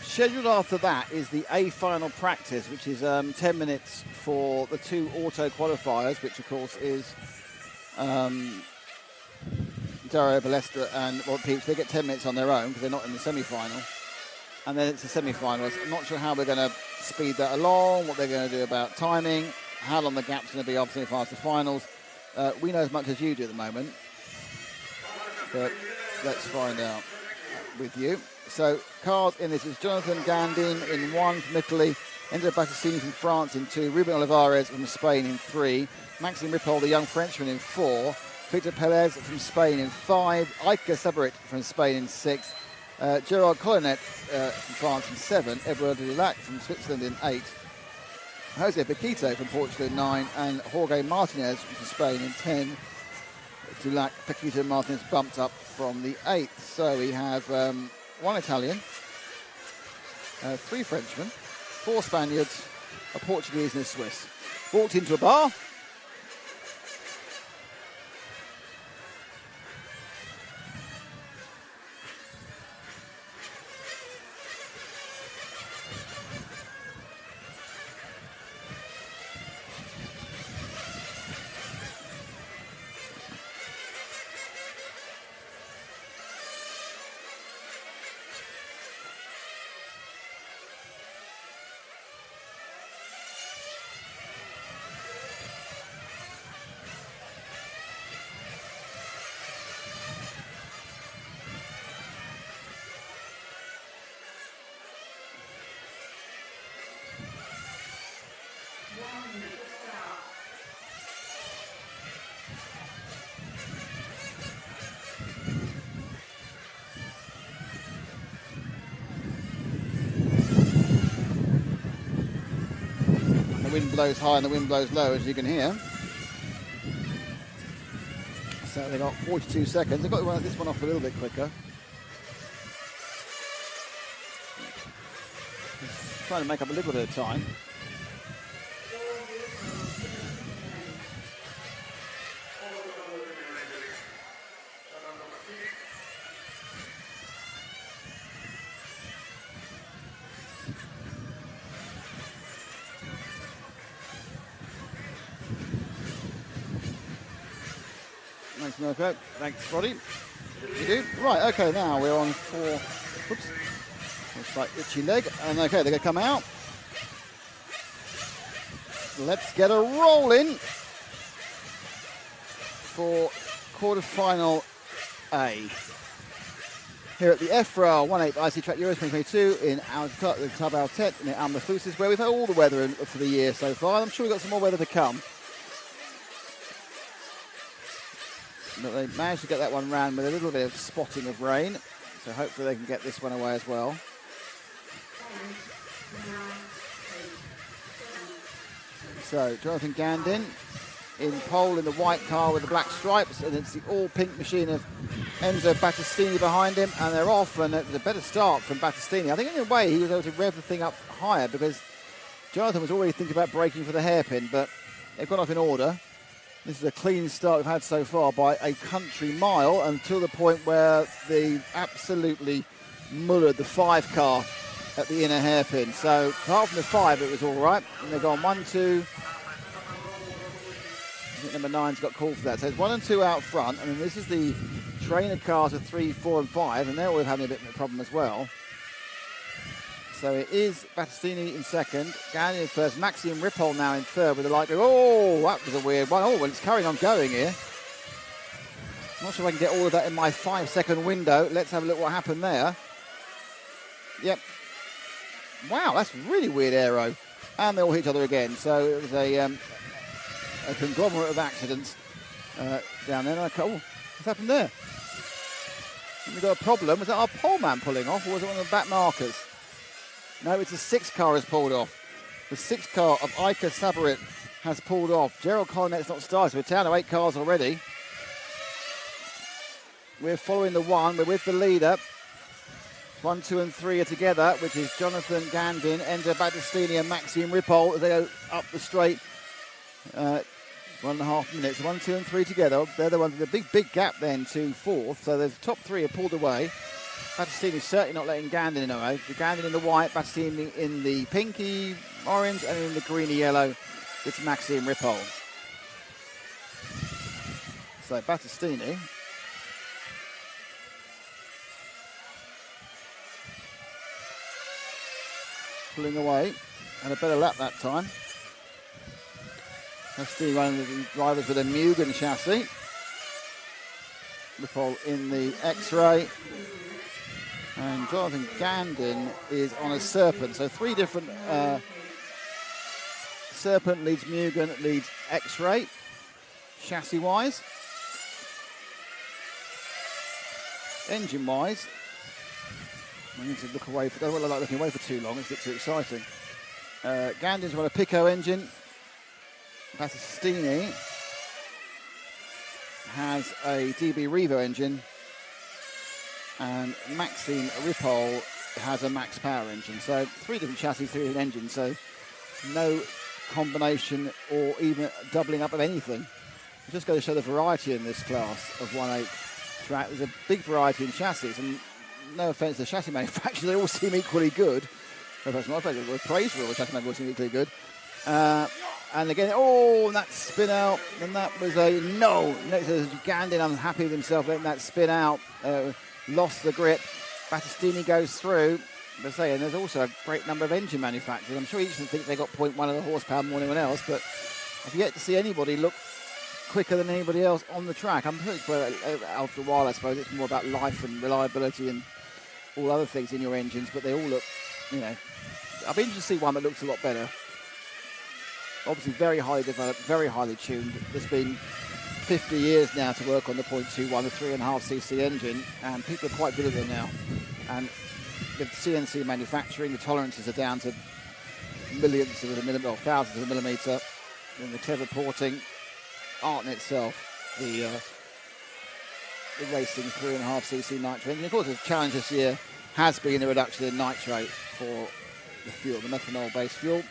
Scheduled after that is the A final practice, which is 10 minutes for the two auto qualifiers, which, of course, is Dario Balestra and Rod Peach. They get 10 minutes on their own because they're not in the semi-final. And then it's the semi-finals. I'm not sure how we're going to speed that along, what they're going to do about timing, how long the gap's going to be off semi-finals to finals. We know as much as you do at the moment. But let's find out with you. So, cars in this is Jonathan Gandin in 1 from Italy, Enzo Battistini from France in 2, Ruben Olivares from Spain in 3, Maxime Ripoll, the young Frenchman, in 4, Victor Perez from Spain in 5, Eike Sabarit from Spain in 6, Gerard Collinet from France in 7, Eduardo Dulac from Switzerland in 8, Jose Paquito from Portugal in 9, and Jorge Martinez from Spain in 10. Dulac, Paquito and Martinez bumped up from the 8th. So we have 1 Italian, 3 Frenchmen, 4 Spaniards, a Portuguese and a Swiss. Walked into a bar. The wind blows high and the wind blows low, as you can hear. So they got 42 seconds. They've got to run this one off a little bit quicker. Just trying to make up a little bit of time. Thanks, Mirko. Thanks, Roddy. You do. Right, okay, now we're on for... Whoops. Looks like itchy leg. And okay, they're going to come out. Let's get a roll in for quarter-final A. Here at the EFRA 1/8 IC Track Euros 2022 in the Club Altet in Almafusis, where we've had all the weather for the year so far. I'm sure we've got some more weather to come. But they managed to get that one round with a little bit of spotting of rain. So hopefully they can get this one away as well. So Jonathan Gandin in pole in the white car with the black stripes. And it's the all-pink machine of Enzo Battistini behind him. And they're off. And it's a better start from Battistini. I think in a way he was able to rev the thing up higher because Jonathan was already thinking about braking for the hairpin. But they've gone off in order. This is a clean start we've had so far by a country mile until the point where they absolutely mullered the 5 car at the inner hairpin. So apart from the 5, it was all right. And they've gone 1, 2. I think number 9's got called for that. So it's 1 and 2 out front. And then this is the trainer cars of 3, 4 and 5. And they're all having a bit of a problem as well. So it is Battistini in second, Gandin in first, Maxime Ripoll now in third with the light. Oh, that was a weird one. Oh, well, it's carrying on going here. Not sure if I can get all of that in my 5-second window. Let's have a look what happened there. Yep. Wow, that's really weird aero. And they all hit each other again. So it was a conglomerate of accidents down there. Oh, what's happened there? We've got a problem. Was that our pole man pulling off, or was it one of the back markers? No, it's a 6 car has pulled off. The 6 car of Iker Sabarit has pulled off. Gerald Collinet's not started, so we're down to 8 cars already. We're following the 1. We're with the leader. 1, 2 and 3 are together, which is Jonathan Gandin, Ender Battistini and Maxime Ripoll as they go up the straight. 1.5 minutes. 1, 2 and 3 together. They're the ones with a big gap then to 4th. So the top 3 are pulled away. Battistini certainly not letting Gandin in away. Gandin in the white, Battistini in the pinky orange, and in the greeny yellow, it's Maxime Ripoll. So Battistini pulling away, and a better lap that time. Battistini running the drivers with a Mugen chassis. Ripoll in the X-Ray. And Jonathan Gandin is on a Serpent. So 3 different... Serpent leads Mugen, leads X-Ray, chassis-wise. Engine-wise, I need to look away. I don't like looking away for too long. It's a bit too exciting. Gandin's run a Pico engine. Battistini has a DB Revo engine. And Maxime Ripoll has a Max Power engine. So 3 different chassis, 3 different engines. So no combination or even doubling up of anything. It's just going to show the variety in this class of 1/8 track. There's a big variety in chassis, and no offence to chassis manufacturers, they all seem equally good. Perhaps not praise for all chassis manufacturers seem equally good. And again, and that spin out, and that was a no. Next to Gandin, unhappy with himself letting that spin out. Lost the grip. Battistini goes through. But saying there's also a great number of engine manufacturers. I'm sure each of them think they got 0.1 of the horsepower more than anyone else, but I've yet to see anybody look quicker than anybody else on the track. I'm pretty after a while, I suppose, it's more about life and reliability and all other things in your engines, but they all look, I'll be interested to see one that looks a lot better. Obviously very highly developed, very highly tuned. There's been 50 years now to work on the 0.21, the 3.5cc engine, and people are quite good at them now. And with CNC manufacturing, the tolerances are down to millionths of a millimeter, or thousands of a millimeter. And the clever porting, art in itself, the racing 3.5cc nitro engine. Of course, the challenge this year has been the reduction in nitrate for the fuel, the methanol-based fuel.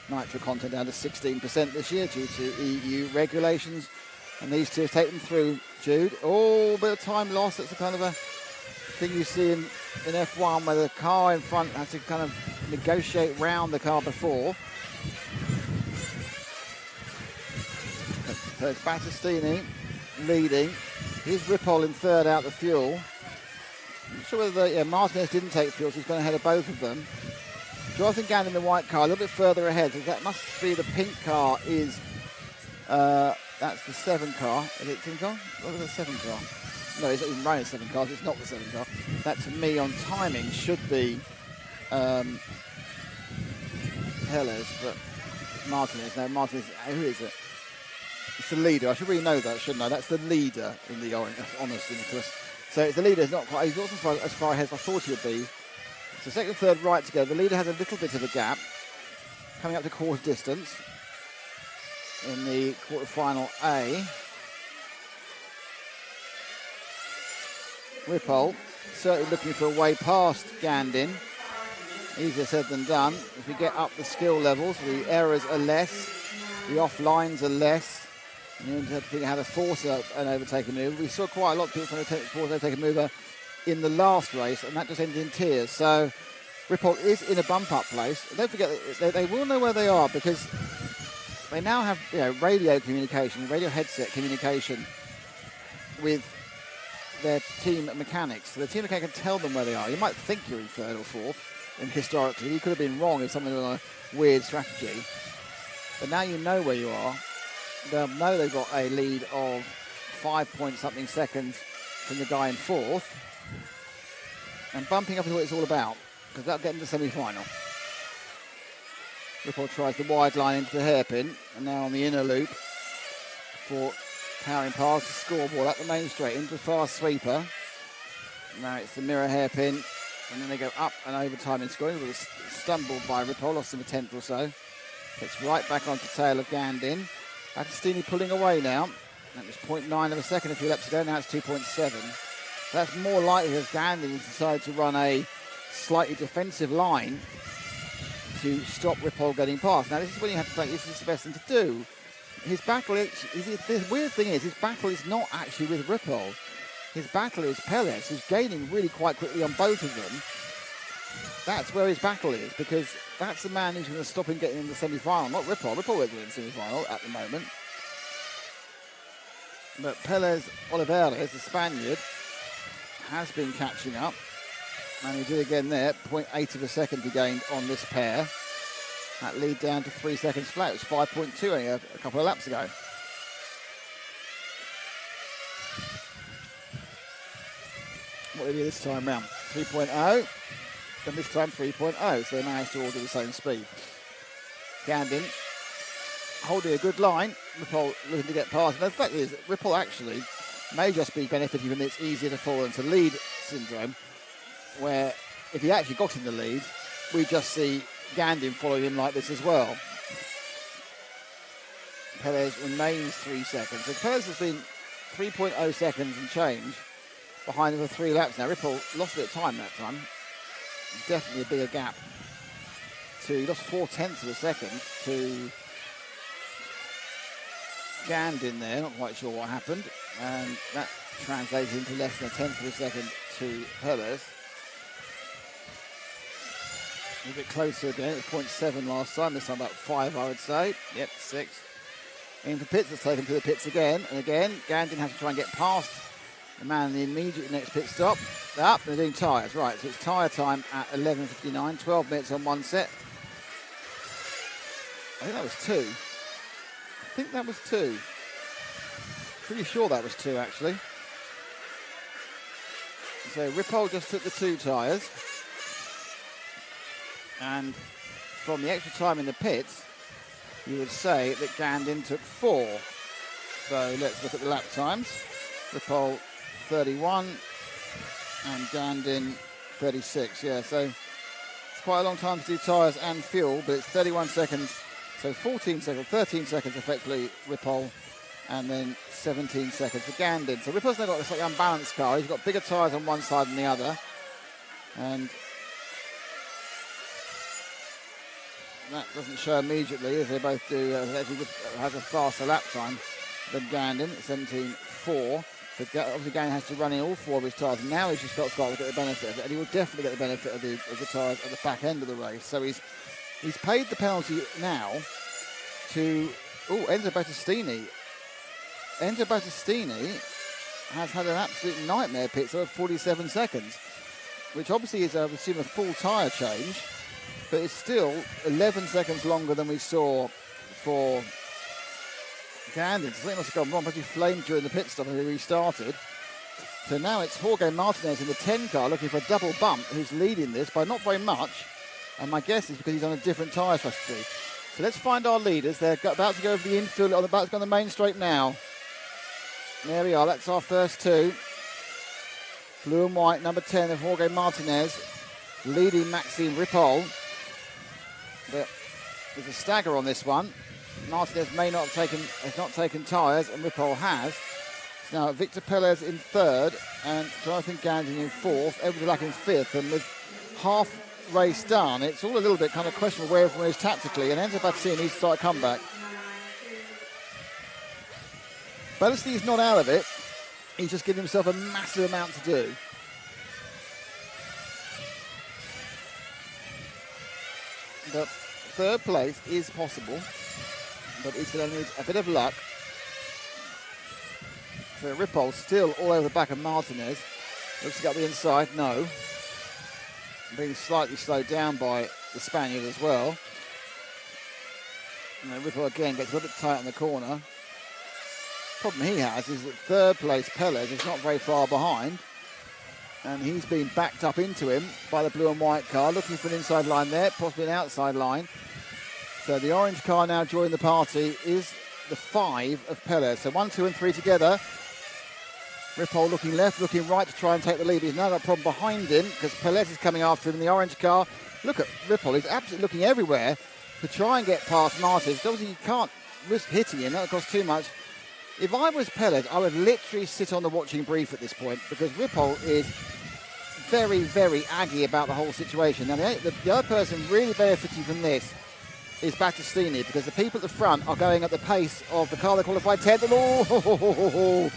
Nitro content down to 16% this year due to EU regulations. And these two take them through, Jude. Oh, a bit of time lost. That's the kind of a thing you see in F1 where the car in front has to kind of negotiate round the car before. So it's Battistini leading. Here's Ripoll in third out the fuel. I'm not sure whether Martinez didn't take fuel, so he's going ahead of both of them. Jonathan Gandin in the white car, a little bit further ahead. So that must be the pink car is... that's the 7 car. Is it 10 car? What was the 7 car? No, it's not even running 7 cars. It's not the 7 car. That, to me, on timing, should be Helles, but Martinez. No, Martinez. Who is it? It's the leader. I should really know that, shouldn't I? That's the leader in the orange. That's honestly, Nicholas. So it's the leader. It's not quite. He's not as far ahead as I thought he would be. So second, third, right together. The leader has a little bit of a gap, coming up to quarter distance in the quarter-final A. Ripoll certainly looking for a way past Gandin. Easier said than done. If we get up the skill levels, the errors are less, the off-lines are less. And you have to figure out how to force an overtaking maneuver. We saw quite a lot of people trying to force an overtaking maneuver in the last race, and that just ended in tears. So Ripoll is in a bump-up place. Don't forget that they will know where they are, because they now have radio communication, radio headset communication with their team mechanics. So the team mechanic can tell them where they are. You might think you're in third or fourth, And historically, he could have been wrong if someone was on a weird strategy. But now you know where you are. They'll know they've got a lead of 5-point-something seconds from the guy in fourth. And bumping up is what it's all about, because that'll get into the semi-final. Ripoll tries the wide line into the hairpin, and now on the inner loop for powering past the scoreboard up the main straight into the fast sweeper. Now it's the mirror hairpin, and then they go up and over time in scoring. It was stumbled by Ripoll, lost him a tenth or so. Gets right back onto the tail of Gandin. Battistini pulling away now. That was 0.9 of a second a few laps ago. Now it's 2.7. That's more likely as Gandin decided to run a slightly defensive line to stop Ripoll getting past. Now this is when you have to think this is the best thing to do. His battle the weird thing is his battle is not actually with Ripoll. His battle is Pelez, who's gaining really quite quickly on both of them. That's where his battle is, because that's the man who's going to stop him getting in the semi-final, not Ripoll. Ripoll isn't in the semi-final at the moment. But Pelez Olivares, the Spaniard, has been catching up. And he did again there, 0.8 of a second he gained on this pair. That lead down to 3 seconds flat. It was 5.2 only a couple of laps ago. What did he do this time round? 3.0. And this time 3.0. So they managed to all do the same speed. Gandin holding a good line. Ripoll looking to get past. And the fact is, Ripoll actually may just be benefiting from its easier to fall into lead syndrome, where if he actually got in the lead, we just see Gandin following him like this as well. Pelez remains 3 seconds. So Pelez has been 3.0 seconds and change behind him for 3 laps now. Ripoll lost a bit of time that time. Definitely a bigger gap. He lost 0.4 of a second to Gandin there. Not quite sure what happened. And that translates into less than 1/10 of a second to Pelez. A bit closer again. It was 0.7 last time. This time about 5, I would say. Yep, 6. In for pits. Let's take him to the pits again. And again, Gandin has to try and get past the man in the immediate next pit stop. Up, they're doing tyres. Right, so it's tyre time at 11:59. 12 minutes on one set. I think that was 2. Pretty sure that was 2, actually. So Ripoll just took the 2 tyres. And from the extra time in the pits, you would say that Gandin took 4. So let's look at the lap times. Ripoll 31 and Gandin 36. Yeah, so it's quite a long time to do tyres and fuel, but it's 31 seconds. So 14 seconds, 13 seconds effectively Ripoll, and then 17 seconds for Gandin. So Ripoll's now got this slightly unbalanced car. He's got bigger tyres on one side than the other. And that doesn't show immediately, as they both do. Has a faster lap time than Gandin, 17.4. So obviously Gandin has to run in all 4 of his tyres. Now he's just got to get the benefit of it, and he will definitely get the benefit of the tyres at the back end of the race. So he's paid the penalty now to Enzo Battistini. Enzo Battistini has had an absolute nightmare pit stop of 47 seconds, which obviously is, I assume, a full tyre change. But it's still 11 seconds longer than we saw for Gandin. So something must have gone wrong, but he flamed during the pit stop and he restarted. So now it's Jorge Martinez in the 10 car looking for a double bump, who's leading this by not very much. And my guess is because he's on a different tyre strategy. So let's find our leaders. They're about to go over the infield, about to go on the main straight now. There we are, that's our first 2. Blue and white, number 10 of Jorge Martinez, leading Maxime Ripoll. There's a stagger on this one. Martinez has not taken tyres, and Ripoll has. Now Victor Pelez in 3rd, and Jonathan Gandin in 4th, Edward Dulac in 5th, and with half race done, it's all a little bit kind of questionable where everyone is tactically, and Enzo Battistini needs to start a comeback. Battistini's not out of it. He's just giving himself a massive amount to do. But 3rd place is possible, but he's going to need a bit of luck. So Ripoll still all over the back of Martinez. Looks to get the inside, no. being slightly slowed down by the Spaniard as well. And Rippel again gets a little bit tight on the corner. Problem he has is that third place Pelez is not very far behind, and he's been backed up into him by the blue and white car, looking for an inside line there, possibly an outside line. So the orange car now joining the party is the 5 of Pelez. So 1, 2 and 3 together. Rippol looking left, looking right to try and take the lead. He's now got a problem behind him because Pelez is coming after him in the orange car. Look at Rippol, he's absolutely looking everywhere to try and get past Martins. Obviously you can't risk hitting him, that would cost too much. If I was Pelez, I would literally sit on the watching brief at this point because Rippol is very, very aggy about the whole situation. Now the other person really benefiting from this is Battistini, because the people at the front are going at the pace of the car that qualified 10th. Oh,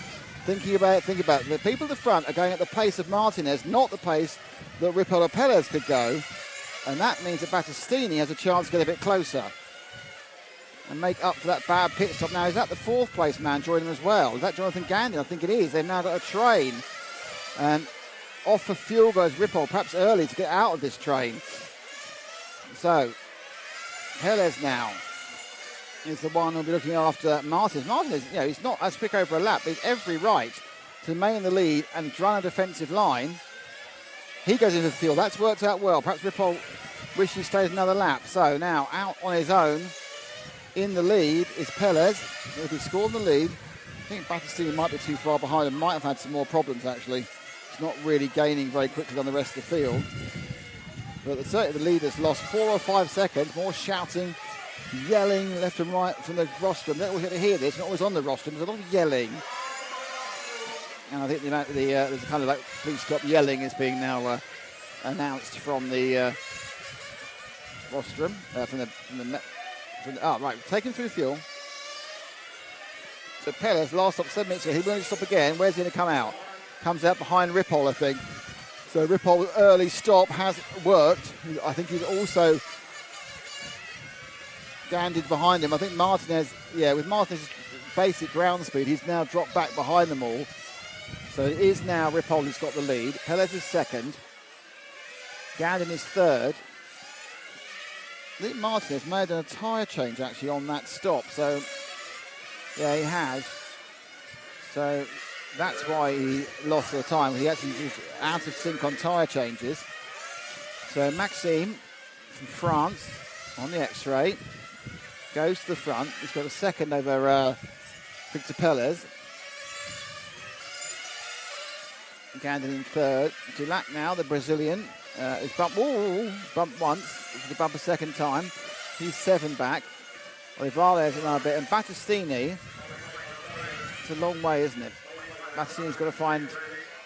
think about it. The people at the front are going at the pace of Martinez, not the pace that Rippol or Pelez could go. And that means that Battistini has a chance to get a bit closer and make up for that bad pit stop. Now, is that the 4th place man joining them as well? Is that Jonathan Gandhi? I think it is. They've now got a train. And off for fuel goes Rippol, perhaps early to get out of this train. So, Pelez now is the one who'll be looking after Martins. Martins, he's not as quick over a lap, but he's every right to remain the lead and run a defensive line. He goes into the field. That's worked out well. Perhaps Rippol wishes he stays another lap. So now out on his own in the lead is Pelez. If he scored the lead, I think Battistini might be too far behind and might have had some more problems actually. He's not really gaining very quickly on the rest of the field. But certainly the leaders lost 4 or 5 seconds. More shouting, yelling left and right from the rostrum. They're always going to hear this, not always on the rostrum. There's a lot of yelling. And I think the amount of there's kind of like please stop yelling is being now announced from the rostrum. Taking through fuel. So Pelez last stop 7 minutes ago. He won't stop again. Where's he going to come out? Comes out behind Rippol, I think. So Rippol's early stop has worked. I think he's also dandied behind him. I think Martinez, with Martinez's basic ground speed, he's now dropped back behind them all. So it is now Rippol who's got the lead. Pelez is second. Gandin is third. I think Martinez made a tyre change actually on that stop. So, he has. So that's why he lost the time. He actually was out of sync on tyre changes. So Maxime from France on the X-ray goes to the front. He's got a second over Victor Pelez. Gandin in third. Dulac now, the Brazilian, is bumped once. He bump a second time. He's 7 back. Olivares another bit. And Battistini, it's a long way, isn't it? Battistini's got to find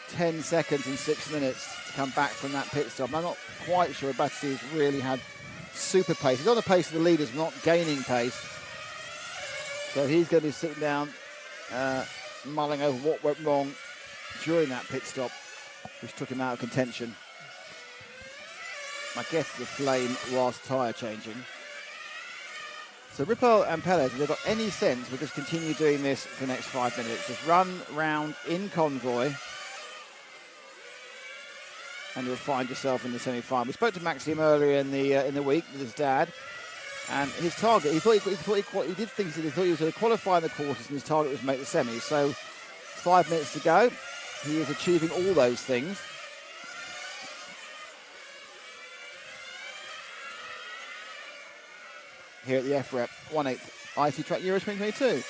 10 seconds in 6 minutes to come back from that pit stop. I'm not quite sure Battistini's really had super pace. He's on the pace of the leaders, not gaining pace. So he's going to be sitting down, mulling over what went wrong during that pit stop, which took him out of contention. My guess is the flame whilst tyre changing. So Rippol and Pelez, if they've got any sense, will just continue doing this for the next 5 minutes. Just run round in convoy and you'll find yourself in the semi-final. We spoke to Maxime earlier in the week with his dad, and his target, he thought he was going to qualify in the quarters, and his target was make the semis. So 5 minutes to go. He is achieving all those things. Here at the EFRA 1/8 IC Track Euro 2022.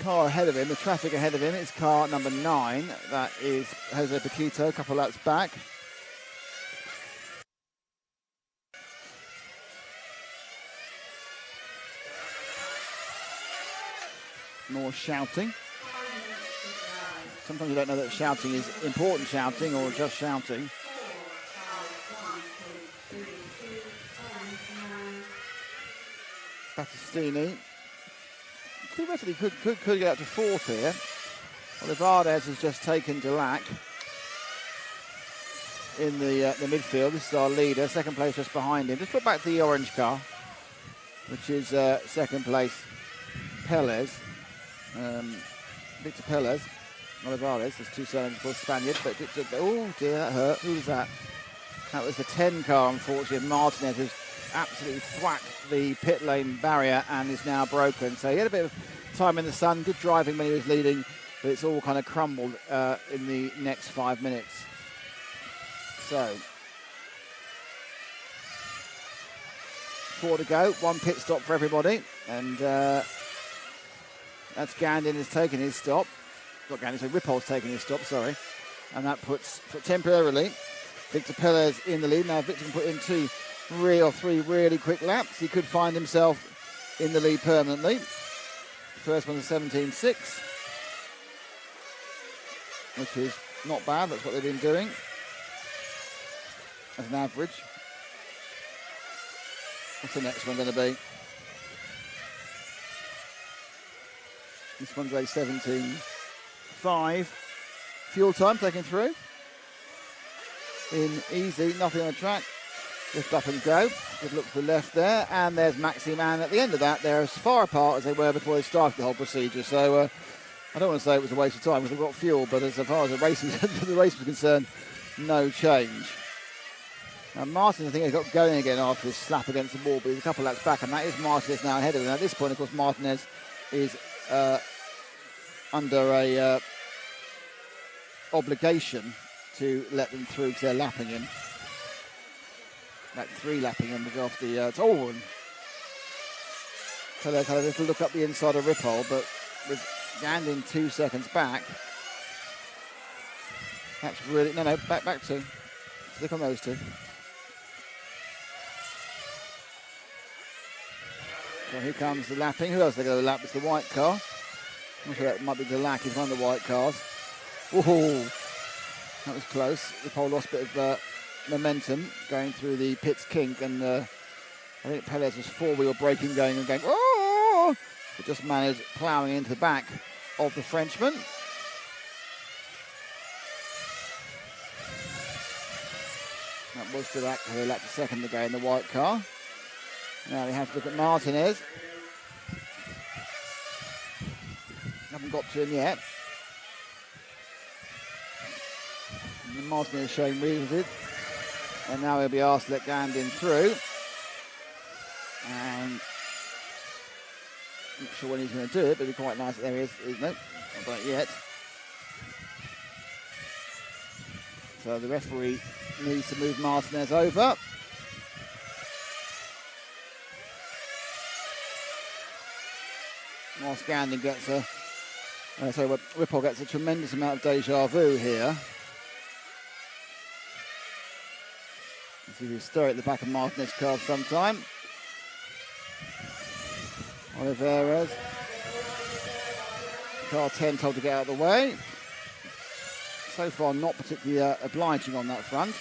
Car ahead of him, the traffic ahead of him, is car number 9. That is Jose Paquito, a couple of laps back. More shouting. Sometimes you don't know that shouting is important shouting or just shouting. Battistini theoretically could get up to 4th here. Olivares has just taken Dulac in the midfield. This is our leader, second place just behind him. Just put back the orange car, which is second place Pelez, Victor Pelez. Olivares, there's 2 seconds for Spaniard, but oh dear, that hurt. Who was that? That was the 10 car, unfortunately. Martinez has absolutely thwacked the pit lane barrier and is now broken. So he had a bit of time in the sun, good driving when he was leading, but it's all kind of crumbled in the next 5 minutes. So, 4 to go, 1 pit stop for everybody, and that's Gandin has taken his stop. Not Gandin, so Ripoll's taken his stop, sorry. And that puts temporarily Victor Perez in the lead. Now Victor can put in 2 or 3 really quick laps. He could find himself in the lead permanently. First one's a 17.6, which is not bad. That's what they've been doing as an average. What's the next one going to be? This one's a 17.5. Fuel time taken through. In easy, nothing on the track. Lift up and go. Good look to the left there. And there's Maxime. And at the end of that, they're as far apart as they were before they started the whole procedure. So I don't want to say it was a waste of time because they've got fuel, but as far as the race was concerned, no change. Now Martin, I think, he got going again after his slap against the wall, but he's a couple laps back, and that is Martinez now ahead of him. At this point, of course, Martinez is under a obligation to let them through because they're lapping him. Like 3 lapping him off the... and Perez had a little look up the inside of Ripoll, but with Gandin 2 seconds back, that's really... No, back 2. Stick on those 2. So here comes the lapping. Who else are they going to lap? It's the white car. I'm sure that might be Delac. He's one of the white cars. Whoa, that was close. Ripoll lost a bit of momentum going through the pits kink, and I think Perez was 4-wheel braking going and going, oh! But just managed ploughing into the back of the Frenchman. That was Delac, who lapped a second ago in the white car. Now we have to look at Martinez. Haven't got to him yet. And Martinez showing reasons. And now he'll be asked to let Gandin through. And I'm not sure when he's going to do it, but it'd be quite nice. There he is. Nope, not done it yet. So the referee needs to move Martinez over. Whilst Gandin gets Ripoll gets a tremendous amount of deja vu here. See if you stir at the back of Martinez's car sometime. Olivares. Car 10 told to get out of the way. So far not particularly obliging on that front.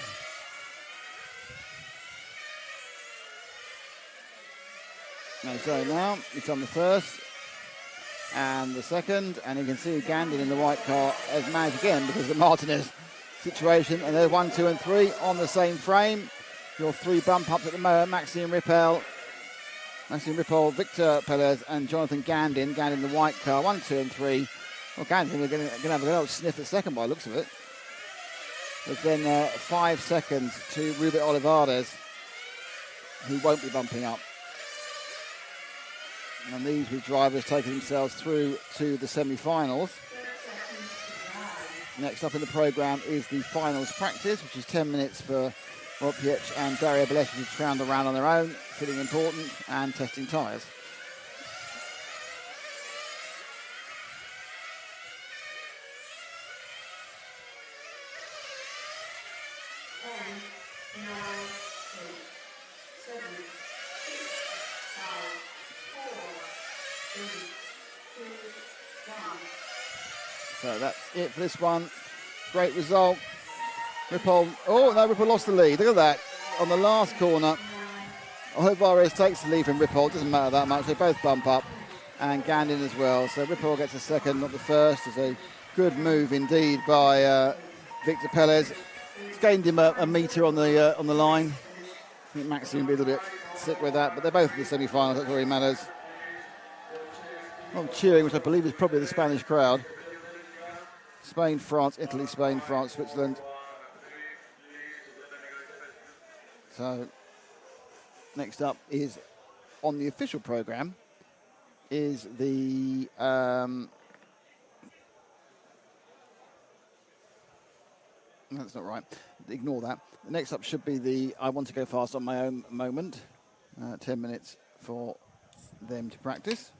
No, so now it's on the first and the second, and you can see Gandin in the white car has managed again because of the Martinez situation, and they're 1, 2 and 3 on the same frame. Your 3 bump ups at the moment: Maxime Ripoll, Victor Perez and Jonathan Gandin. Gandin in the white car, 1, 2 and 3. Well, Gandin are going to have a good old sniff at second by the looks of it. There's then 5 seconds to Rubén Olivares, who won't be bumping up. And these with drivers taking themselves through to the semi-finals. Next up in the programme is the finals practice, which is 10 minutes for Rob Pietsch and Dario Baletti to round around on their own, feeling important and testing tyres. So that's it for this one. Great result. Ripoll lost the lead. Look at that. On the last corner, Olivares takes the lead from Ripoll. Doesn't matter that much. They both bump up. And Gandin as well. So Ripoll gets a second, not the first. It's a good move indeed by Victor Perez. It's gained him a metre on the line. I think Maxime will be a little bit sick with that, but they're both in the semi-finals. That's what really matters. Well, cheering, which I believe is probably the Spanish crowd. Spain, France, Italy, Spain, France, Switzerland. So next up is on the official programme is the that's not right. Ignore that. Next up should be the I want to go fast on my own moment. 10 minutes for them to practice.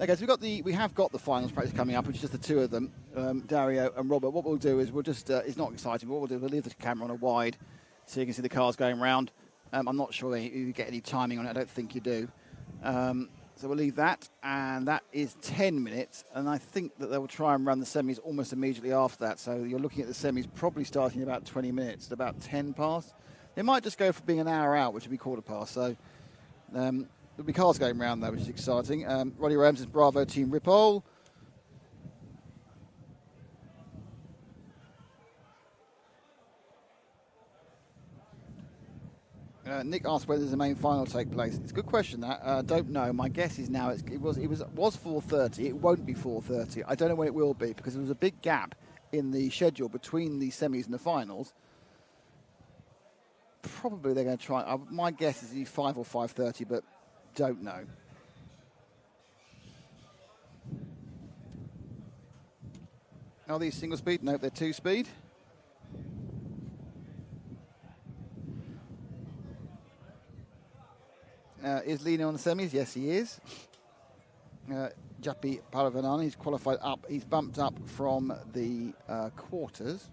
Okay, so we have got the finals practice coming up, which is just the two of them, Dario and Robert. What we'll do is we'll just it's not exciting. But what we'll do is we'll leave the camera on a wide, so you can see the cars going round. I'm not sure you get any timing on it. I don't think you do. So we'll leave that, and that is 10 minutes. And I think that they will try and run the semis almost immediately after that. So you're looking at the semis probably starting in about 20 minutes, about 10 past. They might just go for being an hour out, which would be quarter past. So. There'll be cars going round, though, which is exciting. Roddy Rams is Bravo Team Ripoll. Nick asked whether the main final take place. It's a good question, that. Don't know. My guess is now it was 4:30. It won't be 4:30. I don't know when it will be because there was a big gap in the schedule between the semis and the finals. Probably they're going to try. My guess is either 5 or 5:30, but don't know. Are these single speed? No, they're two speed. Is Lino on the semis? Yes, he is. Jappi Paravanani, he's qualified up. He's bumped up from the quarters.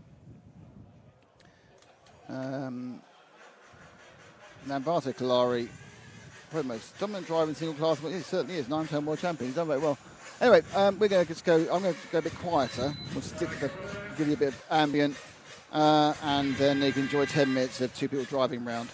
Nambato Kalari, probably most dominant driver in single class. Well, he certainly is. 9-time world champion. He's done very well. Anyway, we're going to just go. I'm going to go a bit quieter. We'll give you a bit of ambient, and then you can enjoy 10 minutes of two people driving round.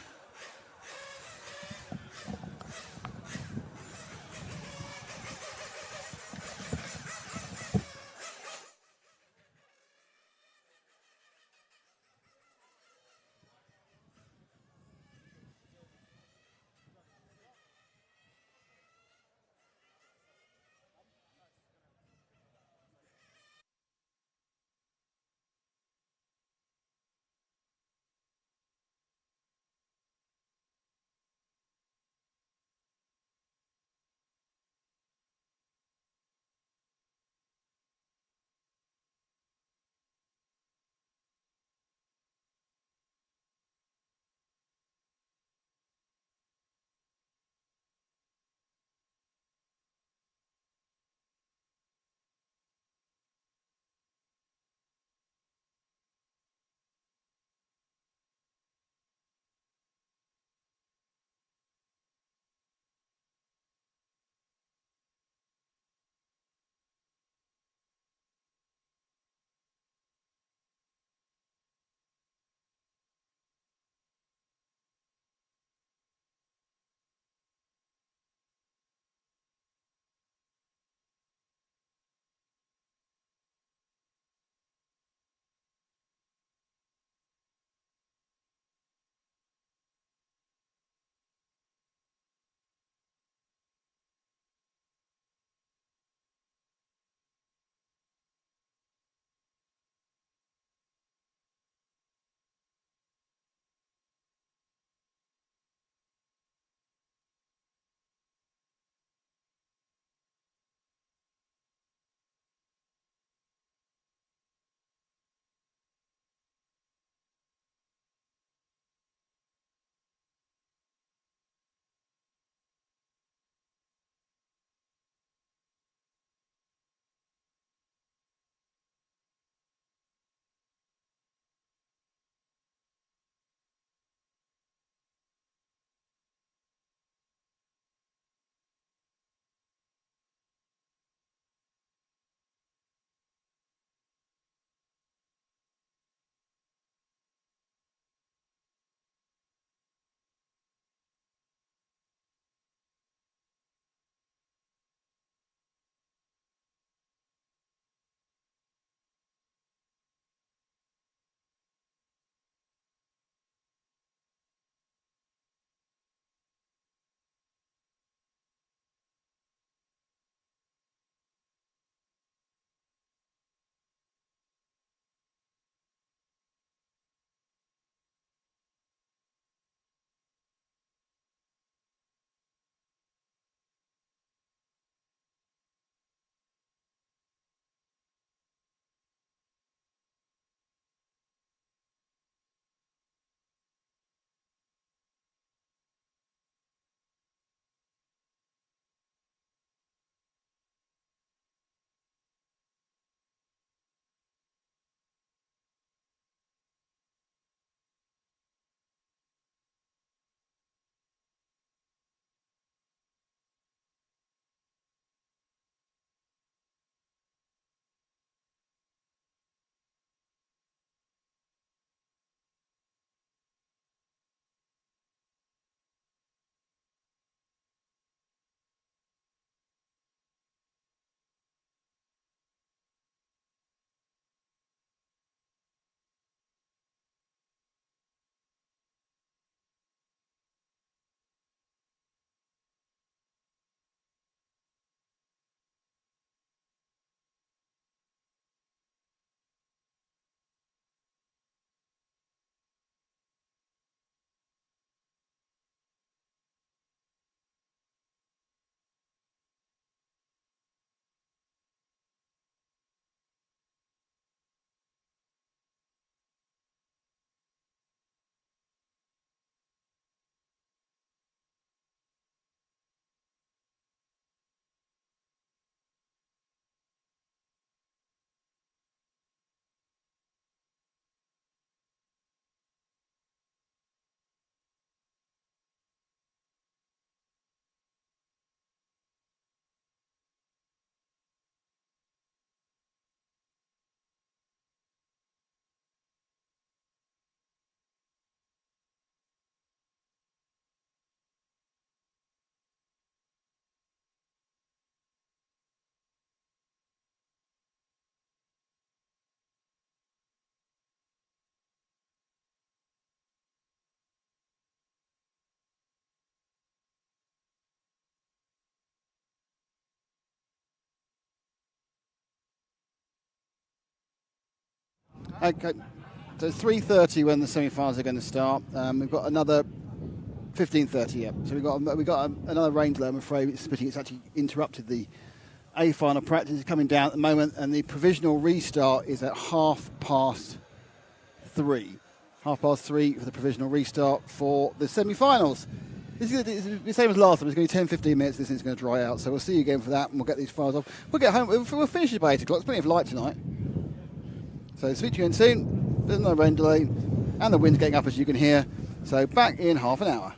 Okay. So 3:30 when the semi-finals are going to start. We've got another 15:30. Yeah. So we've got another rain delay. I'm afraid it's splitting. It's actually interrupted the A final practice. Is coming down at the moment, and the provisional restart is at 3:30. 3:30 for the provisional restart for the semi-finals. This is the same as last time. It's going to be 10, 15 minutes. This thing's going to dry out. So we'll see you again for that, and we'll get these files off. We'll get home. We'll finish it by 8 o'clock. There's plenty of light tonight. So speak to you again soon. There's no rain delay, and the wind's getting up, as you can hear. So back in half an hour.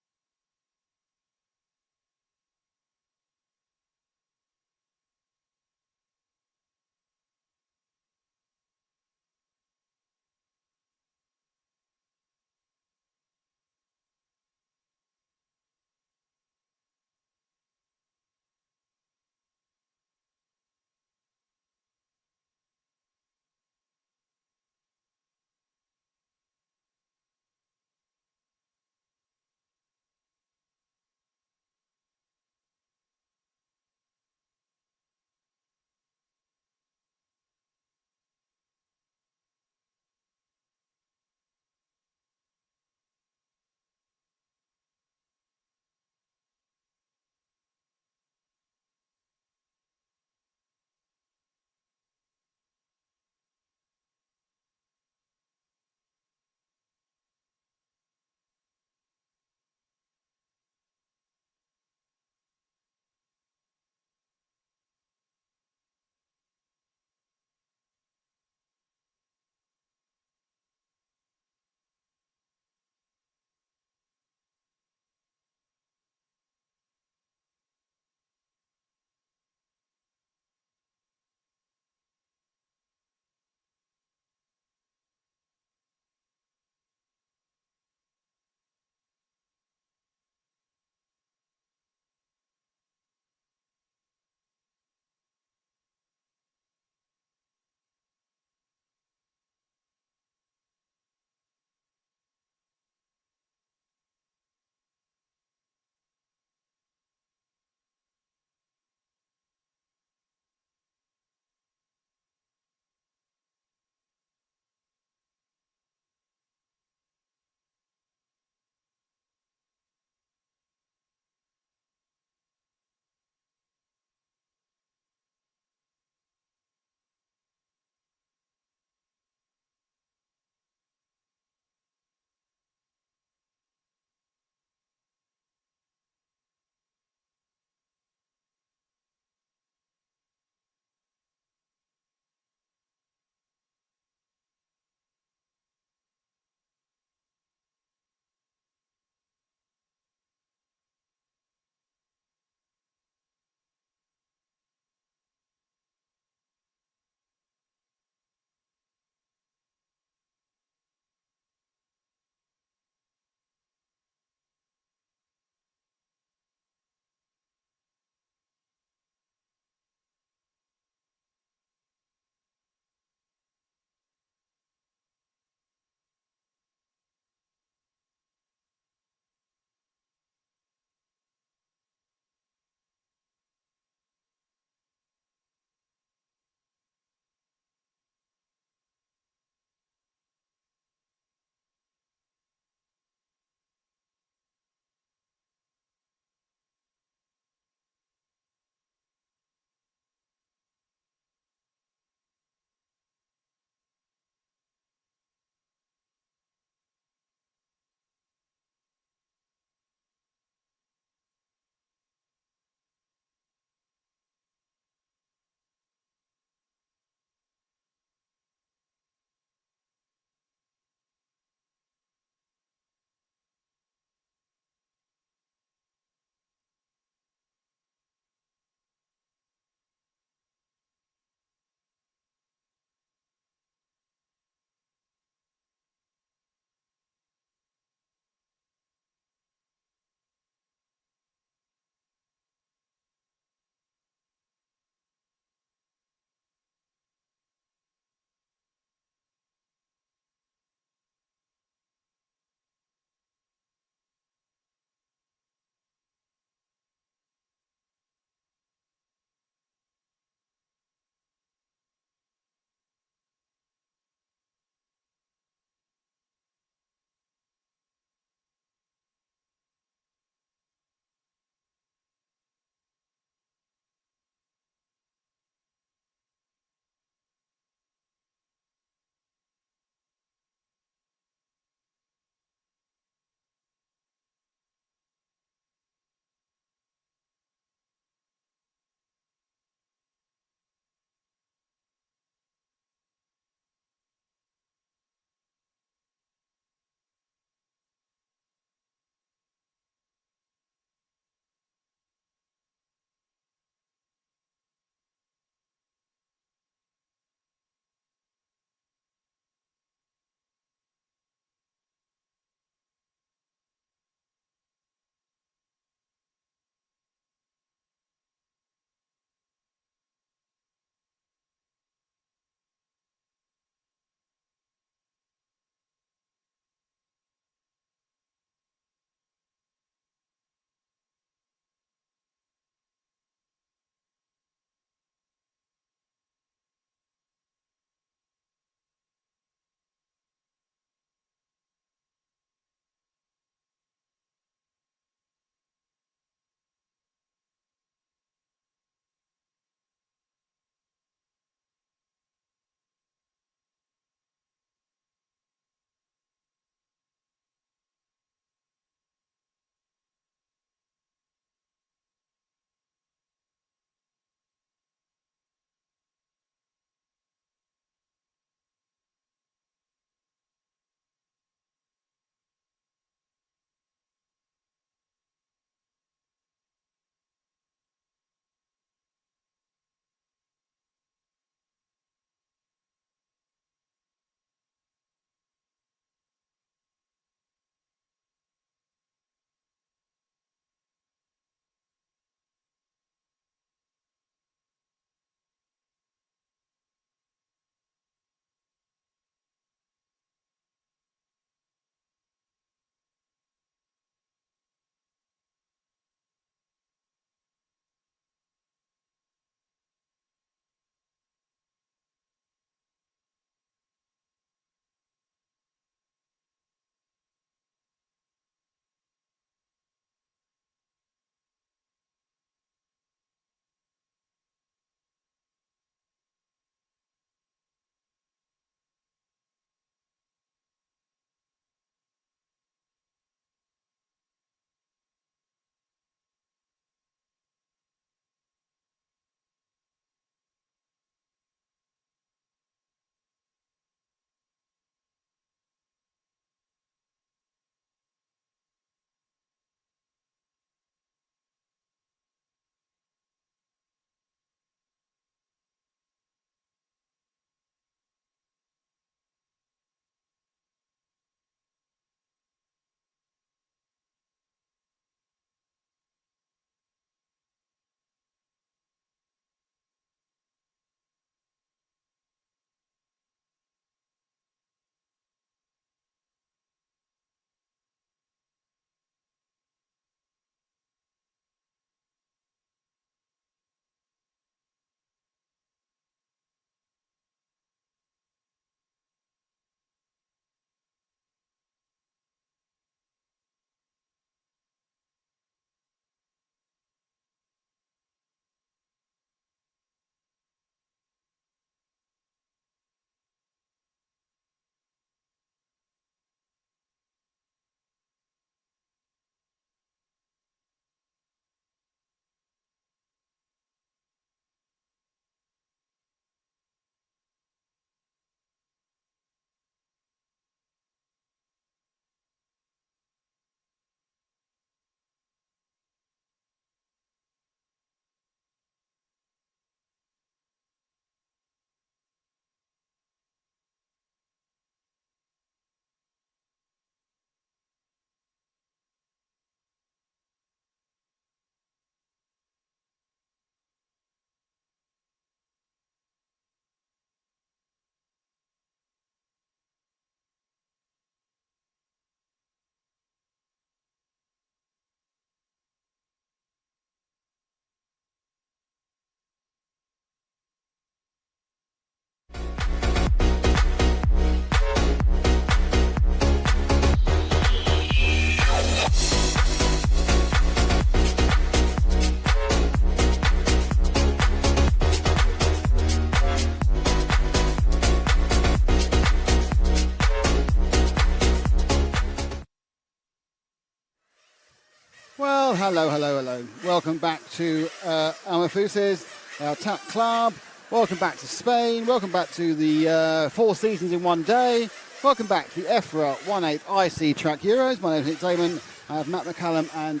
Well, hello. Welcome back to Amafuses, our TAP club. Welcome back to Spain. Welcome back to the 4 seasons in one day. Welcome back to the EFRA 1/8 IC Track Euros. My name is Nick Damon. I have Matt McCallum and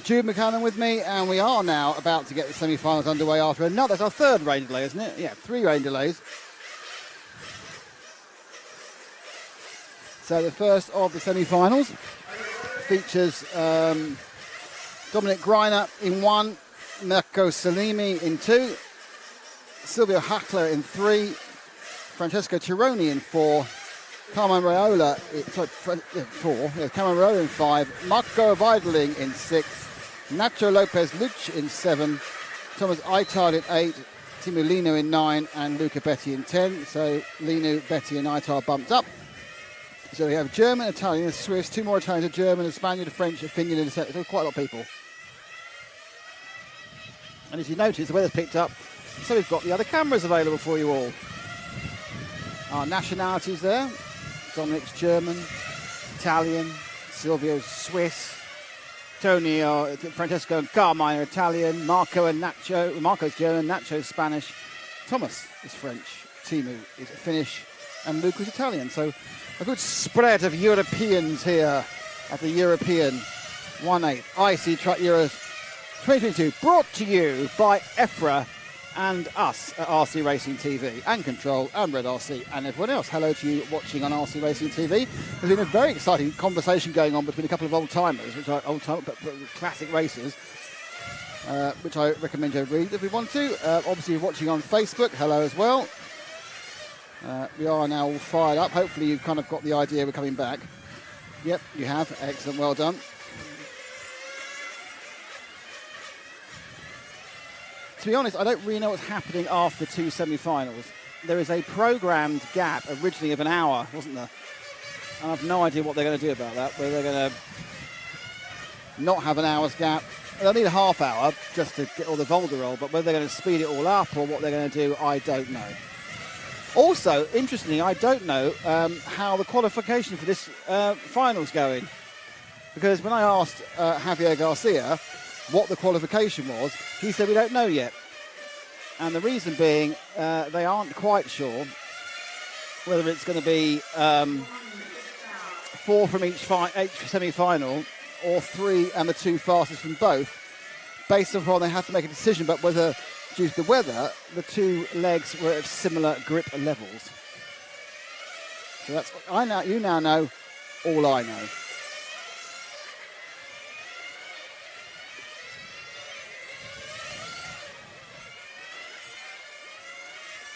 Jude McCallum with me, and we are now about to get the semi-finals underway after another. That's our third rain delay, isn't it? Yeah, 3 rain delays. So the first of the semi-finals features Dominic Greiner in 1, Mirko Salimi in 2, Silvio Hackler in 3, Francesco Tironi in 4, Carmen Raiola in 5, Marco Weidling in 6, Nacho Lopez Luch in 7, Thomas Eitard in 8, Timo Lino in 9, and Luca Betti in 10. So Lino, Betti and Eitard bumped up. So we have German, Italian, and Swiss, 2 more Italians, a German, a Spaniard, a French, a Finnish, and a Czech. So quite a lot of people. And as you notice, the weather's picked up, so we've got the other cameras available for you all. Our nationalities there. Dominic's German, Italian, Silvio's Swiss, Tony, Francesco and Carmine are Italian, Marco and Nacho, Marco's German, Nacho's Spanish, Thomas is French, Timu is Finnish, and Luke is Italian. So a good spread of Europeans here at the European 1/8 IC Truck Euros 2022, brought to you by EFRA and us at RC Racing TV, and Control, and Red RC, and everyone else. Hello to you watching on RC Racing TV. There's been a very exciting conversation going on between a couple of old-timers, which are classic racers, which I recommend you read if we want to. Obviously, you're watching on Facebook. Hello as well. We are now all fired up. Hopefully, you've kind of got the idea we're coming back. Yep, you have. Excellent. Well done. To be honest, I don't really know what's happening after the 2 semi-finals. There is a programmed gap originally of an hour, wasn't there? And I have no idea what they're going to do about that. Whether they're going to not have an hour's gap. They'll need a half hour just to get all the Volderol, but whether they're going to speed it all up or what they're going to do, I don't know. Also, interestingly, I don't know how the qualification for this final's going. Because when I asked Javier Garcia what the qualification was, he said we don't know yet. And the reason being, they aren't quite sure whether it's going to be 4 from each semi-final or 3 and the 2 fastest from both, based upon they have to make a decision about whether, due to the weather, the 2 legs were at similar grip levels. So that's, you now know all I know.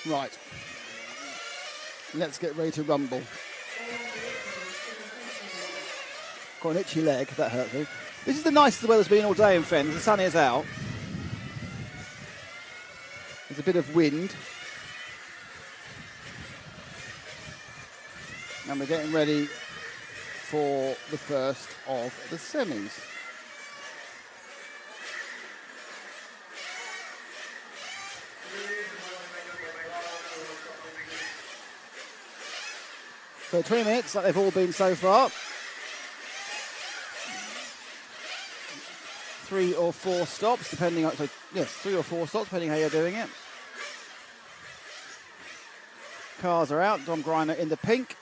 Right, let's get ready to rumble. Got an itchy leg, that hurt me. This is the nicest the weather's been all day in Fens. The sun is out. There's a bit of wind. And we're getting ready for the first of the semis. So 20 minutes, like they've all been so far. 3 or 4 stops, depending on, so yes, 3 or 4 stops, depending how you're doing it. Cars are out, Dom Greiner in the pink.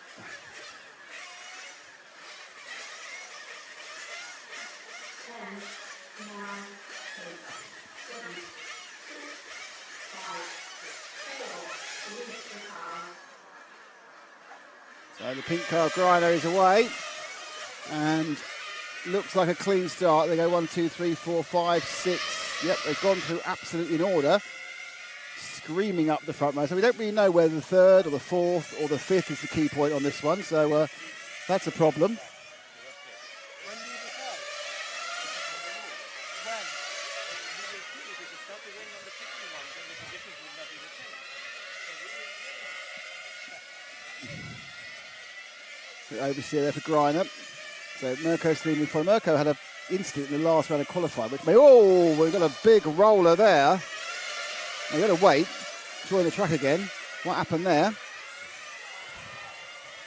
So the pink car Greiner is away, and looks like a clean start. They go 1, 2, 3, 4, 5, 6. Yep, they've gone through absolutely in order, screaming up the front row. So we don't really know whether the 3rd or the 4th or the 5th is the key point on this one. So that's a problem. Oversteer there for Greiner. So Mirko's leading for Mirko had an incident in the last round of qualifying, which may, oh, we've got a big roller there. We've got to wait, join the track again. What happened there?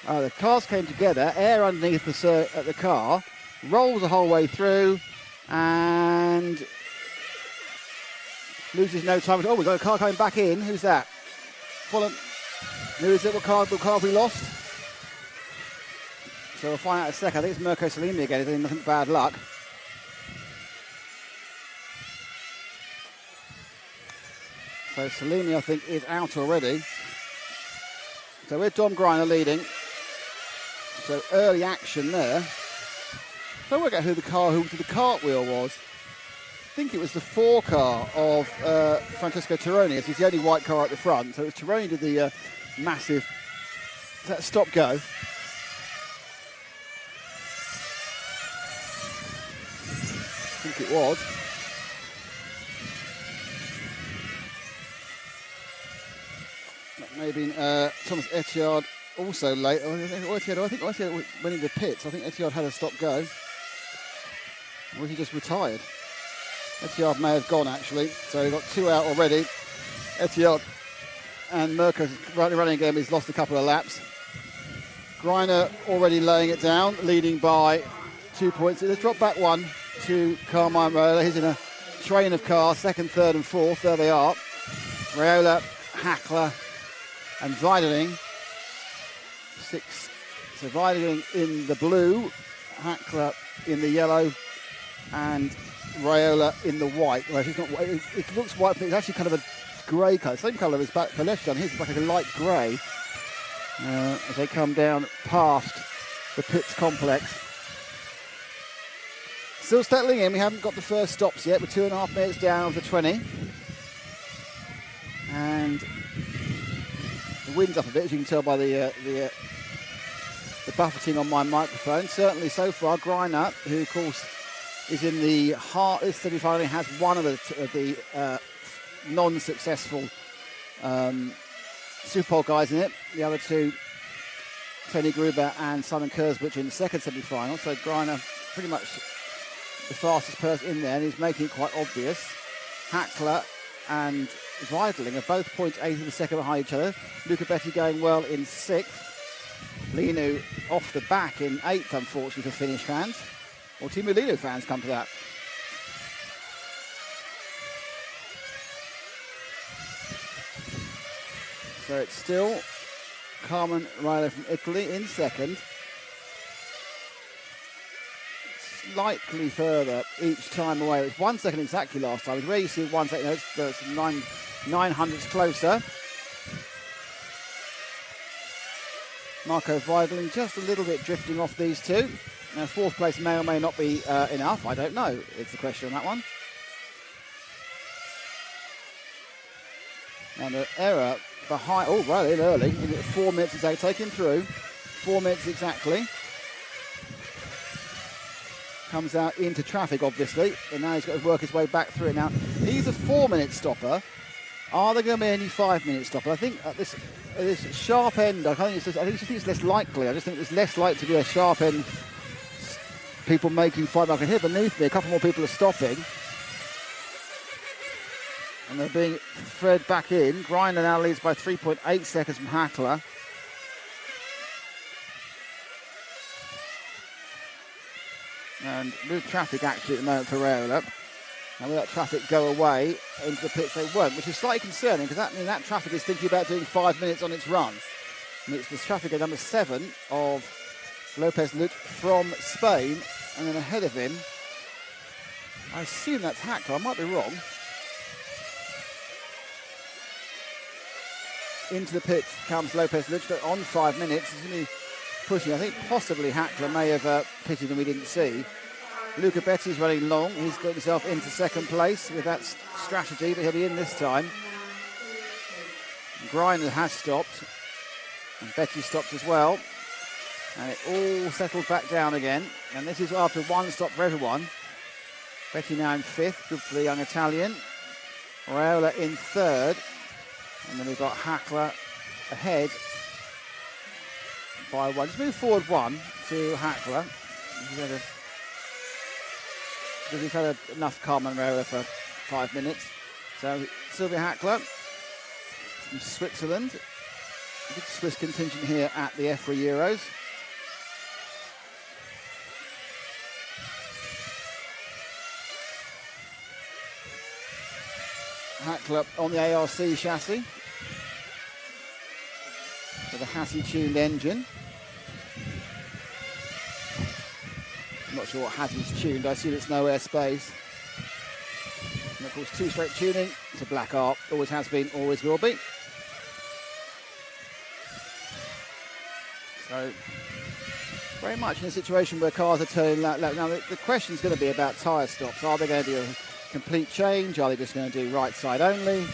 The cars came together, air underneath the car, rolls the whole way through, And loses no time. Oh, we've got a car coming back in. Who's that? Follow. Who is it? What car have we lost? So we'll find out in a second. I think it's Mirko Salimi again. He's nothing but bad luck. So Salimi, I think, is out already. So we're Dom Greiner leading. So early action there. So I work out who the cartwheel was. I think it was the 4 car of Francesco Tironi, as he's the only white car at the front. So it was Tironi did the massive stop-go. I think it was. That may have been Thomas Etillard also late. I think Etillard went into the pits. I think Etillard had a stop-go. Or was he just retired? Etillard may have gone, actually. So we've got 2 out already. Etillard and Mirko's running again. He's lost a couple of laps. Greiner already laying it down, leading by 2 points. Let's drop back 1 to Carmine Raiola. He's in a train of cars, 2nd, 3rd and 4th. There they are. Raiola, Hackler and Weideling. 6. So Weideling in the blue, Hackler in the yellow, and Raiola in the white. Well, it's not white. It looks white, but it's actually kind of a grey colour. Same colour as Palestra on his. It's like a light grey as they come down past the pits complex. Still settling in. We haven't got the first stops yet. We're 2.5 minutes down of the 20. And the wind's up a bit, as you can tell by the buffeting on my microphone. Certainly so far, Greiner, who of course is in the heart of this semi-final, has one of the non-successful Superpole guys in it. The other 2, Tony Gruber and Simon Kurzbuch, in the second semi-final. So Greiner pretty much the fastest person in there, and he's making it quite obvious. Hackler and Weideling are both 0.8 of a second behind each other. Luca Betti going well in 6th. Linu off the back in 8th, unfortunately, for Finnish fans. Or Team Linu fans come to that. So it's still Carmen Raiola from Italy in 2nd. Slightly further each time away. It was 1 second exactly last time. It's where you see 1 second. No, it's 9 hundredths closer. Marco Weideling just a little bit drifting off these 2. Now 4th place may or may not be enough. I don't know. It's the question on that one. And an error behind. Oh, right in early. In 4 minutes exactly. Take him through. 4 minutes exactly. Comes out into traffic, obviously, and now he's got to work his way back through it. Now, he's a 4-minute stopper. Are there going to be any 5-minute stopper? I think at this sharp end, I think it's less likely. I just think it's less likely to be a sharp end. People making 5. I can hear beneath me a couple more people are stopping. And they're being fed back in. Greiner now leads by 3.8 seconds from Hackler. And with traffic actually at the moment for Raiola. And will that traffic go away into the pits? They won't, which is slightly concerning, because that means that traffic is thinking about doing 5 minutes on its run. And it's the traffic at number 7 of Lopez Luch from Spain, and then ahead of him, I assume that's Hackler. I might be wrong. Into the pits comes Lopez Luch on 5 minutes. He's going to be pushing. I think possibly Hackler may have pitted and we didn't see. Luca Betti's running long. He's got himself into 2nd place with that strategy, but he'll be in this time. Greiner has stopped, and Betti stopped as well. And it all settled back down again. And this is after 1 stop for everyone. Betti now in 5th, good for the young Italian. Raiola in 3rd. And then we've got Hackler ahead by 1. Just move forward 1 to Hackler. He's had enough Carmen Raiola for 5 minutes. So Sylvia Hackler from Switzerland. Good Swiss contingent here at the EFRA Euros. Hackler on the ARC chassis with a Hassie-tuned engine. I'm not sure what Hassie's tuned. I assume it's no airspace. And of course, two-stroke tuning. It's a black art. Always has been, always will be. So, very much in a situation where cars are turning left. Now, the question is going to be about tyre stops. Are they going to do a complete change? Are they just going to do right side only?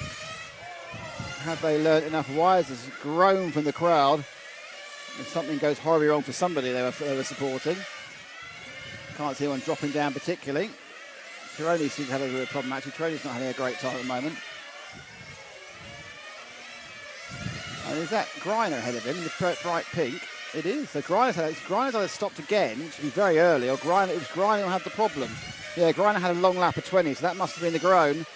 Have they learnt enough wires? There's a groan from the crowd. If something goes horribly wrong for somebody they were supporting. Can't see anyone dropping down particularly. Tironi seems to have a real problem actually. Tironi's not having a great time at the moment. And is that Greiner ahead of him in the bright pink? It is. So Greiner's either stopped again, which would be very early, or it was Greiner who had the problem. Yeah, Greiner had a long lap of 20, so that must have been the groan.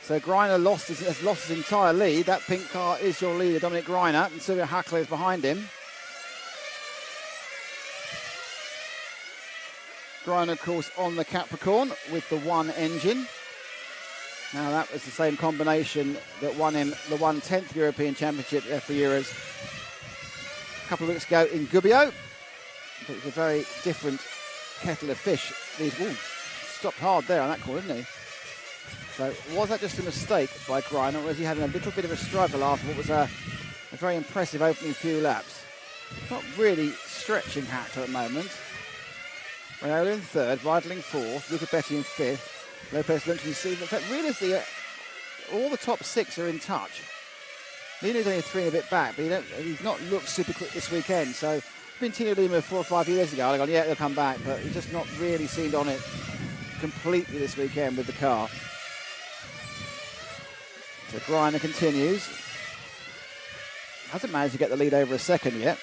So Greiner has lost his entire lead. That pink car is your leader, Dominic Greiner, and Sylvia Hackler is behind him. Greiner, of course, on the Capricorn with the one engine. Now that was the same combination that won him the 1/10th European Championship EFRA Euros a couple of weeks ago in Gubbio. But it's a very different kettle of fish. Stopped hard there on that corner, didn't he? So was that just a mistake by Greiner, or was he having a little bit of a struggle after what was a very impressive opening few laps? Not really stretching Hackler at the moment. Raiola in third, Weidling fourth, Luca Betti in fifth, Lopez Lynch in seventh. In fact, realistically, all the top six are in touch. Lino's only 3 and a bit back, but he's not looked super quick this weekend. So, been Tino Lima 4 or 5 years ago, I'd have gone, yeah, he'll come back, but he's just not really seemed on it completely this weekend with the car. So Greiner continues. Hasn't managed to get the lead over a second yet.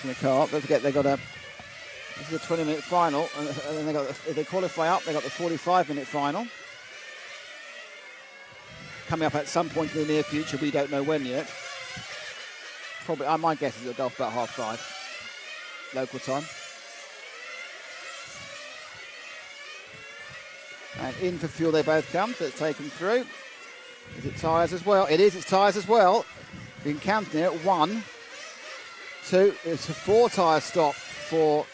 In the car. Don't forget this is a 20-minute final, and then if they qualify up, they got the 45-minute final coming up at some point in the near future. We don't know when yet. Probably, my guess is it'll go off about 5:30 local time. And in for fuel they both come, so it's taken through. Is it tyres as well? It is. It's tyres as well. You can count it. 1, 2, it's a 4 tyre stop for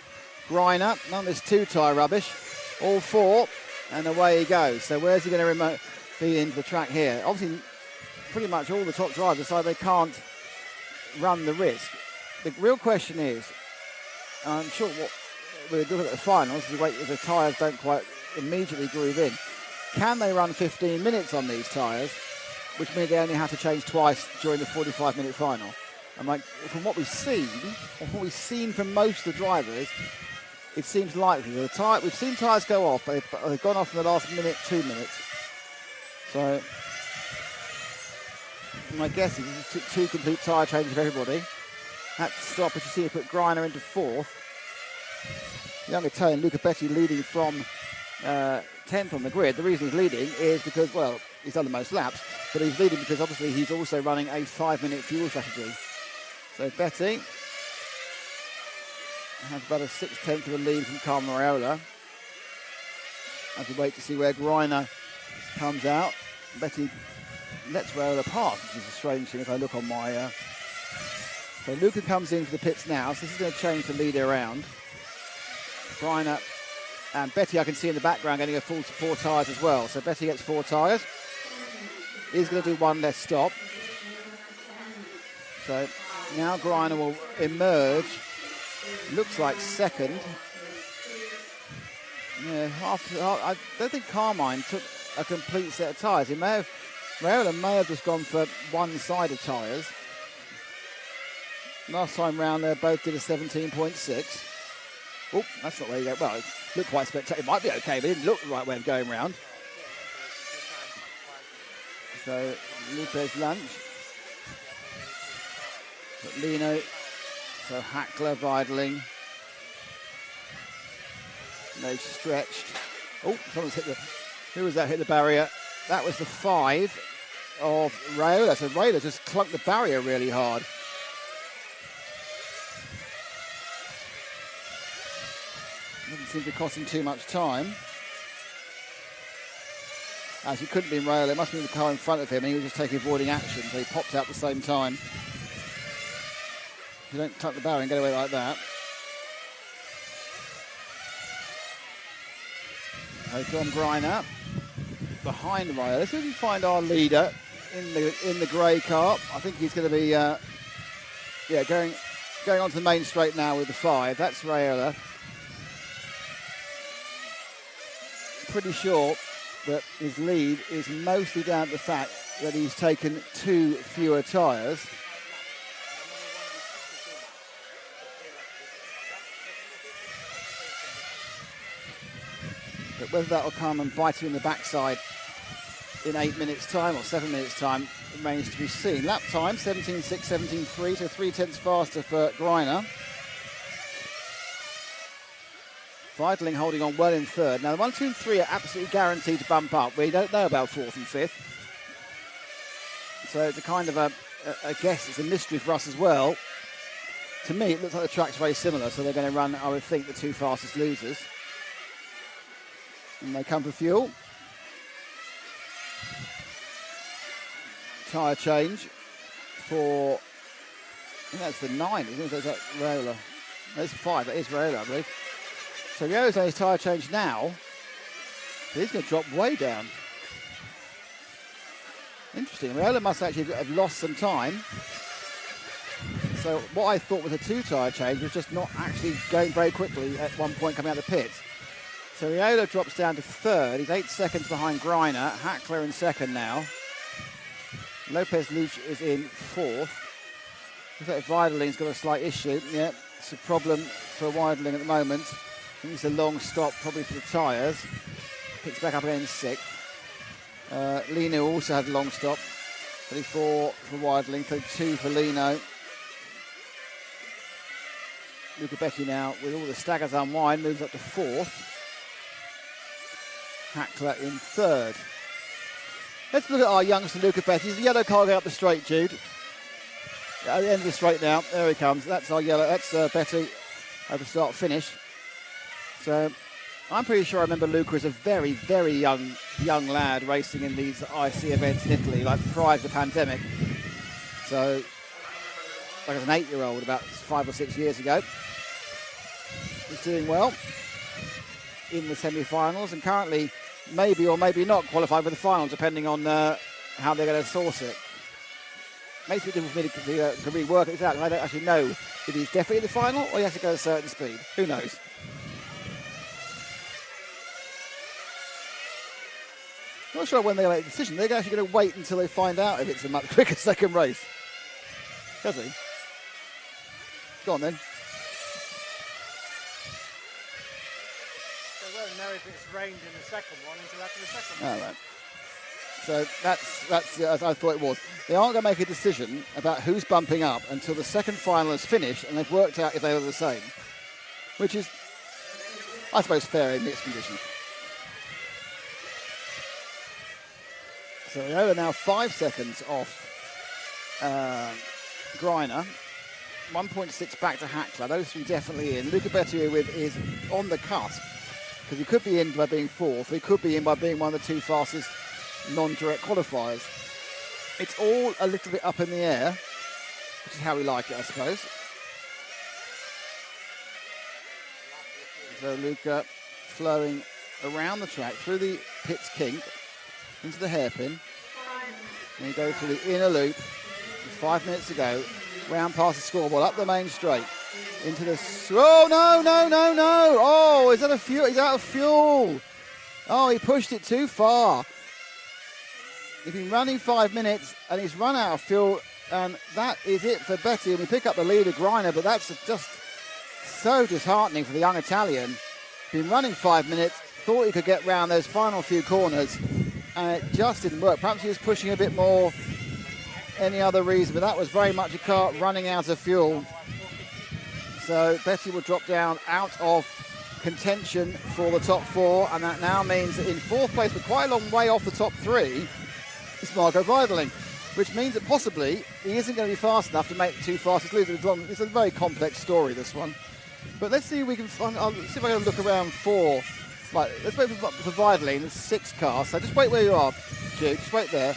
Greiner. None of this 2 tyre rubbish. All 4, and away he goes. So where's he going to feed into the track here? Obviously, pretty much all the top drivers decide they can't run the risk. The real question is, I'm sure what we'll look at the finals, we wait if the tyres don't quite immediately groove in. Can they run 15 minutes on these tyres, which means they only have to change twice during the 45-minute final? And from what we've seen from most of the drivers, it seems likely. We've seen tyres go off, but they've gone off in the last minute, 2 minutes. So my guess is it took 2 complete tyre changes for everybody. Had to stop, as you see, put Greiner into 4th. Young Italian Luca Betti leading from 10th on the grid. The reason he's leading is because, well, he's done the most laps, but he's leading because obviously he's also running a 5-minute fuel strategy. So Betti has about a 6/10 of a lead from Carl Raiola. As we wait to see where Greiner comes out. Betti lets Raiola pass, which is a strange thing if I look on my... So Luca comes in for the pits now, so this is going to change the lead around. Greiner and Betti I can see in the background getting a full 4 tyres as well. So Betti gets 4 tyres. He's going to do 1 less stop. So now Greiner will emerge. Looks like second. Yeah, I don't think Carmine took a complete set of tyres. Raiola may have just gone for one side of tyres. Last time round, they both did a 17.6. Oh, that's not where you go. Well, it looked quite spectacular. It might be okay, but it didn't look the right way of going round. So, Lopez Lunch. Lino. So, Hackler, Weidling. They've stretched. Oh, someone's hit the... Who was that hit the barrier? That was the 5 of Raiola. So, Raiola just clunked the barrier really hard. Doesn't seem to be costing too much time. As it couldn't be Rail, it must have been the car in front of him, and he was just taking avoiding action, so he popped out at the same time. You don't tuck the barrier and get away like that. John Greiner behind Rail. Let's see if we find our leader in the grey car. I think he's going to be going on to the main straight now with the 5. That's Raiola. Pretty sure that his lead is mostly down to the fact that he's taken 2 fewer tyres. But whether that will come and bite him in the backside in 8 minutes' time or 7 minutes' time remains to be seen. Lap time 17.6, 17.3, so 3/10 faster for Greiner. Weidling holding on well in third. Now, the 1, 2, and 3 are absolutely guaranteed to bump up. We don't know about 4th and 5th. So it's a kind of a guess. It's a mystery for us as well. To me, it looks like the track's very similar, so they're going to run, I would think, the 2 fastest losers. And they come for fuel. Tyre change for, I think that's the 9, isn't it? Is that Raiola? That's 5, that is Raiola, I believe. So Riola's on his tyre change now, but he's going to drop way down. Interesting. Raiola must actually have lost some time. So what I thought was a 2 tyre change was just not actually going very quickly at one point coming out of the pits. So Raiola drops down to 3rd. He's 8 seconds behind Greiner. Hackler in 2nd now. Lopez Luch is in 4th. Looks like Weidling's got a slight issue. Yeah, it's a problem for Weidling at the moment. I think it's a long stop, probably for the tyres. Picks back up again in 6th. Lino also had a long stop. 34 for Weidling, 32 for Lino. Luca Betti now, with all the staggers unwind, moves up to 4th. Hackler in 3rd. Let's look at our youngster, Luca Betti. He's the yellow car going up the straight, Jude. At the end of the straight now. There he comes. That's our yellow. That's Betti over start finish. So I'm pretty sure I remember Luca as a very, very young lad racing in these IC events in Italy, like prior to the pandemic. So, like as an 8-year-old about 5 or 6 years ago. He's doing well in the semi-finals and currently maybe or maybe not qualified for the finals, depending on how they're going to source it. Makes it difficult for me to really work it out. I don't actually know if he's definitely in the final or he has to go at a certain speed. Who knows? Not sure when they make a decision. They're actually going to wait until they find out if it's a much quicker second race. Does he? Go on then. They won't know if it's rained in the second one until after the second one. All right. So that's as I thought it was. They aren't going to make a decision about who's bumping up until the second final is finished and they've worked out if they are the same, which is, I suppose, fair in mixed conditions. So we are now 5 seconds off Greiner. 1.6 back to Hackler. Those 3 definitely in. Luca Betti is on the cusp because he could be in by being 4th. He could be in by being one of the 2 fastest non-direct qualifiers. It's all a little bit up in the air, which is how we like it, I suppose. So Luca flowing around the track through the pits kink into the hairpin, and he goes through the inner loop with 5 minutes to go, round past the scoreboard, up the main straight, into the... Oh, no! Oh, is that a fuel? He's out of fuel. Oh, he pushed it too far. He's been running 5 minutes, and he's run out of fuel, and that is it for Betti. And we pick up the leader, Greiner, but that's just so disheartening for the young Italian. Been running 5 minutes, thought he could get round those final few corners, and it just didn't work. Perhaps he was pushing a bit more, any other reason, but that was very much a car running out of fuel. So Betti will drop down out of contention for the top 4, and that now means that in 4th place, but quite a long way off the top 3, is Marco Weidling, which means that possibly he isn't going to be fast enough to make the 2 fastest losers. It's a very complex story, this one. But let's see if we can find. I'll see if I can look around for. Right, let's wait for Vidling. There's 6 cars. So just wait where you are, Jude. Just wait there.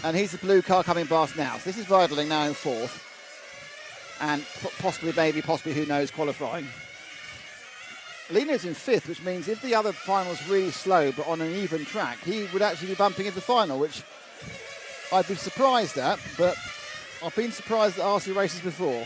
And here's the blue car coming past now. So this is Vidling now in 4th. And possibly, who knows, qualifying. Lino's in 5th, which means if the other final's really slow but on an even track, he would actually be bumping into the final, which I'd be surprised at, but I've been surprised at RC races before.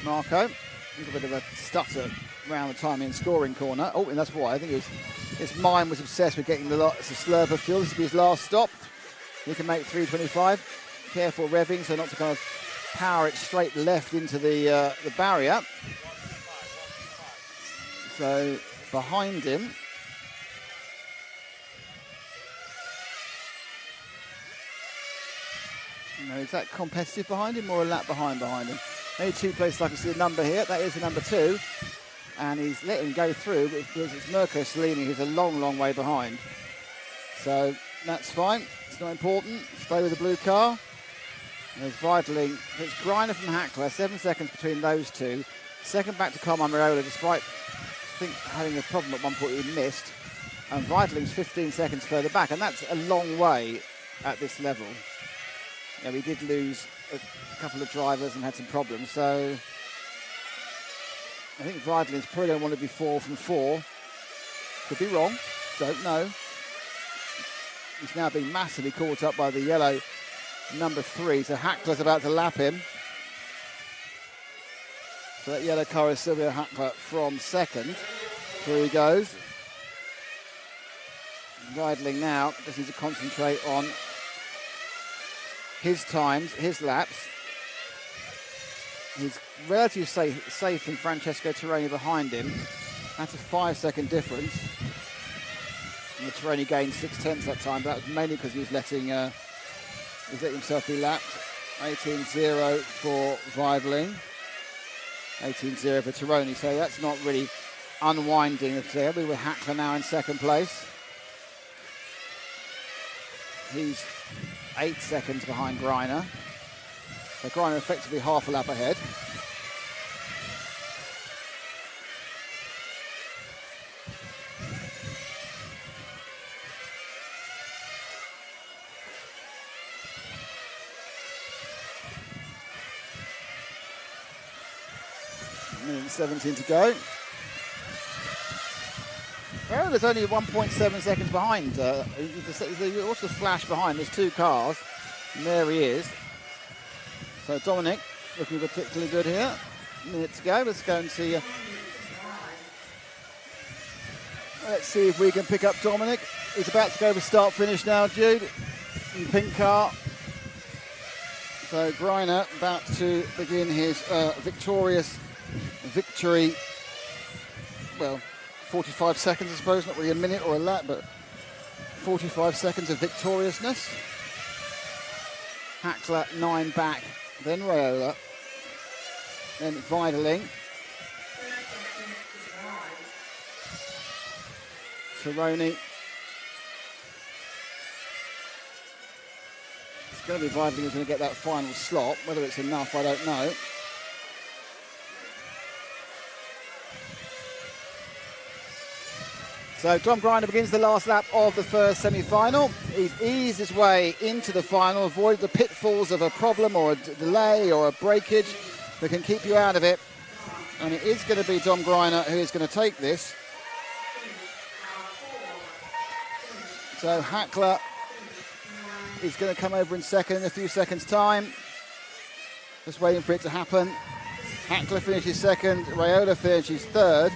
Marco, a little bit of a stutter around the timing and scoring corner. Oh, and that's why I think his mind was obsessed with getting the slurp of fuel. This will be his last stop. He can make 325. Careful revving so not to kind of power it straight left into the barrier. So behind him. Now, is that competitive behind him or a lap behind him? Only 2 places I can see the number here. That is the number 2. And he's letting him go through because it's Mirko Salini who's a long, long way behind. So that's fine. It's not important. Stay with the blue car. There's Vidling. It's Greiner from Hackler. 7 seconds between those two. Second back to Carmine Raiola, despite I think having a problem at one point he missed. And Vidling's 15 seconds further back. And that's a long way at this level. Yeah, we did lose a couple of drivers and had some problems. So I think Vidling's probably going to want to be 4 from 4. Could be wrong. Don't know. He's now been massively caught up by the yellow number 3. So Hackler's about to lap him. So that yellow car is Silvio Hackler from 2nd. Here he goes. Vidling now just needs to concentrate on his times, his laps. He's relatively safe in Francesco Tironi behind him. That's a 5-second difference. And Tironi gained 0.6 that time, but that was mainly because he was letting himself be lapped. 18.0 for Vidling. 18.0 for Tironi, so that's not really unwinding there. We were Hackler now in 2nd place. He's 8 seconds behind Greiner. So Greiner effectively half a lap ahead. Minute and 17 to go. Well, there's only 1.7 seconds behind. What's the flash behind? There's 2 cars. And there he is. So Dominic looking particularly good here. Minute to go. Let's go and see. Let's see if we can pick up Dominic. He's about to go for start-finish now, Jude. In pink car. So Greiner about to begin his victorious victory. Well, 45 seconds, I suppose, not really a minute or a lap, but 45 seconds of victoriousness. Hackler 9 back, then Raiola, then Vidling. Tironi. It's going to be Vidling who's going to get that final slot. Whether it's enough, I don't know. So Tom Greiner begins the last lap of the first semi-final. He's eased his way into the final, avoided the pitfalls of a problem or a delay or a breakage that can keep you out of it. And it is going to be Tom Greiner who is going to take this. So Hackler is going to come over in second in a few seconds' time. Just waiting for it to happen. Hackler finishes second, Raiola finishes third.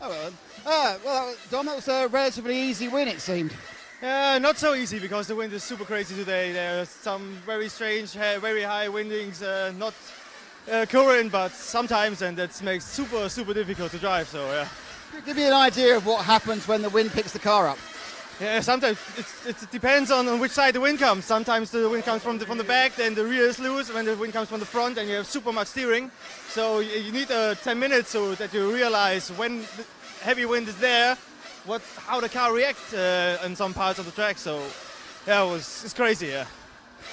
Oh, well, Dom, that was a relatively easy win, it seemed. Not so easy because the wind is super crazy today. There's some very strange, very high windings, not current, but sometimes, and that makes super difficult to drive. So yeah. Give me an idea of what happens when the wind picks the car up. Yeah, sometimes it depends on which side the wind comes. Sometimes the wind comes from the back, then the rear is loose. When the wind comes from the front, and you have super much steering. So you need 10 minutes so that you realize when the heavy wind is there, how the car reacts in some parts of the track. So yeah, it's crazy. Yeah.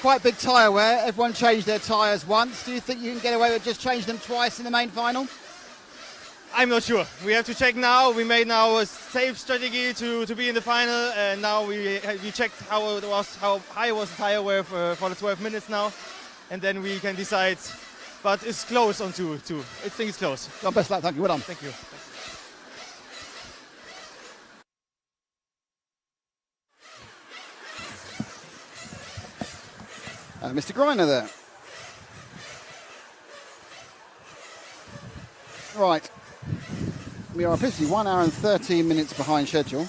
Quite big tyre wear. Everyone changed their tyres once. Do you think you can get away with just changing them twice in the main final? I'm not sure. We have to check now. We made now a safe strategy to be in the final, and now we checked how high was the tire wear for the 12 minutes now, and then we can decide. But it's close on two. I think it's close. Well, best luck. Thank you. Well done. Thank you. Mr. Greiner there. Right. We are officially 1 hour and 13 minutes behind schedule.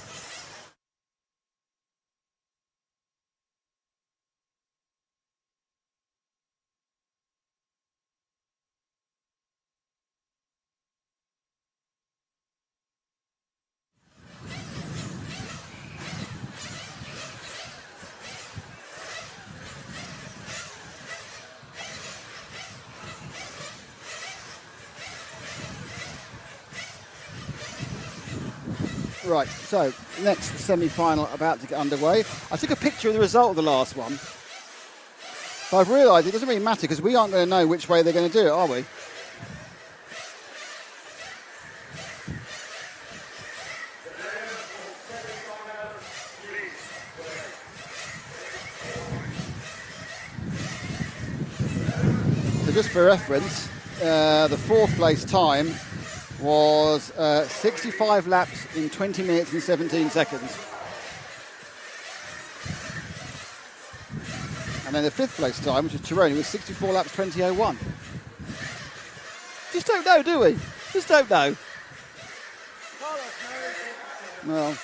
Right, so next semi-final about to get underway. I took a picture of the result of the last one, but I've realised it doesn't really matter because we aren't going to know which way they're going to do it, are we? So just for reference, the fourth place time was 65 laps in 20 minutes and 17 seconds. And then the fifth place time, which is Tironi, was 64 laps 20:01. Just don't know, do we? Just don't know. Well,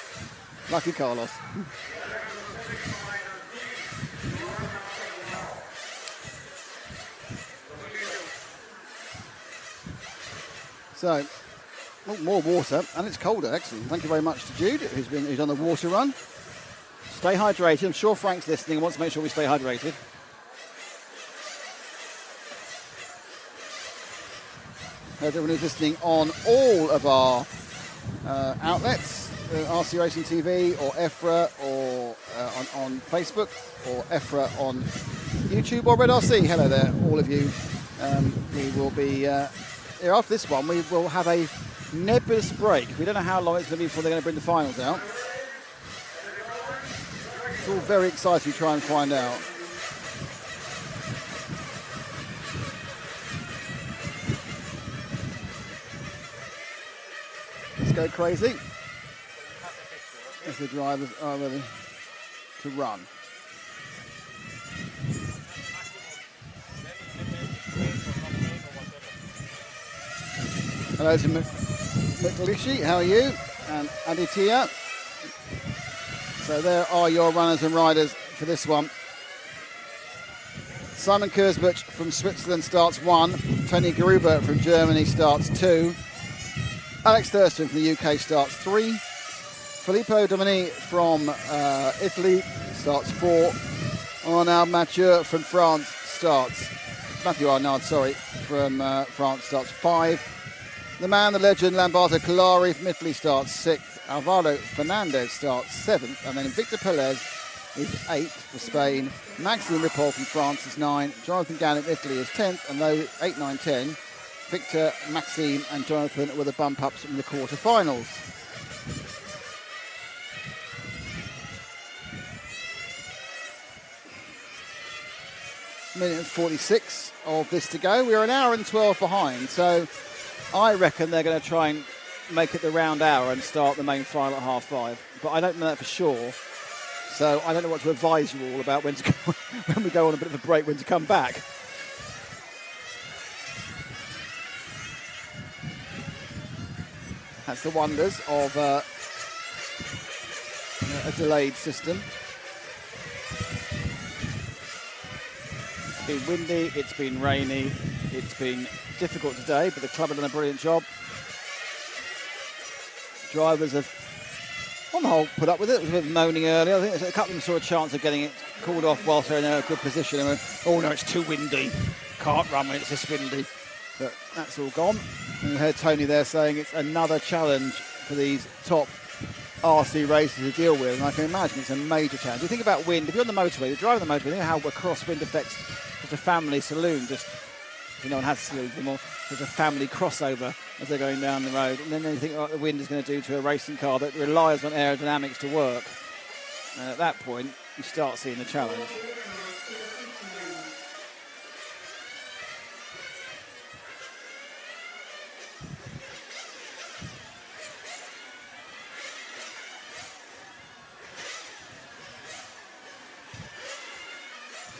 lucky Carlos. So, more water, and it's colder. Excellent. Thank you very much to Jude, who's on the water run. Stay hydrated. I'm sure Frank's listening and wants to make sure we stay hydrated. Everyone who's listening on all of our outlets, RC Racing TV or EFRA or on Facebook or EFRA on YouTube or Red RC. Hello there, all of you. We will be... after this one, we will have a nebulous break. We don't know how long it's going to be before they're going to bring the finals out. It's all very exciting to try and find out. Let's go crazy as the drivers are ready to run. Hello to Miklishi, how are you? And Aditya. So there are your runners and riders for this one. Simon Kurzbuch from Switzerland starts 1. Tony Gruber from Germany starts 2. Alex Thurston from the UK starts 3. Filippo Domini from Italy starts 4. Arnaud Mathieu from France starts... Matthew Arnaud, sorry, from France starts 5. The man, the legend, Lamberto Collari from Italy starts 6th. Alvaro Fernandez starts 7th. And then Victor Perez is 8th for Spain. Maxime Ripoll from France is 9. Jonathan Gannon from Italy is 10th. And those 8, 9, 10, Victor, Maxime and Jonathan were the bump-ups in the quarter-finals. Minute and 46 of this to go. We're an hour and 12 behind, so I reckon they're going to try and make it the round hour and start the main final at 5:30. But I don't know that for sure. So I don't know what to advise you all about when to go, when we go on a bit of a break, when to come back. That's the wonders of a delayed system. It's been windy, it's been rainy, it's been difficult today, but the club have done a brilliant job. Drivers have, on the whole, put up with it. It was a bit moaning earlier. I think a couple of them saw a chance of getting it called off whilst they're in a good position. And went, oh no, it's too windy. Can't run when it's this windy. But that's all gone. And you heard Tony there saying it's another challenge for these top RC races to deal with. And I can imagine it's a major challenge. You think about wind. If you're on the motorway, you're driving the motorway, you know how a crosswind affects just a family saloon. Just, no one has saloons anymore. There's a family crossover as they're going down the road. And then you think what the wind is going to do to a racing car that relies on aerodynamics to work. And at that point, you start seeing the challenge.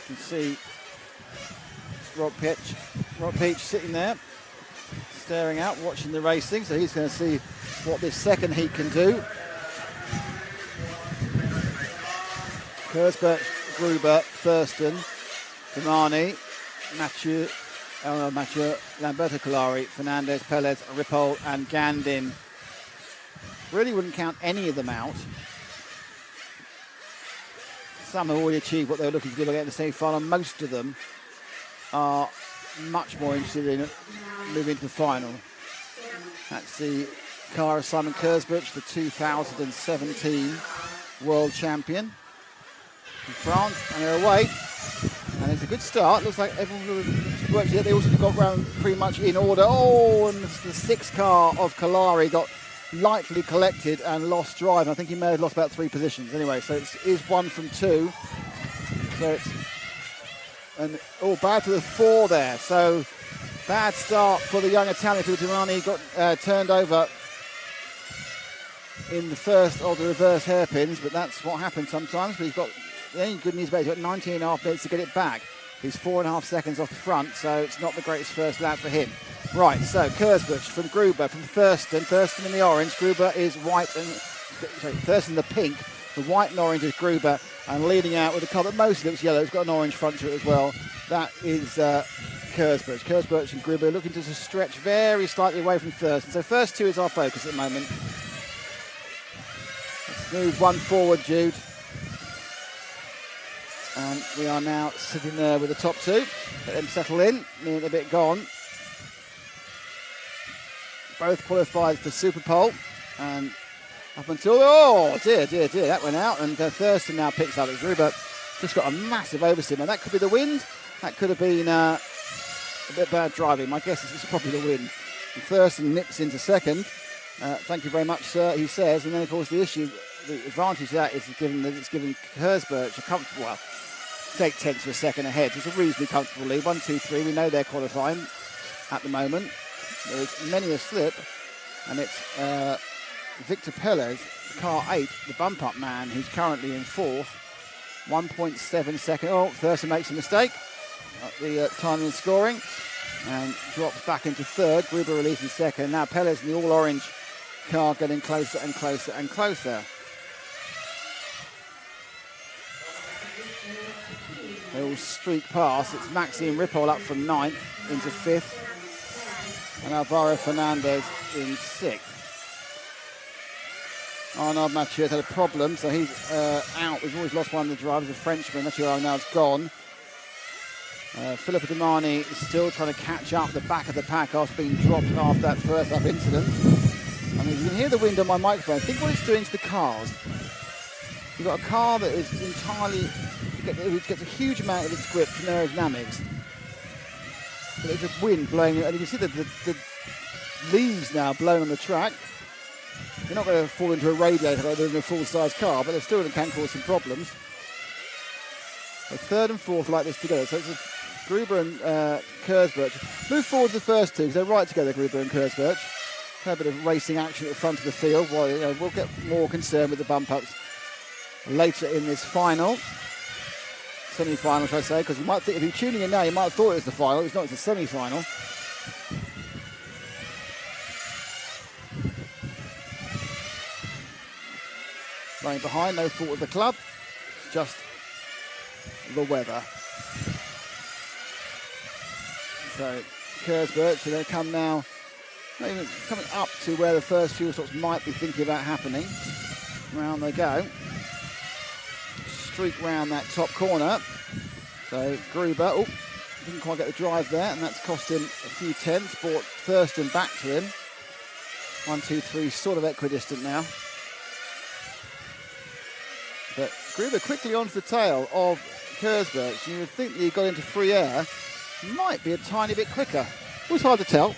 You can see Rob Peach sitting there, staring out, watching the racing, so he's going to see what this second heat can do. Kurzberg, Gruber, Thurston, Damani, Mathieu, Lamberto Collari, Fernandez, Pelez, Ripoll and Gandin. Really wouldn't count any of them out. Some have already achieved what they were looking to do by getting to the semi-final. Most of them are much more interested in moving to the final. That's the car of Simon Kurzberg, the 2017 world champion in France, and they're away. And it's a good start. Looks like everyone works here. They also got round pretty much in order. Oh, and the sixth car of Collari got lightly collected and lost drive. I think he may have lost about 3 positions. Anyway, so it is 1 from 2. So it's bad for the 4 there. So bad start for the young Italian. Damani got turned over in the first of the reverse hairpins, but that's what happens sometimes. But he's got the only good news about it, he's got 19.5 minutes to get it back. He's 4.5 seconds off the front, so it's not the greatest first lap for him. Right, so Kurzberg from Gruber, from Thurston in the orange. Gruber is white and Thurston the pink. The white and orange is Gruber, and leading out with a car that mostly looks yellow. It's got an orange front to it as well. That is Kurzberg. Kurzberg and Gruber looking to stretch very slightly away from Thurston. So first 2 is our focus at the moment. Let's move 1 forward, Jude. And we are now sitting there with the top 2. Let them settle in. Nearly a bit gone. Both qualified for Super Pole. And up until, oh dear, that went out. And Thurston now picks up. Gruber just got a massive oversteer. Now that could be the wind. That could have been a bit bad driving. My guess is it's probably the wind. And Thurston nips into second. Thank you very much, sir, he says. And then, of course, the advantage of that is it's given Kurzberg a comfortable, 8/10 of a second ahead. It's a reasonably comfortable lead. 1, 2, 3. We know they're qualifying at the moment. There is many a slip, and it's Victor Pelez, car 8, the bump-up man, who's currently in 4th. 1.7 seconds. Oh, Thurston makes a mistake at the timing and scoring, and drops back into 3rd. Gruber releasing 2nd. Now Pelez in the all-orange car getting closer and closer and closer. They all streak past. It's Maxime Ripoll up from 9th into 5th. And Alvaro Fernandez in 6th. Arnaud Mathieu had a problem, so he's out. We've always lost one of the drivers, a Frenchman. Mathieu now is gone. Filippo Damani is still trying to catch up the back of the pack after being dropped after that first up incident. I mean, you can hear the wind on my microphone. Think what it's doing to the cars. You've got a car that is entirely, it gets a huge amount of its grip from aerodynamics. But there's a wind blowing, and you can see the leaves now blowing on the track. They're not going to fall into a radiator like they're in a full-size car, but they still can cause some problems. So 3rd and 4th like this together. So it's Gruber and Kurzberg. Move forward to the first 2, because they're right together, Gruber and Kurzberg. A bit of racing action at the front of the field. While, we'll get more concerned with the bump-ups later in this final. Semi-final, should I say, because you might think, if you're tuning in now, you might have thought it was the final. It's not, it's a semi-final. Running behind, no fault of the club, just the weather. So Kersberg are going to come now, not even coming up to where the first fuel stops might be thinking about happening. Round they go. Streak round that top corner. So Gruber, didn't quite get the drive there, and that's cost him a few tenths. Brought Thurston back to him. 1, 2, 3, sort of equidistant now. But Gruber quickly onto the tail of Kersberg. You would think that he got into free air, might be a tiny bit quicker. It was hard to tell.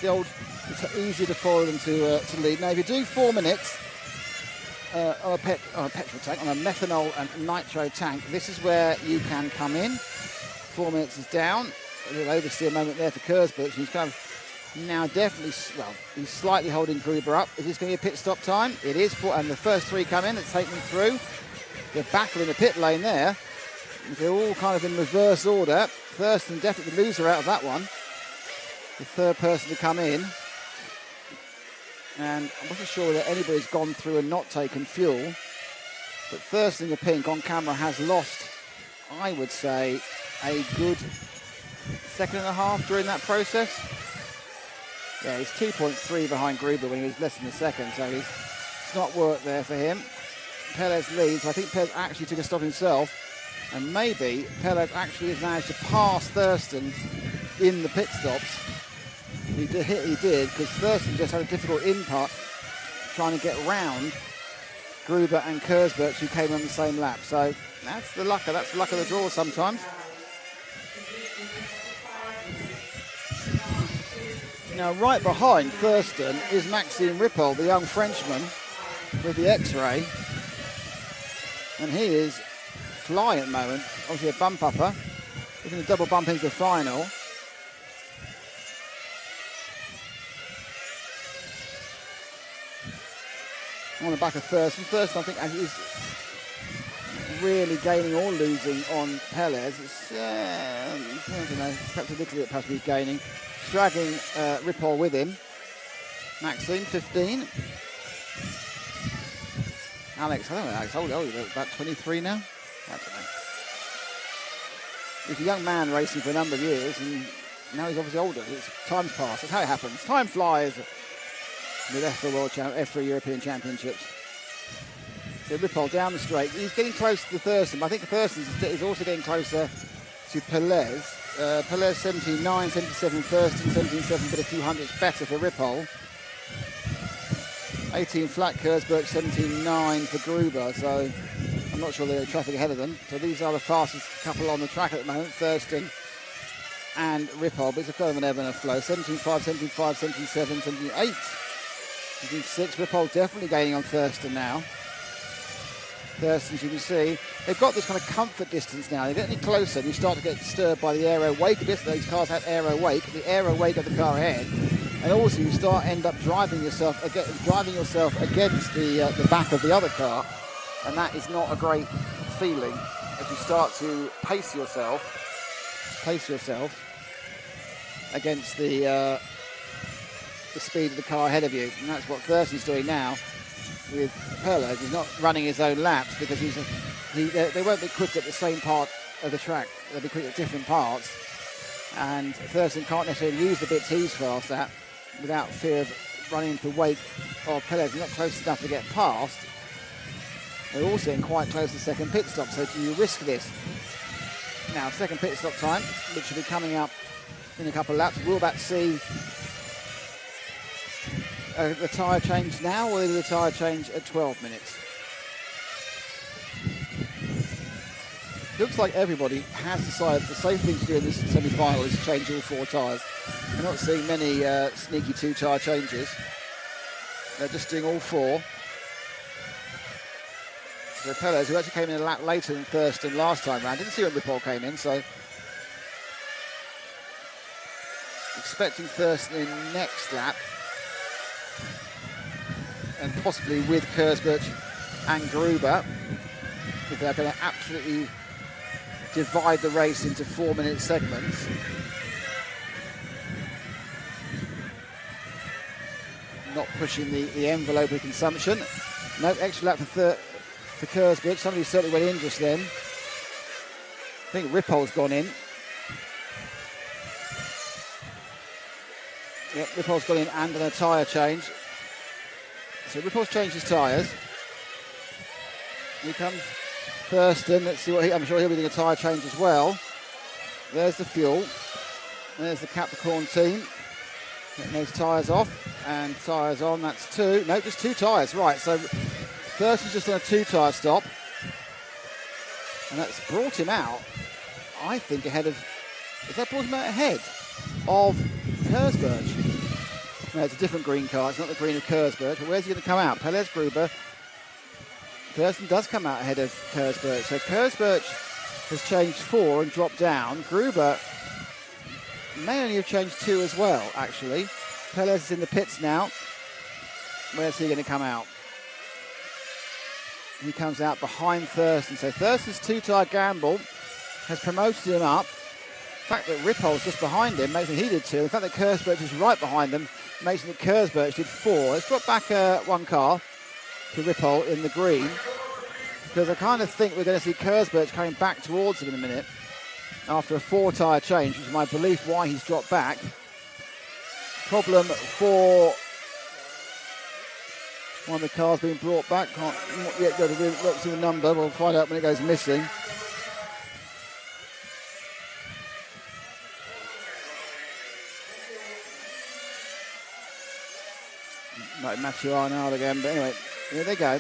It's easier to follow than to lead. Now, if you do 4 minutes on a petrol tank, on a methanol and nitro tank, this is where you can come in. 4 minutes is down. A little oversteer moment there for Kersberg. He's kind of now definitely, well, he's slightly holding Gruber up. Is this going to be a pit stop time? It is, and the first 3 come in. Let's take them through. They're back in the pit lane there. They're all kind of in reverse order. Thurston definitely the loser out of that one. The third person to come in. And I wasn't sure that anybody's gone through and not taken fuel. But Thurston in the pink on camera has lost, I would say, a good 1.5 seconds during that process. Yeah, he's 2.3 behind Gruber when he was less than a second, so it's not worked there for him. Pelez leads. I think Pelez actually took a stop himself, and maybe Pelez actually has managed to pass Thurston in the pit stops. He did, because Thurston just had a difficult in-part trying to get round Gruber and Kersberg, who came on the same lap. So that's the luck of the draw sometimes. Now, right behind Thurston is Maxime Ripoll, the young Frenchman with the X-ray. And he is flying at the moment. Obviously a bump-upper. Looking to double bump into the final. On the back of Thurston. Thurston, I think, is really gaining or losing on Pelez. It's, I don't know, perhaps a little bit perhaps he's gaining. Dragging Ripoll with him. Maxime, 15. Alex, I don't know, Alex, how old are you? About 23 now? I don't know. He's a young man racing for a number of years, and now he's obviously older. Time's passed. That's how it happens. Time flies with EFRA European Championships. So Ripoll down the straight. He's getting close to Thurston. I think Thurston is also getting closer to Pelez. Pelez 17.9, 77 Thurston, 17.7, but a few hundreds better for Ripoll. 18 flat Kersberg, 17.9 for Gruber, so I'm not sure there's traffic ahead of them. So these are the fastest couple on the track at the moment, Thurston and Ripoll, but it's a kind of an ebb and a flow. 17.5, 17.5, 17.7, 17.8, 17.6. Ripoll definitely gaining on Thurston now. Thurston, as you can see, they've got this kind of comfort distance now. They get any closer and you start to get disturbed by the aero wake. These cars have aero wake, the aero wake of the car ahead. And also you end up driving yourself against the back of the other car, and that is not a great feeling as you start to pace yourself against the speed of the car ahead of you. And that's what Thurston's doing now with Pelez. He's not running his own laps because they won't be quick at the same part of the track. They'll be quick at different parts. And Thurston can't necessarily use the bits he's fast at without fear of running into the wake of Pelez. He's not close enough to get past. They're also getting quite close to the second pit stop, so do you risk this? Now, second pit stop time, which will be coming up in a couple of laps. Will that see the tyre change now, or is the tyre change at 12 minutes? Looks like everybody has decided the safe thing to do in this semi-final is to change all 4 tyres. We're not seeing many sneaky 2 tyre changes. They're just doing all 4. So Pelez, who actually came in a lap later than Thurston last time round, didn't see when Ripoll came in, so expecting Thurston in next lap, and possibly with Kersberg and Gruber, if they're going to absolutely divide the race into 4-minute segments. Not pushing the envelope of consumption. No extra lap for for Kersburg. Somebody certainly went in just then. I think Rippol's gone in. Yep, Rippol's gone in and a tyre change. So Rippol's changed his tyres. Here comes Thurston. Let's see what I'm sure he'll be doing a tyre change as well. There's the fuel. There's the Capricorn team. Getting those tyres off and tyres on. That's two. No, just two tyres. Right, so Thurston's just on a two-tyre stop. And that's brought him out, I think, ahead of... Has that brought him out ahead of Kersburg? No, it's a different green car. It's not the green of Kersburg. But where's he going to come out? Perez, Gruber. Thurston does come out ahead of Kersburg. So Kersburg has changed 4 and dropped down. Gruber may only have changed 2 as well, actually. Perez is in the pits now. Where's he going to come out? He comes out behind Thurston. So Thurston's two-tyre gamble has promoted him up. The fact that Rippol's just behind him makes him he did 2. The fact that Kersburg is right behind them makes it that Kersburg did 4. Let's drop back one car to Rippol in the green, because I kind of think we're going to see Kersburg coming back towards him in a minute after a 4-tyre change, which is my belief why he's dropped back. Problem for one of the cars being brought back. Can't yet go to look through the number. We'll find out when it goes missing. Might Matthew Arnold again, but anyway, here they go.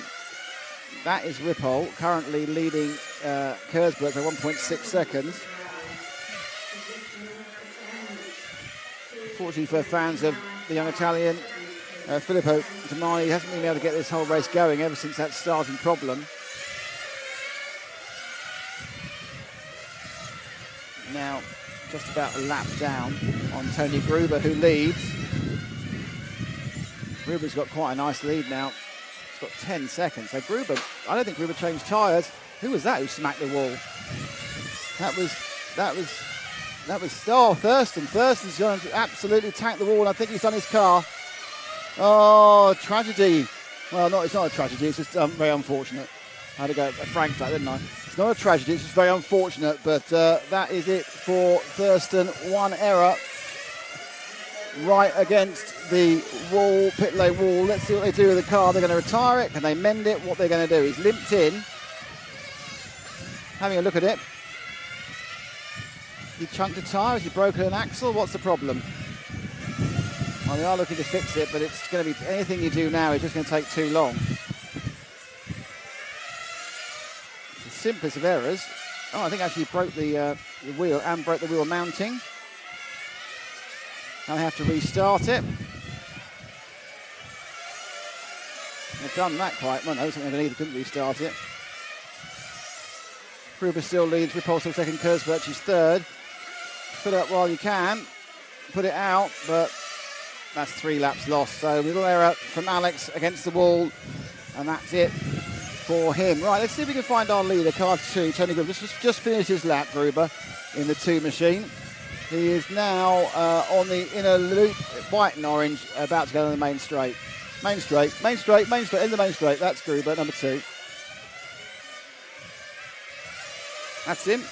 That is Rippol, currently leading Kersburg by 1.6 seconds. Fortunately for fans of the young Italian, Filippo Tamani hasn't been able to get this whole race going ever since that starting problem. Now, just about a lap down on Tony Gruber, who leads. Gruber's got quite a nice lead now. He's got 10 seconds. So Gruber, I don't think Gruber changed tyres. Who was that who smacked the wall? That was Thurston. Thurston's going to absolutely tank the wall, and I think he's done his car. Oh, tragedy. Well, it's not a tragedy, it's just very unfortunate. I had to go Frankfurt, didn't I? It's not a tragedy, it's just very unfortunate, but that is it for Thurston. One error right against the wall, pit lane wall. Let's see what they do with the car. They're going to retire it. Can they mend it? What they're going to do. He's limped in. Having a look at it. He chunked a tyre? Has he broken an axle? What's the problem? Well, they are looking to fix it, but it's going to be anything you do now is just going to take too long. It's the simplest of errors. Oh, I think actually he broke the wheel and broke the wheel mounting. Now they have to restart it. They've done that quite well. No, something they couldn't restart it. Gruber still leads, Repulsive second, Kersburg is third. Fill it up while you can. Put it out, but that's 3 laps lost. So little error from Alex against the wall, and that's it for him. Right, let's see if we can find our leader, car 2, Tony Gruber. Just finished his lap, Gruber, in the 2 machine. He is now on the inner loop, white and orange, about to go on the main straight. Main straight, in the main straight. That's Gruber, number 2. That's him.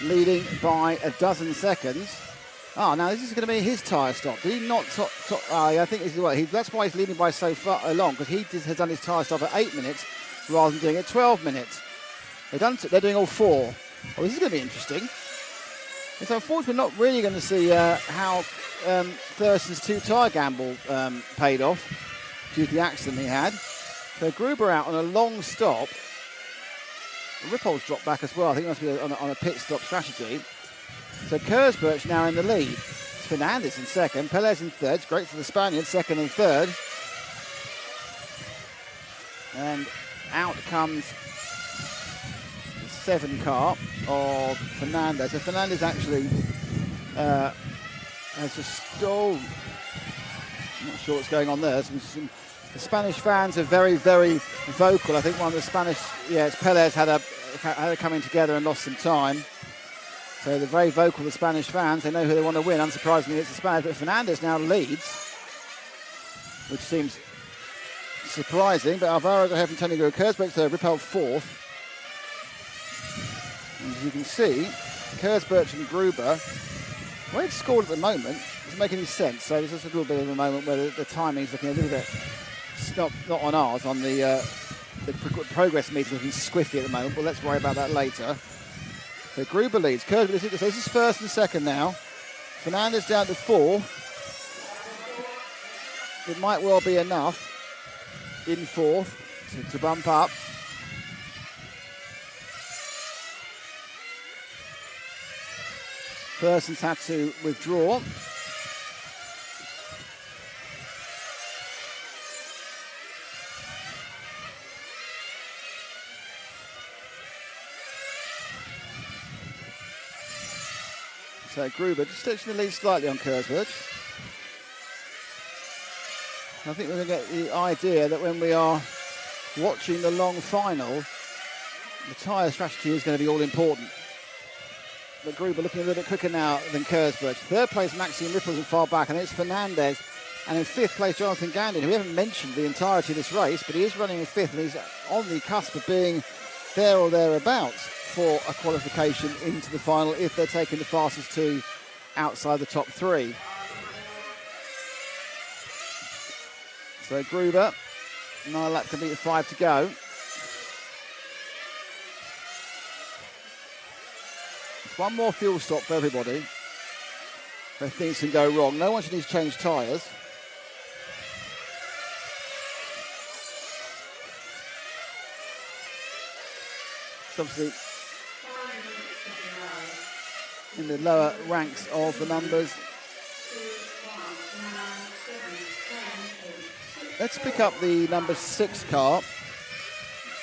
Leading by a dozen seconds. Oh, now this is going to be his tyre stop. Did he not? I think this is what that's why he's leading by so far long, because he has done his tyre stop at 8 minutes rather than doing it 12 minutes. They're doing all 4. Well, this is going to be interesting. It's unfortunate we're not really going to see how Thurston's 2-tyre gamble paid off due to the accident he had. So Gruber out on a long stop. Rippol's dropped back as well. I think it must be on a pit stop strategy. So Kersburg now in the lead. It's Fernandez in second, Perez in third. It's great for the Spaniards, second and third. And out comes the 7 car of Fernandez. So Fernandez actually has just stalled. I'm not sure what's going on there. The Spanish fans are very, very vocal. I think one of the Spanish, it's Perez had a coming together and lost some time. So they're very vocal, the Spanish fans. They know who they want to win. Unsurprisingly, it's the Spanish. But Fernandez now leads, which seems surprising, but Alvaro ahead from Tony Gruber. Kurzberg third, Rippel fourth. And as you can see, Kurzberg and Gruber, where it's scored at the moment, doesn't make any sense. So there's just a little bit of a moment where the timing's looking a little bit, not on ours, on the progress meter looking squiffy at the moment, but let's worry about that later. So Gruber leads. Kurzberg, so this is first and second now. Fernandez down to fourth. It might well be enough in fourth to bump up. Persons had to withdraw. So Gruber just touching the lead slightly on Kurzberg. I think we're going to get the idea that when we are watching the long final, the tyre strategy is going to be all important. But Gruber looking a little bit quicker now than Kurzberg. Third place, Maxime Ripples far back, and it's Fernandez. And in fifth place, Jonathan Gandin, who we haven't mentioned the entirety of this race, but he is running in fifth, and he's on the cusp of being there or thereabouts for a qualification into the final if they're taking the fastest two outside the top three. So Gruber, 9 laps complete, 5 to go. One more fuel stop for everybody where things can go wrong. No one should need to change tyres. It's obviously in the lower ranks of the numbers. Let's pick up the number 6 car.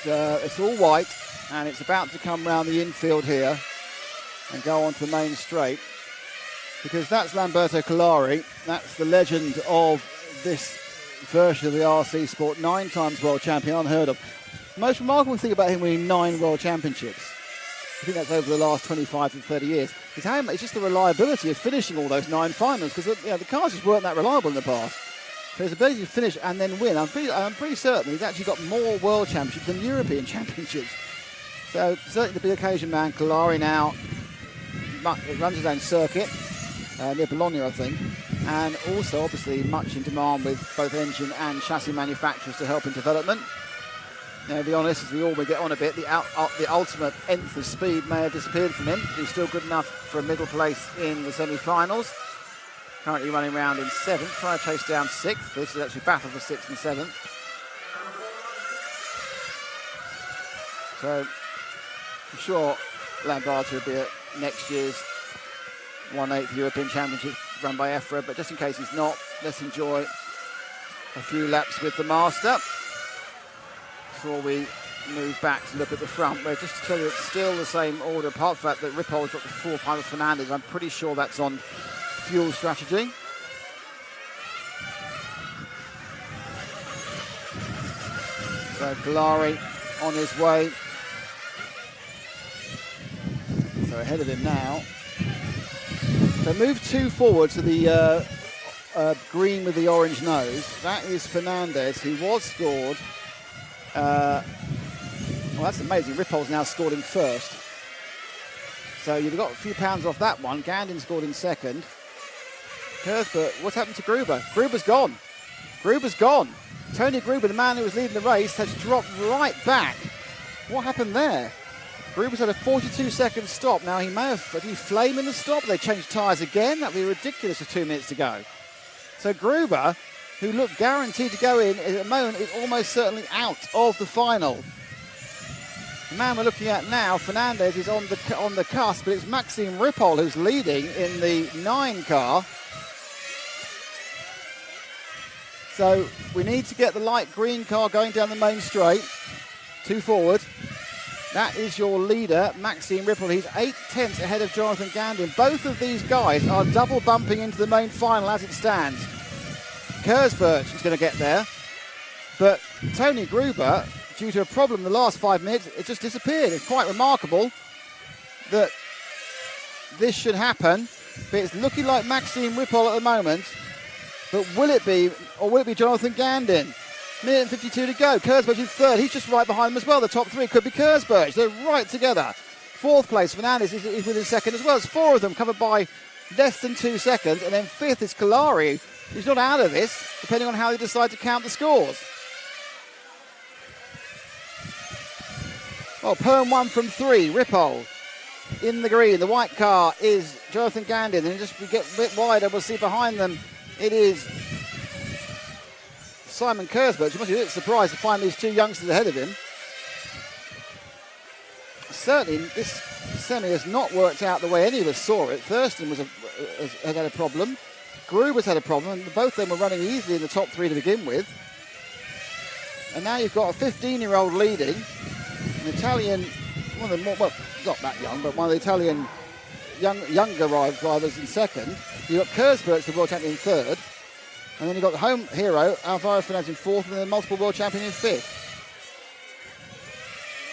It's all white and it's about to come round the infield here and go onto the main straight, because that's Lamberto Collari. That's the legend of this version of the RC Sport, 9 times world champion, unheard of. The most remarkable thing about him winning 9 world championships, I think that's over the last 25 to 30 years, is how it's just the reliability of finishing all those 9 finals, because the cars just weren't that reliable in the past. So his ability to finish and then win, I'm pretty certain he's actually got more world championships than European championships. So certainly the big occasion man, Collari now runs his own circuit near Bologna, I think, and also obviously much in demand with both engine and chassis manufacturers to help in development. Now, to be honest, as we all get on a bit, the ultimate nth of speed may have disappeared from him. He's still good enough for a middle place in the semi-finals. Currently running around in 7th, trying to chase down 6th. This is actually battle for 6th and 7th. So I'm sure Lamberto will be at next year's 1/8 European Championship run by EFRA, but just in case he's not, let's enjoy a few laps with the Master before we move back to look at the front, where just to tell you it's still the same order, apart from the fact that Rippol's got the 4 time of Fernandez. I'm pretty sure that's on fuel strategy. So Collari on his way. So ahead of him now. So move 2 forward to the green with the orange nose. That is Fernandez, who was scored. Well, that's amazing. Rippol's now scored in first. So you've got a few pounds off that one. Gandin scored in second. Kurzberg, what's happened to Gruber? Gruber's gone. Gruber's gone. Tony Gruber, the man who was leading the race, has dropped right back. What happened there? Gruber's had a 42-second stop. Now, he may have, did he flame in the stop? They changed tyres again? That would be ridiculous with 2 minutes to go. So Gruber, who looked guaranteed to go in, at the moment is almost certainly out of the final. The man we're looking at now, Fernandez, is on the cusp, but it's Maxime Rippol who's leading in the 9 car. So we need to get the light green car going down the main straight. 2 forward. That is your leader, Maxime Rippol. He's 8/10 ahead of Jonathan Gandin. Both of these guys are double bumping into the main final as it stands. Kurzberg is going to get there, but Tony Gruber, due to a problem in the last 5 minutes, it just disappeared. It's quite remarkable that this should happen, but it's looking like Maxime Rippol at the moment. But will it be, or will it be Jonathan Gandin? Minute and 52 to go. Kurzberg in third. He's just right behind them as well. The top three could be Kurzberg. They're right together. Fourth place, Fernandez is within second as well. It's four of them covered by less than 2 seconds. And then fifth is Kalari, who's not out of this, depending on how they decide to count the scores. Well, Perm 1 from 3. Ripoll in the green. The white car is Jonathan Gandin. And just we get a bit wider, we'll see behind them it is Simon Kurzberg. You must be a bit surprised to find these two youngsters ahead of him. Certainly, this semi has not worked out the way any of us saw it. Thurston had a problem. Gruber's had a problem. And both of them were running easily in the top three to begin with. And now you've got a 15-year-old leading. An Italian, one of the more, well, not that young, but one of the Italian younger drivers in second. You've got Kurzberg, the world champion, in third. And then you've got the home hero, Alvaro Fernandez, in fourth, and then the multiple world champion in fifth.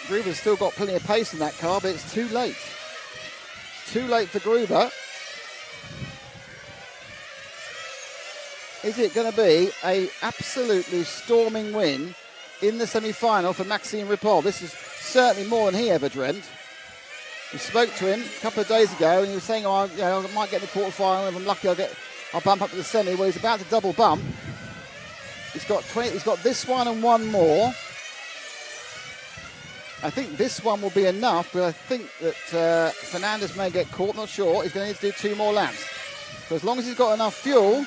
Gruber's still got plenty of pace in that car, but it's too late. It's too late for Gruber. Is it going to be a absolutely storming win in the semi-final for Maxime Ripoll? This is certainly more than he ever dreamt. We spoke to him a couple of days ago, and he was saying, "Oh, I might get in the quarterfinal. If I'm lucky, I'll bump up to the semi." Well, he's about to double bump. He's got this one and one more. I think this one will be enough, but I think that Fernandez may get caught. Not sure. He's going to need to do 2 more laps. So as long as he's got enough fuel,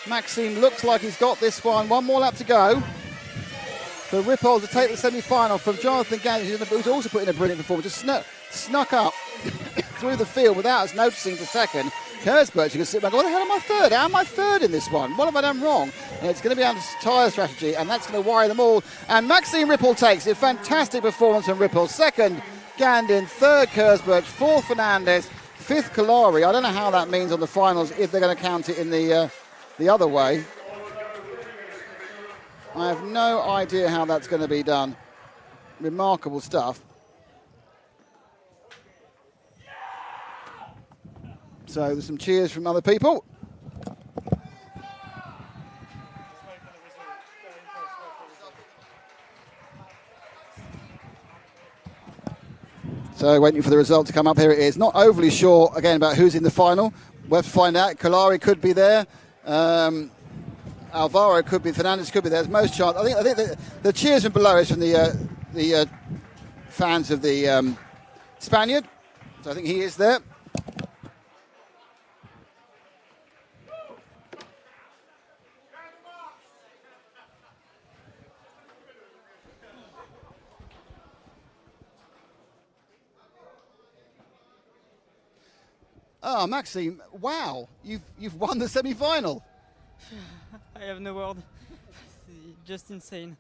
Maxime looks like he's got this one. 1 more lap to go for Ripoll to take the semi-final from Jonathan Gandhi, who's also put in a brilliant performance. Just snuck up through the field without us noticing for second. Kurzberg, you can sit back, what the hell am I third? How am I third in this one? What have I done wrong? And it's going to be under tyre strategy, and that's going to worry them all. And Maxime Ripoll takes it. Fantastic performance from Ripoll. Second, Gandin. Third, Kurzberg. Fourth, Fernandez. Fifth, Kalari. I don't know how that means on the finals, if they're going to count it in the other way. I have no idea how that's going to be done. Remarkable stuff. So there's some cheers from other people. So waiting for the result to come up. Here it is. Not overly sure, again, about who's in the final. We'll have to find out. Kalari could be there. Alvaro could be. Fernandez could be there. There's most chance. I think the cheers from below is from the fans of the Spaniard. So I think he is there. Oh, Maxime, wow, you've won the semi-final. I have no word. Just insane.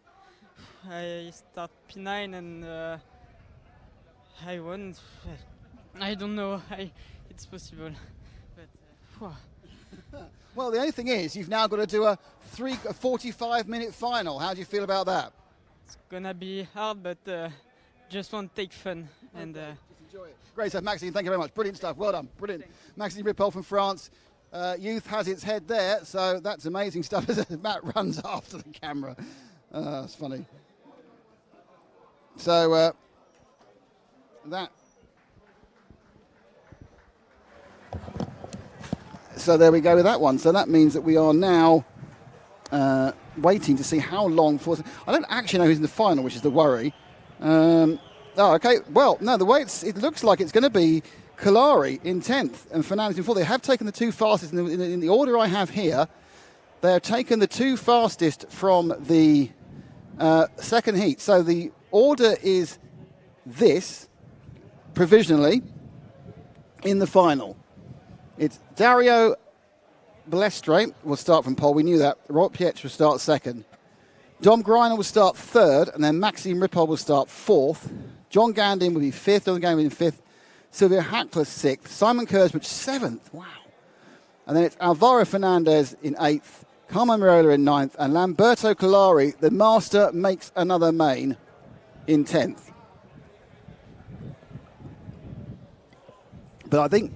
I start P9 and I won. I don't know how it's possible. But, well, the only thing is, you've now got to do a 45-minute final. How do you feel about that? It's gonna be hard, but just want to take fun. Okay. And enjoy it. Great stuff, Maxime. Thank you very much. Brilliant stuff. Well done. Brilliant. Maxime Ripoll from France. Youth has its head there, so that's amazing stuff as Matt runs after the camera. That's funny. So So there we go with that one. So that means that we are now waiting to see how long for. I don't actually know who's in the final, which is the worry. Oh, okay. Well, no, the way it looks like it's going to be Kalari in 10th and Fernandez in 4th. They have taken the 2 fastest in the order I have here. They have taken the 2 fastest from the second heat. So the order is this, provisionally, in the final. It's Dario Balestre will start from pole. We knew that. Robert Pietsch will start second. Dom Greiner will start third, and then Maxime Ripoll will start 4th. John Gandin will be 5th. John Gandin in 5th. Sylvia Hackler 6th. Simon Kurzberg 7th. Wow. And then it's Alvaro Fernandez in 8th. Carmen Mirola in 9th. And Lamberto Kalari, the master, makes another main in 10th. But I think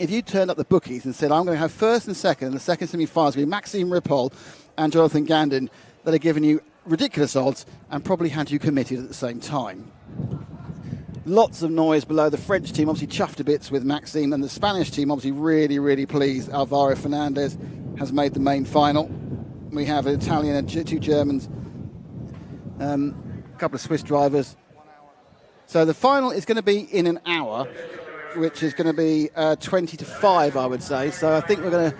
if you turned up the bookies and said, I'm going to have first and second, and the second semi-final is going to be Maxime Ripoll and Jonathan Gandon, that are giving you ridiculous odds and probably had you committed at the same time. Lots of noise below. The French team obviously chuffed to bits with Maxime, and the Spanish team obviously really, really pleased. Alvaro Fernandez has made the main final. We have an Italian and 2 Germans, a couple of Swiss drivers. So the final is going to be in an hour, which is going to be 20 to 5, I would say. So I think we're going to...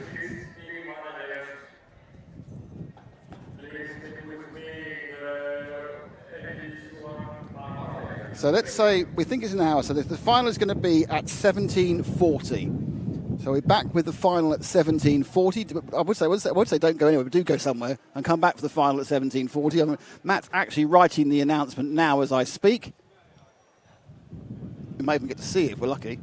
So let's say we think it's an hour. So the final is going to be at 17:40. So we're back with the final at 17:40. I would say don't go anywhere, but do go somewhere and come back for the final at 17:40. Matt's actually writing the announcement now as I speak. We might even get to see it if we're lucky.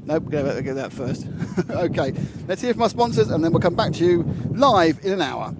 Nope, we're going to get that first. Okay, let's hear from our sponsors and then we'll come back to you live in an hour.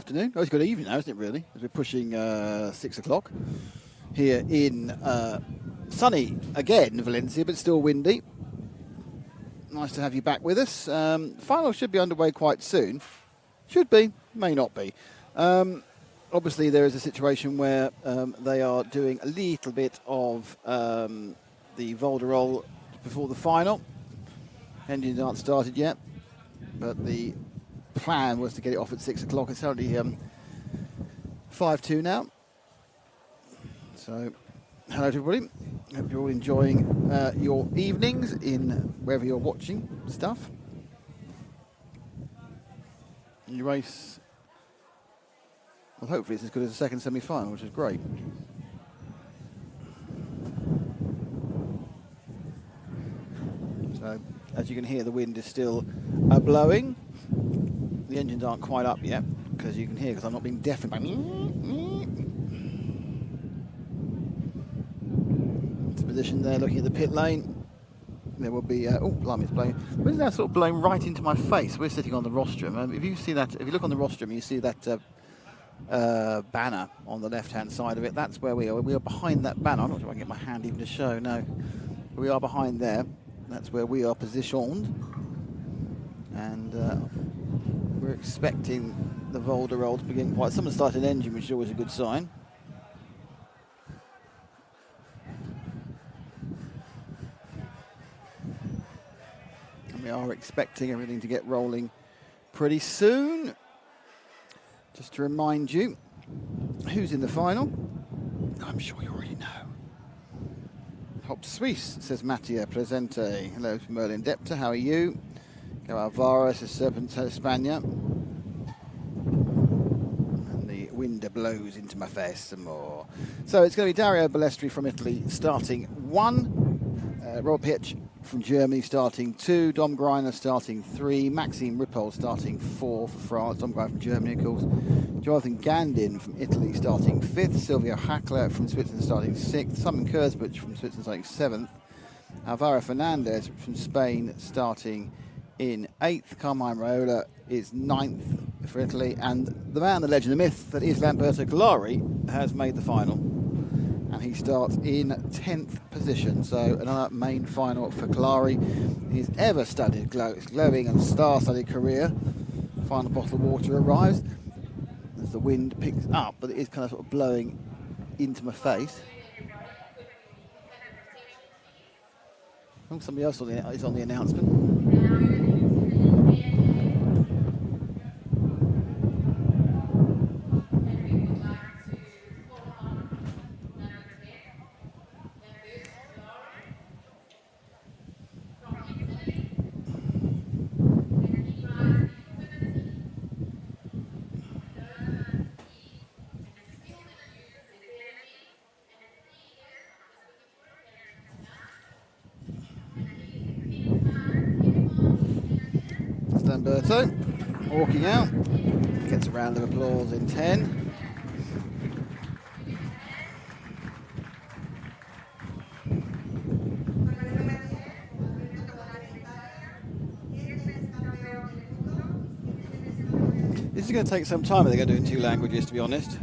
afternoon. Oh, it's good evening now, isn't it, really? As we're pushing 6 o'clock here in sunny, again, Valencia, but still windy. Nice to have you back with us. Final should be underway quite soon. Should be, may not be. Obviously, there is a situation where they are doing a little bit of the Volderol before the final. Engines aren't started yet, but the plan was to get it off at 6 o'clock. It's only 5:02 now. So, hello to everybody. Hope you're all enjoying your evenings in wherever you're watching stuff. The race, well, hopefully it's as good as the second semi-final, which is great. So, as you can hear, the wind is still blowing. The engines aren't quite up yet, because you can hear, because I'm not being deafened by position there, looking at the pit lane. There will be oh, blimey, it's blowing. Where's that sort of blowing right into my face? We're sitting on the rostrum. If you see that, if you look on the rostrum, you see that banner on the left-hand side of it. That's where we are. We are behind that banner. I'm not sure if I can get my hand even to show. No, we are behind there. That's where we are positioned, and we're expecting the Volderol to begin quite. Someone started an engine, which is always a good sign. We are expecting everything to get rolling pretty soon. Just to remind you, who's in the final? I'm sure you already know. Hop Suisse, says Mattia Presente. Hello to Merlin Depta, how are you? Go Alvaro, says Serpento España. And the wind blows into my face some more. So it's going to be Dario Balestri from Italy starting 1. Rob Hitch from Germany starting 2, Dom Greiner starting 3, Maxime Ripoll starting 4 for France, Dom Greiner from Germany, of course, Jonathan Gandin from Italy starting 5th, Silvio Hackler from Switzerland starting 6th, Simon Kurzbuch from Switzerland starting 7th, Alvaro Fernandez from Spain starting in 8th, Carmine Raiola is 9th for Italy, and the man, the legend, the myth that is Lamberto Collari has made the final. And he starts in 10th position, so another main final for Collari. His ever-studied, glowing and star-studded career. Final bottle of water arrives as the wind picks up, but it is kind of sort of blowing into my face. Oh, somebody else is on the announcement. Lamberto walking out, gets a round of applause in 10. This is going to take some time. They're going to do it in 2 languages, to be honest.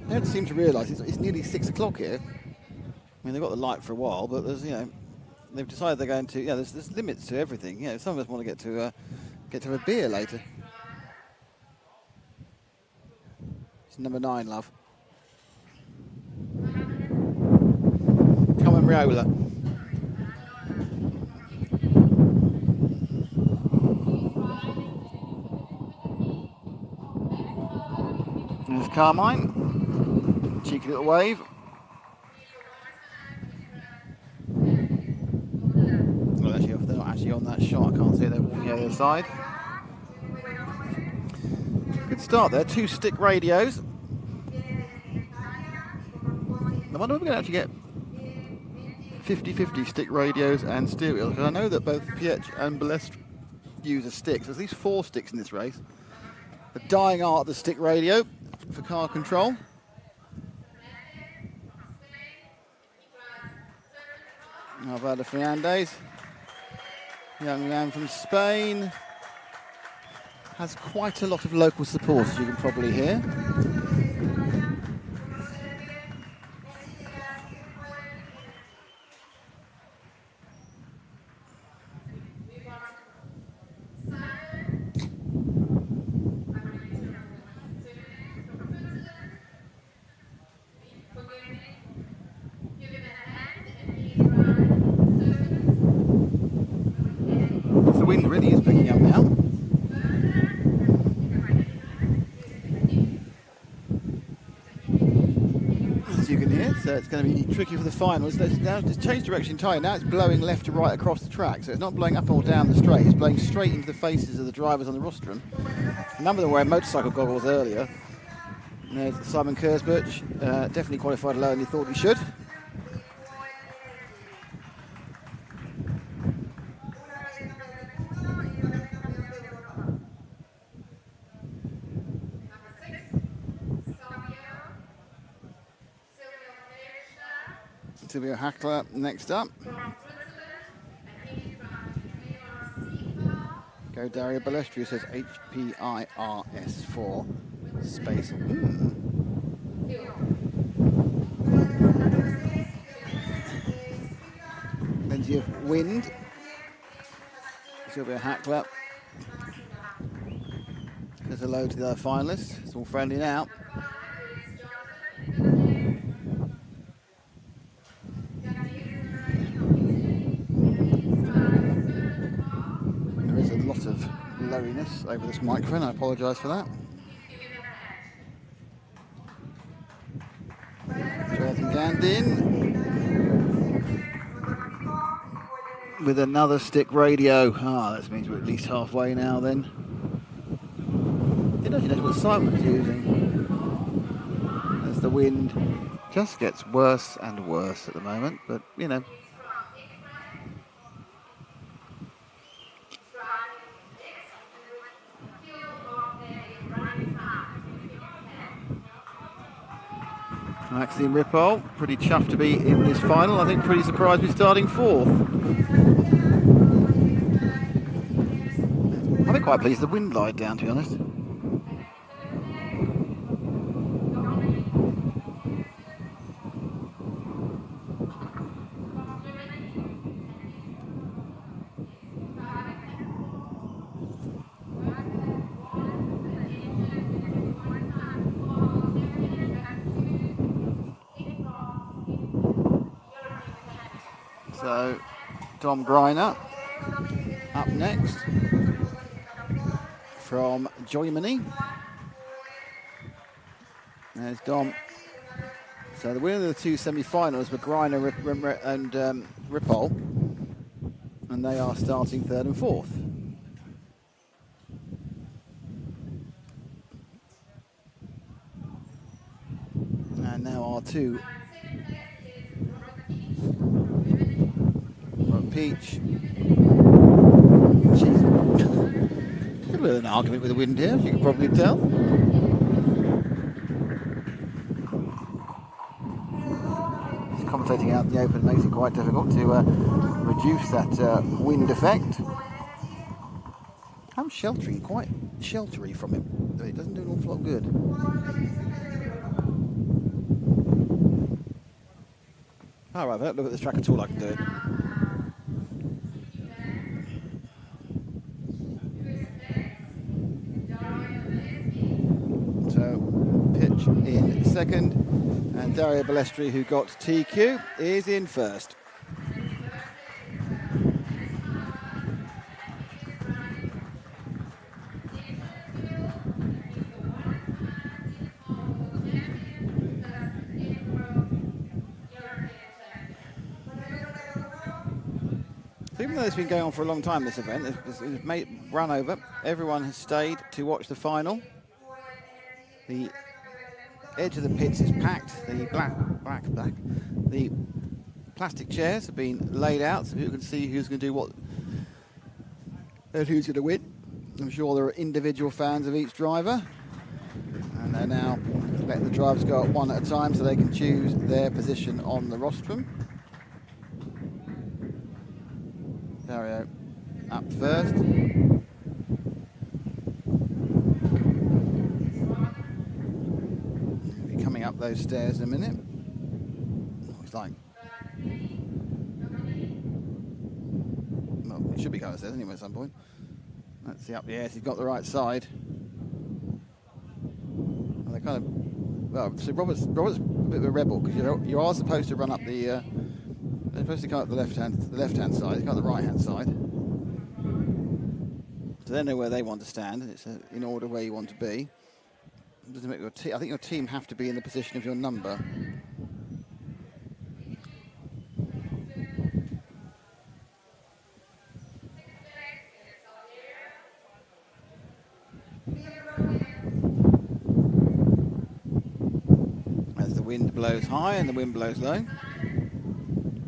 I don't seem to realise it's nearly 6 o'clock here. I mean, they've got the light for a while, but there's, you know, they've decided they're going to. Yeah, there's limits to everything. You know, some of us want to get to have a beer later. It's number 9, love. Come on, Raiola. There's Carmine. Cheeky little wave. Well, actually, they're not actually on that shot. I can't see it. They're walking the other side. Good start there. 2 stick radios. I wonder if we're going to actually get 50-50 stick radios and steer wheels, because I know that both Pietsch and Balestri use a stick. So there's at least 4 sticks in this race. The dying art of the stick radio for car control. Alvaro Fernandez, young man from Spain. has quite a lot of local support, as you can probably hear. The wind really is picking up now. As you can hear, so it's going to be tricky for the finals. Now it's changed direction entirely. Now it's blowing left to right across the track, so it's not blowing up or down the straight. It's blowing straight into the faces of the drivers on the rostrum. A number of them were wearing motorcycle goggles earlier. And there's Simon Kurzbuch, definitely qualified lower than he thought he should. Silvio Hackler next up. Go Dario Balestri, says HPIRS4 space. Plenty of wind. Silvio Hackler. Says hello to the other finalists. It's all friendly now. Of lowiness over this microphone. I apologise for that. Jonathan Gandin with another stick radio. That means we're at least halfway now then. He knows what Simon's using. As the wind just gets worse and worse at the moment, but you know. Maxime Ripoll, pretty chuffed to be in this final. I think pretty surprised with starting fourth. I've been quite pleased the wind died down, to be honest. So, Dom Greiner up next from Germany. There's Dom. So the winner of the two semi-finals were Greiner and Ripoll, and they are starting third and fourth. And now our two. Peach. She's a little bit of an argument with the wind here, as you can probably tell. Commentating out in the open makes it quite difficult to reduce that wind effect. I'm sheltering, quite sheltery from it. It doesn't do an awful lot good. All right, if I don't look at this track at all, I can do it. In second, and Dario Balestri, who got TQ, is in first. So even though it's been going on for a long time, this event, it's run over, everyone has stayed to watch the final. The edge of the pits is packed. The the plastic chairs have been laid out so people can see who's going to do what and who's going to win. I'm sure there are individual fans of each driver, and they're now letting the drivers go up one at a time so they can choose their position on the rostrum. Dario up first. coming up those stairs in a minute. It's like, well, he should be going upstairs anyway at some point. Let's see up the airs. He's got the right side. And they kind of, well, so Robert's a bit of a rebel because you are supposed to run up the. They're supposed to come up the left hand side. They come up the right hand side. So they know where they want to stand. It's in order where you want to be. Doesn't make your I think your team have to be in the position of your number. As the wind blows high and the wind blows low.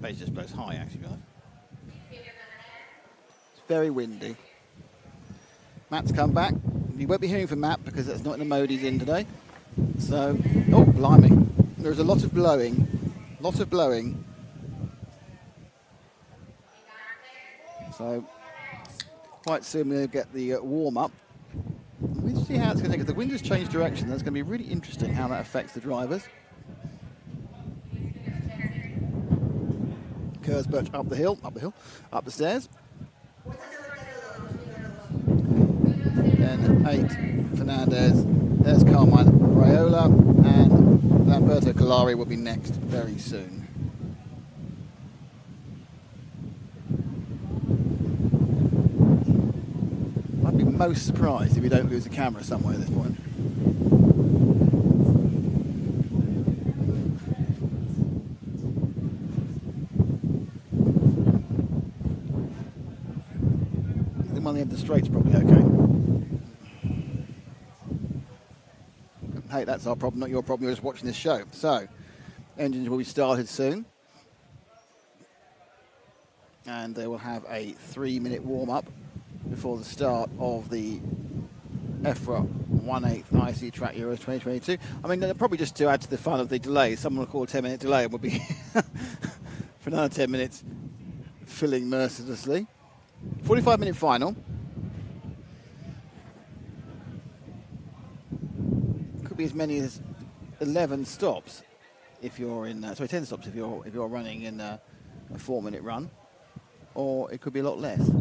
It just blows high, actually. It's very windy. Matt's come back. You won't be hearing from Matt because that's not in the mode he's in today. So, oh, blimey. There's a lot of blowing. Lots of blowing. So, quite soon we'll get the warm-up. We'll see how it's going to go. If the wind has changed direction, that's going to be really interesting how that affects the drivers. Kurzberg up the stairs. Then 8, Fernandez, there's Carmine Raiola, and Lamberto Calari will be next very soon. I'd be most surprised if we don't lose a camera somewhere at this point. The one at the end of the straight's probably okay. Hey, that's our problem, not your problem. You're just watching this show. So, engines will be started soon. And they will have a 3-minute warm-up before the start of the EFRA 1/8 IC Track Euros 2022. I mean, probably just to add to the fun of the delay, someone will call a 10-minute delay and we'll be for another 10 minutes filling mercilessly. 45-minute final. Could be as many as 11 stops if you're in 10 stops if you're running in a 4-minute run, or it could be a lot less.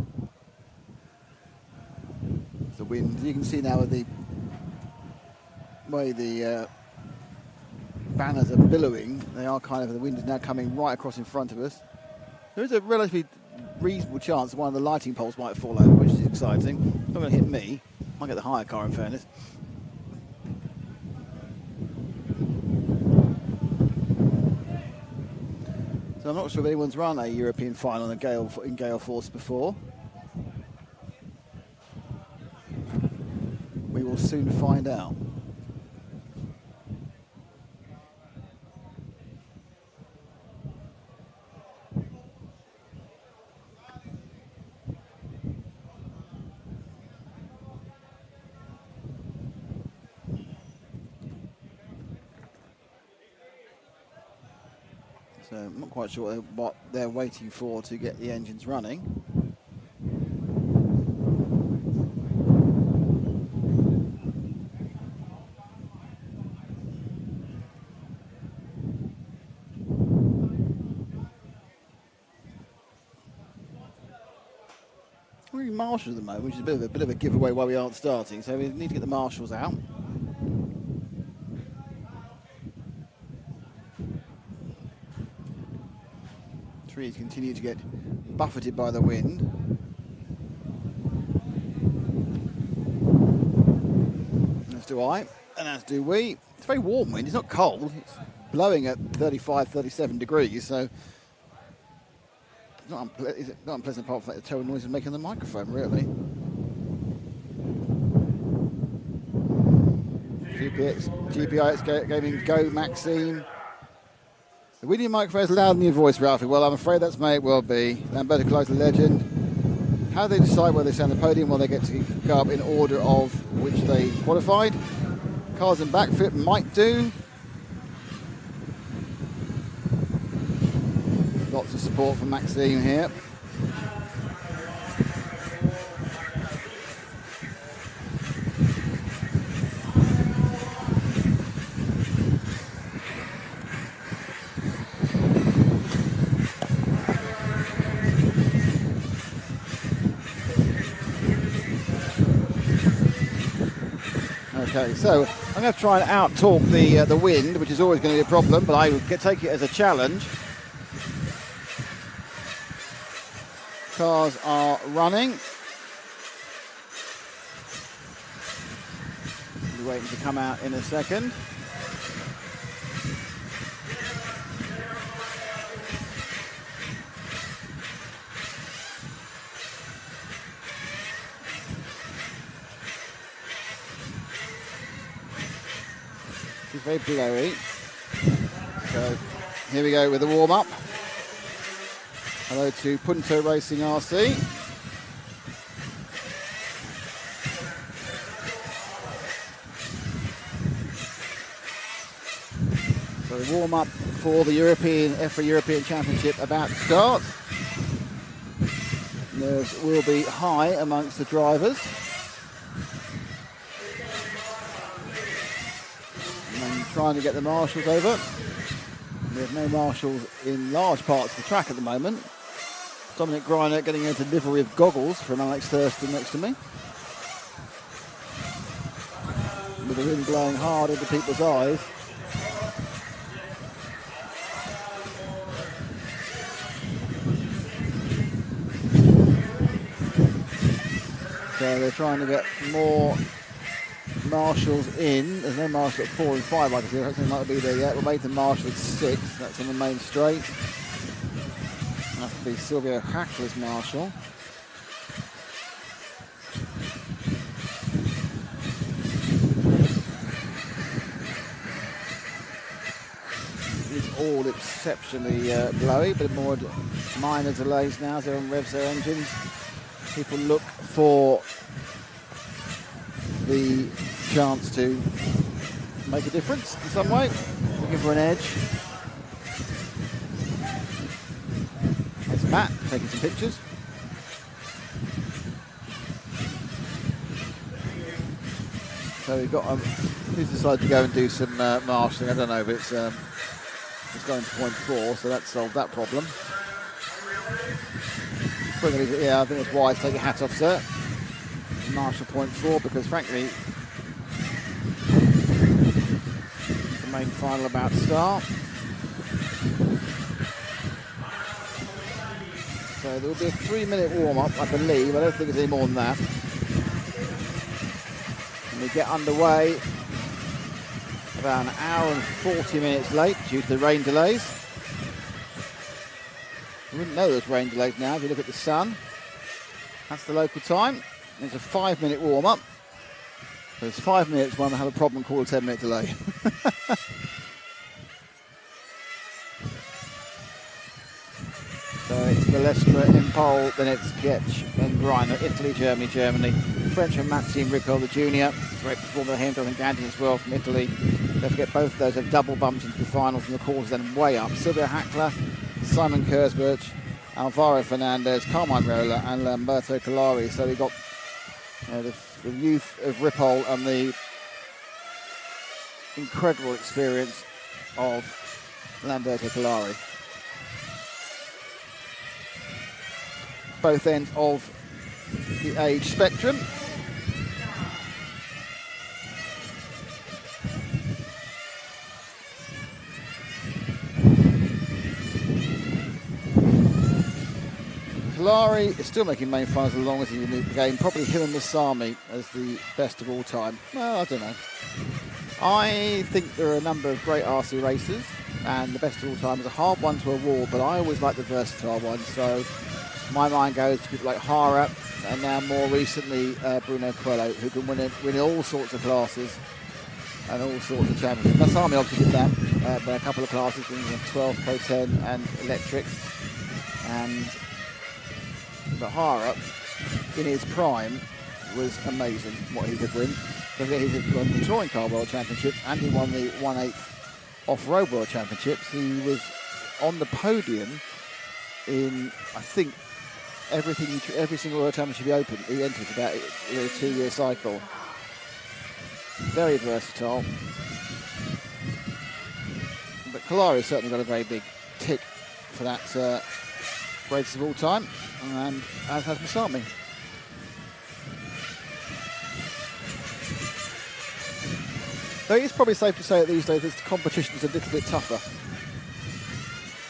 The wind, you can see now with the way the banners are billowing, they are kind of, the wind is now coming right across in front of us. There is a relatively reasonable chance that one of the lighting poles might fall over, which is exciting. It's not going to hit me. Might get the higher car in fairness. So I'm not sure if anyone's run a European final in Gale Force before. We will soon find out. So I'm not quite sure what they're waiting for to get the engines running. We're in marshals at the moment, which is a bit of a giveaway why we aren't starting. So we need to get the marshals out. Trees continue to get buffeted by the wind. As do I, and as do we. It's very warm wind, it's not cold. It's blowing at 35, 37 degrees, so it's not unpleasant apart from the terrible noise it's making on the microphone, really. GPIX Gaming Go Maxime. The winning microphone is louder than your voice, Ralphie. Well, I'm afraid that's may it well be. Lamberto Calari's a legend. How do they decide where they stand on the podium? Well, they get to go up in order of which they qualified. Cars and backflip might do. Lots of support from Maxime here. Okay, so I'm going to try and out-talk the wind, which is always going to be a problem, but I would take it as a challenge. Cars are running. We're waiting to come out in a second. It's very blowy. So here we go with the warm-up. Hello to Punto Racing RC. So the warm-up for the EFRA European Championship about to start. Nerves will be high amongst the drivers. And trying to get the marshals over. We have no marshals in large parts of the track at the moment. Dominic Greiner getting into livery of goggles from Alex Thurston next to me. With the wind blowing hard into people's eyes. So they're trying to get more marshals in. There's no marshal at 4 and 5, like I said. I don't think might be there yet. We'll make the marshal at 6. That's on the main straight. That will be Silvio Hackler's marshal. It's all exceptionally blowy, but more minor delays now as everyone revs their engines. People look for the chance to make a difference in some way, looking for an edge. That's Matt taking some pictures. So we've got who's decided to go and do some marshalling, I don't know, but it's going to point 4, so that solved that problem. Yeah, I think it's wise to take your hat off, sir. Marshal point 4, because frankly, the main final about to start. So there will be a 3-minute warm-up, I believe. I don't think it's any more than that. And we get underway about an hour and 40 minutes late due to the rain delays. You wouldn't know there's rain delays now if you look at the sun. That's the local time. It's a 5-minute warm-up. There's 5 minutes when I have a problem called a 10-minute delay. So it's Balestra in pole, then it's Getch and Greiner. Italy, Germany, Germany. Frenchman Mazzi and Riccardo Jr. Great performer him, I think Andy as well from Italy. Don't forget both of those have double bumps into the final from the quarters, then way up. Silvio Hackler, Simon Kurzberg, Alvaro Fernandez, Carmine Rola and Lamberto Collari. So we've got the youth of Ripoll and the incredible experience of Lamberto Collari. Both ends of the age spectrum. Collari is still making main finals as long as he's in the game. Probably him and Masami as the best of all time. Well, I don't know. I think there are a number of great RC racers, and the best of all time is a hard one to award, but I always like the versatile ones. So my mind goes to people like Hara, and now more recently Bruno Coelho, who can win in all sorts of classes and all sorts of championships. Masami obviously did that by a couple of classes, in 12, Pro 10 and electric. But Hara, in his prime, was amazing what he could win. He won the Touring Car World Championships and he won the 1/8 Off-Road World Championships. He was on the podium in, I think, every single World Championship he entered about a 2-year cycle. Very versatile. But Collari certainly got a very big tick for that greatest of all time, and as has Masami. Though it's probably safe to say that these days the competition is a little bit tougher.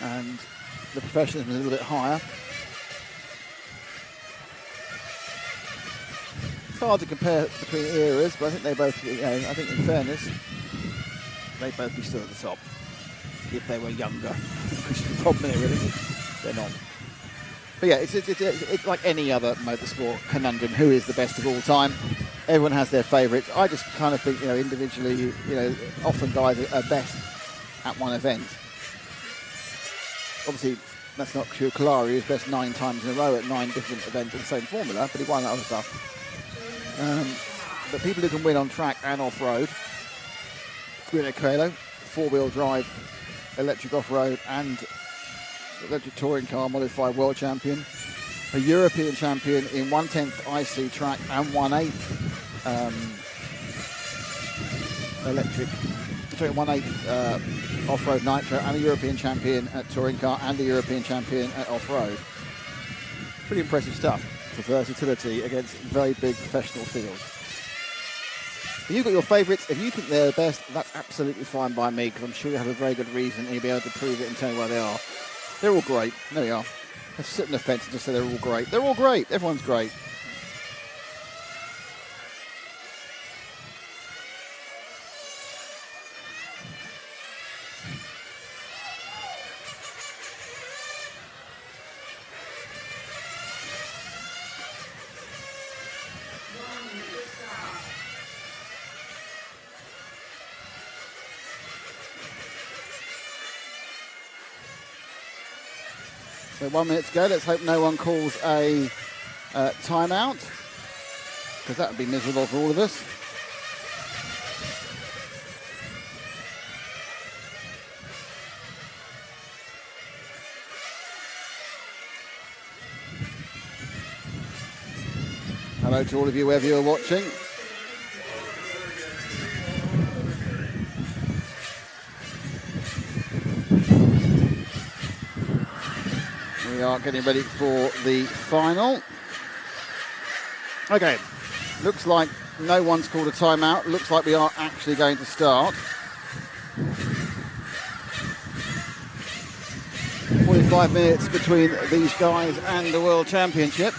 And the professionalism is a little bit higher. It's hard to compare between eras, but I think they both, I think in fairness, they'd both be still at the top if they were younger. Which is the problem here, really. They're not. But yeah, it's like any other motorsport conundrum. Who is the best of all time? Everyone has their favourites. I just kind of think, individually, often guys are best at one event. Obviously, that's not true. Kalari is best 9 times in a row at 9 different events in the same formula, but he won other stuff. But people who can win on track and off-road, Bruno Coelho, 4-wheel drive, electric off-road and electric touring car modified world champion, a European champion in 1/10 IC track and 1/8 electric, 1/8 off-road nitro, and a European champion at touring car and a European champion at off-road. Pretty impressive stuff for versatility against very big professional fields. If you've got your favourites, if you think they're the best, that's absolutely fine by me, because I'm sure you have a very good reason and you'll be able to prove it and tell me where they are. They're all great. There we are. Let's sit on the fence and just say they're all great. They're all great. Everyone's great. So 1 minute to go. Let's hope no one calls a timeout, because that would be miserable for all of us. Hello to all of you wherever you're watching. We are getting ready for the final. Okay, looks like no one's called a timeout. Looks like we are actually going to start. 45 minutes between these guys and the World Championship.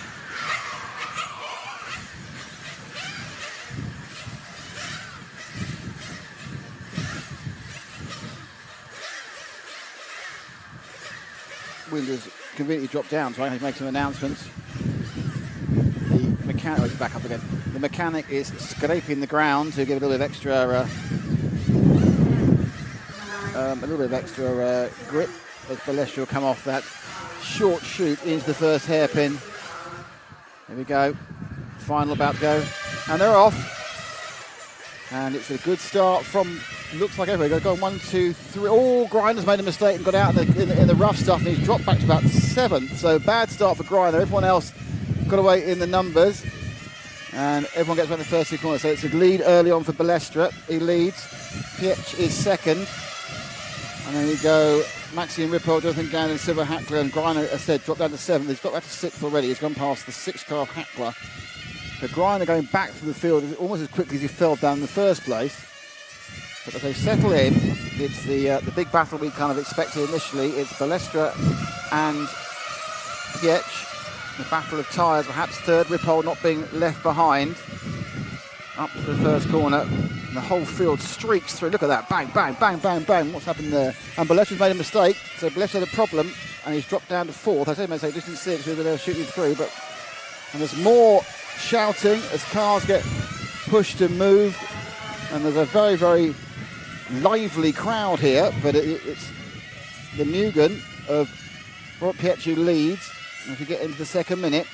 Wind has conveniently dropped down, so I can make some announcements. The mechanic, oh, he's back up again. The mechanic is scraping the ground to give it a little bit of extra, grip as Balestra will come off that short shoot into the first hairpin. There we go. Final about to go, and they're off. And it's a good start from, looks like everywhere. Go 1, 2, 3. Oh, Grinder's made a mistake and got out in the rough stuff, and he's dropped back to about 7th. So bad start for Grinder. Everyone else got away in the numbers, and everyone gets back in the first 2 corners. So it's a lead early on for Balestra. He leads. Pietsch is second. And then you go Maxime Rippel, Jonathan Gann and Silver Hackler, and Grinder, as I said, dropped down to 7th. He's got back to 6th already. He's gone past the 6th car of Hackler. So Grinder going back through the field almost as quickly as he fell down in the first place. But as they settle in, it's the big battle we kind of expected initially. It's Balestra and Pietsch. The battle of tyres, perhaps third. Rippol not being left behind. Up to the first corner. And the whole field streaks through. Look at that. Bang, bang, bang, bang, bang. What's happened there? And Balestra's made a mistake. So Balestra had a problem. And he's dropped down to 4th. I say mistake, just didn't see it because they were shooting through. And there's more shouting as cars get pushed and moved, and there's a very, very lively crowd here, but it's the Mugen of Robert Pietsch who leads. And if you get into the second minute,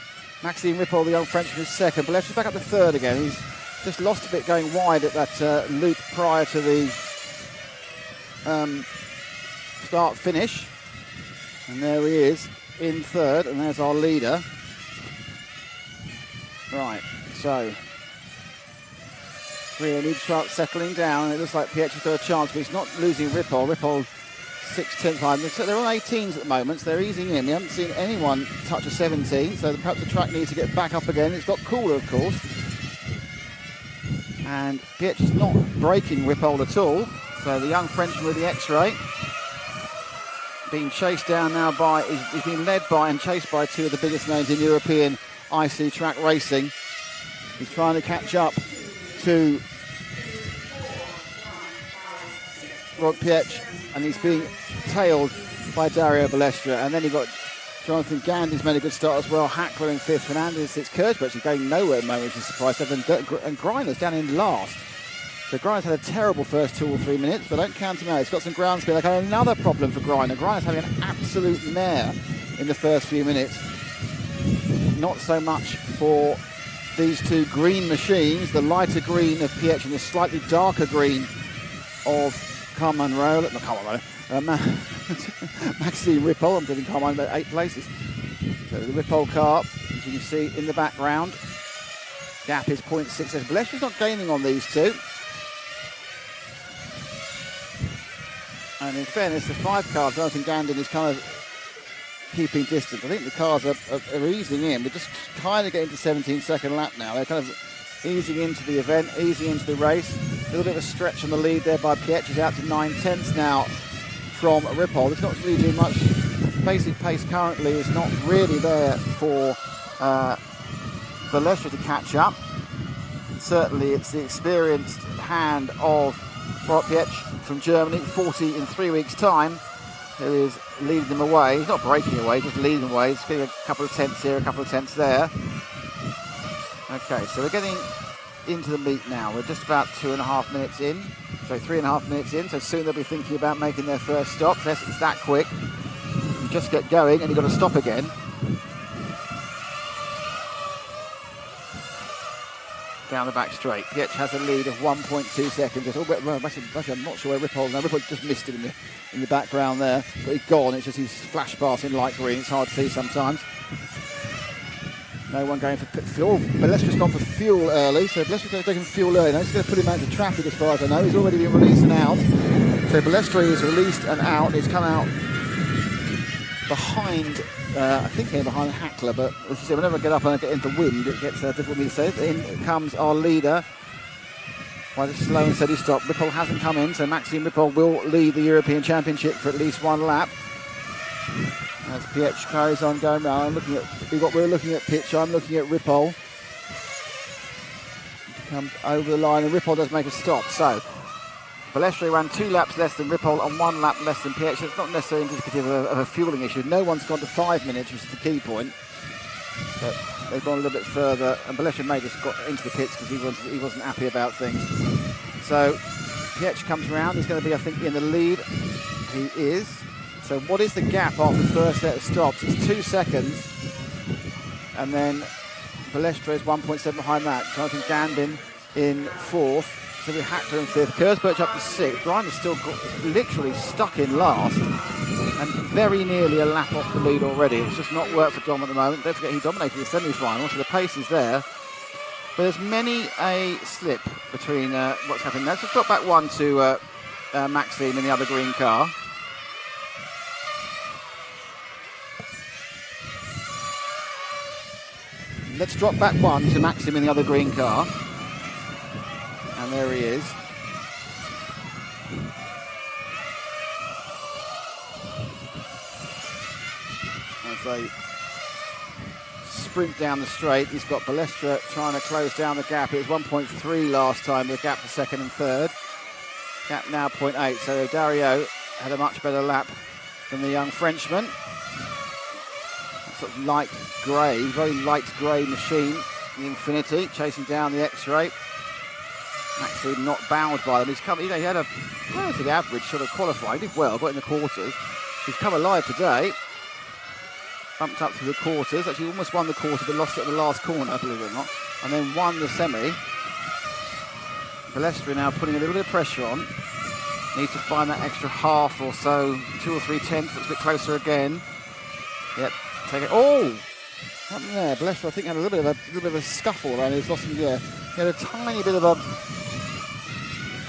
Maxime Rippol, the young Frenchman, is second. Balestra's back up to 3rd again. He's just lost a bit going wide at that loop prior to the start finish, and there he is in 3rd, and there's our leader. Right, so really need to start settling down. It looks like Pietsch has got a chance, but he's not losing Rippol. Rippol 6/10 behind. They're on 18s at the moment, so they're easing in. We haven't seen anyone touch a 17, so perhaps the track needs to get back up again. It's got cooler, of course. And Pietsch is not breaking Ripoll at all. So the young Frenchman with the X-ray being chased down now by, he's been led by and chased by two of the biggest names in European IC track racing. He's trying to catch up to Rod Pietsch, and he's being tailed by Dario Balestra. And then you've got Jonathan Gandy's made a good start as well. Hackler in fifth. Fernandez sits. Kurzberg is going nowhere at the moment, which is a surprise. And Greiner's down in last. So Greiner's had a terrible first 2 or 3 minutes, but don't count him out. He's got some ground speed. Like another problem for Greiner. Greiner's having an absolute mare in the first few minutes. Not so much for these two green machines, the lighter green of Pietsch and the slightly darker green of Maxime Ripoll. I'm giving Carmine about 8 places. So the Ripoll car, as you can see in the background, gap is 0.6. Balestri's not gaining on these two. And in fairness, the 5 car, Jonathan Gandin is kind of keeping distance. I think the cars are easing in. We're just kind of getting to 17-second lap now. They're kind of easing into the event, easing into the race. A little bit of a stretch on the lead there by Pietsch. He's out to 9/10 now from Ripoll. It's not really doing much. Basic pace currently is not really there for Balestra to catch up. Certainly it's the experienced hand of Rod Pietsch from Germany, 40 in 3 weeks' time, who is leading them away. He's not breaking away, just leading them away. He's getting a couple of tenths here, a couple of tenths there. Okay, so we're getting into the meet now. We're just about 2.5 minutes in, so 3.5 minutes in, so soon they'll be thinking about making their first stop. It's that quick. You just get going and you've got to stop again. Down the back straight. Pietsch has a lead of 1.2 seconds. It's all bit, well, actually, I'm not sure where Ripoll. No, Ripoll just missed it in the background there, but he's gone. It's just he's flash past in light green. It's hard to see sometimes. No one going for fuel. Balestra's gone for fuel early, so Balestra's going to take him fuel early. Now he's going to put him out of traffic as far as I know. He's already been released and out. So Balestra is released and out. He's come out behind, I think here behind Hackler, but as you say, whenever I get up and I get into wind, it gets difficult for me to say. In comes our leader. By the slow and steady stop. Ripoll hasn't come in, so Maxime Ripoll will lead the European Championship for at least one lap. As Pietsch carries on going now, we're looking at Pietsch, I'm looking at Ripoll. Comes over the line and Ripoll does make a stop. So Balestra ran 2 laps less than Ripoll and 1 lap less than Pietsch. It's not necessarily indicative of a fueling issue. No one's gone to 5 minutes, which is the key point. But they've gone a little bit further, and Balestra may just got into the pits because he wasn't happy about things. So Pietsch comes around. He's going to be, I think, in the lead. He is. So what is the gap after the first set of stops? It's 2 seconds. And then Balestra is 1.7 behind that. Jonathan Gandin in 4th. So we Hackler in 5th. Kurzberg up to 6th. Greiner's still literally stuck in last. And very nearly a lap off the lead already. It's just not worked for Dom at the moment. Don't forget he dominated the semi-final, so the pace is there. But there's many a slip between what's happening. Let's just drop back one to Maxime in the other green car. Let's drop back one to Maxime in the other green car. And there he is. As they sprint down the straight, he's got Balestra trying to close down the gap. It was 1.3 last time, the gap for second and third. Gap now 0.8, so Dario had a much better lap than the young Frenchman. Sort of light grey, very light grey machine, the Infinity, chasing down the X-ray. Actually not bowed by them. He's come, he had a relatively average sort of qualifying. He did well, got in the quarters. He's come alive today. Bumped up through the quarters. Actually almost won the quarter, but lost it in the last corner, believe it or not. And then won the semi. Balestra now putting a little bit of pressure on. Needs to find that extra half or so, 2 or 3 tenths. Looks a bit closer again. Yep. Take it. Oh, what happened there? Balestra, I think, had a little bit of a scuffle around. He's lost him. Yeah, he had a tiny bit of a.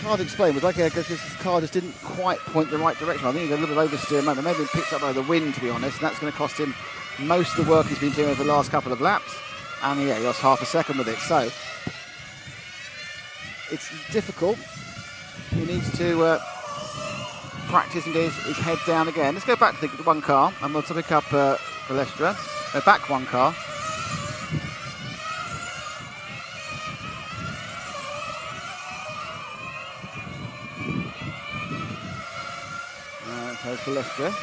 Hard to explain. It was like his car just didn't quite point the right direction. I think he had a little bit of oversteer moment. Maybe picked up by the wind, to be honest, and that's going to cost him most of the work he's been doing over the last couple of laps. And yeah, he lost half a second with it. So it's difficult. He needs to practice and get his head down again. Let's go back to the one car, and we'll pick up Balestra. Back one car. There's Balestra.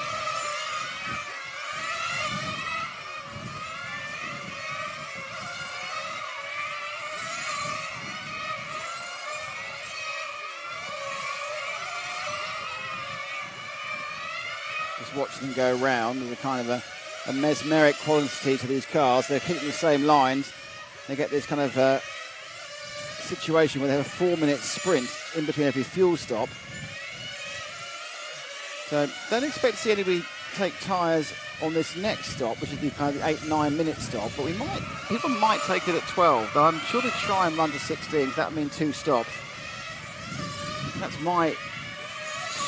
Just watching them go around. There's a kind of a mesmeric quality to these cars. They're hitting the same lines. They get this kind of situation where they have a 4-minute sprint in between every fuel stop. So don't expect to see anybody take tyres on this next stop, which is the kind of the 8-9 minute stop. But people might take it at 12. But I'm sure they try and run to 16, because that would mean 2 stops. That's my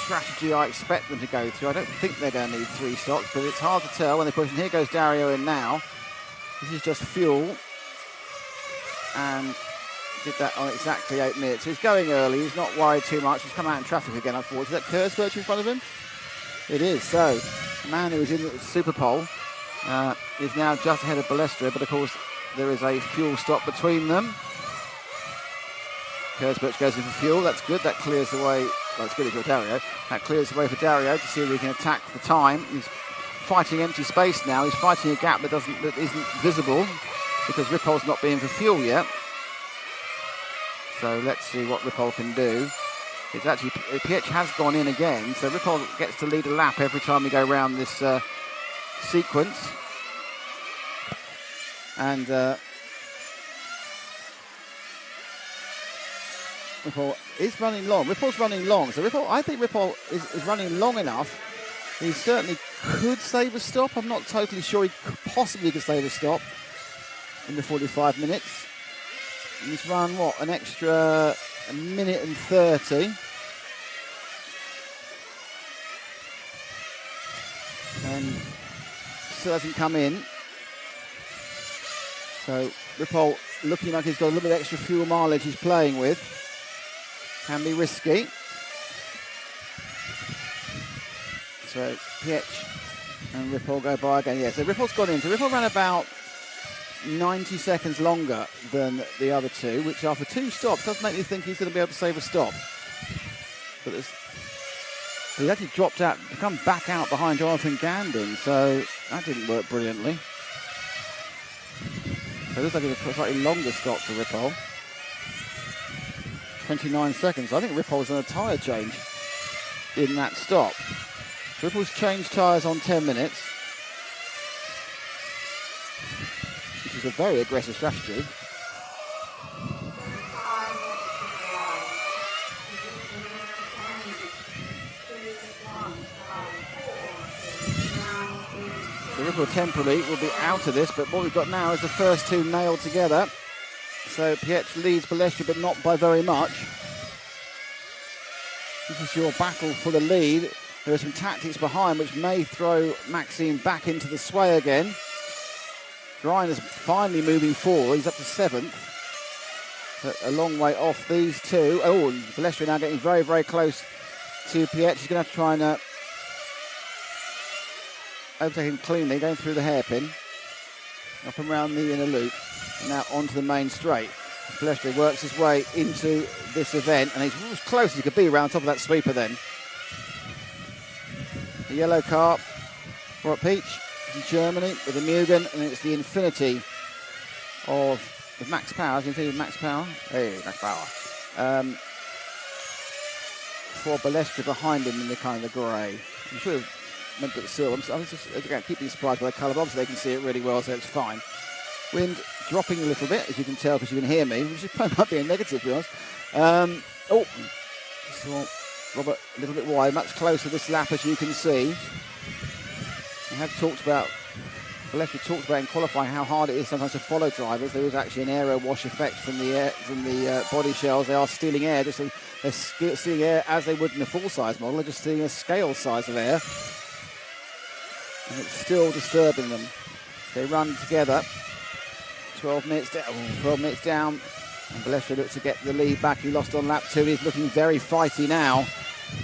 strategy I expect them to go through. I don't think they're going to need 3 stops, but it's hard to tell when they push. And here goes Dario in now. This is just fuel. And did that on exactly 8 minutes. So he's going early. He's not worried too much. He's come out in traffic again, unfortunately. Is that Kurzberg in front of him? It is. So the man who was in the Super Pole is now just ahead of Balestra, but of course there is a fuel stop between them. Kurzberg goes in for fuel. That's good. That clears the way. Well, it's good if you're Dario. That clears the way for Dario to see if he can attack the time. He's fighting empty space now. He's fighting a gap that isn't visible because Ripoll's not being for fuel yet. So let's see what Ripoll can do. It's actually, Pietsch has gone in again, so Ripoll gets to lead a lap every time we go around this sequence. And Ripoll is running long. Ripoll's running long, so I think Ripoll is running long enough. He certainly could save a stop. I'm not totally sure he possibly could save a stop in the 45 minutes. And he's run, what, an extra 1 minute and 30. And still hasn't come in. So Ripoll looking like he's got a little bit extra fuel mileage he's playing with. Can be risky. So Pietsch and Ripoll go by again. Yeah, so Ripoll's gone in. So Ripoll ran about 90 seconds longer than the other two, which after 2 stops does make me think he's going to be able to save a stop. But he actually dropped out, come back out behind Jonathan Gandon, so that didn't work brilliantly. So it looks like it's a slightly longer stop for Ripoll. 29 seconds. I think Ripoll's on a tyre change in that stop. Ripoll's changed tyres on 10 minutes. Which is a very aggressive strategy. So Ripoll temporarily will be out of this, but what we've got now is the first 2 nailed together. So Pietsch leads Balestra, but not by very much. This is your battle for the lead. There are some tactics behind which may throw Maxime back into the sway again. Greiner's finally moving forward. He's up to 7th. But a long way off these two. Oh, and Balestra now getting very, very close to Pietsch. He's going to have to try and overtake him cleanly, going through the hairpin. Up and round the inner loop. And now onto the main straight. Balestra works his way into this event, and he's as close as he could be around top of that sweeper then. The yellow car for Peach in Germany with the Mugen, and it's the Infinity of Max Power. Infinity with Max Power. Hey, Max Power. For Balestra behind him in the kind of the grey. I'm sure it meant that silver. I'm just again keep being surprised by the colour, but obviously they can see it really well, so it's fine. Wind dropping a little bit, as you can tell, because you can hear me, which might be a negative, to be honest. Saw Robert a little bit wide, much closer this lap, as you can see. I have talked about, Balestra talked about in qualifying how hard it is sometimes to follow drivers. There is actually an aero wash effect from the body shells. They are stealing air, they're stealing air as they would in a full-size model. They're just stealing a scale size of air, and it's still disturbing them. They run together. 12 minutes down. And Balestra looks to get the lead back. He lost on lap 2. He's looking very fighty now.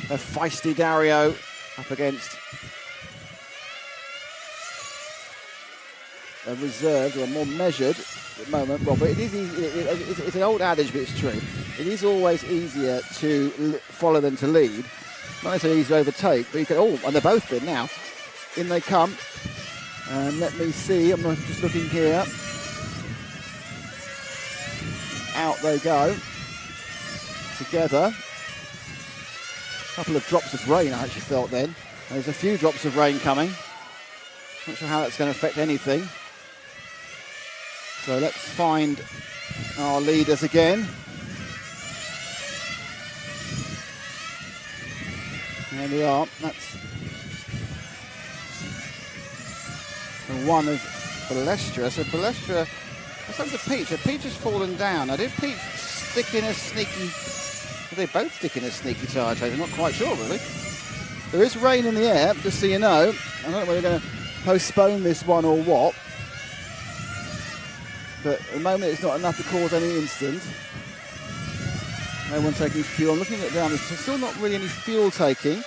A feisty Dario up against a reserved or a more measured at the moment. Well, but it is easy. It's an old adage, but it's true. It is always easier to follow than to lead. Not necessarily easy to overtake, but you can. Oh, and they're both in now. In they come. And let me see. I'm just looking here. Out they go. Together. A couple of drops of rain I actually felt then. There's a few drops of rain coming. Not sure how that's going to affect anything. So let's find our leaders again. There we are. That's the one of Balestra. So Balestra, that's under Peach. So Peach has fallen down. Now, did Peach stick in a sneaky... Did they both stick in a sneaky tyre change? I'm not quite sure, really. There is rain in the air, just so you know. I don't know whether they're going to postpone this one or what. But at the moment, it's not enough to cause any incident. No one taking fuel. I'm looking at down. There's still not really any fuel taking.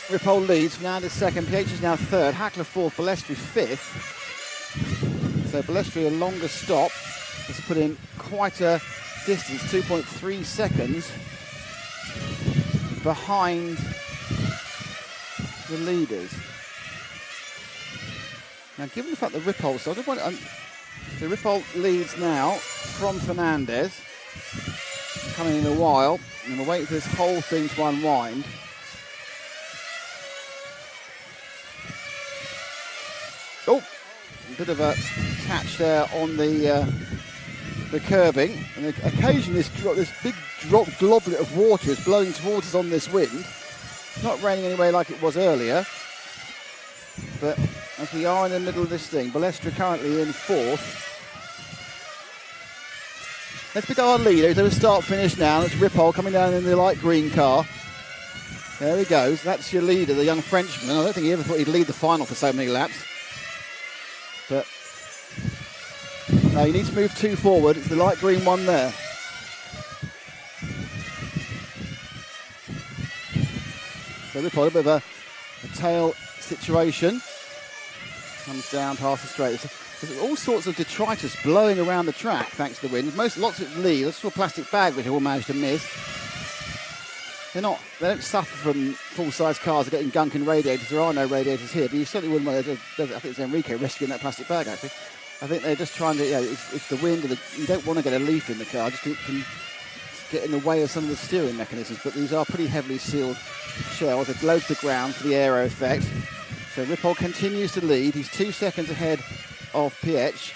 Ripoll leads. Fernandez second. PH is now third. Hackler fourth. Balestri fifth. So Balestri, a longer stop, has put in quite a distance, 2.3 seconds behind the leaders. Now, given the fact that Ripoll, so the Ripoll leads now from Fernandez, coming in a while, and we're waiting for this whole thing to unwind. Oh, a bit of a catch there on the curbing, and occasionally this big globlet of water is blowing towards us on this wind. It's not raining anyway like it was earlier, but as we are in the middle of this thing, Balestra currently in fourth. Let's pick our leader. He's at a start-finish now. That's Ripoll coming down in the light green car. There he goes. That's your leader, the young Frenchman. I don't think he ever thought he'd lead the final for so many laps. But no, you need to move two forward. It's the light green one there. So Ripoll, a bit of a tail situation. Comes down past the straight. There's all sorts of detritus blowing around the track thanks to the wind. Lots of leaves. That's a plastic bag which they all managed to miss. They don't suffer from full-size cars getting gunk in radiators. There are no radiators here, but you certainly wouldn't want to. I think it's Enrique rescuing that plastic bag, actually. I think they're just trying to, it's the wind, and you don't want to get a leaf in the car, just it can get in the way of some of the steering mechanisms, but these are pretty heavily sealed shells. They're low to the ground for the aero effect. So Ripoll continues to lead. He's 2 seconds ahead of PH.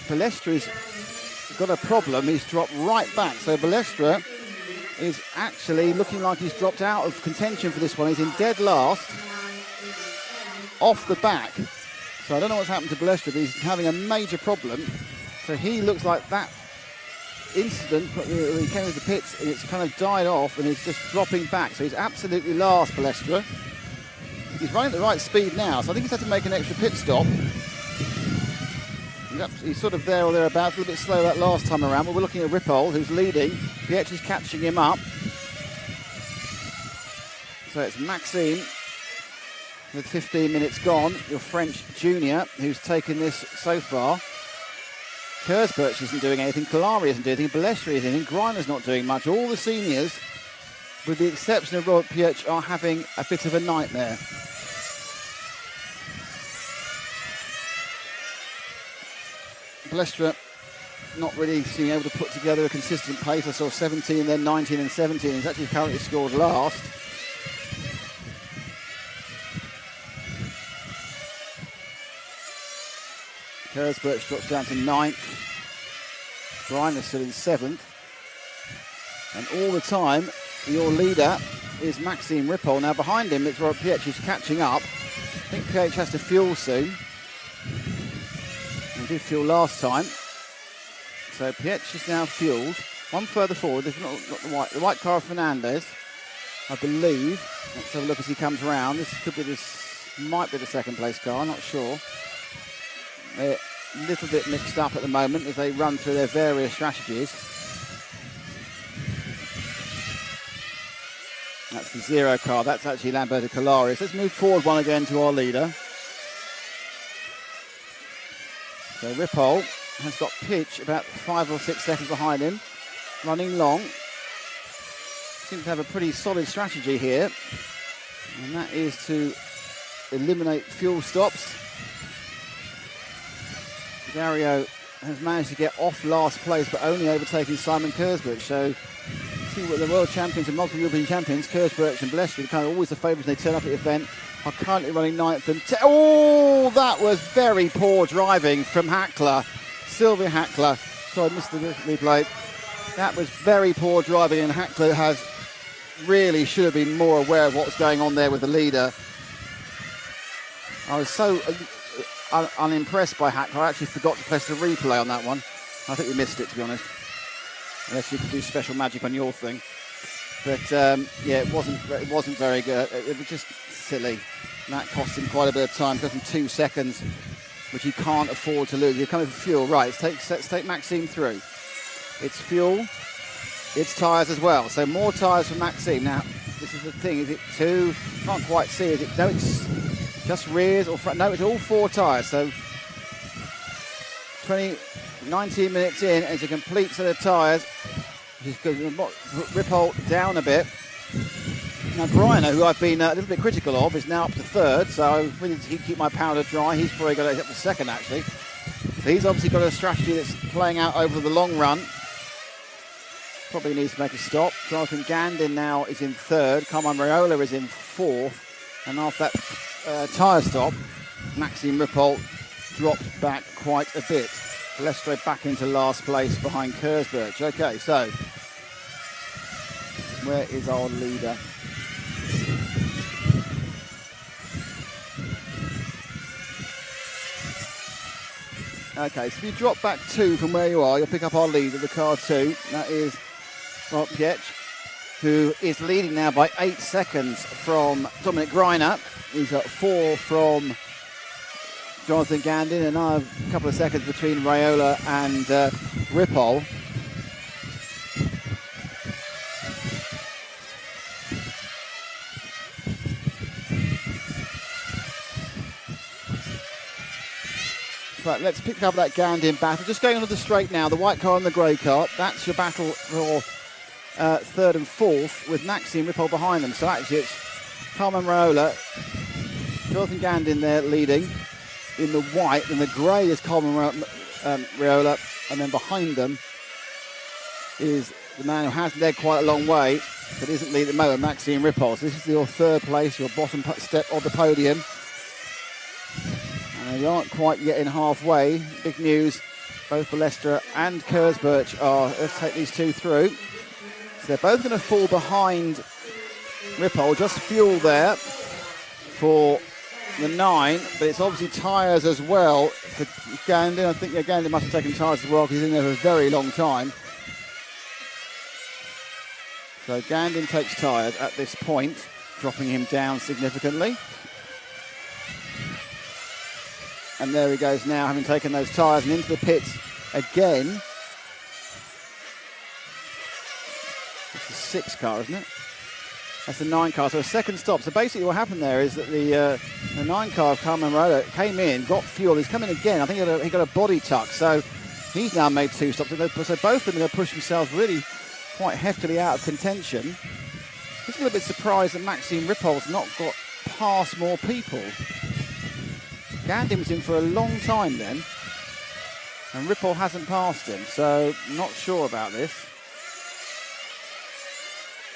Balestra's got a problem. He's dropped right back. So Balestra is actually looking like he's dropped out of contention for this one. He's in dead last, off the back. So I don't know what's happened to Balestra, but he's having a major problem. So he looks like that incident when he came into the pits, and it's kind of died off, and he's just dropping back. So he's absolutely last, Balestra. He's running at the right speed now, so I think he's had to make an extra pit stop. He's sort of there or thereabouts, a little bit slow that last time around, but we're looking at Ripoll, who's leading. Pietsch is catching him up. So it's Maxime, with 15 minutes gone, your French junior, who's taken this so far. Kersberch isn't doing anything, Kalari isn't doing anything, Balestra isn't doing anything, Griner's not doing much. All the seniors, with the exception of Robert Pietsch, are having a bit of a nightmare. Balestra not really being able to put together a consistent pace. I saw 17, then 19 and 17. He's actually currently scored last. Kersberch drops down to 9th. Griner's still in 7th. And all the time, your leader is Maxime Ripoll. Now behind him, it's Robert Pietsch who's catching up. I think Pietsch has to fuel soon. He did fuel last time. So Pietsch is now fueled. One further forward. There's not the white car of Fernandez, I believe. Let's have a look as he comes round. This might be the second place car, I'm not sure. a little bit mixed up at the moment as they run through their various strategies. That's the 0 car. That's actually Lamberto Colares. Let's move forward one again to our leader. So Ripoll has got Pitch about 5 or 6 seconds behind him, running long. Seems to have a pretty solid strategy here, and that is to eliminate fuel stops. Dario has managed to get off last place, but only overtaking Simon Kurzburg. So, see what the world champions and multiple European champions, Kurzburg and Balestri, kind of always the favourites when they turn up at the event, are currently running 9th and 10th. Oh, that was very poor driving from Hackler, Sylvia Hackler. Sorry, I missed the replay. That was very poor driving, and Hackler really should have been more aware of what's going on there with the leader. I was so unimpressed by Hackler. I actually forgot to press the replay on that one. I think we missed it, to be honest. Unless you could do special magic on your thing. But yeah, it wasn't very good. It was just silly. And that cost him quite a bit of time. Cost him 2 seconds, which you can't afford to lose. You're coming for fuel, right? Let's take Maxime through. It's fuel. It's tyres as well. So more tyres for Maxime. Now, this is the thing. Is it 2? Can't quite see. Is it? No, it's just rears or front. No, it's all 4 tyres. So 19 minutes in, and it's a complete set of tyres. Which is good. Ripoll down a bit. Now, Greiner, who I've been a little bit critical of, is now up to 3rd. So I really need to keep my powder dry. He's probably got it up to 2nd, actually. So he's obviously got a strategy that's playing out over the long run. Probably needs to make a stop. Jonathan Gandin now is in 3rd. Carmine Raiola is in 4th. And after that tyre stop, Maxime Ripoll dropped back quite a bit. Balestri back into last place behind Kurzburg. Okay, so where is our leader? Okay, so if you drop back 2 from where you are, you'll pick up our leader, the car 2. That is Mark Pietsch, who is leading now by 8 seconds from Dominic Greiner. He's got 4 from Jonathan Gandin, and now a couple of seconds between Raiola and Ripoll. Right, let's pick up that Gandin battle. Just going onto the straight now, the white car and the grey car. That's your battle for 3rd and 4th, with Maxime Ripoll behind them. So actually it's Carmen Raiola, Jonathan Gandin there leading in the white, and the grey is Carmen Raiola, and then behind them is the man who has led quite a long way, but isn't leading at the moment, Maxime Ripoll. So this is your 3rd place, your bottom step of the podium. And they aren't quite getting halfway. Big news, both Balestri and Kurzburg are, let's take these 2 through. So they're both going to fall behind Ripoll, just fuel there for the 9, but it's obviously tyres as well for Gandin. I think Gandin must have taken tyres as well because he's in there for a very long time. So Gandin takes tyres at this point, dropping him down significantly. And there he goes now, having taken those tyres and into the pits again. It's the 6 car, isn't it? That's the 9 car, so a second stop. So basically what happened there is that the 9 car of Carmen Raiola came in, got fuel, he's coming again. I think he got a body tuck, so he's now made 2 stops. So both of them are going to push themselves really quite heftily out of contention. Just a little bit surprised that Maxime Ripoll's not got past more people. Gandin was in for a long time then, and Ripoll hasn't passed him, so not sure about this.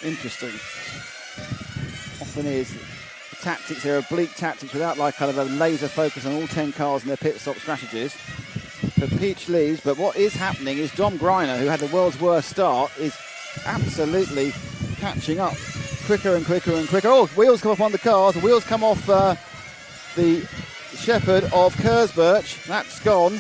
Interesting. Often is. The tactics here are bleak tactics without like kind of a laser focus on all 10 cars and their pit stop strategies. But Peach leaves, but what is happening is Dom Greiner, who had the world's worst start, is absolutely catching up quicker and quicker and quicker. Oh, wheels come off on the cars, the wheels come off the Shepherd of Kurzburg. That's gone.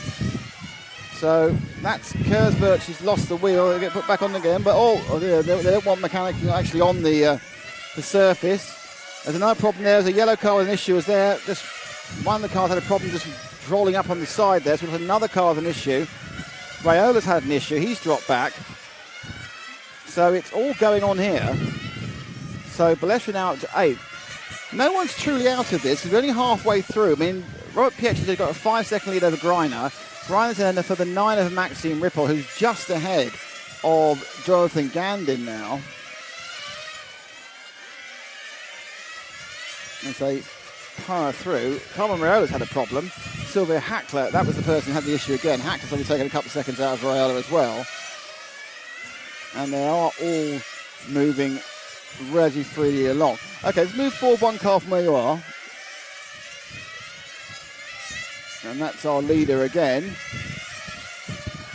So that's Kurzburg. He's lost the wheel. They get put back on again. But they don't want mechanics actually on the surface. There's another problem there. There's a yellow car with an issue. Was there? Just one of the cars had a problem just rolling up on the side there. So we've got another car with an issue. Rayola's had an issue. He's dropped back. So it's all going on here. So Balestri now up to 8th. No one's truly out of this. We're only halfway through. I mean, Robert Pietsch has got a 5-second lead over Greiner. Greiner's in for the 9 of Maxime Rippel, who's just ahead of Jonathan Gandin now. As they power through. Carmen Rayola's had a problem. Sylvia Hackler, that was the person who had the issue again. Hackler's only taken a couple of seconds out of Rayola as well. And they are all moving relatively freely along. Okay, let's move forward one car from where you are. And that's our leader again.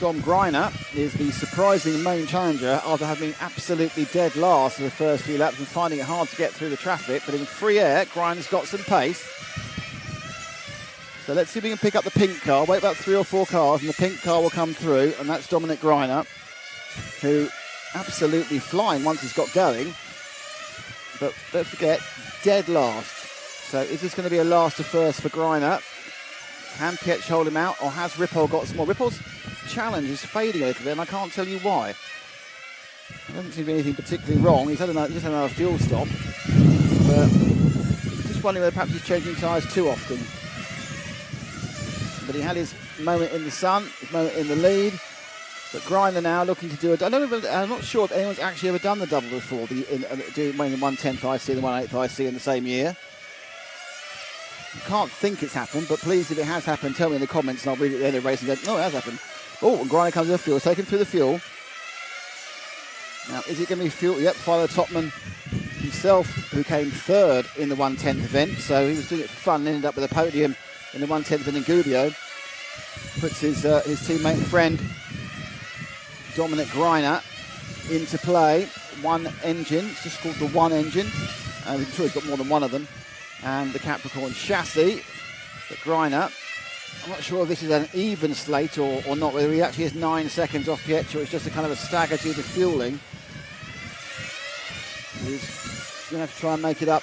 Dom Greiner is the surprising main challenger after having been absolutely dead last for the first few laps and finding it hard to get through the traffic. But in free air, Greiner's got some pace. So let's see if we can pick up the pink car. Wait about 3 or 4 cars and the pink car will come through. And that's Dominic Greiner, who absolutely flying once he's got going. But don't forget, dead last. So is this going to be a last to first for Greiner? Can Pietsch hold him out, or has Rippel got some more? Rippel's challenge is fading a little bit, and I can't tell you why. There doesn't seem to be anything particularly wrong. He's just had another fuel stop. But just wondering whether perhaps he's changing tyres too often. But he had his moment in the sun, his moment in the lead. But Greiner now looking to do it. I'm not sure if anyone's actually ever done the double before, doing the 110th IC and the 1/8th IC in the same year. I can't think it's happened, but please, if it has happened, tell me in the comments and I'll read it at the end of the race and go, no, it has happened. Oh, and Greiner comes to the fuel, taken through the fuel. Now, is it going to be fuel? Yep, Philo Topman himself, who came 3rd in the 110th event, so he was doing it for fun and ended up with a podium in the 110th in Gubbio. Puts his teammate and friend, Dominic Greiner, into play. One engine, it's just called the one engine. I'm sure he's got more than one of them. And the Capricorn chassis. But Greiner, I'm not sure if this is an even slate or not, whether he actually is 9 seconds off Pietsch or it's just a kind of a stagger due to fueling. He's going to have to try and make it up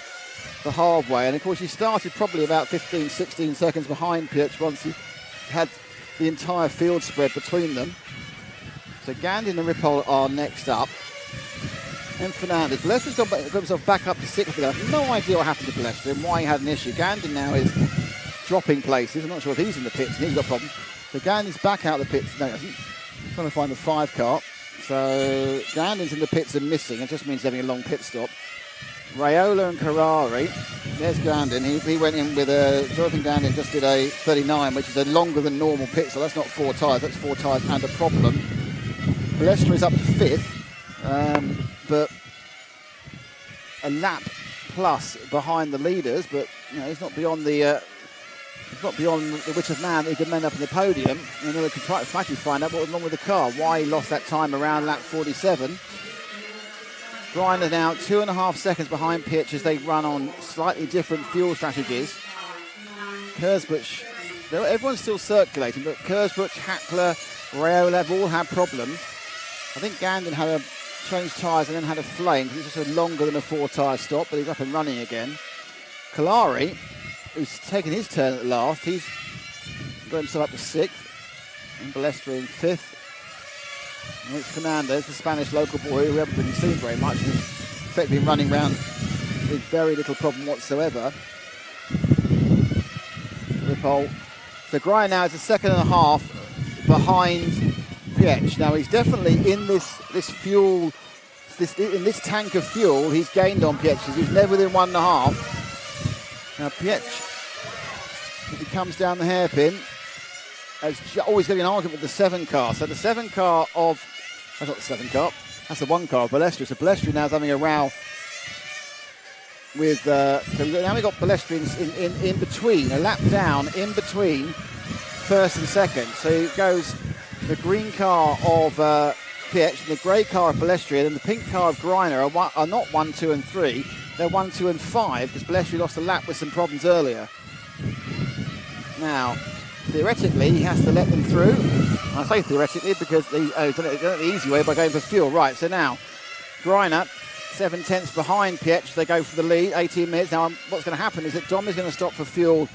the hard way. And of course he started probably about 15, 16 seconds behind Pietsch once he had the entire field spread between them. So Gandin and Rippel are next up. And Fernandez. Balestri's got himself back up to 6th. I have no idea what happened to Balestri and why he had an issue. Gandin now is dropping places. I'm not sure if he's in the pits and he's got a problem. So Gandin's back out of the pits. No, he hasn't. Trying to find the 5 car. So Gandin's in the pits and missing. It just means having a long pit stop. Rayola and Carrari. There's Gandin. He went in with Jonathan Gandin just did a 39, which is a longer than normal pit. So that's not 4 tyres. That's 4 tyres and a problem. Balestri is up to 5th. But a lap plus behind the leaders, but you know, he's not beyond the wit of man that he could end up in the podium. And then we could try to find out what was wrong with the car, why he lost that time around lap 47. Greiner now 2.5 seconds behind Pietsch as they run on slightly different fuel strategies. Kurzbusch, everyone's still circulating, but Kurzbusch, Hackler, Rayola have all had problems. I think Gandin had a changed tyres and then had a flame because it's just a longer than a 4 tyre stop, but he's up and running again. Kalari, who's taken his turn at last, he's got himself up to 6th, and Balestri in 5th. And it's Fernandez, the Spanish local boy who we haven't really seen very much, who's effectively running around with very little problem whatsoever. Rippel. So Greiner now is a 2.5 behind Pietsch. Now he's definitely in this fuel, in this tank of fuel, he's gained on Pietsch. He's never within 1.5. Now Pietsch, if he comes down the hairpin, has always going to be an argument with the 7 car. So the 7 car of, that's not the 7 car, that's the 1 car of Balestri. So Balestri now is having a row with, so now we've got Balestri in between, a lap down in between 1st and 2nd. So it goes the green car of Pietsch and the grey car of Balestri, and then the pink car of Greiner are not 1, 2 and 3. They're 1, 2 and 5 because Balestri lost a lap with some problems earlier. Now, theoretically, he has to let them through. And I say theoretically because he's done it the easy way by going for fuel. Right, so now, Greiner, 7 tenths behind Pietsch. They go for the lead, 18 minutes. Now, what's going to happen is that Dom is going to stop for fuel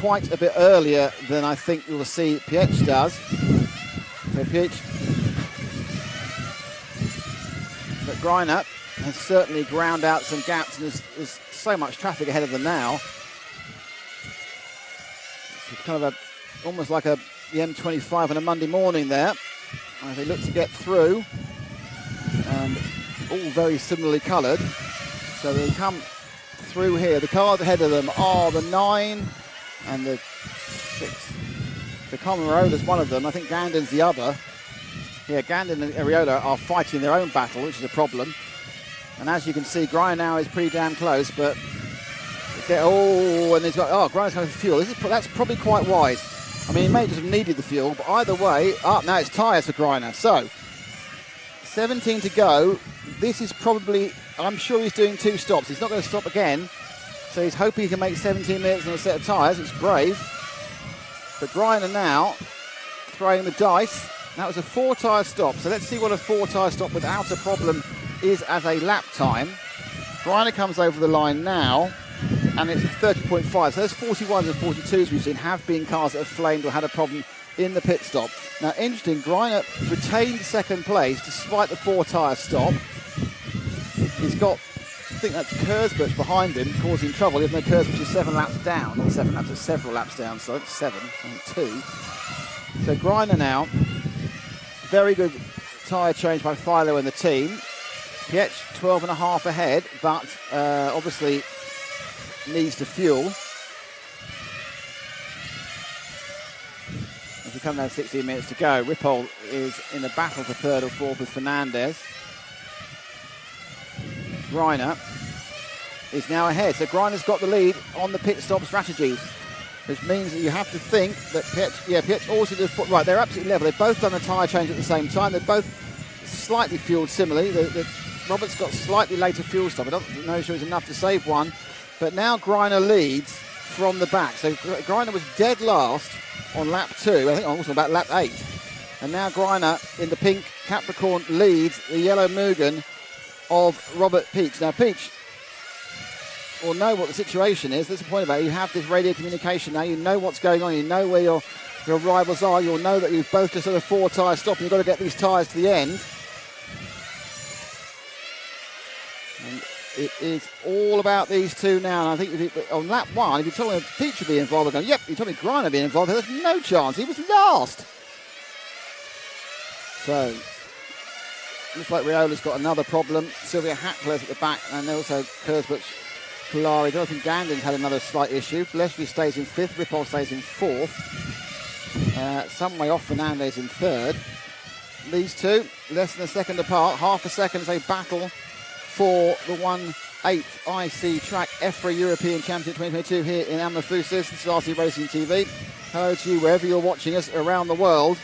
quite a bit earlier than I think you'll see Pietsch does. So Pietsch, but Greiner has certainly ground out some gaps, and there's so much traffic ahead of them now. It's kind of almost like the M25 on a Monday morning there, as they look to get through, and all very similarly coloured. So they come through here. The cars ahead of them are the 9 and the 6. So Comarola's one of them. I think Gandon's the other. Yeah, Gandon and Ariola are fighting their own battle, which is a problem. And as you can see, Greiner now is pretty damn close, but and he's got Greiner's going for fuel. That's probably quite wise. I mean, he may just have needed the fuel, but either way, now it's tyres for Greiner. So 17 to go. This is probably, I'm sure he's doing 2 stops. He's not going to stop again. So he's hoping he can make 17 minutes on a set of tyres. It's brave. But Greiner now throwing the dice. That was a 4-tyre stop. So let's see what a 4-tyre stop without a problem is as a lap time. Greiner comes over the line now, and it's 30.5. So those 41s and 42s we've seen have been cars that have flamed or had a problem in the pit stop. Now, interesting, Greiner retained second place despite the 4-tyre stop. He's got, I think that's Kurzbusch behind him, causing trouble, even though Kurzbusch is 7 laps down. Not 7 laps, it's several laps down, so it's 7, and 2. So Greiner now, very good tyre change by Philo and the team. Pietsch 12.5 ahead, but obviously needs to fuel. As we come down 16 minutes to go, Ripoll is in a battle for 3rd or 4th with Fernandez. Greiner is now ahead, so Greiner's got the lead on the pit stop strategies, which means that you have to think that Pietsch also did right. They're absolutely level. They've both done a tyre change at the same time. They're both slightly fueled similarly. Robert's got slightly later fuel stop. I don't know if it was enough to save one, but now Greiner leads from the back. So Greiner was dead last on lap 2. I think also about lap 8. And now Greiner in the pink Capricorn leads the yellow Mugen of Robert Peach. Now Peach will know what the situation is. That's the point about it. You have this radio communication now. You know what's going on. You know where your rivals are. You'll know that you've both just had a 4-tyre stop and you've got to get these tyres to the end. And it is all about these two now. And I think on lap 1, if you told me Peach would be involved, I'd go, yep, you told me Greiner would be involved. There's no chance. He was last. So, looks like Riola's got another problem. Sylvia Hackler's at the back, and also Kurzbusch, Polari. Jonathan Gandon's had another slight issue. Leslie stays in 5th. Ripoll stays in 4th. Some way off Fernandez in 3rd. These two, less than a second apart. Half a second as they battle for the 1/8 IC track EFRA European Championship 2022 here in Amafusis. This is RC Racing TV. Hello to you wherever you're watching us around the world.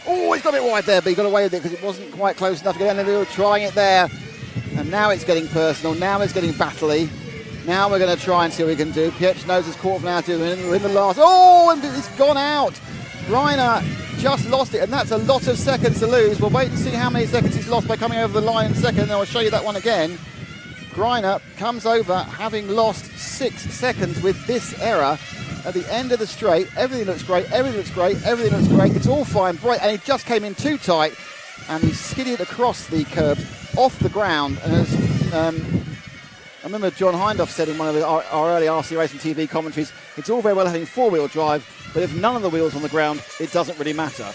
Oh, he's got a bit wide there, but he got away with it because it wasn't quite close enough to get in. They were trying it there. And now it's getting personal. Now it's getting battly. Now we're going to try and see what we can do. Pietsch knows his quarter now to we're in the last. Oh, and it's gone out. Greiner just lost it, and that's a lot of seconds to lose. We'll wait and see how many seconds he's lost by coming over the line in second, and I'll show you that one again. Greiner comes over having lost 6 seconds with this error at the end of the straight. Everything looks great, everything looks great, everything looks great. It's all fine, bright, and he just came in too tight, and he skidded across the curb off the ground. And as I remember John Hindhoff said in one of our early RC Racing TV commentaries, it's all very well having 4-wheel drive, but if none of the wheels on the ground, it doesn't really matter.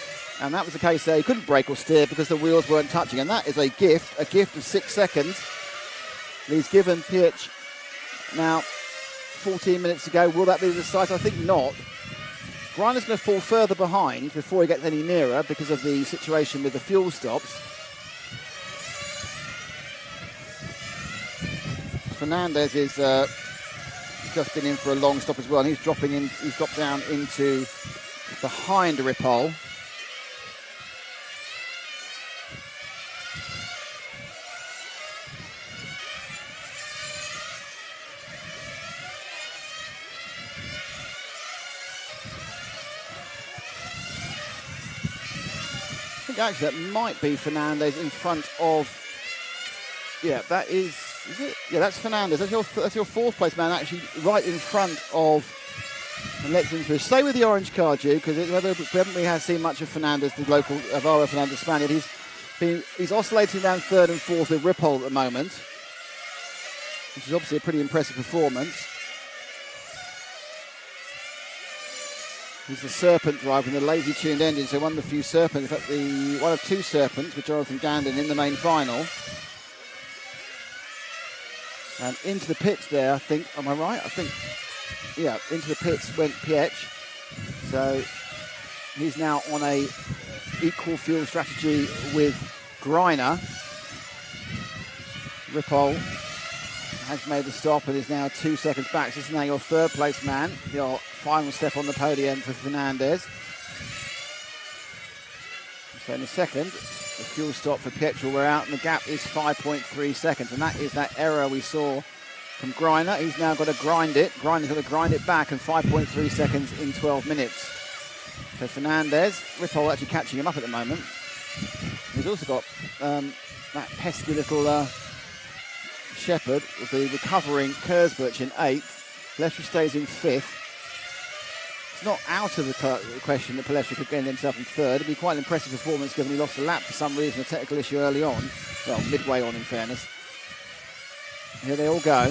And that was the case there. He couldn't brake or steer because the wheels weren't touching. And that is a gift of 6 seconds. And he's given Pietsch now 14 minutes to go. Will that be decisive? I think not. Greiner's going to fall further behind before he gets any nearer because of the situation with the fuel stops. Fernandez is just been in for a long stop as well, and he's dropped down into behind Ripoll. I think actually that might be Fernandez in front of, yeah, that is it? Yeah, that's Fernandez. That's your 4th place man, actually right in front of And let's stay with the orange car, Duke, because we haven't really seen much of Fernandez, the local Alvaro Fernandez Spaniard. He's oscillating around third and fourth with Ripoll at the moment, which is obviously a pretty impressive performance. He's the Serpent driver in the lazy tuned engine, so one of the few Serpents, in fact, one of two Serpents with Jonathan Gandon in the main final. And into the pits there, I think, am I right? I think, yeah, into the pits went Piech. So he's now on a equal fuel strategy with Greiner. Ripoll has made the stop and is now 2 seconds back. So this is now your third place man, your final step on the podium for Fernandez. So in a second, the fuel stop for Piech will wear out and the gap is 5.3 seconds. And that is that error we saw from Greiner. He's now got to grind it. Greiner's got to grind it back, and 5.3 seconds in 12 minutes. So Fernandez, Ripoll actually catching him up at the moment. He's also got that pesky little Shepherd with the recovering Kurzbach in 8th. Palestri stays in 5th. It's not out of the question that Palestri could get himself in 3rd. It'd be quite an impressive performance given he lost a lap for some reason, a technical issue early on. Well, midway on in fairness. Here they all go.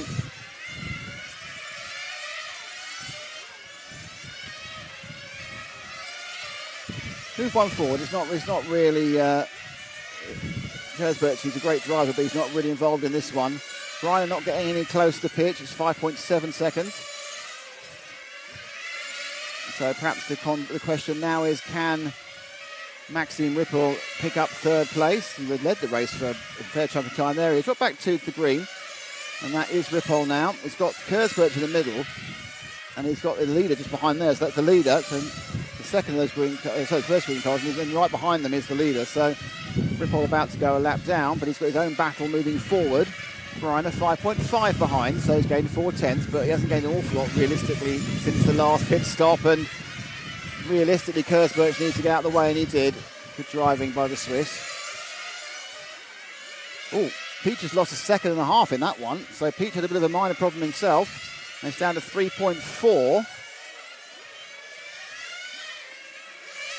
Who's won forward? It's not really Kurzbach. He's a great driver, but he's not really involved in this one. Greiner not getting any close to the pitch. It's 5.7 seconds. So perhaps the question now is, can Maxime Ripoll pick up 3rd place? He led the race for a fair chunk of time there. He's dropped back to the green, and that is Ripoll now. He's got Kurzbach in the middle, and he's got the leader just behind there. So that's the leader. So the second of those first green cars, and then right behind them is the leader. So Ripoll about to go a lap down, but he's got his own battle moving forward. Greiner 5.5 behind, so he's gained 4/10, but he hasn't gained an awful lot realistically since the last pit stop, and realistically Kurzbach needs to get out of the way, and he did. Good driving by the Swiss. Oh, Piech has lost 1.5 seconds in that one, so Piech had a bit of a minor problem himself, and it's down to 3.4.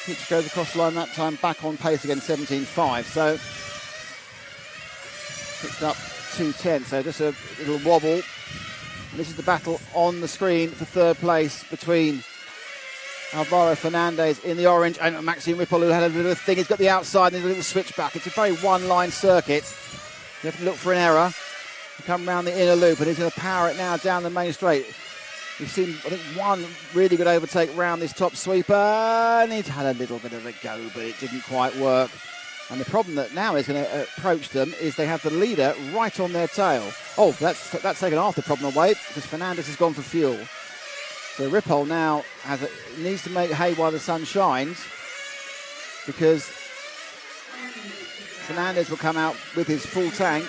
Piech goes across the line that time, back on pace again, 17.5, so picked up 2:10, so just a little wobble. And this is the battle on the screen for 3rd place between Alvaro Fernandez in the orange and Maxime Ripoll, who had a little thing. He's got the outside and a little switchback. It's a very one-line circuit. You have to look for an error. You come around the inner loop, and he's going to power it now down the main straight. We've seen, I think, one really good overtake round this top sweeper, and he's had a little bit of a go, but it didn't quite work. And the problem that now is going to approach them is they have the leader right on their tail. Oh, that's taken half the problem away because Fernandez has gone for fuel. So Ripoll now needs to make hay while the sun shines, because Fernandez will come out with his full tank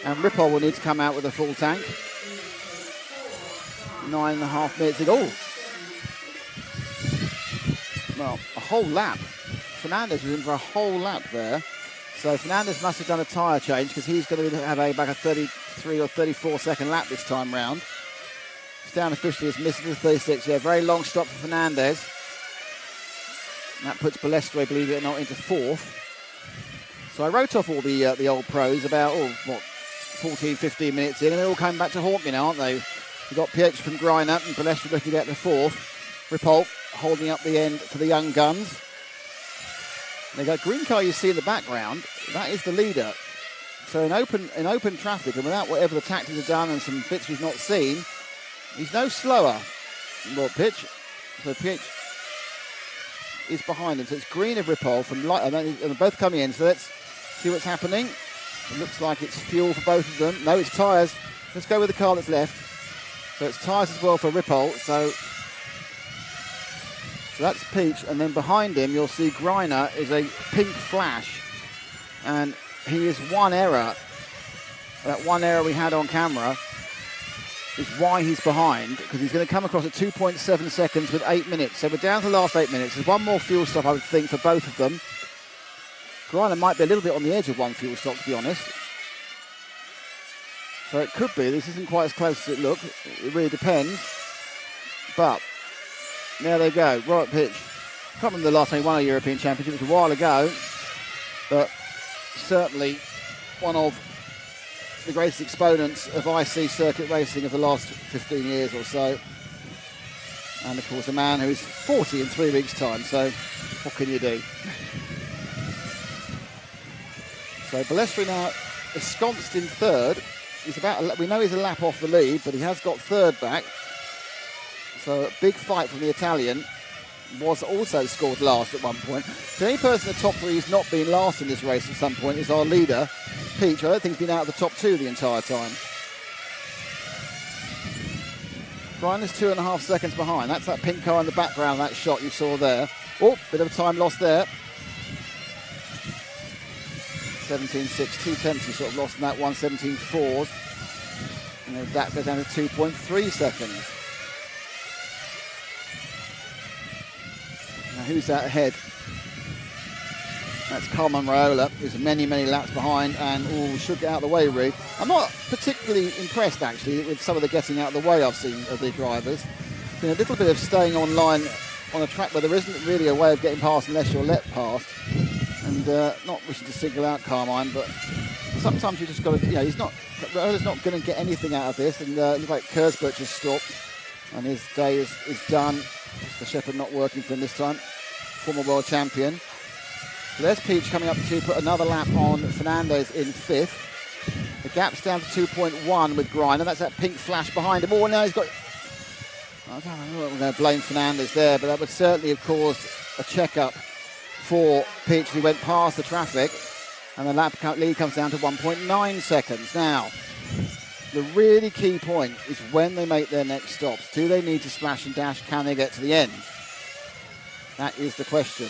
and Ripoll will need to come out with a full tank. 9.5 minutes ago. Well, a whole lap. Fernandez was in for a whole lap there. So Fernandez must have done a tyre change, because he's going to have a 33 or 34 second lap this time round. It's down officially as missed to 36. Yeah, very long stop for Fernandez. And that puts Palestri, believe it or not, into 4th. So I wrote off all the old pros about, 14, 15 minutes in, and they're all coming back to haunt me now, aren't they? We've got Piech from Greiner and Palestri looking at the 4th. Ripoll holding up the end for the young guns. They got green car you see in the background. That is the leader. So in open traffic, and without whatever the tactics have done and some bits we've not seen, he's no slower than Piech. So Piech is behind him. So it's green of Ripoll from light, and they're both coming in. So let's see what's happening. It looks like it's fuel for both of them. No, it's tyres. Let's go with the car that's left. So it's tyres as well for Ripoll. So that's Piech, and then behind him you'll see Greiner is a pink flash, and he is one error. That one error we had on camera is why he's behind, because he's going to come across at 2.7 seconds with 8 minutes. So we're down to the last 8 minutes. There's one more fuel stop, I would think, for both of them. Greiner might be a little bit on the edge of one fuel stop, to be honest. So it could be. This isn't quite as close as it looked. It really depends. But There they go, right pitch. Can't remember the last time he won a European Championship, it was a while ago, but certainly one of the greatest exponents of IC circuit racing of the last 15 years or so. And of course a man who is 40 in 3 weeks' time, so what can you do? So Balestri now ensconced in third. We know he's a lap off the lead, but he has got third back. So a big fight from the Italian. Was also scored last at one point. So any person in the top three who's not been last in this race at some point is our leader, Peach. I don't think he's been out of the top two the entire time. Brian is 2.5 seconds behind. That's that pink car in the background, that shot you saw there. Oh, bit of a time lost there. 17.6, 2 tenths he sort of lost in that one, 17.4s. And that goes down to 2.3 seconds. Now who's that ahead? That's Carmen Raiola, who's many, many laps behind and should get out of the way, Reed. I'm not particularly impressed, actually, with some of the getting out of the way I've seen of the drivers. Been a little bit of staying on line on a track where there isn't really a way of getting past unless you're let past. And not wishing to single out Carmine, but sometimes you just got to, Raiola's not going to get anything out of this. And it looks like Kersberg just stopped and his day is done. The Shepherd not working for him this time. Former world champion. So there's Peach coming up to put another lap on Fernandez in fifth. The gap's down to 2.1 with Greiner. That's that pink flash behind him. Oh, now he's got... I don't know, we're going to blame Fernandez there, but that would certainly have caused a check-up for Peach, who went past the traffic. And the lap lead comes down to 1.9 seconds. Now, the really key point is when they make their next stops. Do they need to splash and dash? Can they get to the end? That is the question.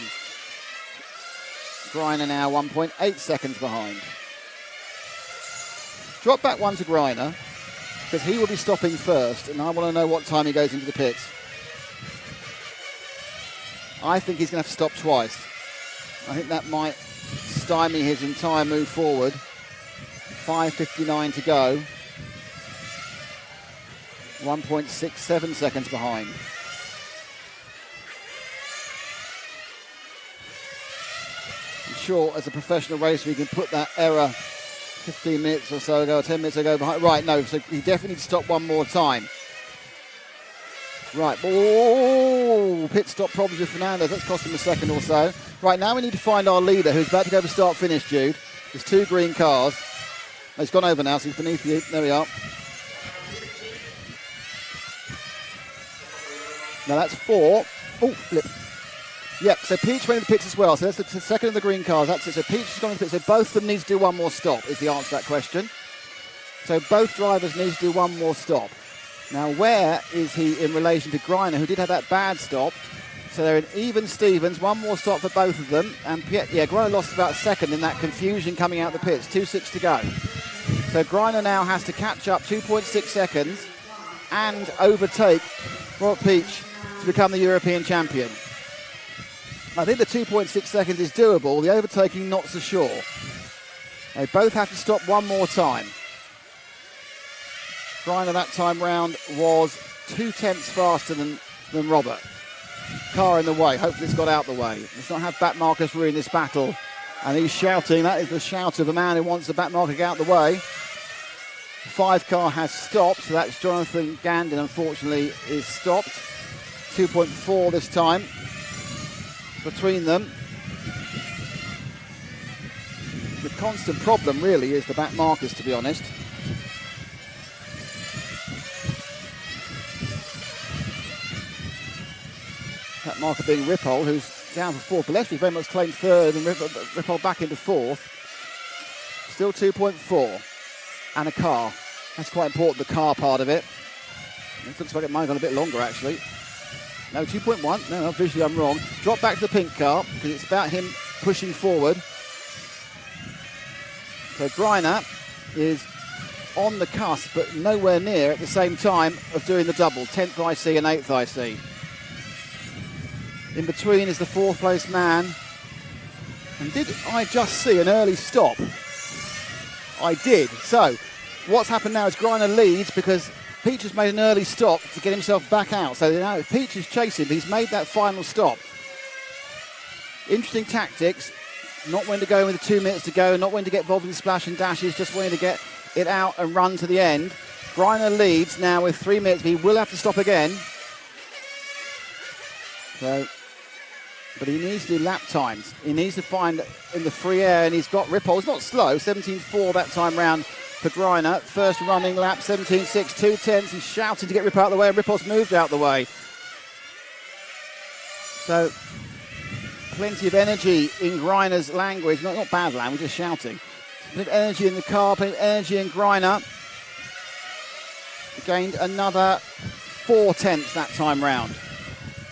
Greiner now 1.8 seconds behind. Drop back one to Greiner, because he will be stopping first, and I want to know what time he goes into the pits. I think he's going to have to stop twice. I think that might stymie his entire move forward. 5:59 to go. 1.67 seconds behind. I'm sure as a professional racer, he can put that error 15 minutes or so ago, 10 minutes ago behind. Right, no, so he definitely needs to stop one more time. Right, oh, pit stop problems with Fernandez. That's cost him a second or so. Right, now we need to find our leader, who's about to go for start-finish, Jude. There's two green cars. Oh, he's gone over now, so he's beneath you. There we are. Now that's four. Oh, flip. Yep, so Peach went in the pits as well. So that's the second of the green cars. That's it. So Peach has gone in the pits. So both of them need to do one more stop, is the answer to that question. So both drivers need to do one more stop. Now, where is he in relation to Greiner, who did have that bad stop? So they're in even Stevens. One more stop for both of them. And Greiner lost about a second in that confusion coming out the pits. 2.6 to go. So Greiner now has to catch up 2.6 seconds and overtake Robert Peach to become the European champion. I think the 2.6 seconds is doable. The overtaking, not so sure. They both have to stop one more time. Greiner that time round was 2 tenths faster than Robert. Car in the way. Hopefully it's got out the way. Let's not have back markers ruin this battle. And he's shouting. That is the shout of a man who wants the back marker out the way. 5 car has stopped. So that's Jonathan Gandon, unfortunately, is stopped. 2.4 this time between them. The constant problem really is the back markers, to be honest. That marker being Ripoll, who's down for fourth. Balestri very much claimed third and Ripoll back into fourth. Still 2.4. And a car. That's quite important, the car part of it. It looks like it might have gone a bit longer, actually. No, 2.1. No, visually I'm wrong. Drop back to the pink car, because it's about him pushing forward. So Greiner is on the cusp, but nowhere near at the same time of doing the double. 10th IC and 8th IC. In between is the fourth place man. And did I just see an early stop? I did. So what's happened now is Greiner leads because Peach has made an early stop to get himself back out. So now Peach is chasing, but he's made that final stop. Interesting tactics. Not when to go with the 2 minutes to go, not when to get involved in splash and dashes, just wanting to get it out and run to the end. Greiner leads now with 3 minutes, but he will have to stop again. So, but he needs to do lap times. He needs to find in the free air, and he's got Ripoll. It's not slow, 17.4 that time round for Greiner. First running lap, 17.6, 2/10. He's shouting to get Ripoll out of the way, and Ripoll's moved out of the way. So, plenty of energy in Greiner's language. Not bad language, just shouting. Plenty of energy in the car, plenty of energy in Greiner. Gained another 4/10 that time round.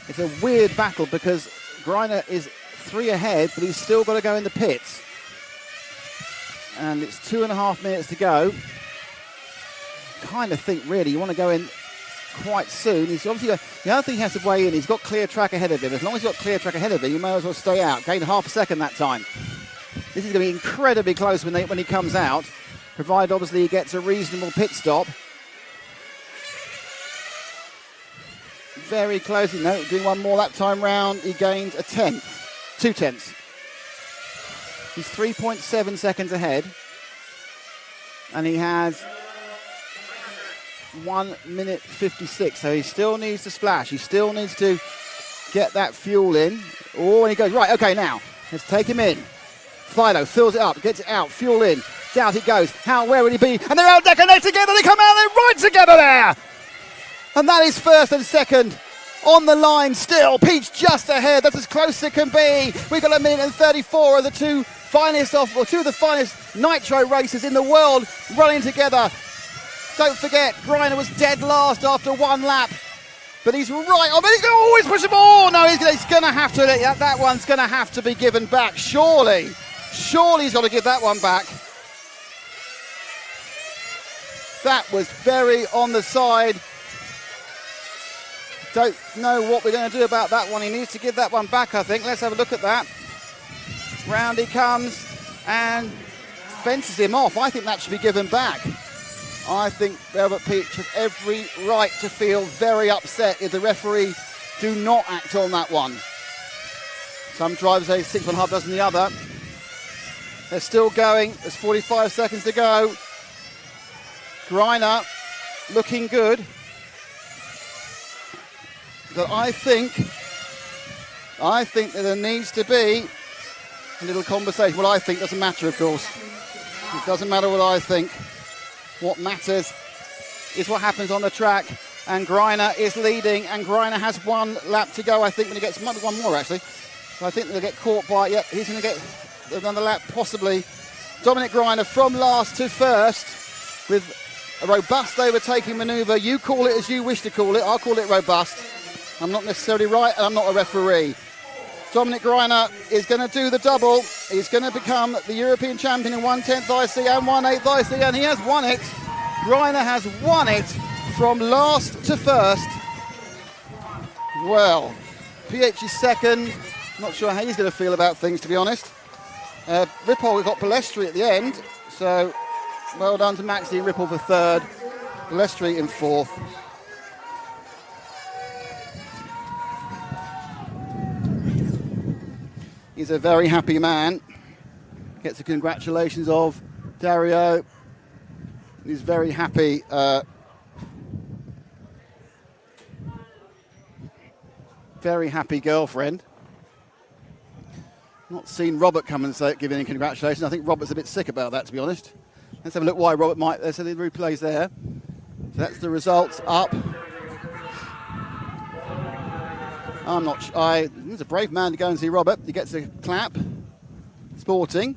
It's a weird battle because Greiner is 3 ahead, but he's still got to go in the pits. And it's 2.5 minutes to go. Kind of think, really, you want to go in quite soon. He's obviously the other thing he has to weigh in. He's got clear track ahead of him. As long as he's got clear track ahead of him, you may as well stay out. Gained half a second that time. This is going to be incredibly close when he comes out, provided obviously he gets a reasonable pit stop. Very close. No, doing one more that time round. He gained a 10th, 2/10. He's 3.7 seconds ahead, and he has 1 minute 56. So he still needs to splash. He still needs to get that fuel in. Oh, and he goes right. Okay, now let's take him in. Fido fills it up, gets it out, fuel in. Down it goes. Where would he be? And they're out deck and they're together. They come out. They're right together there. And that is first and second on the line still. Peach just ahead. That's as close as it can be. We've got 1 minute and 34 of the two of the finest nitro racers in the world running together. Don't forget, Greiner was dead last after one lap. But he's right. Oh, but he's going to always push him. Oh, no, he's going to have to. That one's going to have to be given back. Surely he's got to give that one back. That was very on the side. Don't know what we're going to do about that one. He needs to give that one back, I think. Let's have a look at that. Round he comes and fences him off. I think that should be given back. I think Velvet Peach has every right to feel very upset if the referee do not act on that one. Some drivers say 6.5 dozen the other. They're still going. There's 45 seconds to go. Greiner looking good. But I think that there needs to be a little conversation. What I think doesn't matter, of course. It doesn't matter what I think. What matters is what happens on the track. And Greiner is leading, and Greiner has 1 lap to go, I think, when he gets, might be one more actually. So I think they'll get caught by, he's going to get another lap possibly. Dominic Greiner from last to first with a robust overtaking manoeuvre. You call it as you wish to call it. I'll call it robust. I'm not necessarily right, and I'm not a referee. Dominic Greiner is going to do the double. He's going to become the European champion in 1/10 IC and 1/8 IC, and he has won it. Greiner has won it from last to first. Well, PH is second. Not sure how he's going to feel about things, to be honest. Ripoll got Balestri at the end, so well done to Maxi and Ripoll for third. Balestri in fourth. He's a very happy man. Gets the congratulations of Dario. He's very happy. Very happy girlfriend. Not seen Robert come and give any congratulations. I think Robert's a bit sick about that, to be honest. Let's have a look why Robert might. There's the replays there. So that's the results up. I'm not sure. He's a brave man to go and see Robert. He gets a clap. Sporting.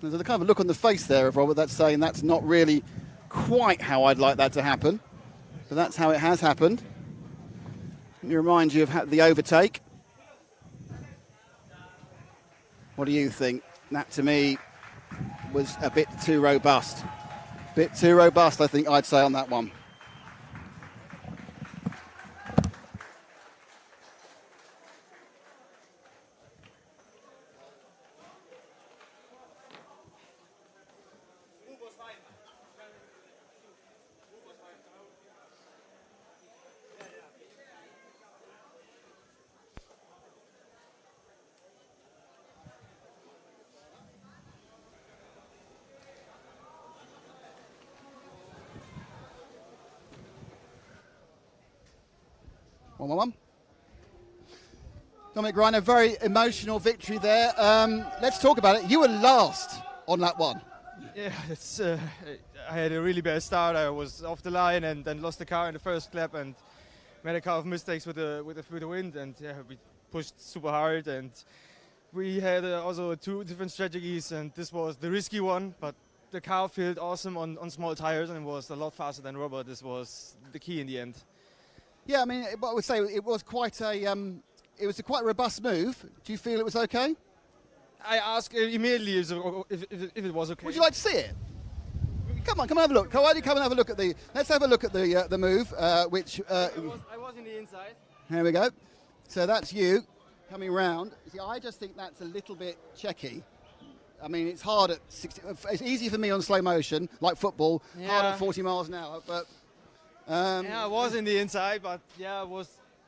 There's a kind of look on the face there of Robert that's saying that's not really quite how I'd like that to happen. But that's how it has happened. Let me remind you of the overtake. What do you think? That, to me, was a bit too robust. Bit too robust, I think I'd say, on that one. 1-1-1. Dominic Greiner, very emotional victory there. Let's talk about it. You were last on that one. Yeah, I had a really bad start. I was off the line and then lost the car in the first lap and made a couple of mistakes with the wind. And yeah, we pushed super hard and we had also 2 different strategies. And this was the risky one, but the car felt awesome on small tires and was a lot faster than rubber. This was the key in the end. Yeah, I mean, I would say it was quite a quite a robust move. Do you feel it was okay? I asked immediately if it was okay. Would you like to see it? Come on, come have a look. Why don't you come and have a look at the? Let's have a look at the move, which. I was in the inside. Here we go. So that's you coming round. See, I just think that's a little bit checky. I mean, it's hard at 60. It's easy for me on slow motion, like football. Yeah. Hard at 40 miles an hour, but. Yeah, I was in the inside, but yeah,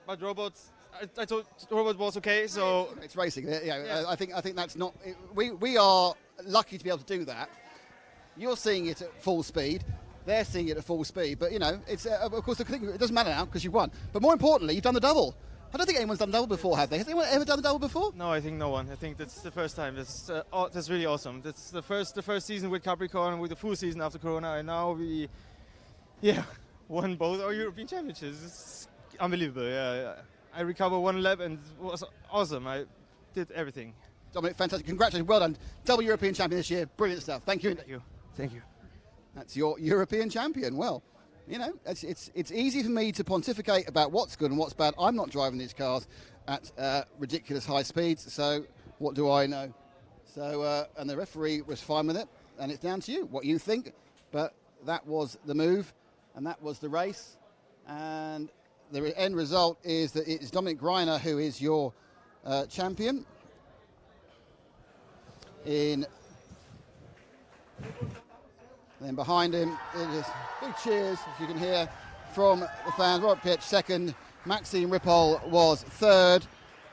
but robots. I thought Robert was okay, so it's racing. Yeah. I think that's not. We are lucky to be able to do that. You're seeing it at full speed. They're seeing it at full speed. But it's of course the thing, it doesn't matter now because you've won. But more importantly, you've done the double. I don't think anyone's done double before, have they? Has anyone ever done the double before? No, I think no one. I think that's the first time. That's really awesome. That's the first season with Capricorn, with the full season after Corona, and now we won both our European Championships. It's unbelievable. Yeah. I recovered 1 lap and it was awesome. I did everything. Dominic, fantastic. Congratulations. Well done. Double European champion this year. Brilliant stuff. Thank you. Thank you. That's your European champion. Well, it's easy for me to pontificate about what's good and what's bad. I'm not driving these cars at ridiculous high speeds, so what do I know? So, and the referee was fine with it, and it's down to you, what you think. But that was the move, and that was the race. And the end result is that it's Dominic Greiner who is your champion. And then behind him, it is big cheers, as you can hear from the fans. Robert Pietsch second, Maxime Ripoll was third.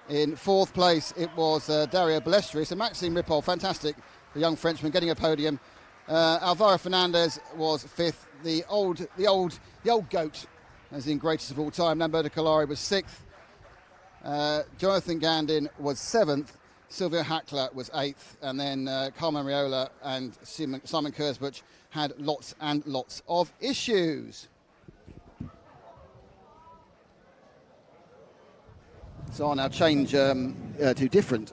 In fourth place, it was Dario Balestri. So Maxime Ripoll, fantastic, the young Frenchman, getting a podium. Alvaro Fernandez was fifth. The old goat, as in greatest of all time. Lamberto Calari was sixth. Jonathan Gandin was seventh. Silvio Hackler was eighth. And then Carmen Riola and Simon Kurzbuch had lots and lots of issues. So I'll now change to different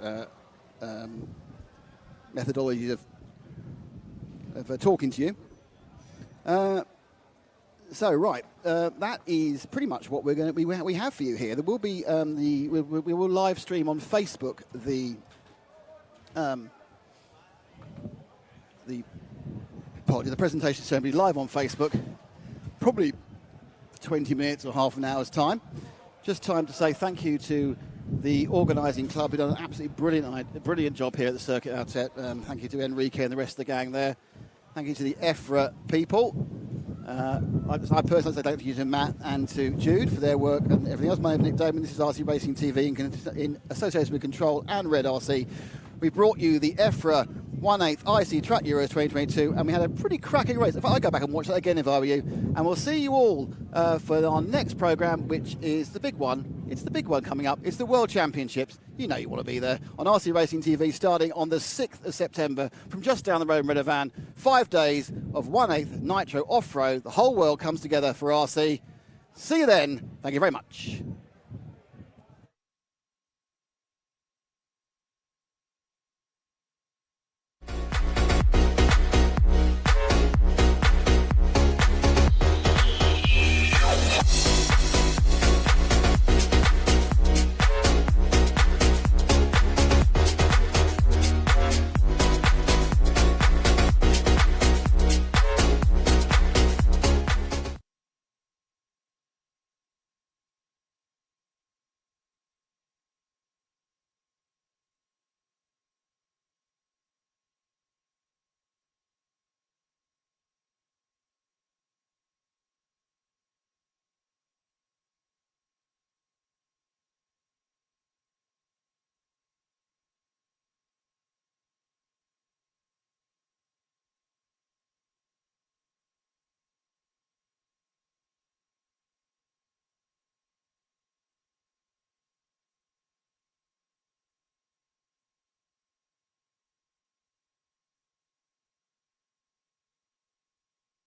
methodologies of talking to you. That is pretty much what we have for you here. There will be we will live stream on Facebook the presentation is going to be live on Facebook, probably 20 minutes or half an hour's time. Just time to say thank you to the organising club who've done an absolutely brilliant job here at the circuit outset. Thank you to Enrique and the rest of the gang there. Thank you to the EFRA people. I personally say thank you to Matt and to Jude for their work and everything else. My name is Nick Damon. This is RC Racing TV in association with Control and Red RC. We brought you the EFRA 1/8 IC Track Euros 2022, and we had a pretty cracking race. In fact, I'd go back and watch that again if I were you. And we'll see you all for our next programme, which is the big one. It's the big one coming up. It's the World Championships. You know you want to be there on RC Racing TV, starting on the 6th of September from just down the road in Redovan. 5 days of 1/8 Nitro off-road. The whole world comes together for RC. See you then. Thank you very much.